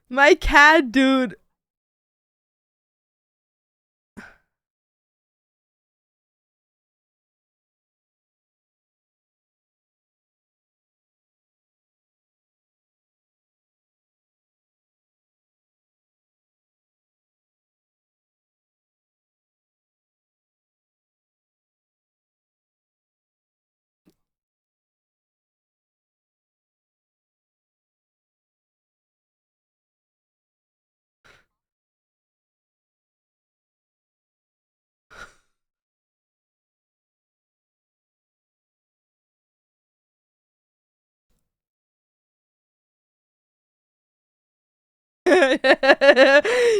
My cat, dude.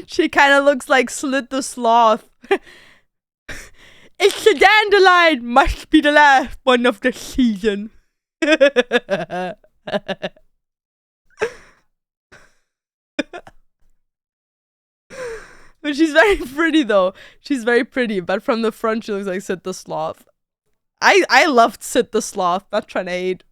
She kind of looks like Slit the Sloth. It's the dandelion. Must be the last one of the season. But she's very pretty though. She's very pretty, but from the front she looks like Sid the Sloth. I loved Sid the Sloth, not trying to hate.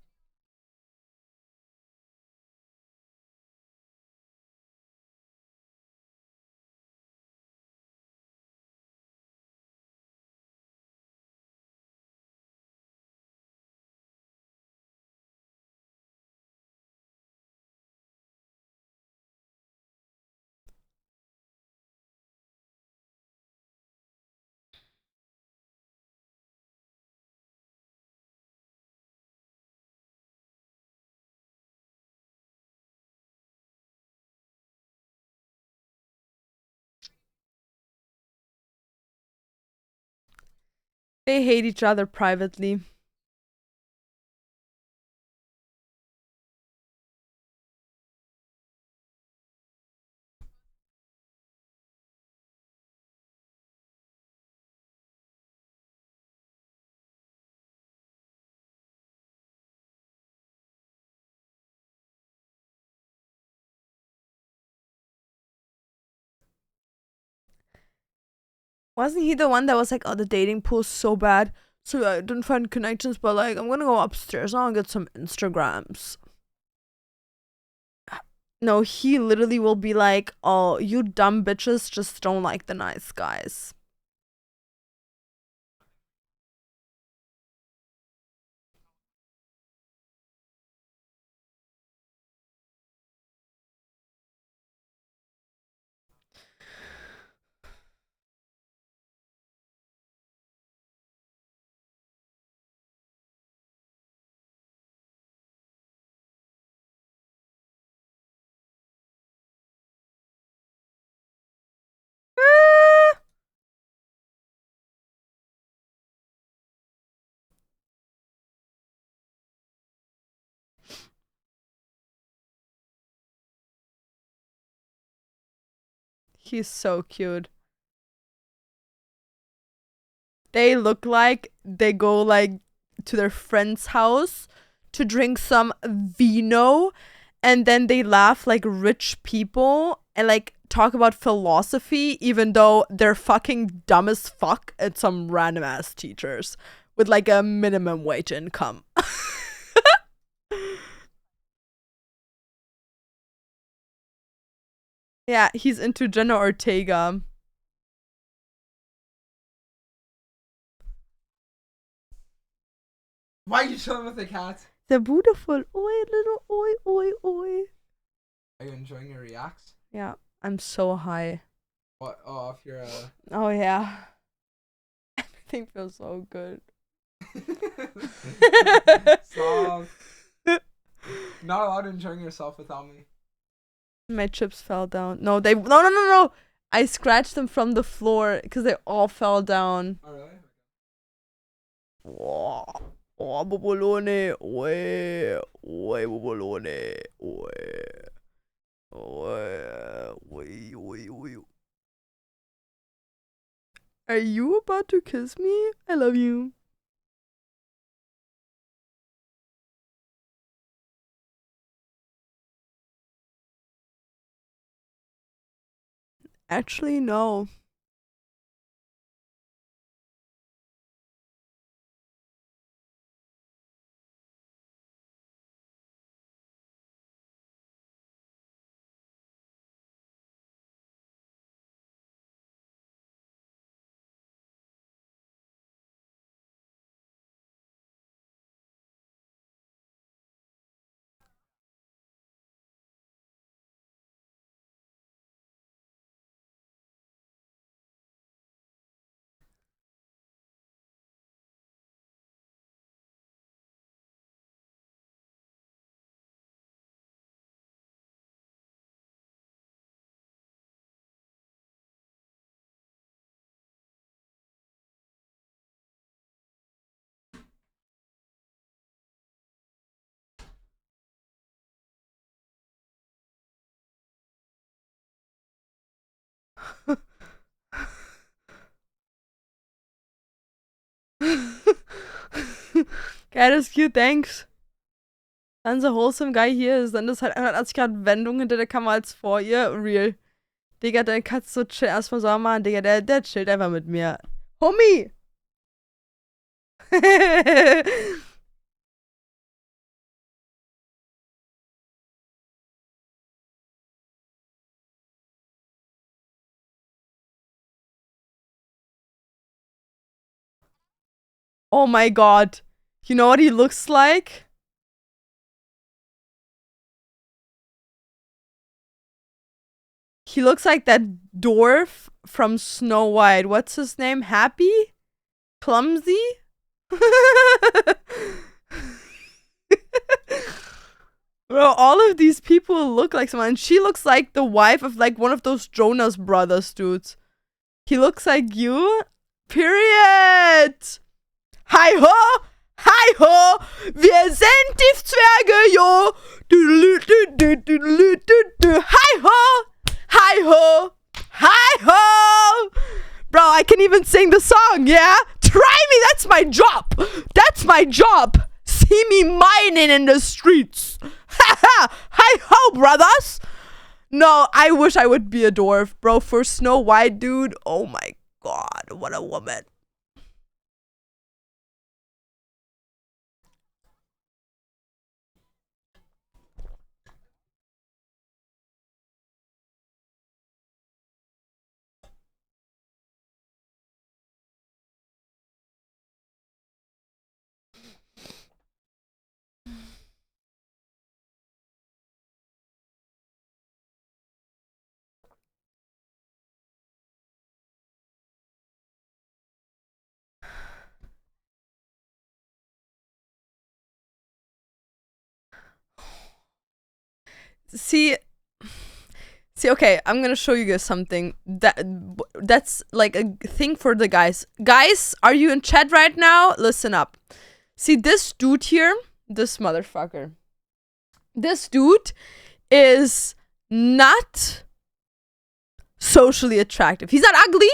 They hate each other privately. Wasn't he the one that was like, oh, the dating pool's so bad, so I didn't find connections, but like, I'm gonna go upstairs and I'll get some Instagrams. No, he literally will be like, oh, you dumb bitches just don't like the nice guys. He's so cute. They look like they go like to their friend's house to drink some vino, and then they laugh like rich people and like talk about philosophy, even though they're fucking dumb as fuck at some random ass teachers with like a minimum wage income. Yeah, he's into Jenna Ortega. Why are you chilling with the cat? They're beautiful. Oi, little oi, oi, oi. Are you enjoying your reacts? Yeah, I'm so high. What? Oh, off your Oh, yeah. Everything feels so good. Stop. Not allowed enjoying yourself without me. My chips fell down. No, no. I scratched them from the floor because they all fell down. Oh really? Oh, oh, bobolone. Oi, oi, bobolone. Oi, oi, oi, oi. Are you about to kiss me? I love you. Actually, no. Geil, das ist cute, thanks. Dann so wholesome Guy hier ist, dann ist halt 180 Grad Wendung hinter der Kamera als vor ihr. Real. Digga, dein kannst so chill erstmal so machen, Digga, der chillt einfach mit mir. Homie! Oh my god. You know what he looks like? He looks like that dwarf from Snow White. What's his name? Happy? Clumsy? Bro, all of these people look like someone. And she looks like the wife of like one of those Jonas Brothers dudes. He looks like you. Period. Hi ho! Hi ho! Wir sind die Zwerge, jo! Hi ho! Hi ho! Hi ho! Bro, I can even sing the song, yeah? Try me, that's my job! That's my job! See me mining in the streets! Haha! Hi ho, brothers! No, I wish I would be a dwarf, bro. For Snow White, dude. Oh my god, what a woman. See, okay, I'm gonna show you guys something. That's like a thing for the guys. Guys, are you in chat right now? Listen up. See, this dude here, this motherfucker. This dude is not socially attractive. He's not ugly,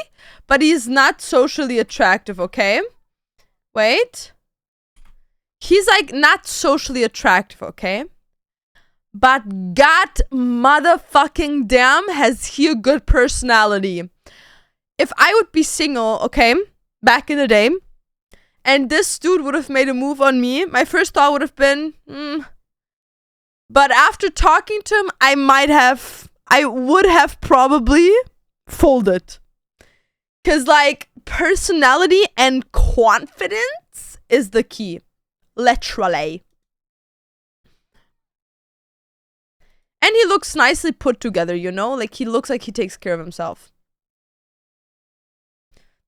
but he's not socially attractive, okay? Wait. He's like not socially attractive, okay? But god motherfucking damn has he a good personality. If I would be single, okay, back in the day, and this dude would have made a move on me, my first thought would have been, But after talking to him, I would have probably folded. Cause like personality and confidence is the key. Literally. And he looks nicely put together, you know? Like, he looks like he takes care of himself.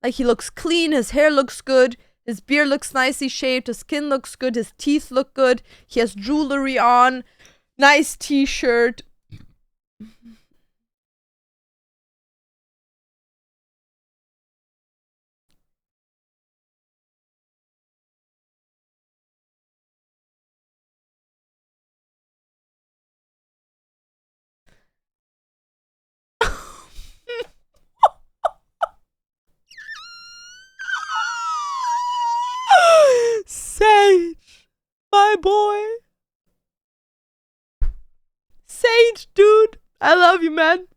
Like, he looks clean, his hair looks good, his beard looks nicely shaved, his skin looks good, his teeth look good, he has jewelry on, nice t-shirt. Sage, my boy. Sage, dude. I love you, man.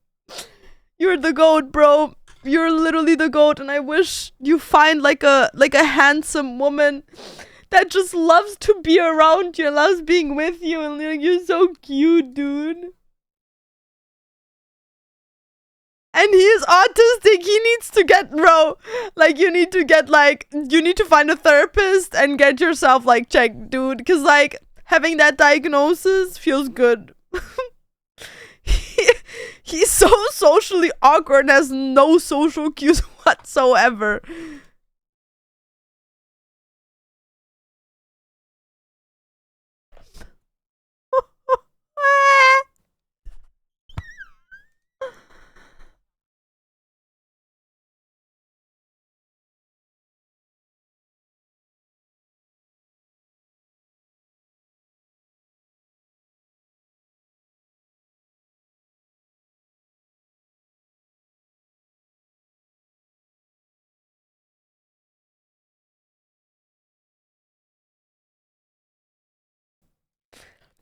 You're the goat, bro. You're literally the goat, and I wish you find like a handsome woman that just loves to be around you, loves being with you, and you're so cute, dude. And he is autistic. He needs to get, bro. Like, you need to find a therapist and get yourself, like, checked, dude. Because, like, having that diagnosis feels good. He's so socially awkward and has no social cues whatsoever.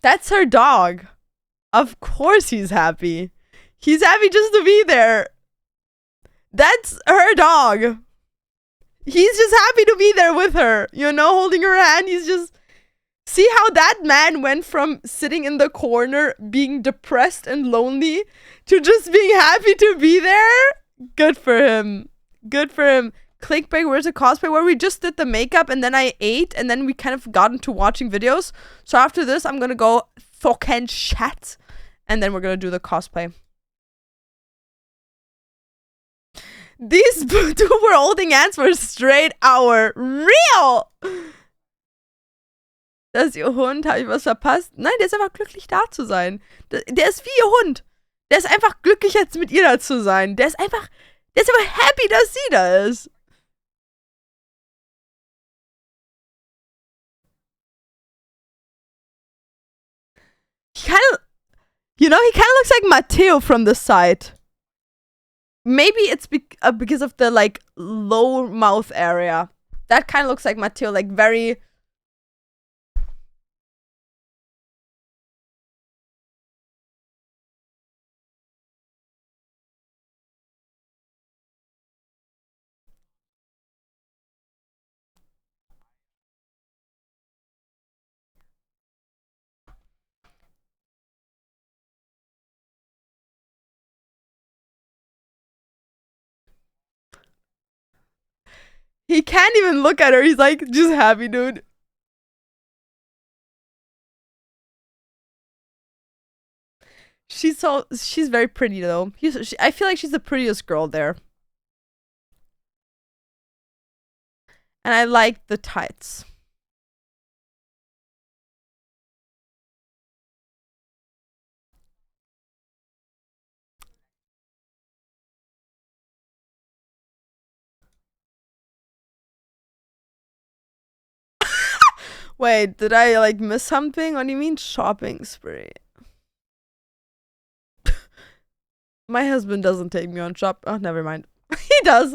That's her dog. Of course he's happy. He's happy just to be there. That's her dog. He's just happy to be there with her, you know, holding her hand. He's just. See how that man went from sitting in the corner, being depressed and lonely, to just being happy to be there? Good for him. Good for him. Clickbait, where's a cosplay? Where we just did the makeup and then I ate and then we kind of got into watching videos. So after this, I'm gonna go fucking chat and then we're gonna do the cosplay. These two were holding hands for a straight hour. Real! Das ist ihr Hund, habe ich was verpasst? Nein, der ist einfach glücklich da zu sein. Der ist wie ihr Hund. Der ist einfach glücklich jetzt mit ihr da zu sein. Der ist einfach happy, dass sie da ist. He kind of, you know, he kind of looks like Matteo from the side. Maybe it's because of the, like, low mouth area. That kind of looks like Matteo, like, very... He can't even look at her. He's like, just happy, dude. She's very pretty though. I feel like she's the prettiest girl there. And I like the tights. Wait, did I like miss something? What do you mean shopping spree? My husband doesn't take me on shop. Oh, never mind. He does.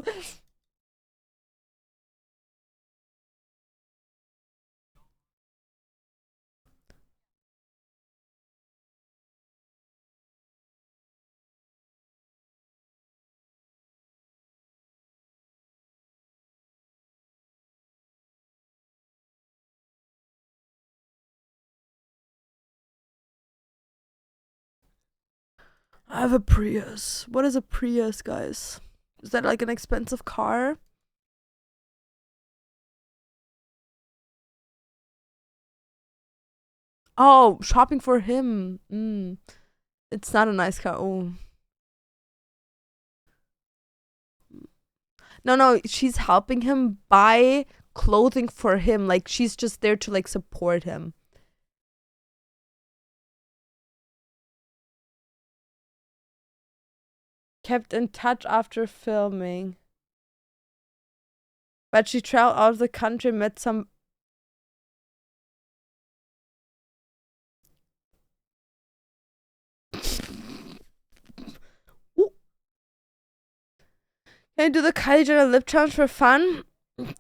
I have a Prius. What is a Prius, guys? Is that like an expensive car? Oh, shopping for him. It's not a nice car. Oh. No, she's helping him buy clothing for him. Like, she's just there to, like, support him. Kept in touch after filming. But she traveled out of the country, met some... Ooh. Can I do the Kylie Jenner lip challenge for fun?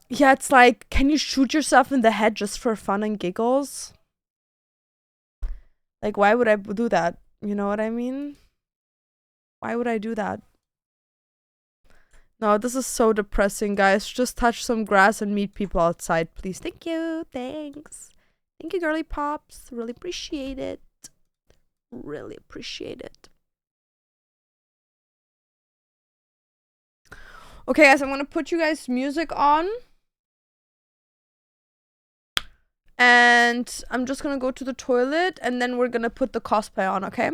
Yeah, it's like, can you shoot yourself in the head just for fun and giggles? Like, why would I do that? You know what I mean? Why would I do that? No, this is so depressing, guys. Just touch some grass and meet people outside, please. Thank you. Thanks. Thank you, girly pops. Really appreciate it. Really appreciate it. Okay, guys, I'm gonna put you guys' music on. And I'm just gonna go to the toilet and then we're gonna put the cosplay on, okay?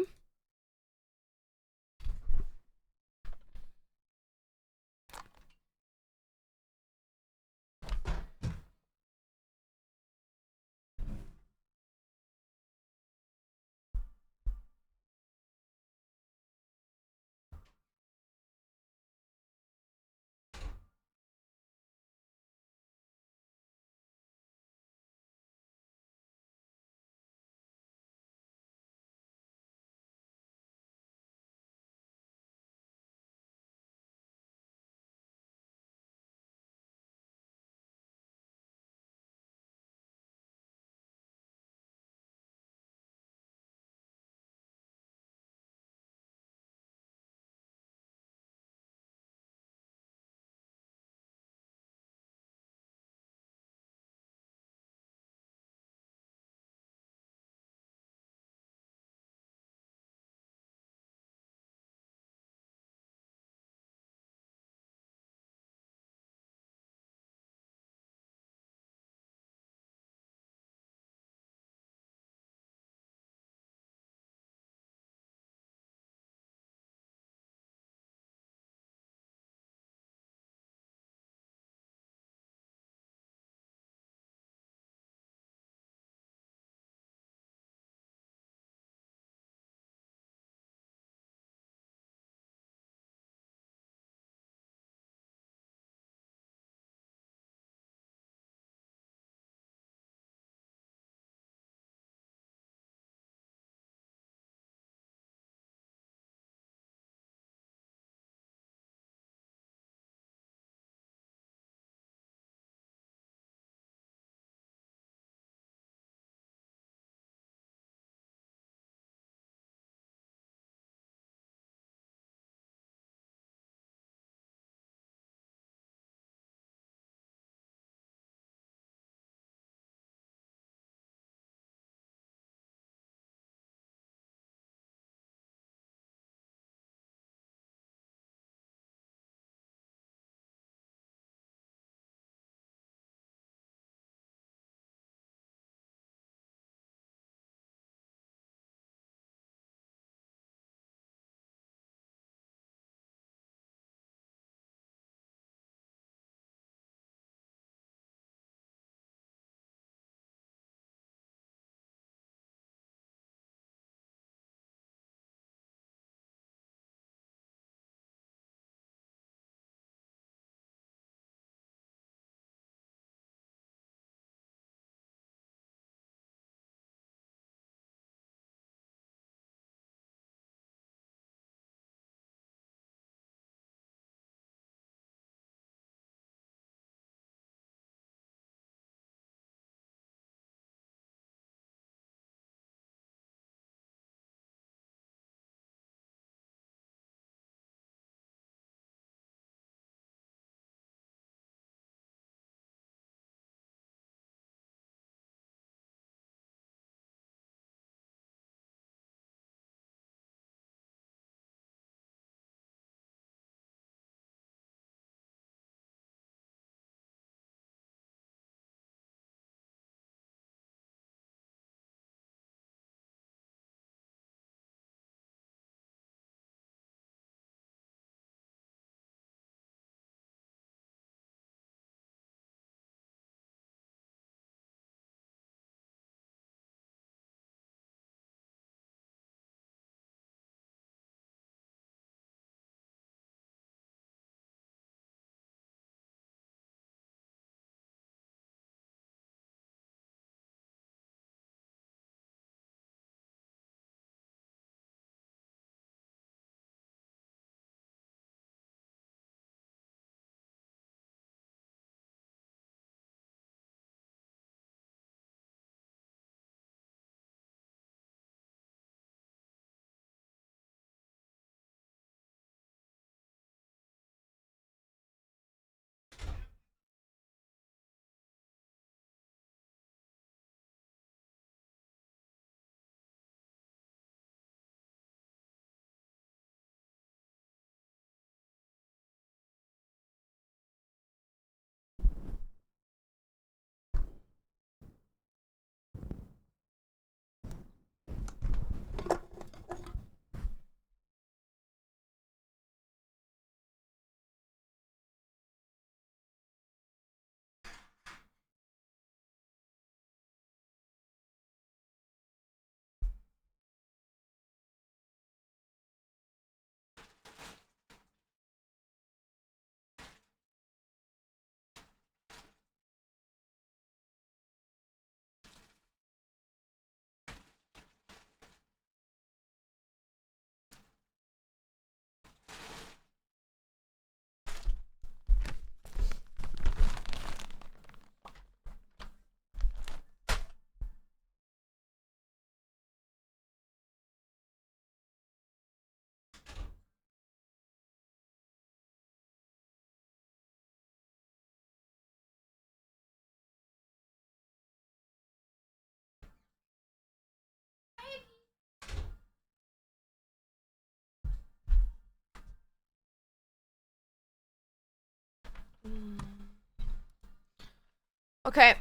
Okay.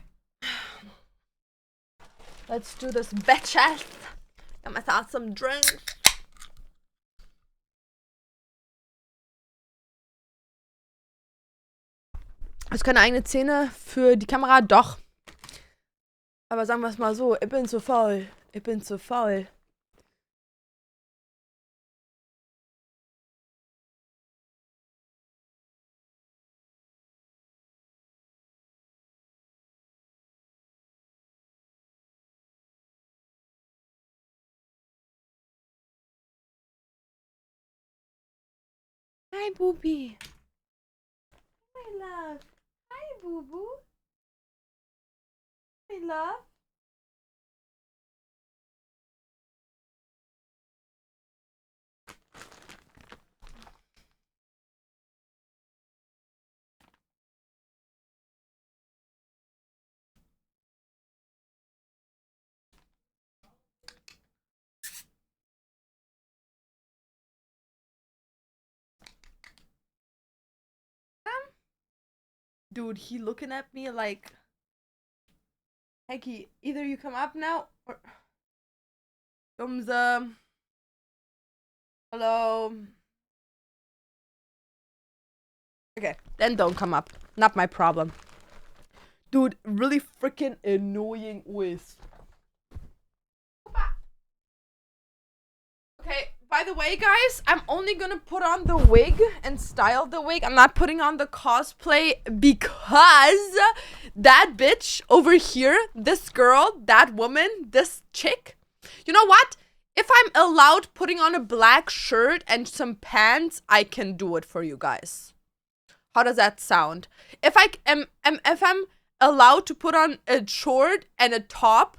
Let's do this, bitches. Got myself some drinks. Das ist keine eigene Szene für die Kamera, doch. Aber sagen wir es mal so, ich bin zu faul. Ich bin zu faul. Hi, Bubi. My love. Hi, Bubu. My love. Dude, he looking at me like, Hecky, either you come up now or hello. Okay, then don't come up. Not my problem. Dude, really freaking annoying with. Okay, by the way, guys, I'm only gonna put on the wig and style the wig. I'm not putting on the cosplay because that bitch over here, this girl, that woman, this chick, you know what? If I'm allowed putting on a black shirt and some pants, I can do it for you guys. How does that sound? If I'm allowed to put on a short and a top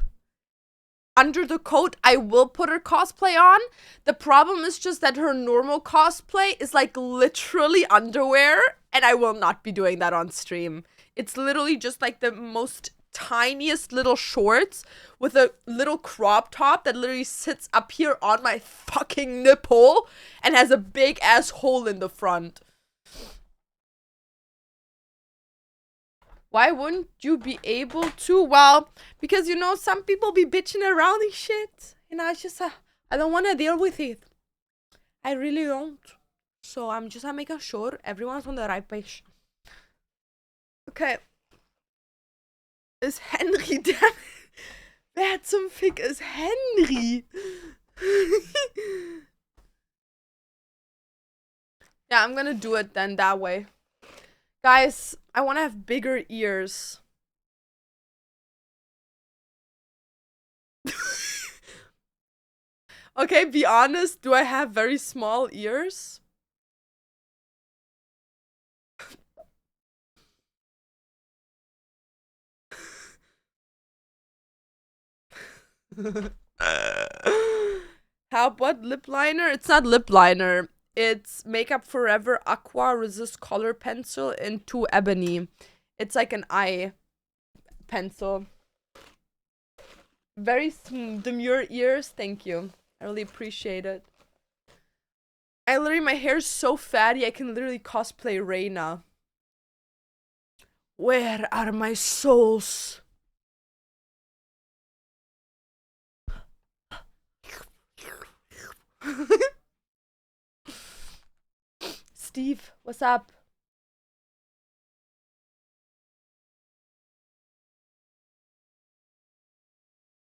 under the coat, I will put her cosplay on. The problem is just that her normal cosplay is like literally underwear, and I will not be doing that on stream. It's literally just like the most tiniest little shorts with a little crop top that literally sits up here on my fucking nipple and has a big ass hole in the front. Why wouldn't you be able to? Well, because, you know, some people be bitching around and shit. And I just, I don't want to deal with it. I really don't. So I'm just making sure everyone's on the right page. Okay. Ist Henry der... Wer zum Fick ist Henry? Yeah, I'm gonna do it then that way. Guys, I want to have bigger ears. Okay, be honest. Do I have very small ears? Help, what? Lip liner? It's not lip liner. It's Makeup Forever Aqua Resist Color Pencil in 2 Ebony. It's like an eye pencil. Very demure ears. Thank you. I really appreciate it. My hair is so fatty, I can literally cosplay Reina. Where are my souls? Steve, what's up?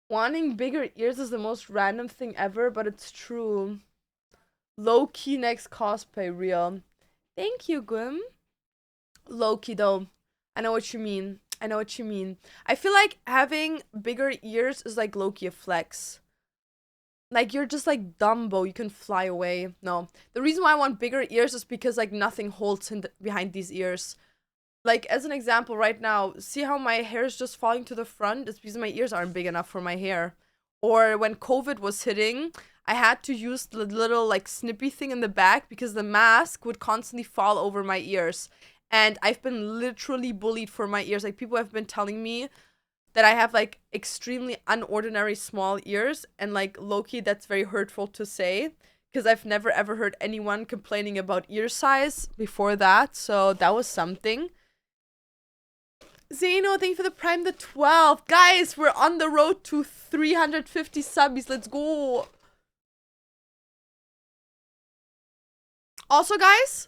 Wanting bigger ears is the most random thing ever, but it's true. Low-key next cosplay, real. Thank you, Gwym. Low-key, though. I know what you mean. I know what you mean. I feel like having bigger ears is like low-key a flex. Like, you're just like Dumbo. You can fly away. No. The reason why I want bigger ears is because, like, nothing holds behind these ears. Like, as an example, right now, see how my hair is just falling to the front? It's because my ears aren't big enough for my hair. Or when COVID was hitting, I had to use the little, like, snippy thing in the back because the mask would constantly fall over my ears. And I've been literally bullied for my ears. Like, people have been telling me that I have, like, extremely unordinary small ears. And, like, low-key, that's very hurtful to say. Because I've never, ever heard anyone complaining about ear size before that. So that was something. Zeno, thank you for the Prime the 12th. Guys, we're on the road to 350 subbies. Let's go. Also, guys,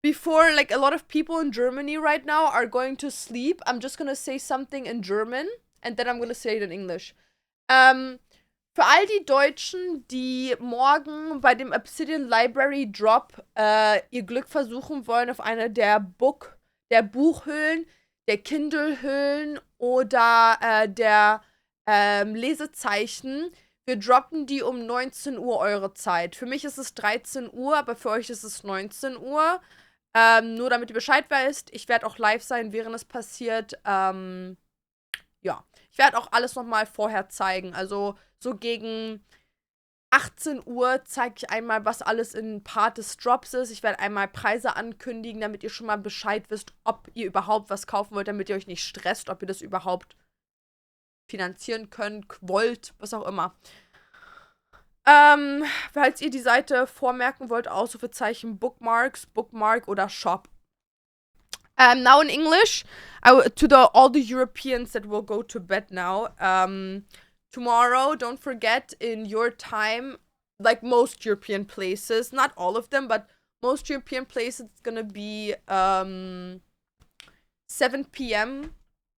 before, like, a lot of people in Germany right now are going to sleep, I'm just gonna say something in German and then I'm gonna say it in English. Für all die Deutschen, die morgen bei dem Obsidian Library Drop ihr Glück versuchen wollen auf einer der Buchhöhlen, der Kindle-Höhlen oder der Lesezeichen, wir droppen die um 19 Uhr eure Zeit. Für mich ist es 13 Uhr, aber für euch ist es 19 Uhr. Nur damit ihr Bescheid wisst, ich werde auch live sein, während es passiert. Ja, ich werde auch alles nochmal vorher zeigen. Also so gegen 18 Uhr zeige ich einmal, was alles in Part des Drops ist. Ich werde einmal Preise ankündigen, damit ihr schon mal Bescheid wisst, ob ihr überhaupt was kaufen wollt, damit ihr euch nicht stresst, ob ihr das überhaupt finanzieren könnt, wollt, was auch immer. Falls ihr die Seite vormerken wollt, Ausrufezeichen Bookmarks, Bookmark oder Shop. Now in English, to all the Europeans that will go to bed now, tomorrow, don't forget, in your time, like most European places, not all of them, but most European places, it's gonna be 7 p.m.,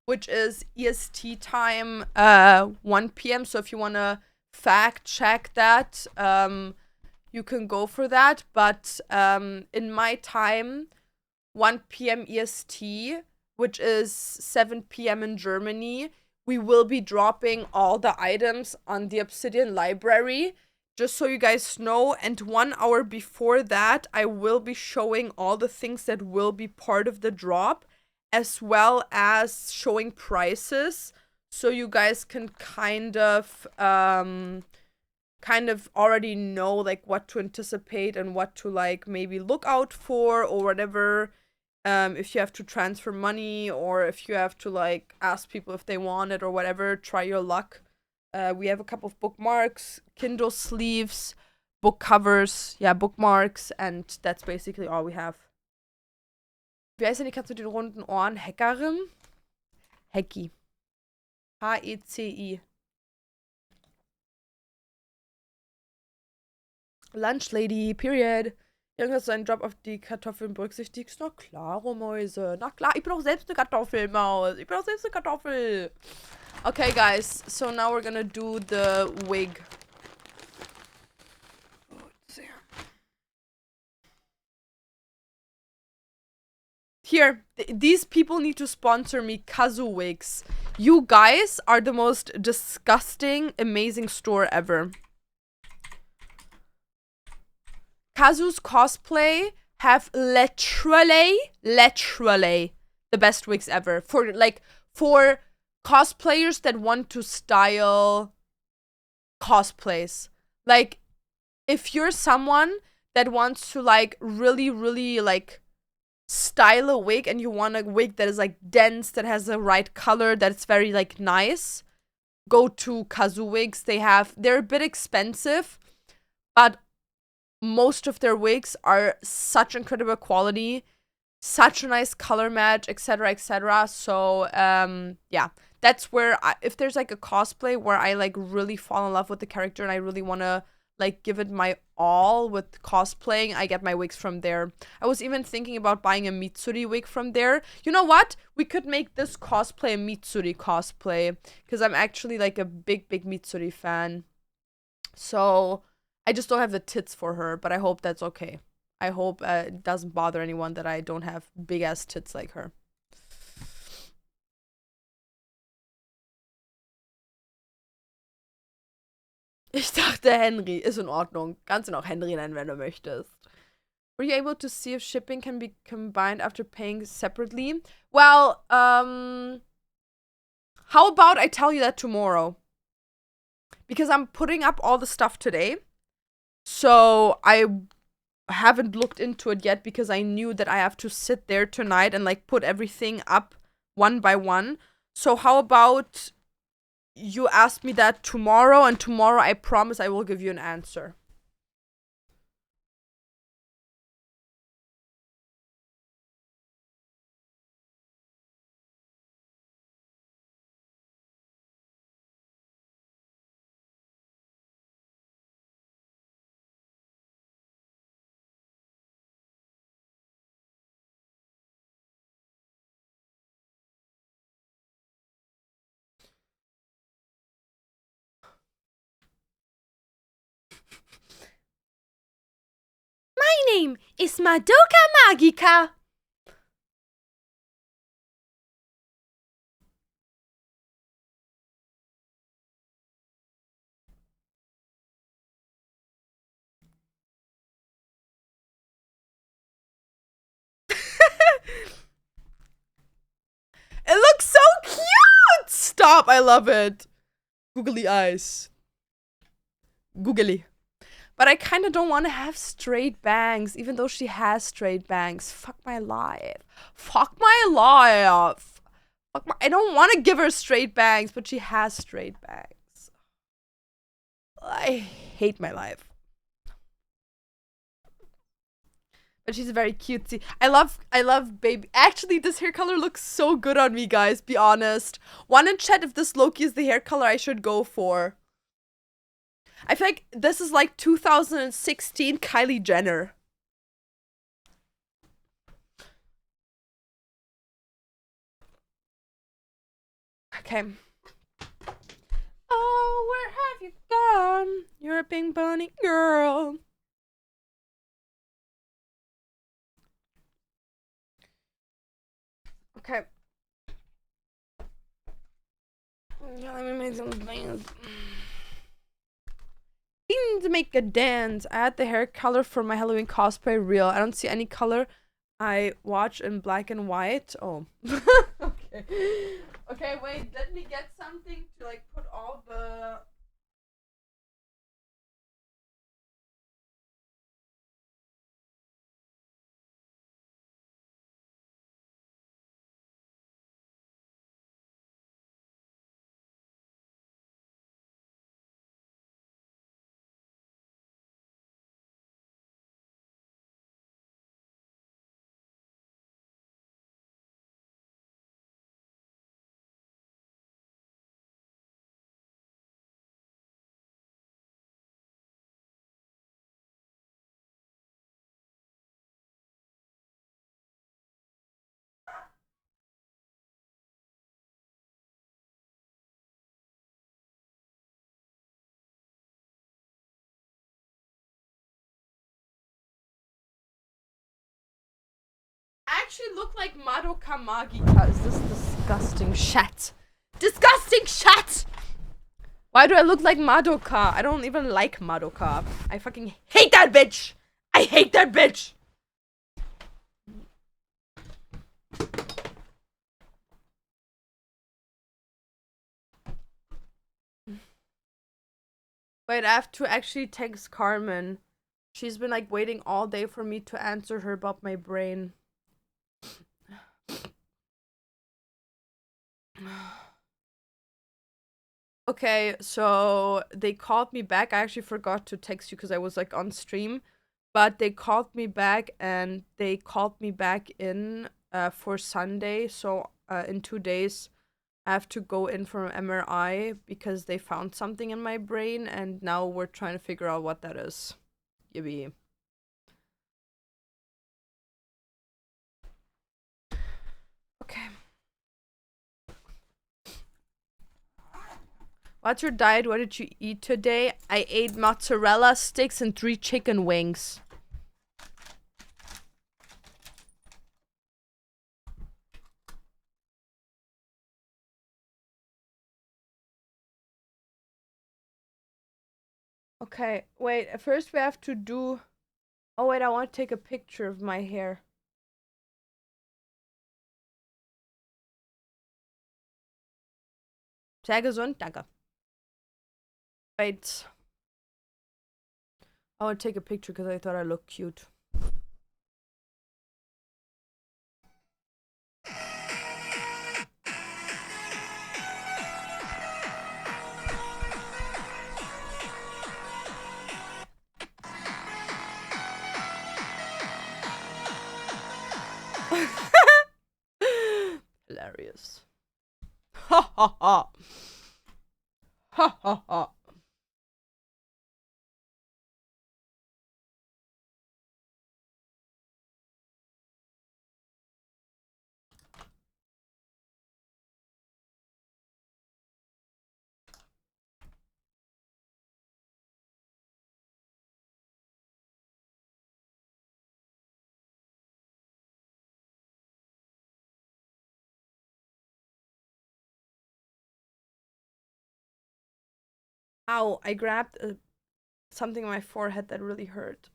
which is EST time, 1 p.m. So if you want to fact check that, you can go for that. But in my time, 1 p.m. EST, which is 7 p.m. in Germany, we will be dropping all the items on the Obsidian Library, just so you guys know. And 1 hour before that, I will be showing all the things that will be part of the drop, as well as showing prices, so you guys can kind of already know, like, what to anticipate and what to, like, maybe look out for or whatever. If you have to transfer money or if you have to, like, ask people if they want it or whatever, try your luck. We have a couple of bookmarks, Kindle sleeves, book covers, yeah, bookmarks, and that's basically all we have. Wie heißt denn die Katze mit den runden Ohren? Hackerin? Hecki. H-E-C-I. Lunch Lady, period. Irgendwas so einen Drop auf die Kartoffeln berücksichtigst. Na klar, Mäuse. Na klar, ich bin auch selbst eine Kartoffelmaus. Ich bin auch selbst eine Kartoffel. Okay, guys. So now we're gonna do the wig. Here, these people need to sponsor me Kazu wigs. You guys are the most disgusting, amazing store ever. Kazu's Cosplay have literally the best wigs ever. For cosplayers that want to style cosplays. Like, if you're someone that wants to, like, really, really, like, style a wig and you want a wig that is, like, dense, that has the right color, that's very, like, nice, go to Kazu wigs. They're a bit expensive, but most of their wigs are such incredible quality, such a nice color match, etc., etc. So yeah, that's where if there's, like, a cosplay where I, like, really fall in love with the character and I really want to, like, give it my all with cosplaying, I get my wigs from there. I was even thinking about buying a Mitsuri wig from there. You know what? We could make this cosplay a Mitsuri cosplay, because I'm actually, like, a big Mitsuri fan. So I just don't have the tits for her, but I hope that's okay. I hope it doesn't bother anyone that I don't have big-ass tits like her. Ich dachte, Henry. Ist in Ordnung. Kannst ihn auch Henry nennen, wenn du möchtest. Were you able to see if shipping can be combined after paying separately? Well, how about I tell you that tomorrow? Because I'm putting up all the stuff today. So I haven't looked into it yet because I knew that I have to sit there tonight and, like, put everything up one by one. So how about you ask me that tomorrow, and tomorrow I promise I will give you an answer. name is Madoka Magica. It looks so cute! Stop, I love it. Googly eyes. Googly. But I kind of don't want to have straight bangs, even though she has straight bangs. Fuck my life. Fuck my life. I don't want to give her straight bangs, but she has straight bangs. I hate my life. But she's very cutesy. I love baby. Actually, this hair color looks so good on me, guys. Be honest. One in chat if this Loki is the hair color I should go for. I feel like this is like 2016 Kylie Jenner. Okay. Oh, where have you gone? You're a pink bunny girl. Okay. Let me make some things. To make a dance. I had the hair color for my Halloween cosplay reel. I don't see any color. I watch in black and white. Oh. Okay. Okay, wait. Let me get something to like put all the... I actually look like Madoka Magica. Is this disgusting shit? Disgusting shit! Why do I look like Madoka? I don't even like Madoka. I fucking hate that bitch! I hate that bitch! Wait, I have to actually text Carmen. She's been like waiting all day for me to answer her about my brain. Okay, so they called me back. I actually forgot to text you because I was like on stream. But they called me back and they called me back in for Sunday. So in 2 days, I have to go in for an MRI because they found something in my brain and now we're trying to figure out what that is. Yippee. Okay. What's your diet? What did you eat today? I ate mozzarella sticks and 3 chicken wings. Okay, wait. First we have to do... Oh, wait, I want to take a picture of my hair. Sehr gesund, danke. Wait. I want to take a picture because I thought I looked cute. Hilarious. Ha ha ha. Ha ha ha. Ow, I grabbed something on my forehead that really hurt.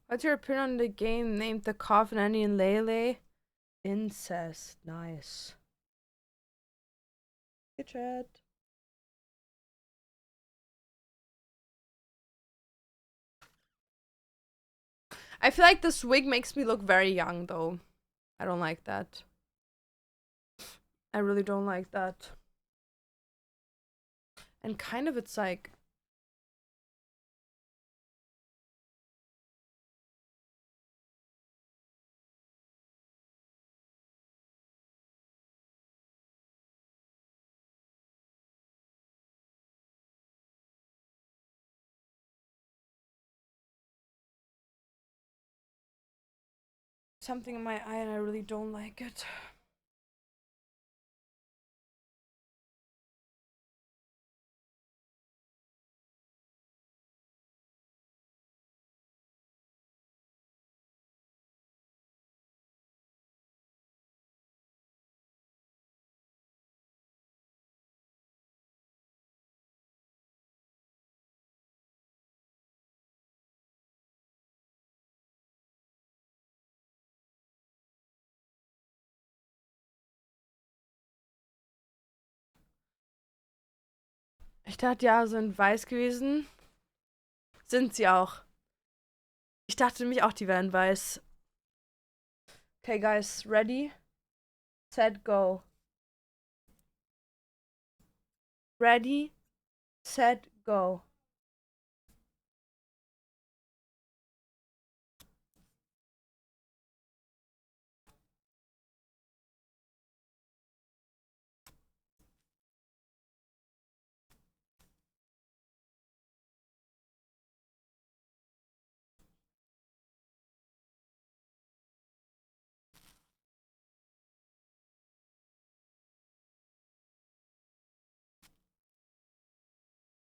What's your opinion on the game named The Covenant and Lele? Incest. Nice. Good chat. I feel like this wig makes me look very young, though. I don't like that. I really don't like that. And kind of it's like... something in my eye and I really don't like it. Ich dachte, ja, sind weiß gewesen. Sind sie auch. Ich dachte nämlich auch, die wären weiß. Okay, guys, ready? Set, go. Ready? Set, go.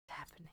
What's happening?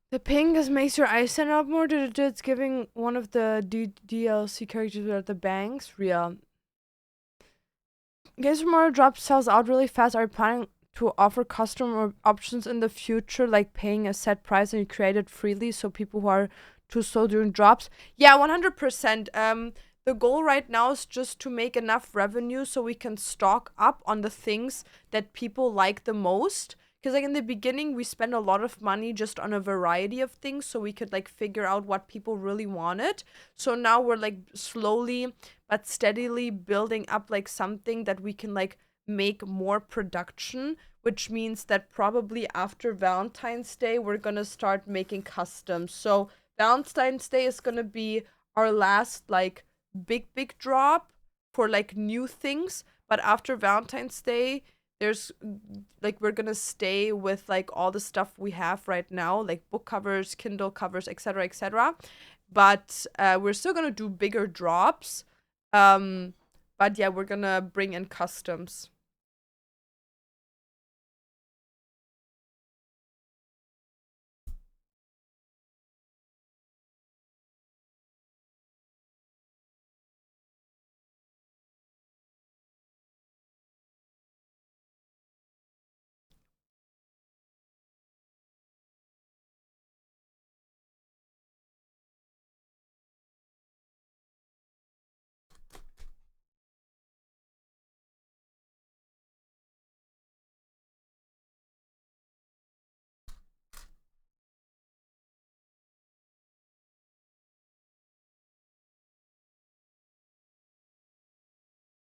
The pink is makes your eyes stand up more. It's giving one of the DLC characters with the bangs. Real. Games Tomorrow drop sells out really fast. Are you planning to offer custom options in the future, like paying a set price and you create it freely so people who are too slow during drops? Yeah, 100%. The goal right now is just to make enough revenue so we can stock up on the things that people like the most. because like in the beginning we spent a lot of money just on a variety of things so we could like figure out what people really wanted. So now we're like slowly but steadily building up like something that we can like make more production, which means that probably after Valentine's Day we're gonna start making customs. So Valentine's Day is gonna be our last like big drop for like new things, but after Valentine's Day there's like we're gonna stay with like all the stuff we have right now, like book covers, Kindle covers, etc., etc. But we're still gonna do bigger drops. But yeah, we're gonna bring in customs.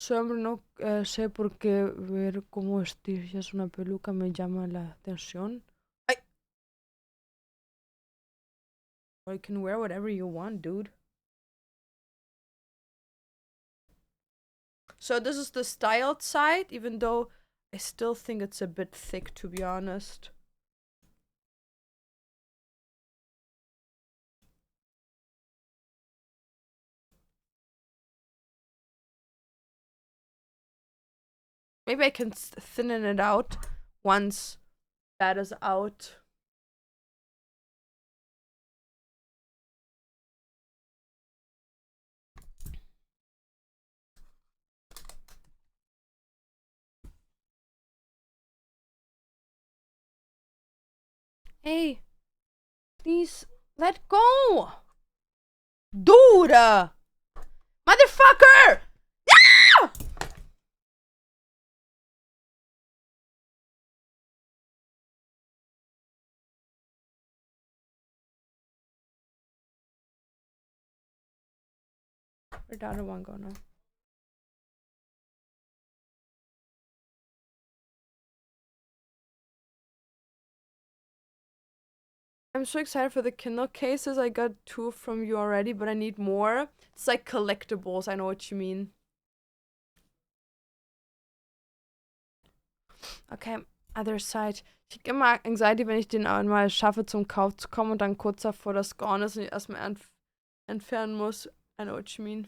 Solo no sé por qué ver cómo estiras una peluca me llama la atención. Ay. Or you can wear whatever you want, dude. So this is the styled side, even though I still think it's a bit thick, to be honest. Maybe I can thinnen it out once that is out. Hey, please let go, dude, motherfucker! Yeah! Where'd the other one go now? I'm so excited for the Kindle cases. I got 2 from you already, but I need more. It's like collectibles. I know what you mean. Okay, other side. Ich krieg immer Anxiety, wenn ich den einmal schaffe, zum Kauf zu kommen und dann kurz davor das gone ist und ich erstmal entfernen muss. I know what you mean.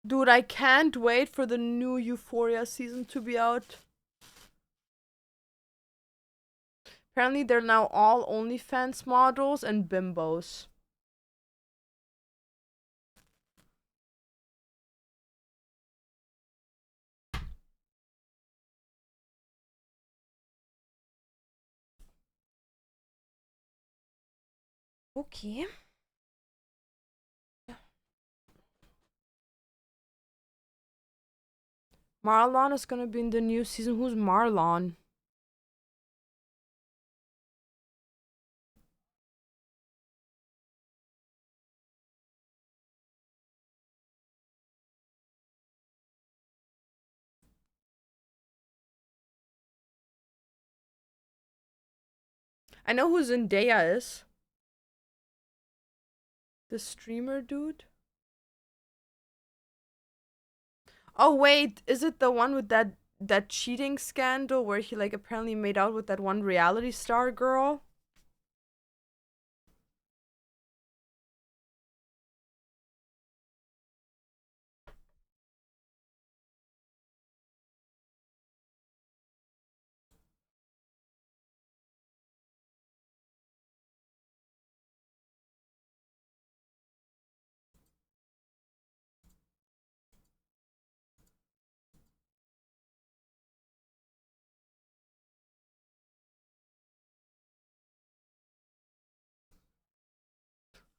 Dude, I can't wait for the new Euphoria season to be out. Apparently, they're now all OnlyFans models and bimbos. Okay. Marlon is gonna be in the new season. Who's Marlon? I know who Zendaya is. The streamer dude. Oh wait, is it the one with that cheating scandal where he like apparently made out with that one reality star girl?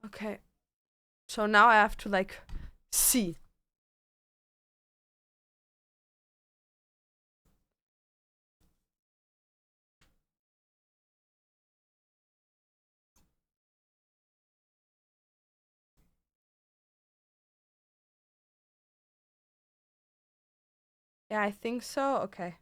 Okay. So now I have to like see. Yeah, I think so. Okay.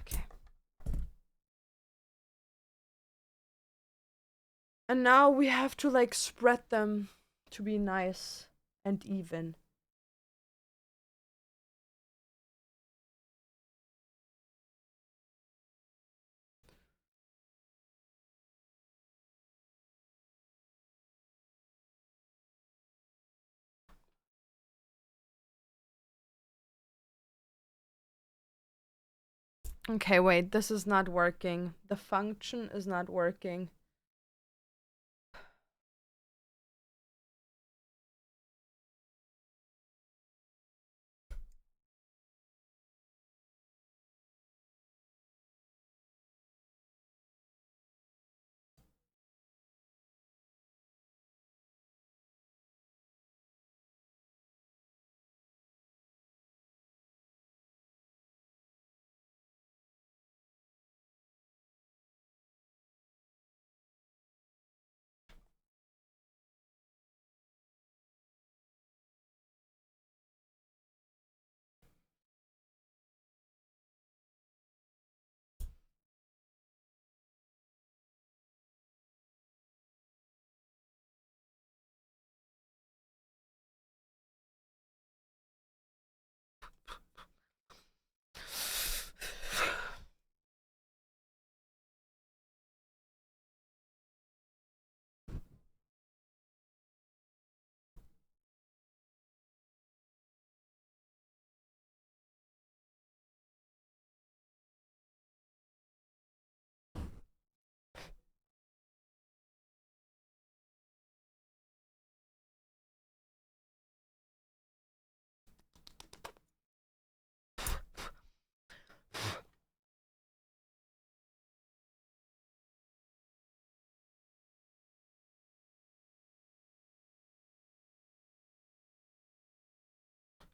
Okay. And now we have to like spread them to be nice and even. Okay, wait, this is not working. The function is not working.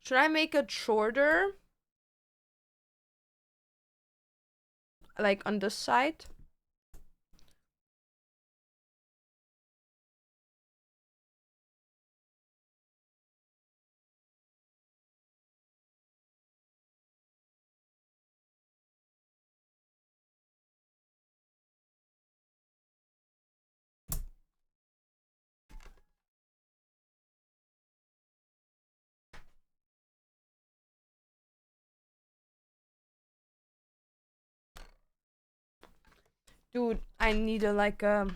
Should I make it shorter? Like on this side? Dude, I need a like I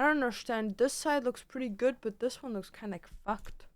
don't understand. This side looks pretty good, but this one looks kind of like fucked.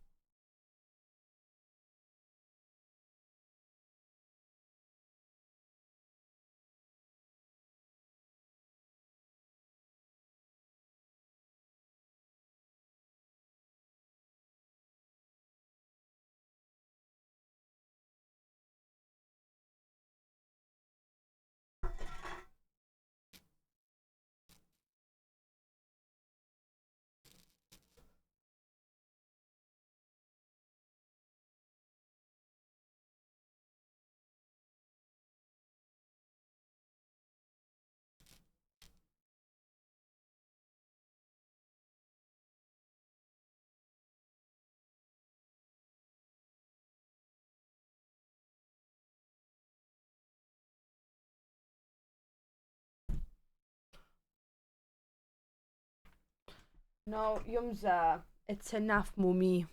No, Yumza. It's enough, Mumi.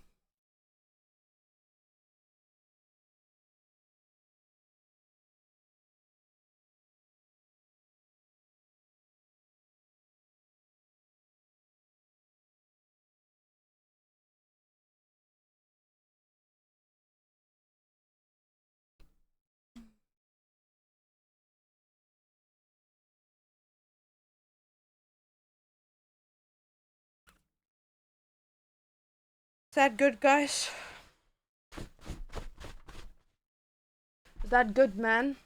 Is that good, guys? Is that good, man?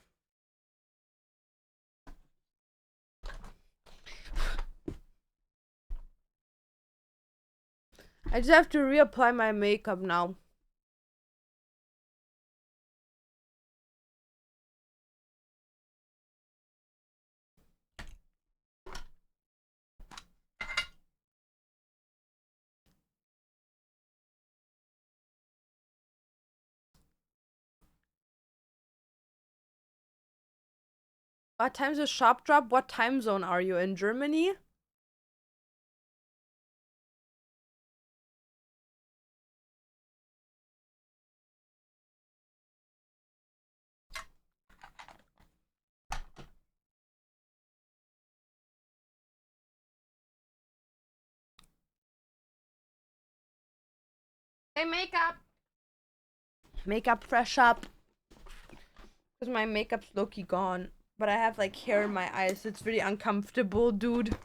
I just have to reapply my makeup now. What time's the shop drop? What time zone are you in? Germany? Hey, makeup! Makeup fresh up. Because my makeup's low-key gone. But I have like hair in my eyes. It's really uncomfortable, dude.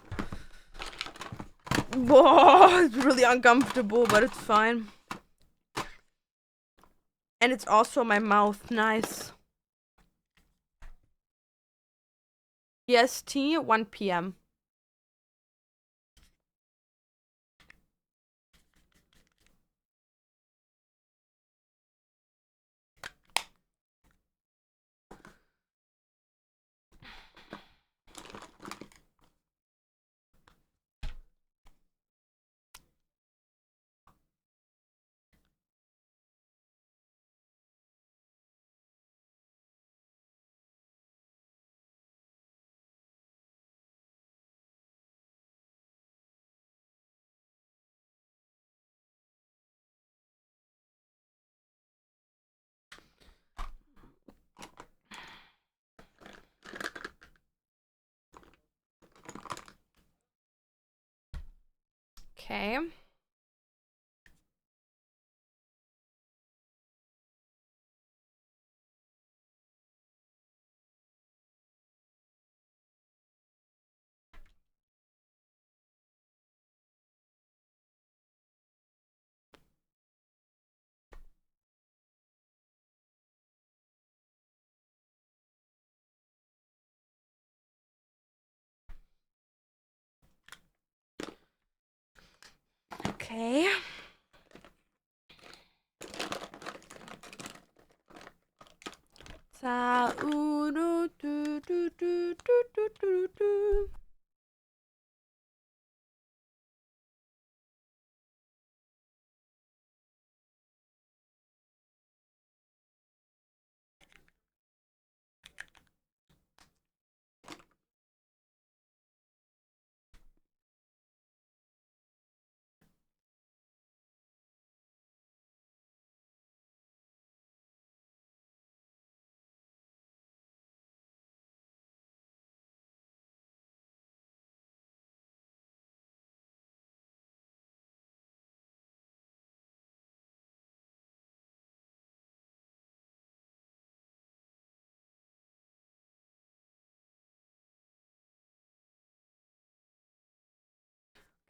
Whoa, it's really uncomfortable, but it's fine. And it's also my mouth. Nice. EST, 1 p.m. Okay. Okay.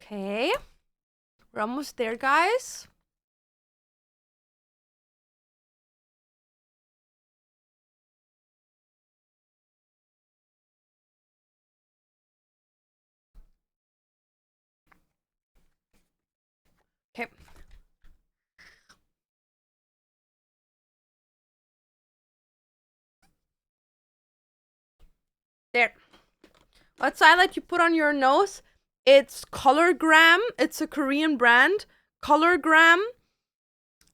Okay. We're almost there, guys. Okay. There. What's highlight you put on your nose? It's Colorgram. It's a Korean brand. Colorgram.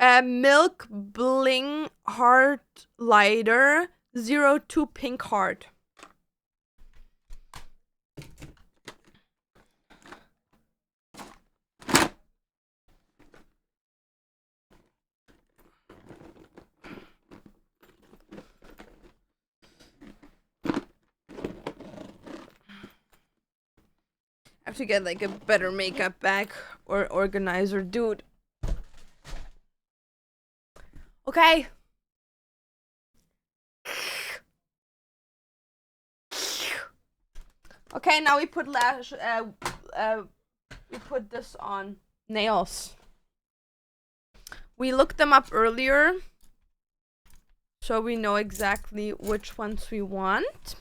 Milk Bling Heart Lighter 02 Pink Heart. have to get like a better makeup bag or organizer, dude. Okay. Okay, now we put we put this on nails. We looked them up earlier, so we know exactly which ones we want.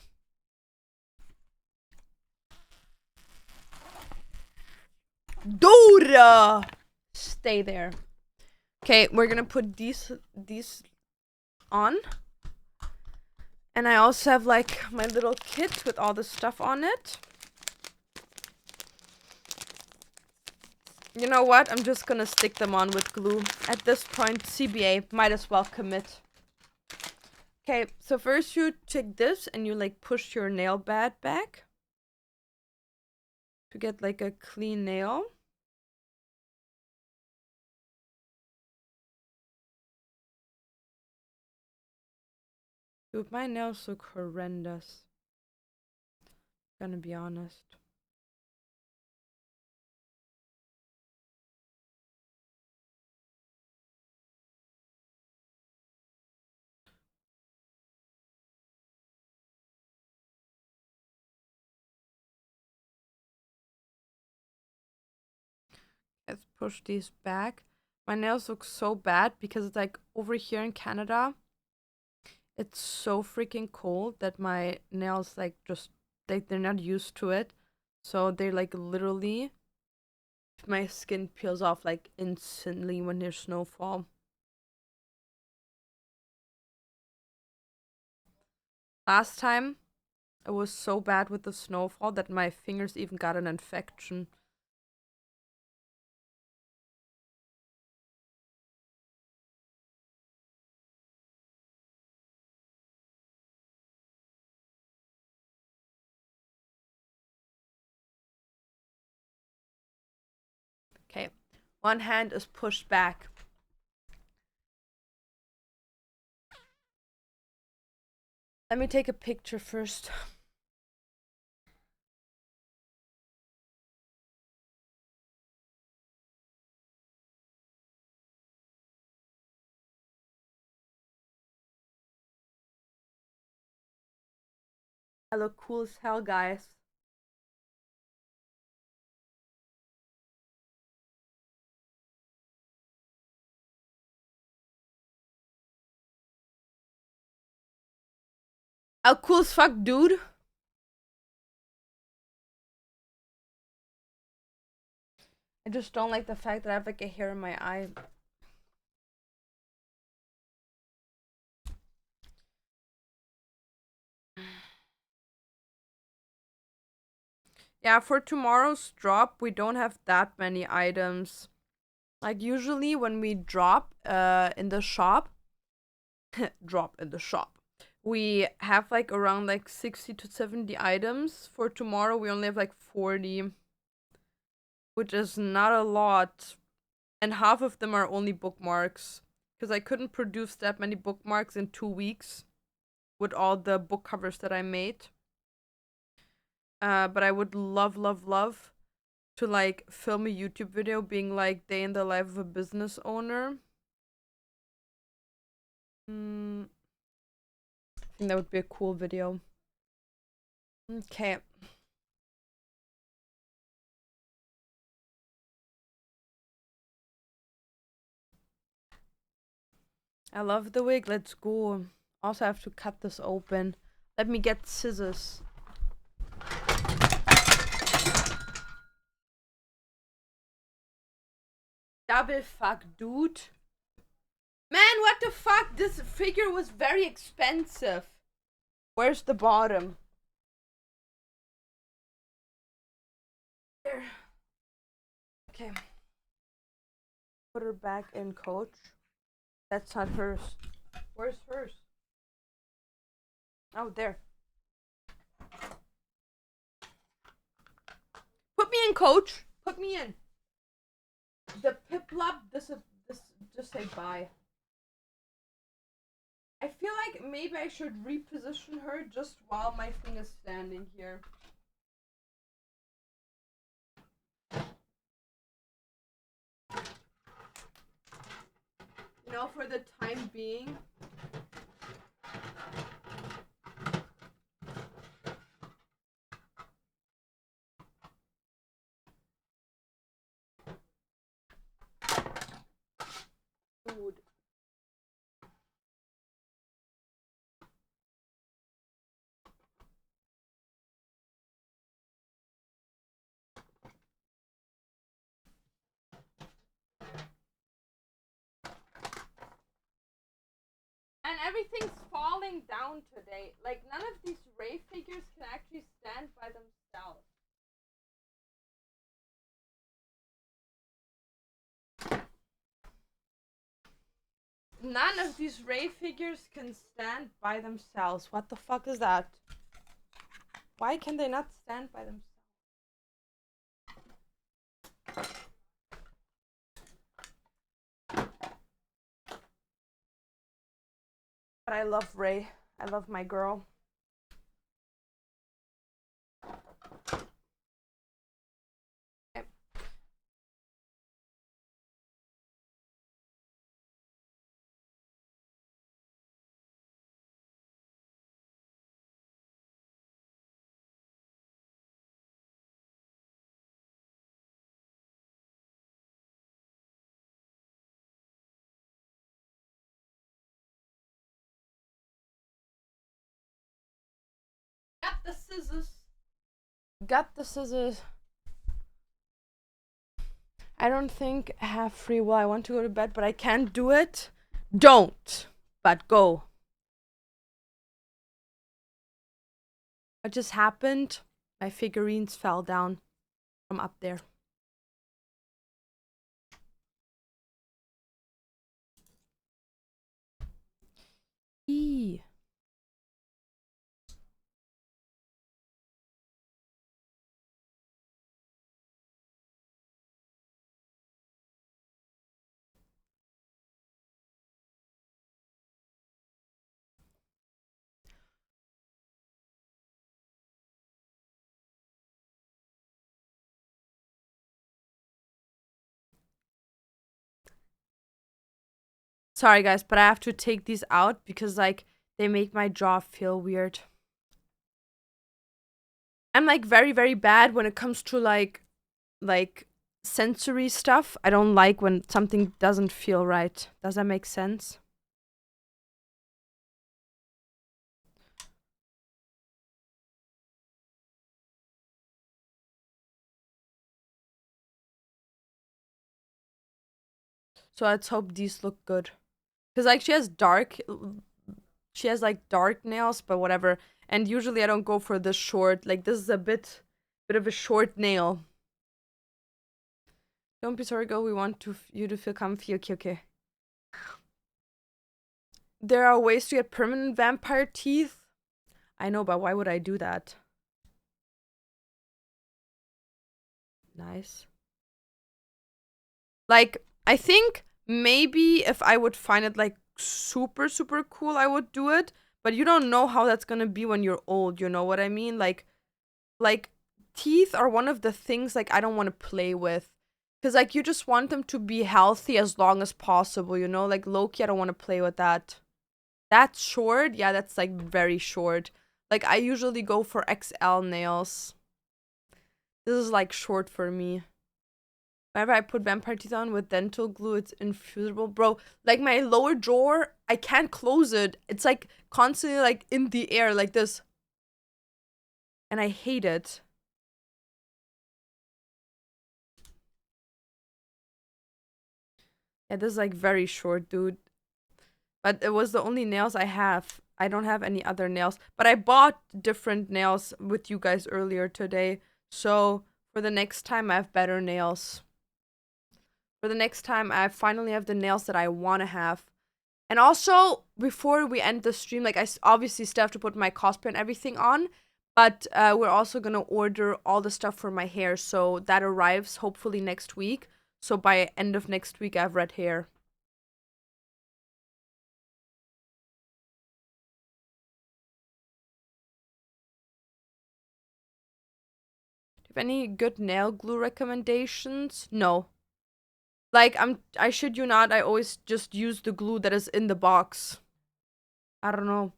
Dora, stay there. Okay, we're gonna put these on. And I also have like my little kit with all the stuff on it. You know what? I'm just gonna stick them on with glue. At this point, CBA, might as well commit. Okay, so first you take this and you like push your nail bed back to get like a clean nail. Dude, my nails look horrendous. Gonna be honest. Let's push these back. My nails look so bad because it's like over here in Canada, it's so freaking cold that my nails like just like they're not used to it. So they like literally my skin peels off like instantly when there's snowfall. Last time it was so bad with the snowfall that my fingers even got an infection. Okay, one hand is pushed back. Let me take a picture first. I look cool as hell, guys. How cool as fuck, dude. I just don't like the fact that I have like a hair in my eye. Yeah, for tomorrow's drop, we don't have that many items. Like usually when we drop in the shop, drop in the shop, we have like around like 60 to 70 items. For tomorrow, we only have like 40, which is not a lot. And half of them are only bookmarks. Because I couldn't produce that many bookmarks in 2 weeks with all the book covers that I made. But I would love, love, love to like film a YouTube video being like day in the life of a business owner. I think that would be a cool video. Okay. I love the wig. Let's go. Also have to cut this open. Let me get scissors. Double fuck, dude. Man, what the fuck? This figure was very expensive. Where's the bottom? There. Okay. Put her back in, coach. That's not hers. Where's hers? Oh, there. Put me in, coach. Put me in. The Piplup, this just say bye. I feel like maybe I should reposition her just while my thing is standing here. know, for the time being. Food. And everything's falling down today. Like, none of these Ray figures can actually stand by themselves. None of these Ray figures can stand by themselves. What the fuck is that? Why can they not stand by themselves? But I love Ray. I love my girl. Okay. Got the scissors. Got the scissors. I don't think I have free will. I want to go to bed, but I can't do it. Don't. But go. What just happened? My figurines fell down from up there. Eee. Sorry guys, but I have to take these out because like they make my jaw feel weird. I'm like very, very bad when it comes to like sensory stuff. I don't like when something doesn't feel right. Does that make sense? So let's hope these look good. Cause like she has like dark nails, but whatever. And usually I don't go for this short. Like this is a bit of a short nail. Don't be sorry, girl. We want you to feel comfy. Okay, okay. There are ways to get permanent vampire teeth. I know, but why would I do that? Nice. Like, I think maybe if I would find it like super, super cool, I would do it. But you don't know how that's gonna be when you're old, you know what I mean? Like teeth are one of the things like I don't want to play with. Cause like you just want them to be healthy as long as possible, you know? Like Loki, I don't want to play with that. That's short? Yeah, that's like very short. Like I usually go for XL nails. This is like short for me. Whenever I put vampire teeth on with dental glue, it's infusible. Bro, like my lower jaw, I can't close it. It's like constantly like in the air like this. And I hate it. Yeah, this is like very short, dude. But it was the only nails I have. I don't have any other nails. But I bought different nails with you guys earlier today. So for the next time, I have better nails. For the next time, I finally have the nails that I want to have. And also, before we end the stream, like I obviously still have to put my cosplay and everything on. But we're also going to order all the stuff for my hair. So that arrives hopefully next week. So by end of next week, I have red hair. Do you have any good nail glue recommendations? No. Like, I shit you not, I always just use the glue that is in the box. I don't know.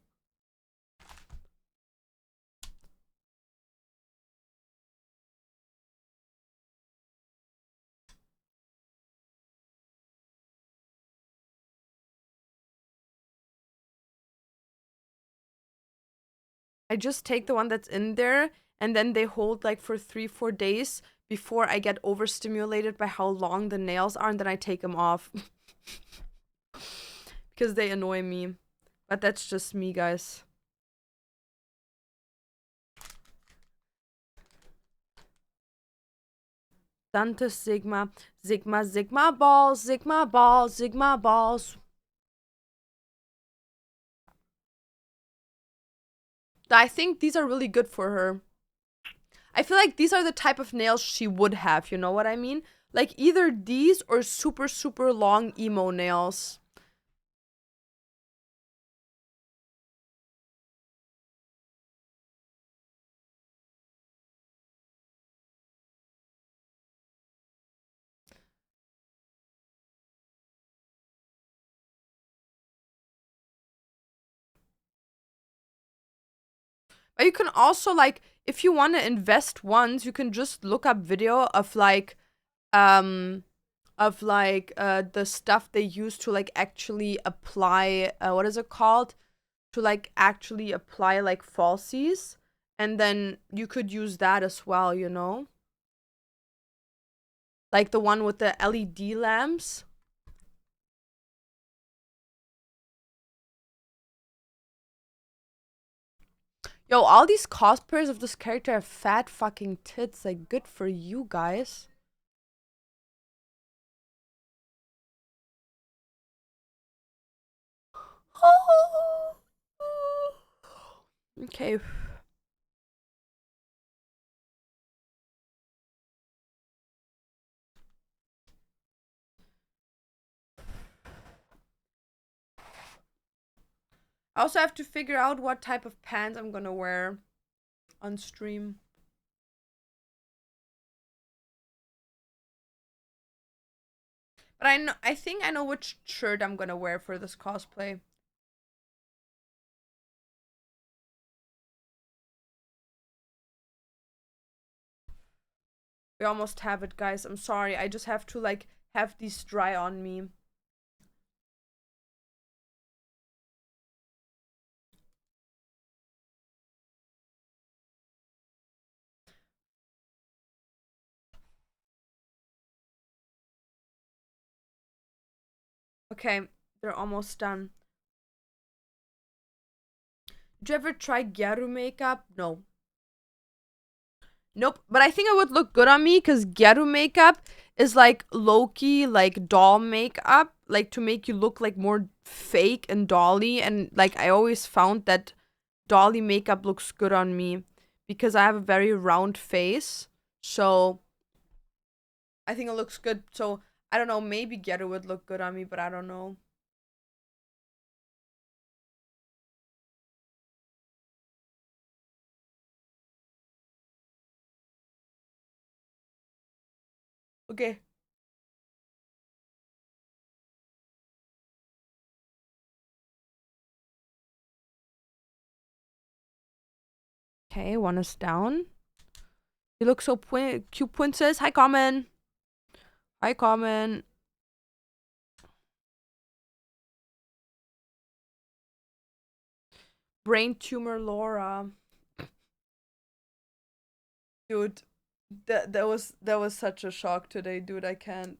I just take the one that's in there and then they hold like for 3-4 days before I get overstimulated by how long the nails are, and then I take them off. Because they annoy me. But that's just me, guys. Dante's Sigma. Sigma, Sigma balls, Sigma balls, Sigma balls. I think these are really good for her. I feel like these are the type of nails she would have, you know what I mean? Like either these or super, super long emo nails. But you can also, like, if you want to invest once, you can just look up video of like the stuff they use to like actually apply what is it called? To like actually apply like falsies, and then you could use that as well, you know? Like the one with the LED lamps. Yo, all these cosplayers of this character have fat fucking tits. Like, good for you guys. Okay. I also have to figure out what type of pants I'm gonna wear on stream. But I think I know which shirt I'm gonna wear for this cosplay. We almost have it, guys. I'm sorry. I just have to like have these dry on me. Okay, they're almost done. Did you ever try Gyaru makeup? No. Nope. But I think it would look good on me because Gyaru makeup is like low-key, like doll makeup, like to make you look like more fake and dolly. And like I always found that dolly makeup looks good on me because I have a very round face. So I think it looks good. So I don't know, maybe Gyaru would look good on me, but I don't know. Okay. Okay, one is down. You look so cute, princess. Hi, Carmen. Hi, Carmen. Brain tumor Laura. Dude, that was such a shock today, dude. I can't.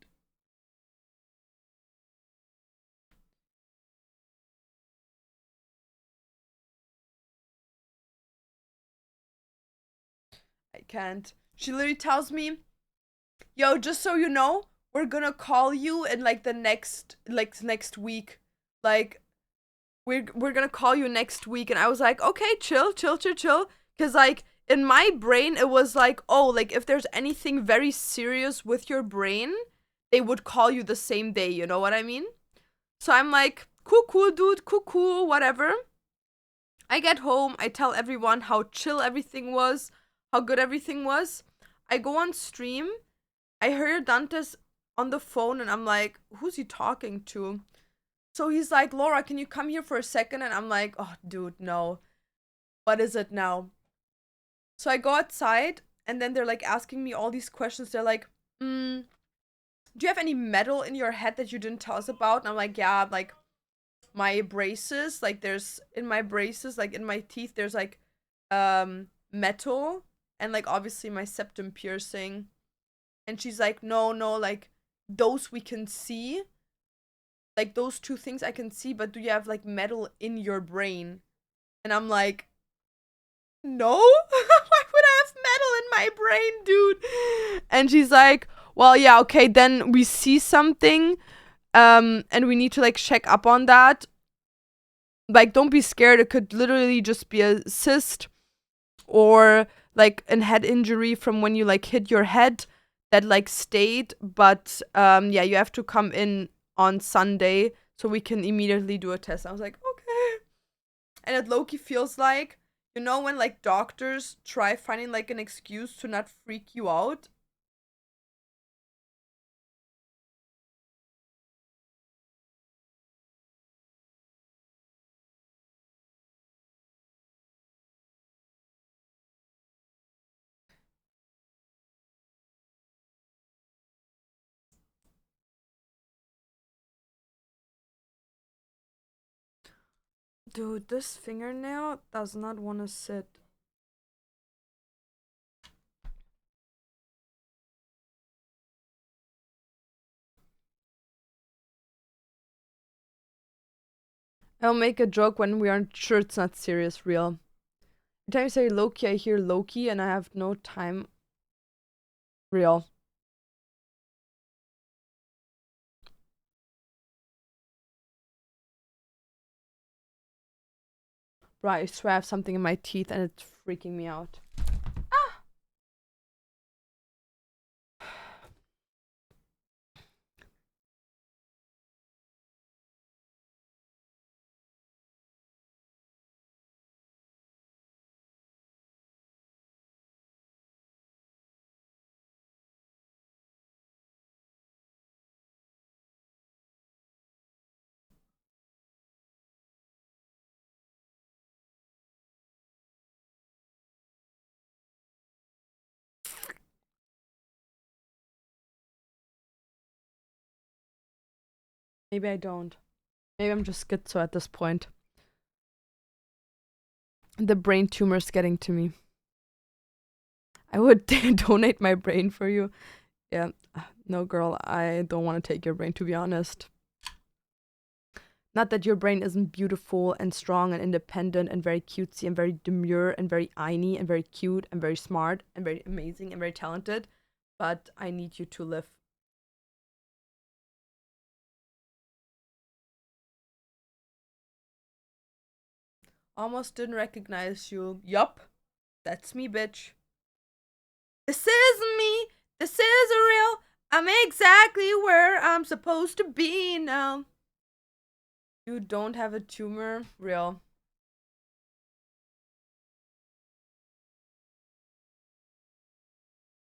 I can't. She literally tells me, "Yo, just so you know, we're gonna call you in like the next week. Like we're gonna call you next week." And I was like, "Okay, chill, chill, chill, chill." Cuz like in my brain it was like, "Oh, like if there's anything very serious with your brain, they would call you the same day, you know what I mean?" So I'm like, "Cool, cool, dude. Cool, cool, whatever." I get home, I tell everyone how chill everything was, how good everything was. I go on stream. I hear Dantes on the phone and I'm like, who's he talking to? So he's like, Laura, can you come here for a second? And I'm like, oh, dude, no. What is it now? So I go outside and then they're like asking me all these questions. They're like, do you have any metal in your head that you didn't tell us about? And I'm like, yeah, like my braces, like there's in my braces, like in my teeth, there's like metal and like obviously my septum piercing. And she's like, no, like those we can see. Like those two things I can see, but do you have like metal in your brain? And I'm like, no. Why would I have metal in my brain, dude? And she's like, well, yeah, okay, then we see something and we need to like check up on that. Like, don't be scared, it could literally just be a cyst or like a head injury from when you like hit your head that like stayed, but yeah, you have to come in on Sunday so we can immediately do a test. I was like, okay. And it low-key feels like, you know, when like doctors try finding like an excuse to not freak you out. Dude, this fingernail does not want to sit. I'll make a joke when we aren't sure it's not serious, real. Every time you say Loki, I hear Loki and I have no time. Real. Bro, I swear I have something in my teeth and it's freaking me out. Ah! Maybe I don't. Maybe I'm just schizo at this point. The brain tumor's getting to me. I would donate my brain for you. Yeah. No, girl, I don't want to take your brain, to be honest. Not that your brain isn't beautiful and strong and independent and very cutesy and very demure and veryiny and very cute and very smart and very amazing and very talented, but I need you to live. Almost didn't recognize you. Yup. That's me, bitch. This is me. This is real. I'm exactly where I'm supposed to be now. You don't have a tumor? Real.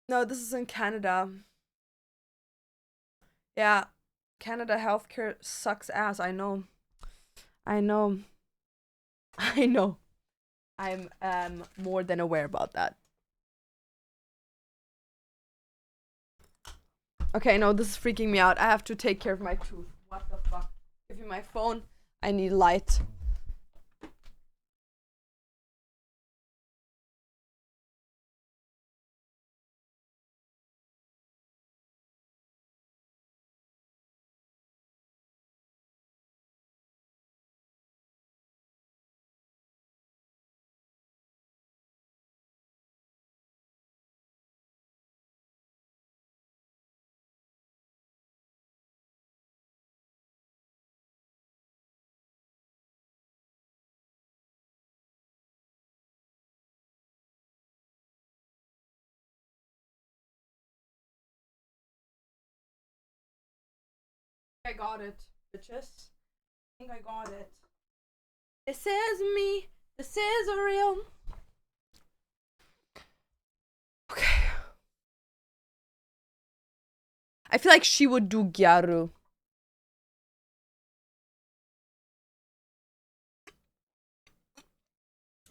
No, this is in Canada. Yeah. Canada healthcare sucks ass. I know. I know. I know. I'm more than aware about that. Okay, no, this is freaking me out. I have to take care of my tooth. What the fuck? Give me my phone. I need light. I got it, bitches. I think I got it. This is me. This is real. Okay. I feel like she would do Gyaru.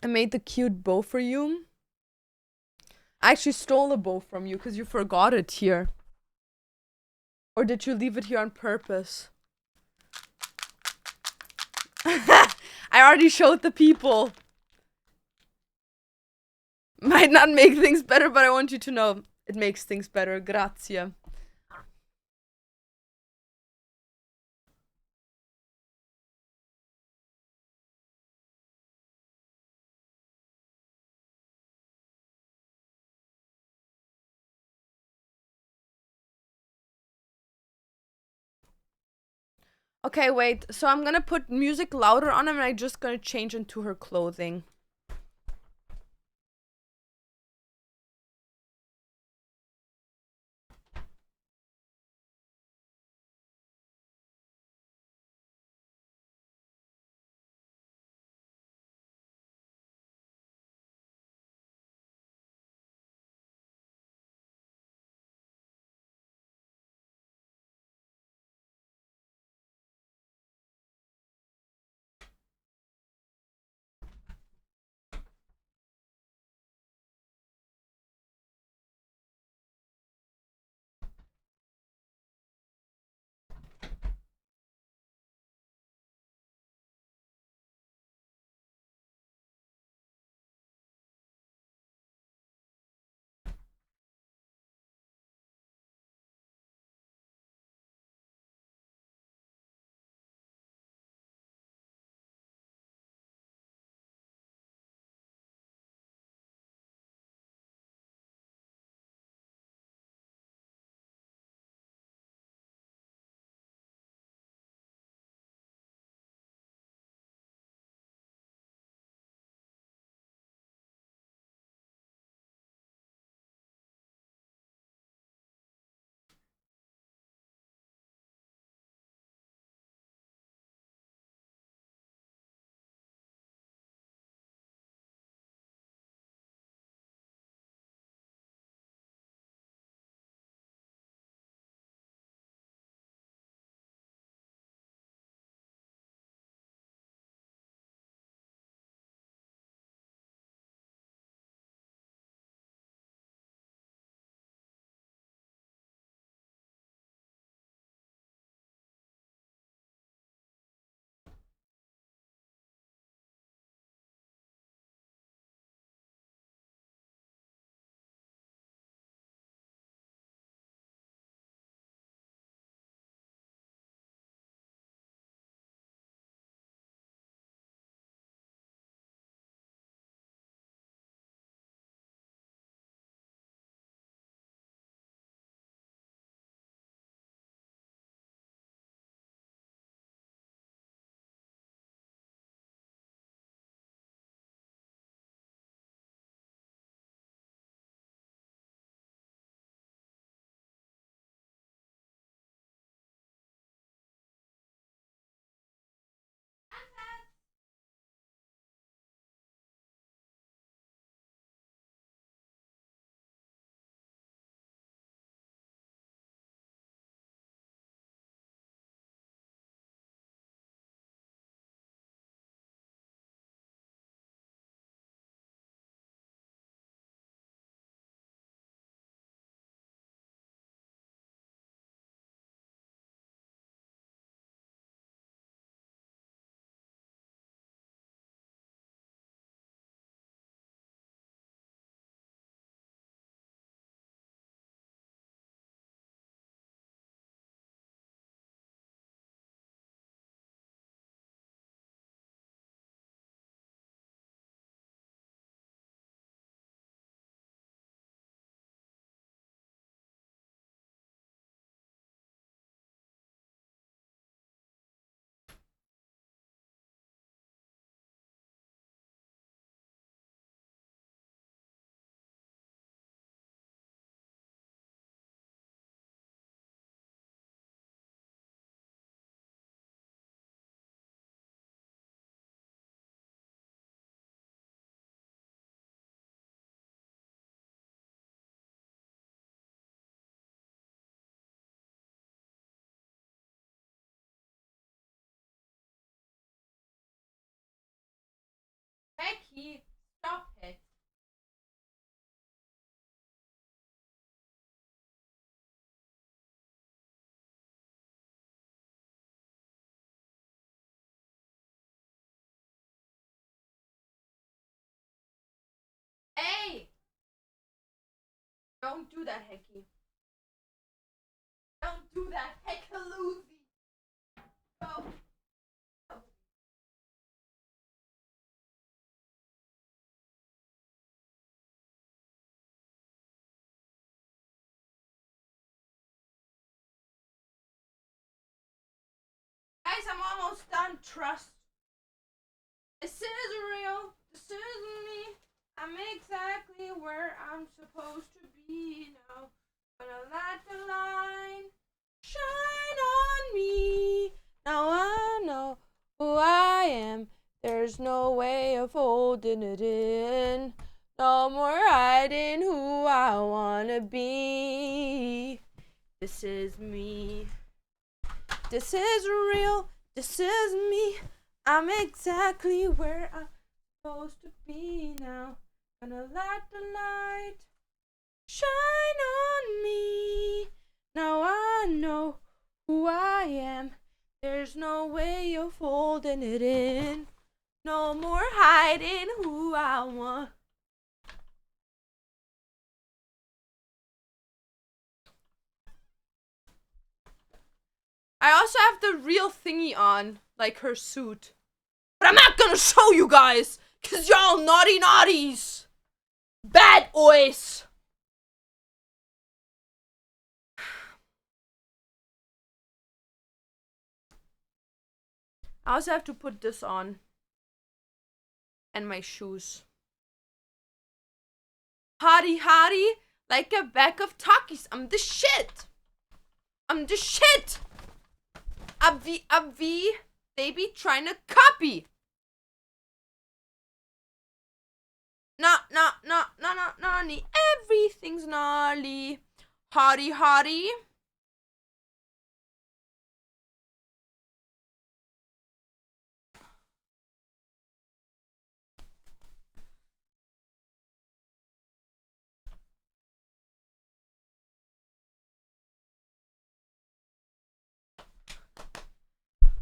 I made the cute bow for you. I actually stole a bow from you because you forgot it here. Or did you leave it here on purpose? I already showed the people. Might not make things better, but I want you to know it makes things better. Grazie. Okay, wait. So I'm gonna put music louder on him and I'm just gonna change into her clothing. Hecky. Stop it. Hey! Don't do that, Hecky. Don't do that, Heckaloozy. Go. Guys, I'm almost done. Trust. This is real. This is me. I'm exactly where I'm supposed to be now. Gonna let the light shine on me. Now I know who I am. There's no way of holding it in. No more hiding who I wanna be. This is me. This is real. This is me. I'm exactly where I'm supposed to be now. Gonna let the light shine on me. Now I know who I am. There's no way of holding it in. No more hiding who I want. I also have the real thingy on, like her suit. But I'm not gonna show you guys, cause y'all naughty naughties. Bad boys. I also have to put this on. And my shoes. Hottie hottie, like a bag of Takis. I'm the shit. I'm the shit. Abvi, they be trying to copy. Naughty. Everything's gnarly. Hottie hottie.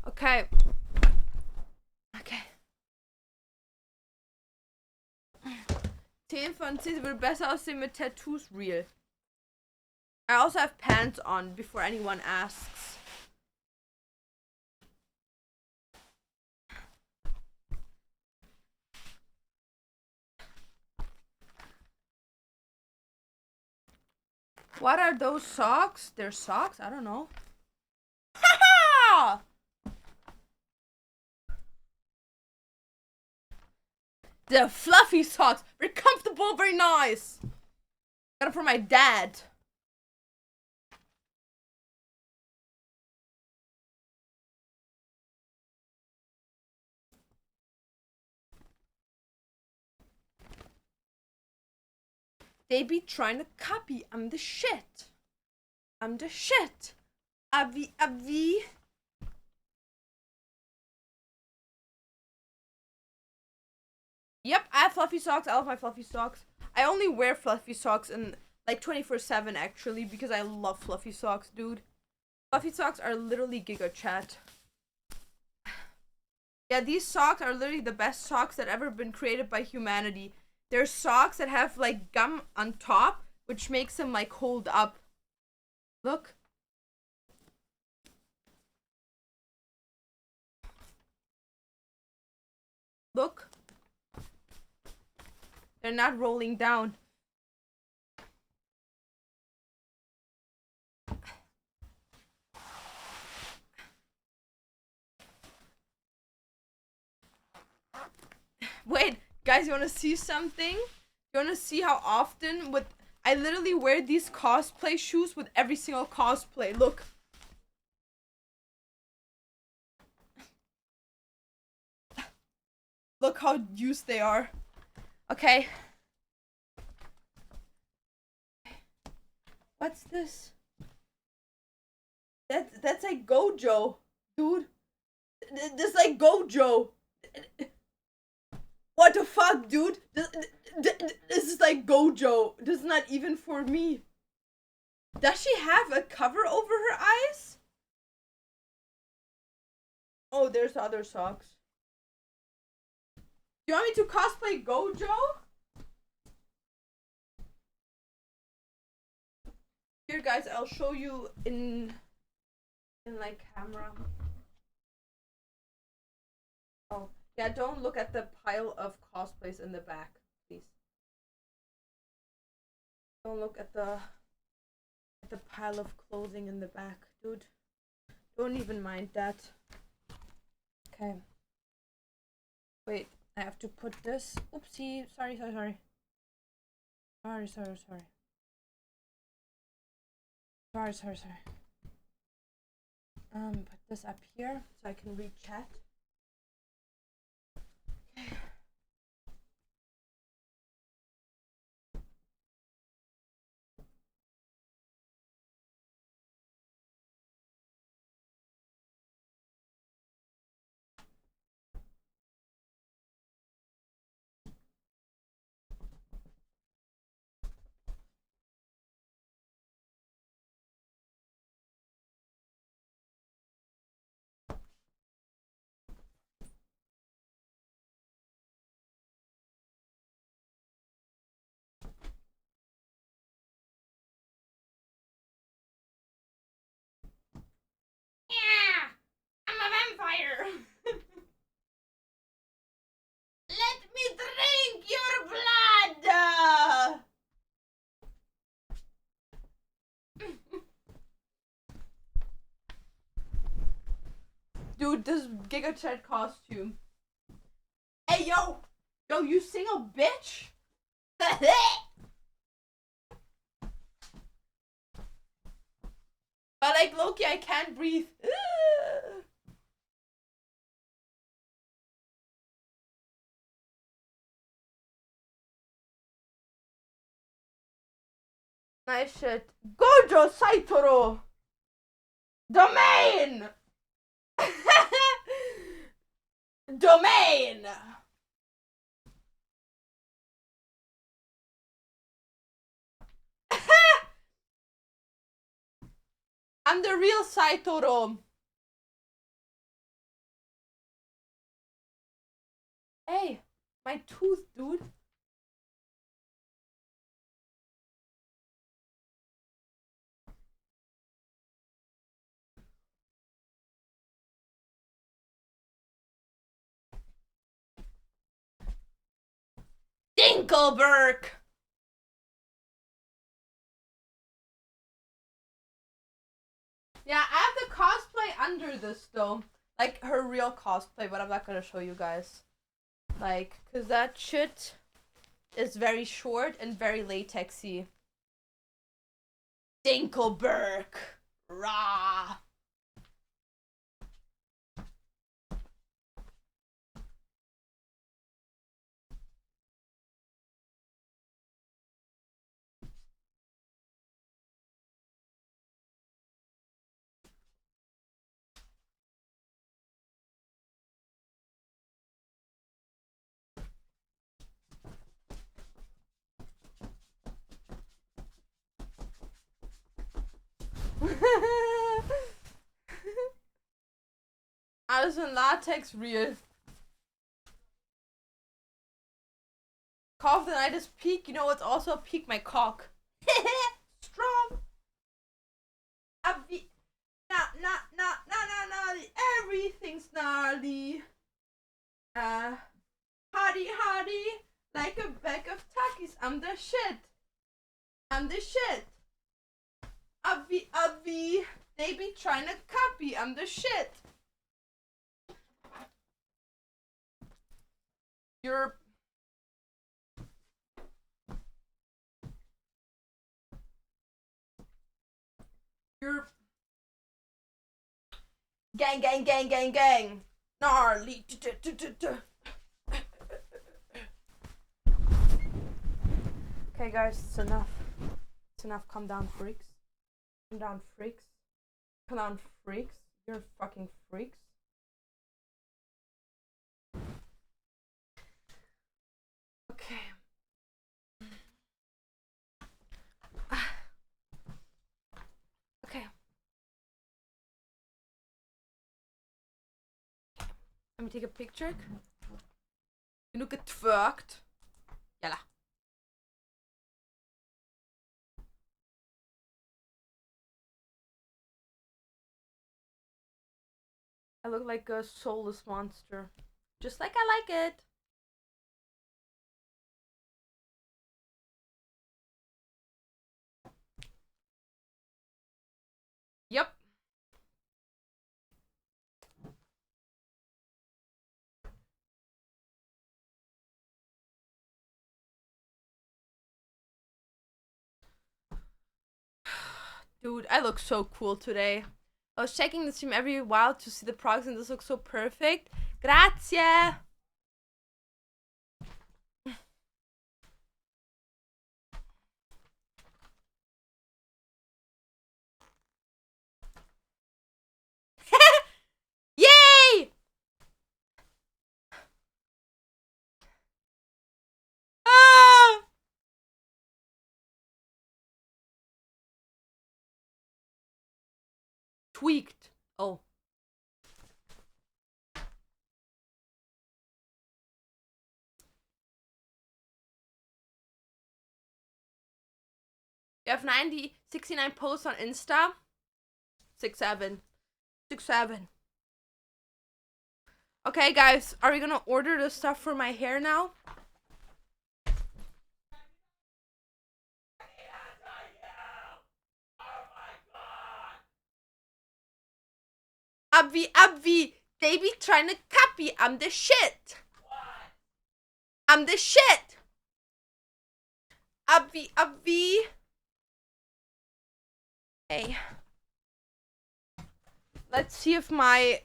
Okay. 10 von 10 würde besser aussehen mit Tattoos real. I also have pants on before anyone asks. What are those socks? They're socks? I don't know. Haha! The fluffy socks. Very comfortable, very nice. Got it for my dad. They be trying to copy. I'm the shit. I'm the shit. Avi. Yep, I have fluffy socks. I love my fluffy socks. I only wear fluffy socks in like 24/7 actually because I love fluffy socks, dude. Fluffy socks are literally giga chat. Yeah, these socks are literally the best socks that ever been created by humanity. They're socks that have like gum on top, which makes them like hold up. Look. Look. They're not rolling down. Wait, guys, you wanna see something? You wanna see how often I literally wear these cosplay shoes with every single cosplay. Look. Look how used they are. Okay. What's this? That's like Gojo, dude. That's like Gojo. What the fuck, dude? This is like Gojo. This is not even for me. Does she have a cover over her eyes? Oh, there's other socks. You want me to cosplay Gojo? Here, guys, I'll show you in like camera. Oh, yeah, don't look at the pile of cosplays in the back, please. Don't look at the pile of clothing in the back, dude. Don't even mind that. Okay. Wait, I have to put this. Oopsie. Sorry. Sorry. Put this up here so I can read chat. Okay. Yeah, I'm a vampire. Let me drink your blood. Dude, this Giga Chat costume. Hey, yo, you single bitch. But like Loki, I can't breathe. Nice shit. Gojo Saitoro. Domain. Domain. I'm the real Saitoro. Hey, my tooth, dude. Dinkelberg. Yeah, I have the cosplay under this though. Like her real cosplay, but I'm not gonna show you guys. Like, cause that shit is very short and very latexy. Dinkelberg. Rah. Allison latex real. Call of the night is peak. You know what's also peak? My cock. Strong. Gnarly. Everything's gnarly. Hardy. Like a bag of Takis. I'm the shit. Avi. They be trying to copy. I'm the shit. You're gang. Gnarly. Okay, guys, it's enough. Calm down, freaks. Calm down, freaks. You're fucking freaks. Let me take a picture. Genug getwerkt. Yalla. I look like a soulless monster. Just like I like it. Yep. Dude, I look so cool today. I was checking the stream every while to see the progress and this looks so perfect. Grazie! Yay! Ah! Tweaked. Oh. You have 69 posts on Insta. 67. 67. Okay, guys, are we gonna order the stuff for my hair now? Abvi, they be trying to copy. I'm the shit. I'm the shit. Abvi. Hey. Let's see if my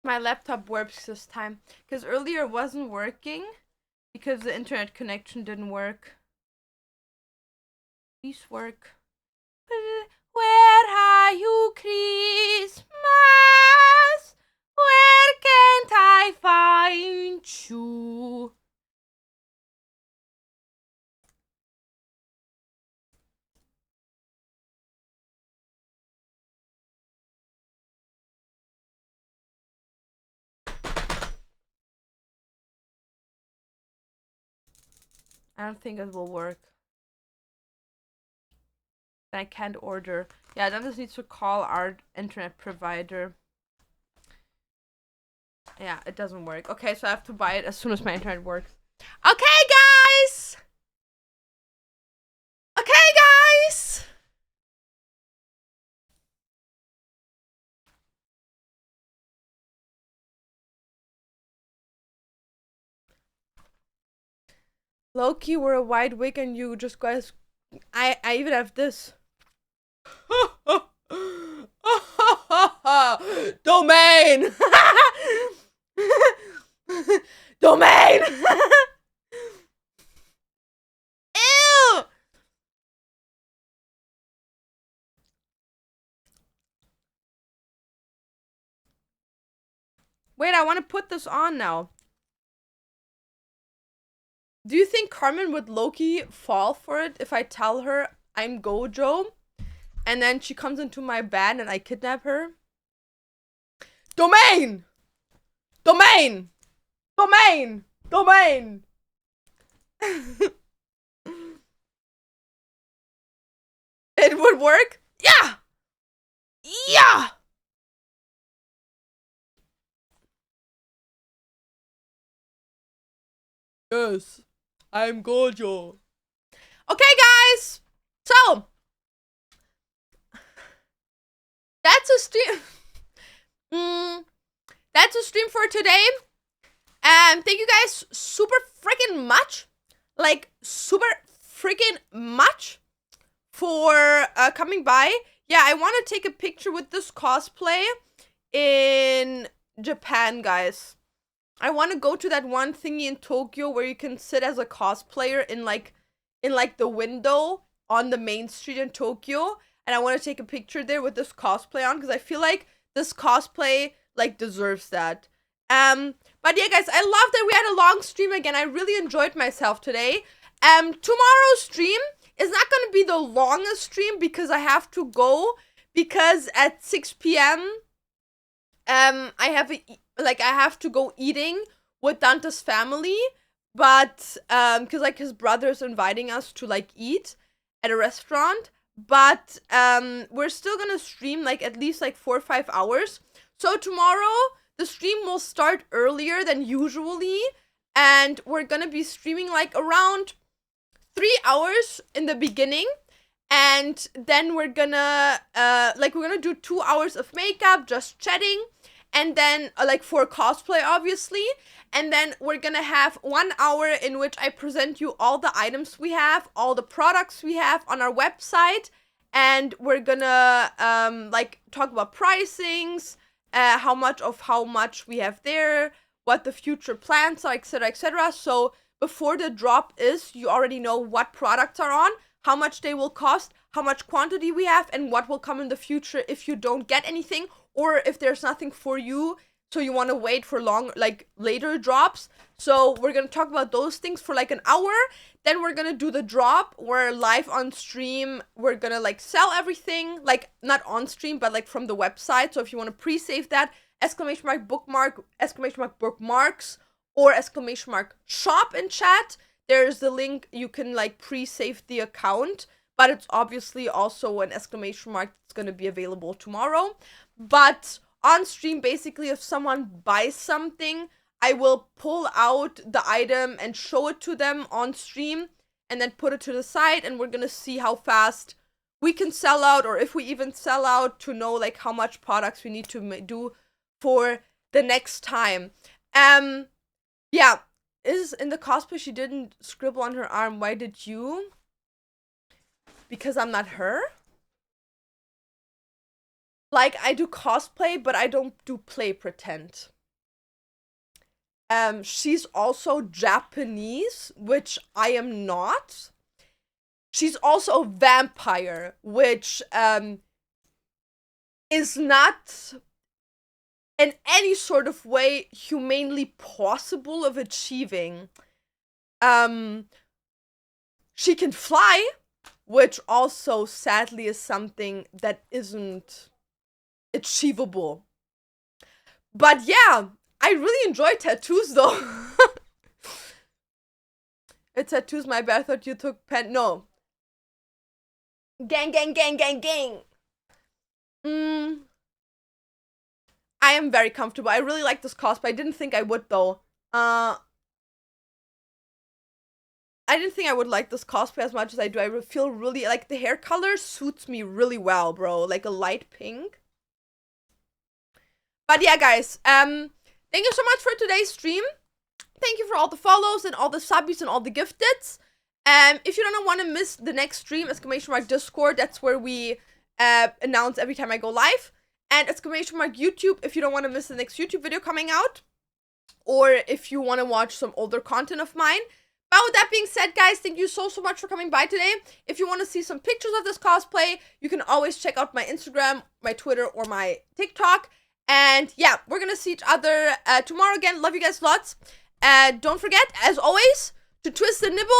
my laptop works this time. Because earlier it wasn't working. Because the internet connection didn't work. Please work. Where are you, Christmas? Where can't I find you? I don't think it will work. I can't order. Yeah, then this needs to call our internet provider. Yeah, it doesn't work. Okay, so I have to buy it as soon as my internet works. Okay, guys! Okay, guys! Loki, we're a wide wig and you just guys... I even have this. Domain! Domain! Ew! Wait, I want to put this on now. Do you think Carmen would Loki fall for it if I tell her I'm Gojo? And then she comes into my bed and I kidnap her? Domain! Domain! Domain! Domain! It would work? Yeah! Yeah! Yes, I'm Gojo. Okay, guys! So, that's a stream. That's a stream for today. And thank you guys super freaking much. Like, super freaking much for coming by. Yeah, I want to take a picture with this cosplay in Japan, guys. I want to go to that one thingy in Tokyo where you can sit as a cosplayer in like the window on the main street in Tokyo. And I want to take a picture there with this cosplay on because I feel like this cosplay like deserves that. But yeah, guys, I love that we had a long stream again. I really enjoyed myself today. Tomorrow's stream is not gonna be the longest stream because I have to go because at 6 p.m. I have I have to go eating with Dante's family, but because like his brother is inviting us to like eat at a restaurant, but we're still gonna stream like at least like 4 or 5 hours. So tomorrow the stream will start earlier than usually, and we're gonna be streaming like around 3 hours in the beginning, and then we're gonna do 2 hours of makeup, just chatting, and then like for cosplay obviously, and then we're gonna have 1 hour in which I present you all the items we have, all the products we have on our website, and we're gonna like talk about pricings, how much we have there, what the future plans are, etc., etc. So before the drop is, you already know what products are on, how much they will cost, how much quantity we have, and what will come in the future if you don't get anything, or if there's nothing for you, so you want to wait for later drops. So we're gonna talk about those things for like an hour. Then we're gonna do the drop. We're live on stream. We're gonna like sell everything, like not on stream, but like from the website. So if you want to pre-save that, !bookmark, !bookmarks, or !shop in chat, there's the link. You can like pre-save the account, but it's obviously also an ! That's gonna be available tomorrow. But on stream, basically, if someone buys something, I will pull out the item and show it to them on stream, and then put it to the side, and we're gonna see how fast we can sell out, or if we even sell out, to know like how much products we need to do for the next time. Yeah, is in the cosplay she didn't scribble on her arm. Why did you? Because I'm not her. Like, I do cosplay, but I don't do play pretend. She's also Japanese, which I am not. She's also a vampire, which is not in any sort of way humanely possible of achieving. She can fly, which also sadly is something that isn't achievable. But yeah, I really enjoy tattoos though. It's tattoos, my bad. I thought you took pen. No. Gang, gang, gang, gang, gang. I am very comfortable. I really like this cosplay. I didn't think I would though. I didn't think I would like this cosplay as much as I do. I feel really like the hair color suits me really well, bro. Like a light pink. But yeah, guys, thank you so much for today's stream. Thank you for all the follows and all the subbies and all the gifteds. If you don't want to miss the next stream, !Discord, that's where we announce every time I go live. And !YouTube, if you don't want to miss the next YouTube video coming out. Or if you want to watch some older content of mine. But with that being said, guys, thank you so much for coming by today. If you want to see some pictures of this cosplay, you can always check out my Instagram, my Twitter, or my TikTok. And yeah, we're gonna see each other tomorrow again. Love you guys lots. Don't forget, as always, to twist the nibbles.